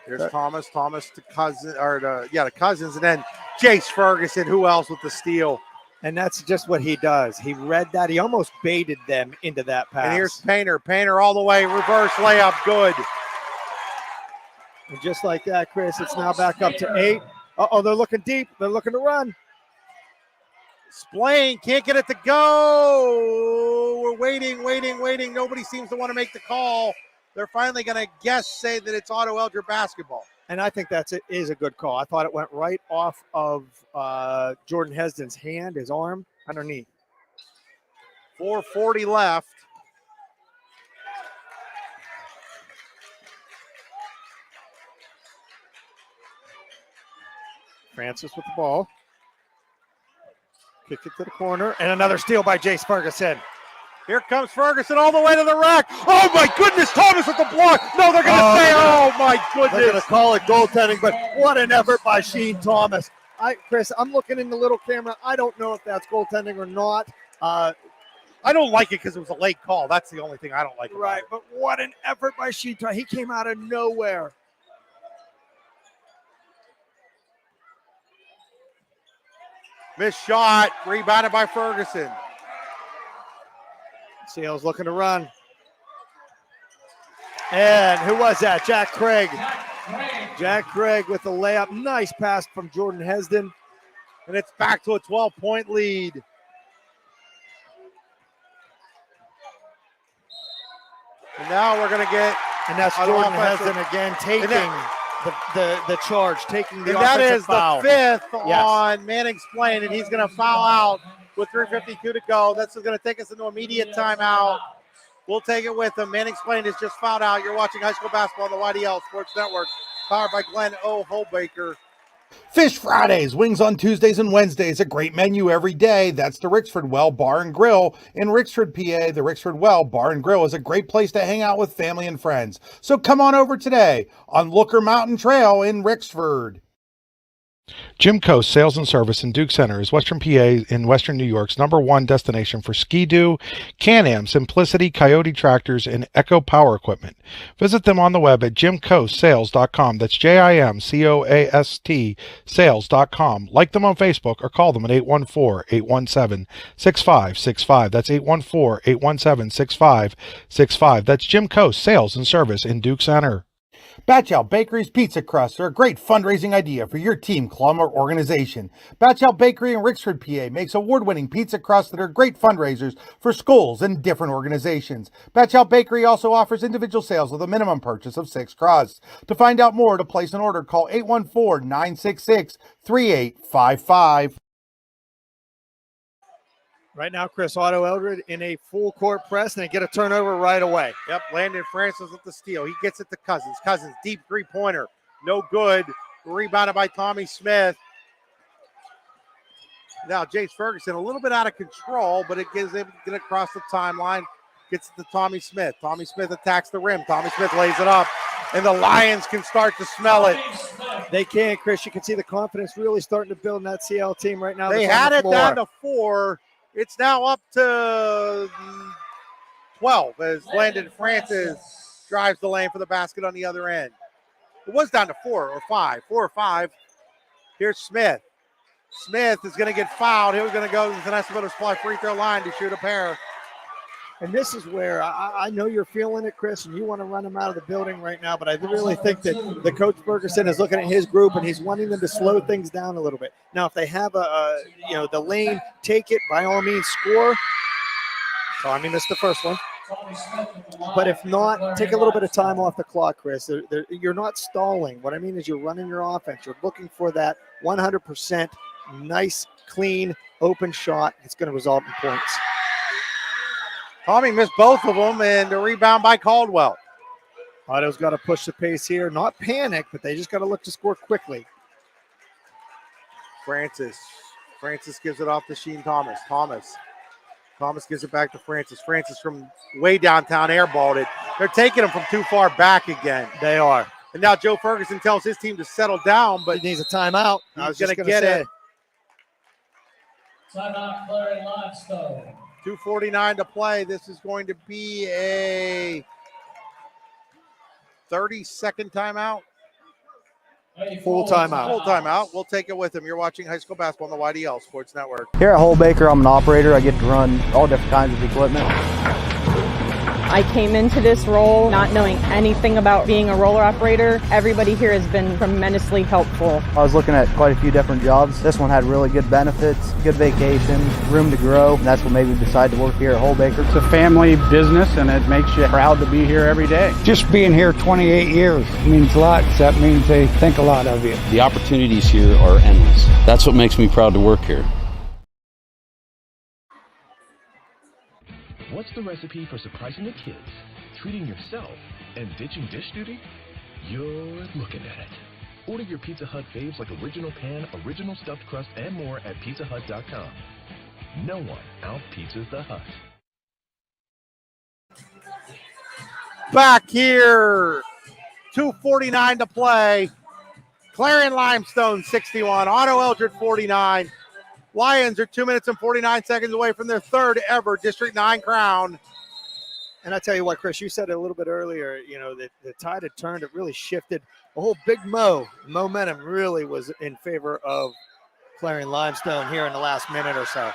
Here's Thomas to Cousins, to Cousins, and then Jace Ferguson. Who else with the steal? And that's just what he does. He read that. He almost baited them into that pass. And here's Painter. Painter all the way, reverse layup, good. And just like that, Chris, it's now back up to 8. Uh-oh, they're looking deep. They're looking to run. Splain can't get it to go. We're waiting. Nobody seems to want to make the call. They're finally going to say that it's Otto-Eldred basketball. And I think is a good call. I thought it went right off of Jordan Hesden's hand, his arm, underneath. 4:40 left. Francis with the ball. Kicked it to the corner. And another steal by Jace Ferguson. Here comes Ferguson all the way to the rack. Oh, my goodness. Thomas with the block. No, they're going to say, oh, my goodness. They're going to call it goaltending, but what an effort by Sheen Thomas. Chris, I'm looking in the little camera. I don't know if that's goaltending or not. I don't like it because it was a late call. That's the only thing I don't like about right, it. But what an effort by Sheen Thomas. He came out of nowhere. Missed shot. Rebounded by Ferguson. Seals looking to And who was that? Jack Craig. Jack Craig with the layup. Nice pass from Jordan Hesden. And it's back to a 12-point lead. And now we're going to get... And that's Jordan Hesden again taking the charge, taking the offensive foul. That is the 5th on Manning Splain, and he's going to foul out with 3:52 to go. This is going to take us into immediate timeout. We'll take it with him. Manning Splain is just fouled out. You're watching high school basketball on the YDL Sports Network, powered by Glenn O. Holbaker. Fish Fridays, wings on Tuesdays and Wednesdays, a great menu every day. That's the Rixford Well Bar and Grill in Rixford, PA. The Rixford Well Bar and Grill is a great place to hang out with family and friends. So come on over today on Looker Mountain Trail in Rixford. Jim Coast Sales and Service in Duke Center is Western PA in Western New York's #1 destination for Ski-Doo, Can-Am, Simplicity, Coyote Tractors, and Echo Power Equipment. Visit them on the web at jimcoastsales.com. That's JIMCOAST sales.com. Like them on Facebook or call them at 814-817-6565. That's 814-817-6565. That's Jim Coast Sales and Service in Duke Center. Batch Out Bakery's pizza crusts are a great fundraising idea for your team, club, or organization. Batch Out Bakery in Rixford, PA makes award-winning pizza crusts that are great fundraisers for schools and different organizations. Batch Out Bakery also offers individual sales with a minimum purchase of 6 crusts. To find out more, to place an order, call 814-966-3855. Right now, Chris, Otto-Eldred in a full court press, and they get a turnover right away. Yep, Landon Francis with the steal. He gets it to Cousins. Cousins, deep three-pointer. No good. Rebounded by Tommy Smith. Now, Jace Ferguson, a little bit out of control, but it gives him get across the timeline. Gets it to Tommy Smith. Tommy Smith attacks the rim. Tommy Smith lays it up, and the Lions can start to smell it. They can, Chris. You can see the confidence really starting to build in that CL team right now. They had it down to 4 It's now up to 12 as Landon Francis drives the lane for the basket on the other end. It was down to 4 or 5. Here's Smith. Smith is going to get fouled. He was going to go to the Nesbitt Supply free throw line to shoot a pair. And this is where I know you're feeling it, Chris, and you want to run him out of the building right now, but I really think that the Coach Ferguson is looking at his group and he's wanting them to slow things down a little bit. Now, if they have the lane, take it, by all means, score. So, I mean, that's the first one. But if not, take a little bit of time off the clock, Chris. You're not stalling. What I mean is you're running your offense. You're looking for that 100% nice, clean, open shot. It's going to result in points. Tommy missed both of them, and a rebound by Caldwell. Otto's got to push the pace here. Not panic, but they just got to look to score quickly. Francis gives it off to Sheen Thomas. Thomas gives it back to Francis. Francis from way downtown airballed it. They're taking him from too far back again. They are. And now Joe Ferguson tells his team to settle down, but he needs a timeout. He's going to get it. Timeout, Clarion Limestone. 2:49 to play. This is going to be a 30-second timeout. Full timeout. Full timeout. We'll take it with him. You're watching high school basketball on the YDL Sports Network. Here at Holbaker, I'm an operator. I get to run all different kinds of equipment. I came into this role not knowing anything about being a roller operator. Everybody here has been tremendously helpful. I was looking at quite a few different jobs. This one had really good benefits, good vacation, room to grow, and that's what made me decide to work here at Holbaker. It's a family business, and it makes you proud to be here every day. Just being here 28 years means a lot. That means they think a lot of you. The opportunities here are endless. That's what makes me proud to work here. What's the recipe for surprising the kids, treating yourself, and ditching dish duty? You're looking at it. Order your Pizza Hut faves like original pan, original stuffed crust, and more at pizzahut.com. No one out-pizzas the Hut. Back here, 2:49 to play. Clarion Limestone 61, Otto-Eldred 49. Lions are 2 minutes and 49 seconds away from their third ever District 9 crown. And I tell you what, Chris, you said it a little bit earlier, that the tide had turned. It really shifted. The whole big momentum really was in favor of Clarion Limestone here in the last minute or so.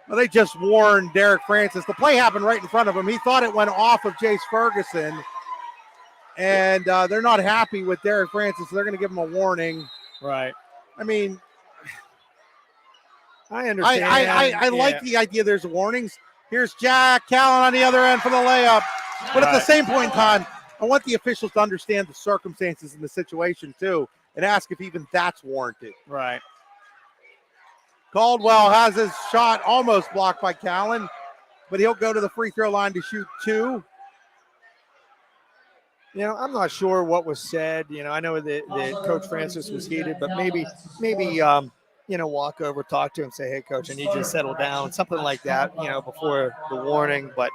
Well, they just warned Derek Francis. The play happened right in front of him. He thought it went off of Jace Ferguson. And they're not happy with Derek Francis, so they're going to give him a warning. Right. I mean, I understand. I like the idea there's warnings. Here's Jack Callan on the other end for the layup. But at the same point in time, I want the officials to understand the circumstances in the situation too and ask if even that's warranted. Right. Caldwell has his shot almost blocked by Callan, but he'll go to the free throw line to shoot 2. I'm not sure what was said. I know that Coach Francis was heated, but maybe walk over, talk to him, say, hey, Coach, I need you to settle down, something like that, before the warning. But,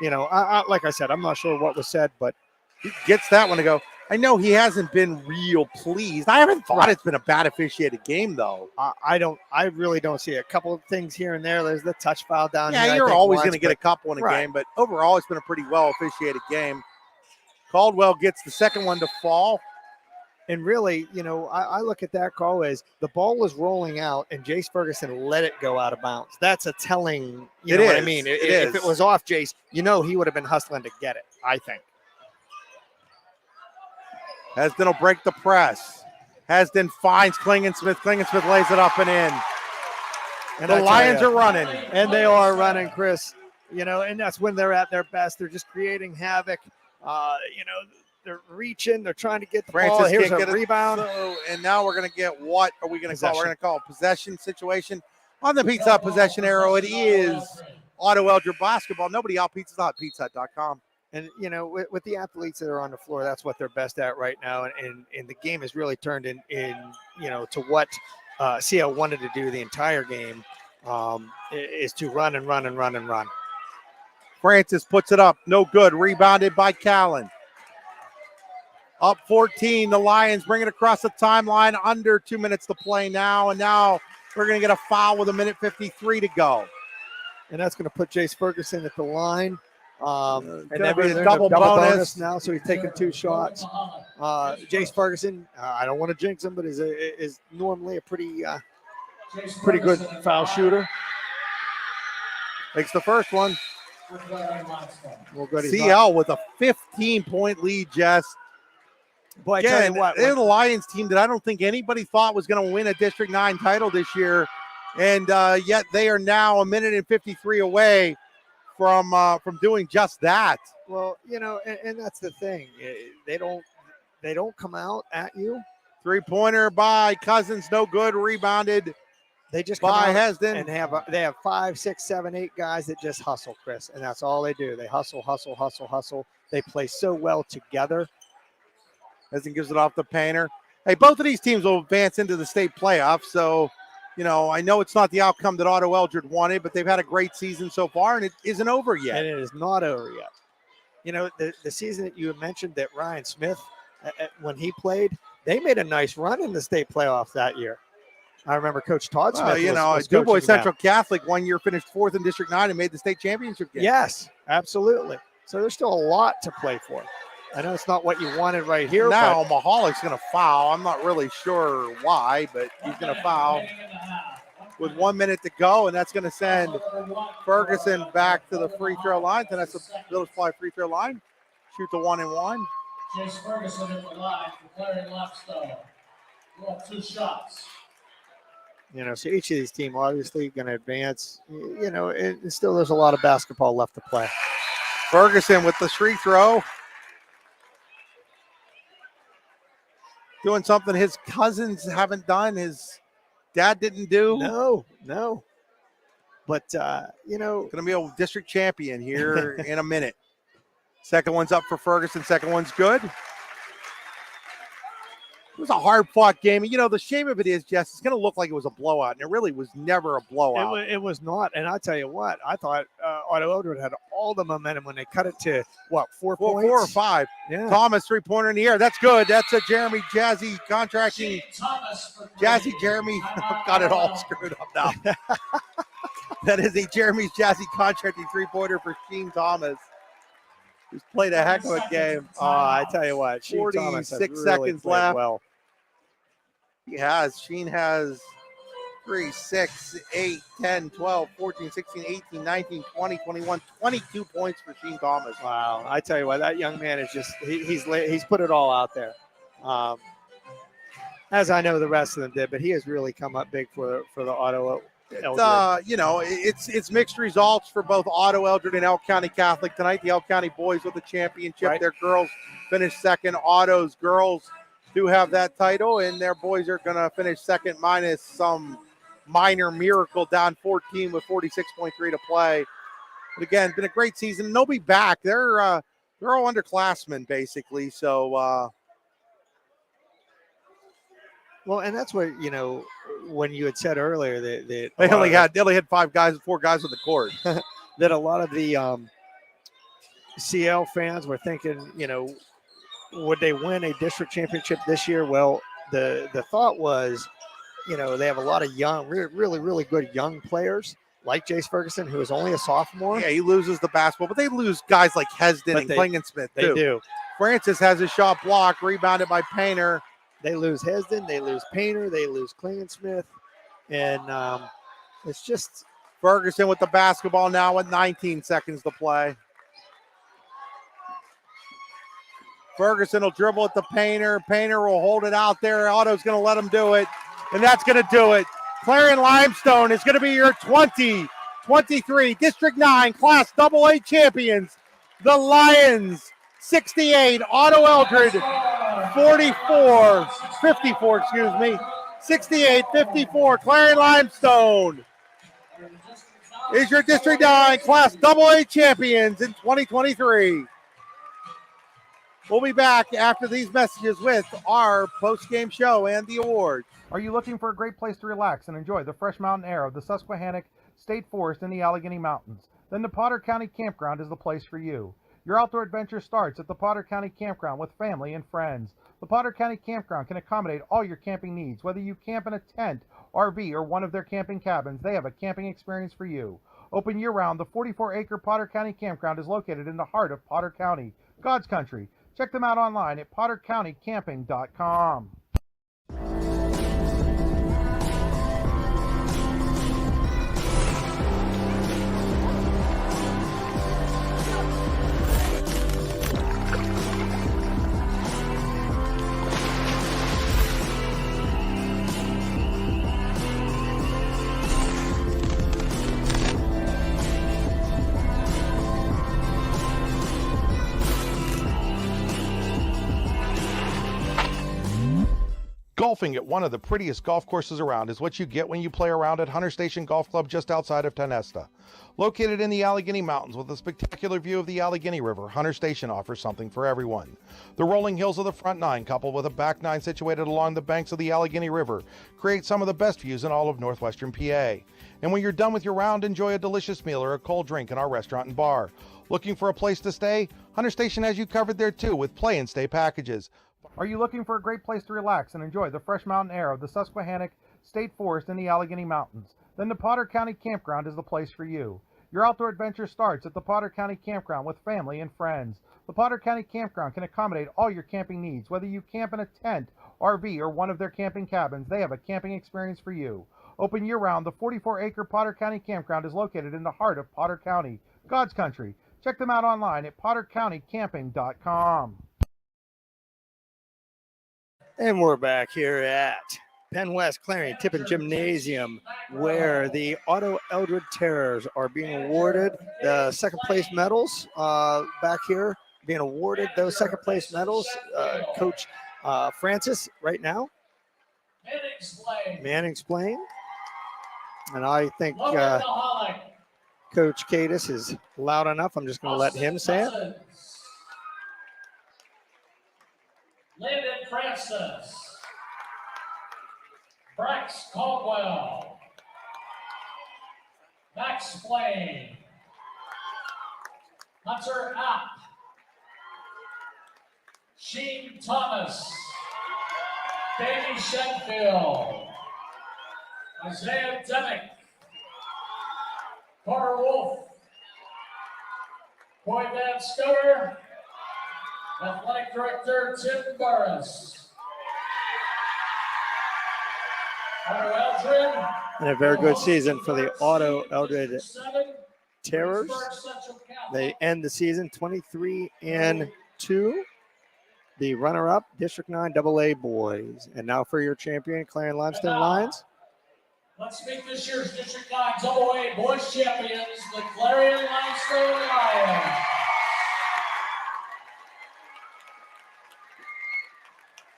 I like I said, I'm not sure what was said, but he gets that one to go. I know he hasn't been real pleased. I haven't thought it's been a bad officiated game, though. I really don't see a couple of things here and there. There's the touch foul down here. Yeah, you're always going to get a couple in a game, but overall it's been a pretty well officiated game. Caldwell gets the second one to fall. And really, I look at that call as the ball was rolling out and Jace Ferguson let it go out of bounds. That's a telling, you know what I mean? If it was off Jace, he would have been hustling to get it, I think. Hesden will break the press. Hesden finds Klingensmith. Klingensmith lays it up and in. And the Lions are running. And they are running, Chris. And that's when they're at their best. They're just creating havoc. They're reaching. They're trying to get the ball. Here's a rebound. And now we're going to get what are we going to call? We're going to call a possession situation. On the Pizza Hut possession arrow, it is Otto-Eldred basketball. Nobody out Pizza Hut, pizzahut.com. And, with the athletes that are on the floor, that's what they're best at right now. And the game has really turned in to what CL wanted to do the entire game is to run and run and run and run. Francis puts it up. No good. Rebounded by Callan. Up 14. The Lions bring it across the timeline. Under 2 minutes to play now. And now We're going to get a foul with 1:53 to go. And that's going to put Jace Ferguson at the line. And then be a they're in double bonus. now, so he's taking 2 shots. Jace Ferguson, I don't want to jinx him, but is normally a pretty good foul shooter. Makes the first one. We'll go to CL with a 15-point lead, Jess. Boy, I tell Again, you what, they're the Lions team that I don't think anybody thought was going to win a District 9 title this year. And yet they are now 1:53 away from doing just that. Well, and that's the thing. They don't come out at you. 3-pointer by Cousins, no good. Rebounded. They just by come out Hesden. and they have 5, 6, 7, 8 guys that just hustle, Chris, and that's all they do. They hustle. They play so well together. Hesden gives it off the Painter. Hey, both of these teams will advance into the state playoffs, so I know it's not the outcome that Otto-Eldred wanted, but they've had a great season so far, and it isn't over yet. And it is not over yet. The season that you had mentioned that Ryan Smith, when he played, they made a nice run in the state playoffs that year. I remember Coach Todd Smith. Was 2ABoys Central them. Catholic one year finished 4th in District 9 and made the state championship game. Yes, absolutely. So there's still a lot to play for. I know it's not what you wanted right here. Now Mahalik's going to foul. I'm not really sure why, but he's going to foul with 1 minute to go, and that's going to send Ferguson back to the free throw line. And that's the Village Fly free throw line. Shoot the 1-and-1. Jace Ferguson at the line for Clarion Limestone. You have 2 shots. So each of these teams obviously going to advance. And still there's a lot of basketball left to play. Ferguson with the free throw. Doing something his cousins haven't done, his dad didn't do. No. But, going to be a district champion here in a minute. Second one's up for Ferguson. Second one's good. It was a hard-fought game. The shame of it is, Jess, it's going to look like it was a blowout, and it really was never a blowout. It was not. And I'll tell you what, I thought Otto-Eldred had all the momentum when they cut it to, 4 points? 4 or 5. Yeah. Thomas, 3-pointer in the air. That's good. That's a Jeremy Jazzy contracting. Jazzy Jeremy got it all screwed up now. That is a Jeremy Jazzy contracting 3-pointer for Sheen Thomas, who's played a heck of a game. I tell you what, Sheen 46 Thomas has really seconds played left. Well. Sheen has 3, 6, 8, 10, 12, 14, 16, 18, 19, 20, 21, 22 points for Sheen Thomas. Wow. I tell you what, that young man is just, he's put it all out there. As I know the rest of them did, but he has really come up big for the Otto-Eldred. It's mixed results for both Otto-Eldred and Elk County Catholic tonight. The Elk County boys with the championship. Right. Their girls finished second. Otto's girls do have that title, and their boys are going to finish second minus some minor miracle, down 14 with 46.3 to play. But again, been a great season, and they'll be back. They're all underclassmen basically. So well, and that's what when you had said earlier that they only had 4 guys on the court. That a lot of the CL fans were thinking, would they win a district championship this year? Well, the thought was, they have a lot of young, really, really good young players like Jace Ferguson, who is only a sophomore. Yeah, he loses the basketball, but they lose guys like Hesden and Klingensmith too. They do. Francis has a shot blocked, rebounded by Painter. They lose Hesden, they lose Painter, they lose Klingensmith, and it's just Ferguson with the basketball now with 19 seconds to play. Ferguson will dribble at the Painter. Painter will hold it out there. Otto's going to let him do it, and that's going to do it. Clarion Limestone is going to be your 2023 District 9 Class AA champions. The Lions 68, Otto-Eldred 54, 68-54. Clarion Limestone is your District 9 Class AA champions in 2023. We'll be back after these messages with our post-game show and the awards. Are you looking for a great place to relax and enjoy the fresh mountain air of the Susquehannock State Forest in the Allegheny Mountains? Then the Potter County Campground is the place for you. Your outdoor adventure starts at the Potter County Campground with family and friends. The Potter County Campground can accommodate all your camping needs, whether you camp in a tent RV, or one of their camping cabins, they have a camping experience for you. Open year-round, the 44-acre Potter County Campground is located in the heart of Potter County, God's country. Check them out online at pottercountycamping.com. Golfing at one of the prettiest golf courses around is what you get when you play around at Hunter Station Golf Club just outside of Tonesta. Located in the Allegheny Mountains with a spectacular view of the Allegheny River, Hunter Station offers something for everyone. The rolling hills of the front nine, coupled with a back nine situated along the banks of the Allegheny River, create some of the best views in all of northwestern PA. And when you're done with your round, enjoy a delicious meal or a cold drink in our restaurant and bar. Looking for a place to stay? Hunter Station has you covered there too with play and stay packages. Are you looking for a great place to relax and enjoy the fresh mountain air of the Susquehannock State Forest in the Allegheny Mountains? Then the Potter County Campground is the place for you. Your outdoor adventure starts at the Potter County Campground with family and friends. The Potter County Campground can accommodate all your camping needs. Whether you camp in a tent, RV, or one of their camping cabins, they have a camping experience for you. Open year-round, the 44-acre Potter County Campground is located in the heart of Potter County, God's country. Check them out online at pottercountycamping.com. And we're back here at Penn West Clarion Tippin Gymnasium, where the Otto-Eldred Terrors are being awarded the second place medals. Back here, being awarded those second place medals. Coach Francis right now. Man explain. And I think Coach Cadis is loud enough. I'm just going to let him say it. Landon Francis, Brax Caldwell, Max Blaine, Hunter App, Sheen Thomas, Davey Sheffield, Isaiah Demick, Carter Wolf, Boy Van Stower, Athletic Director Tim Burris. Otto-Eldred. And a very good season for the Otto-Eldred Terrors. They end the season 23-2. The runner-up, District 9 2ABoys. And now for your champion, Clarion Limestone Lions. Let's meet this year's District 9 2ABoys champions, the Clarion Limestone Lions.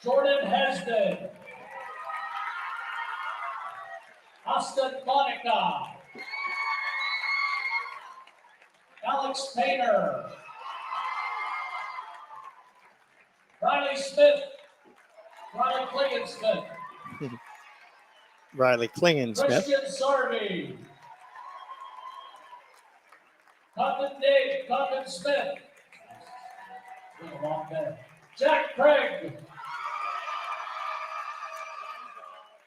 Jordan Hesden, Austin Monica, Alex Painter, Riley Smith, Riley Klingensmith, Riley Klingensmith, Christian Sarby, Cotton Dave, Cotton Smith, Jack Craig,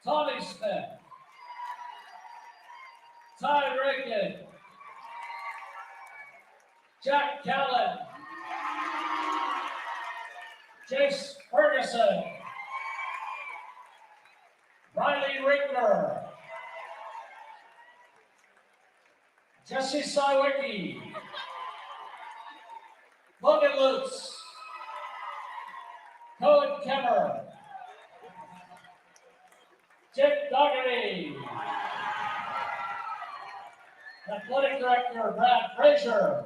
Tommy Smith, Ty Reagan, Jack Callan, Jace Ferguson, Riley Rigner, Jesse Sywicki, Logan Lutz, Cohen Kemmer, Jake Dougherty, Athletic Director Brad Frazier,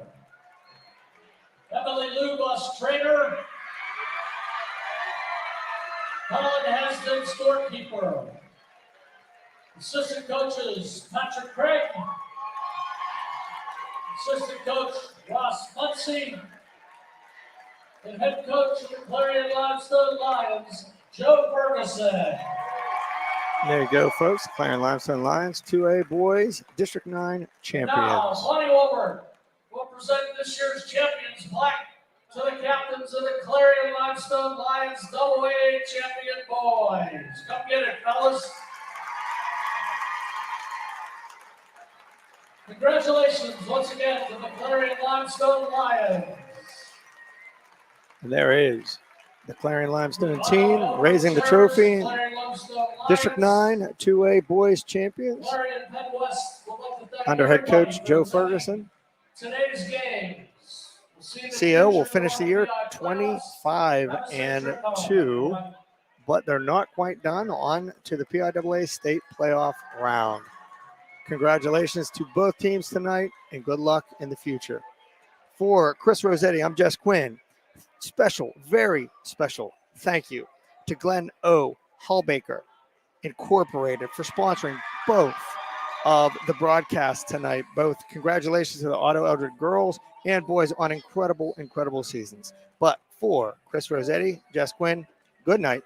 Emily Lubus, trainer, Colin Hesden, scorekeeper, assistant coaches Patrick Craig, assistant coach Ross Muncie, and head coach of the Clarion Limestone Lions, Joe Ferguson. There you go, folks. Clarion Limestone Lions, 2ABoys, District 9 champions. Now, Monty Wilbur will present this year's champions plaque to the captains of the Clarion Limestone Lions AA champion boys. Come get it, fellas. Congratulations once again to the Clarion Limestone Lions. And there is the Clarion Limestone team raising the trophy. District 9 2A boys champions under head coach Joe Ferguson. Today's games. CO will finish the year 25-2, but they're not quite done. On to the PIAA state playoff round. Congratulations to both teams tonight, and good luck in the future. For Chris Rossetti, I'm Jess Quinn. Special, very special thank you to Glenn O. Hallbaker Incorporated for sponsoring both of the broadcasts tonight. Both congratulations to the Otto-Eldred girls and boys on incredible, incredible seasons. But for Chris Rossetti, Jess Quinn, good night.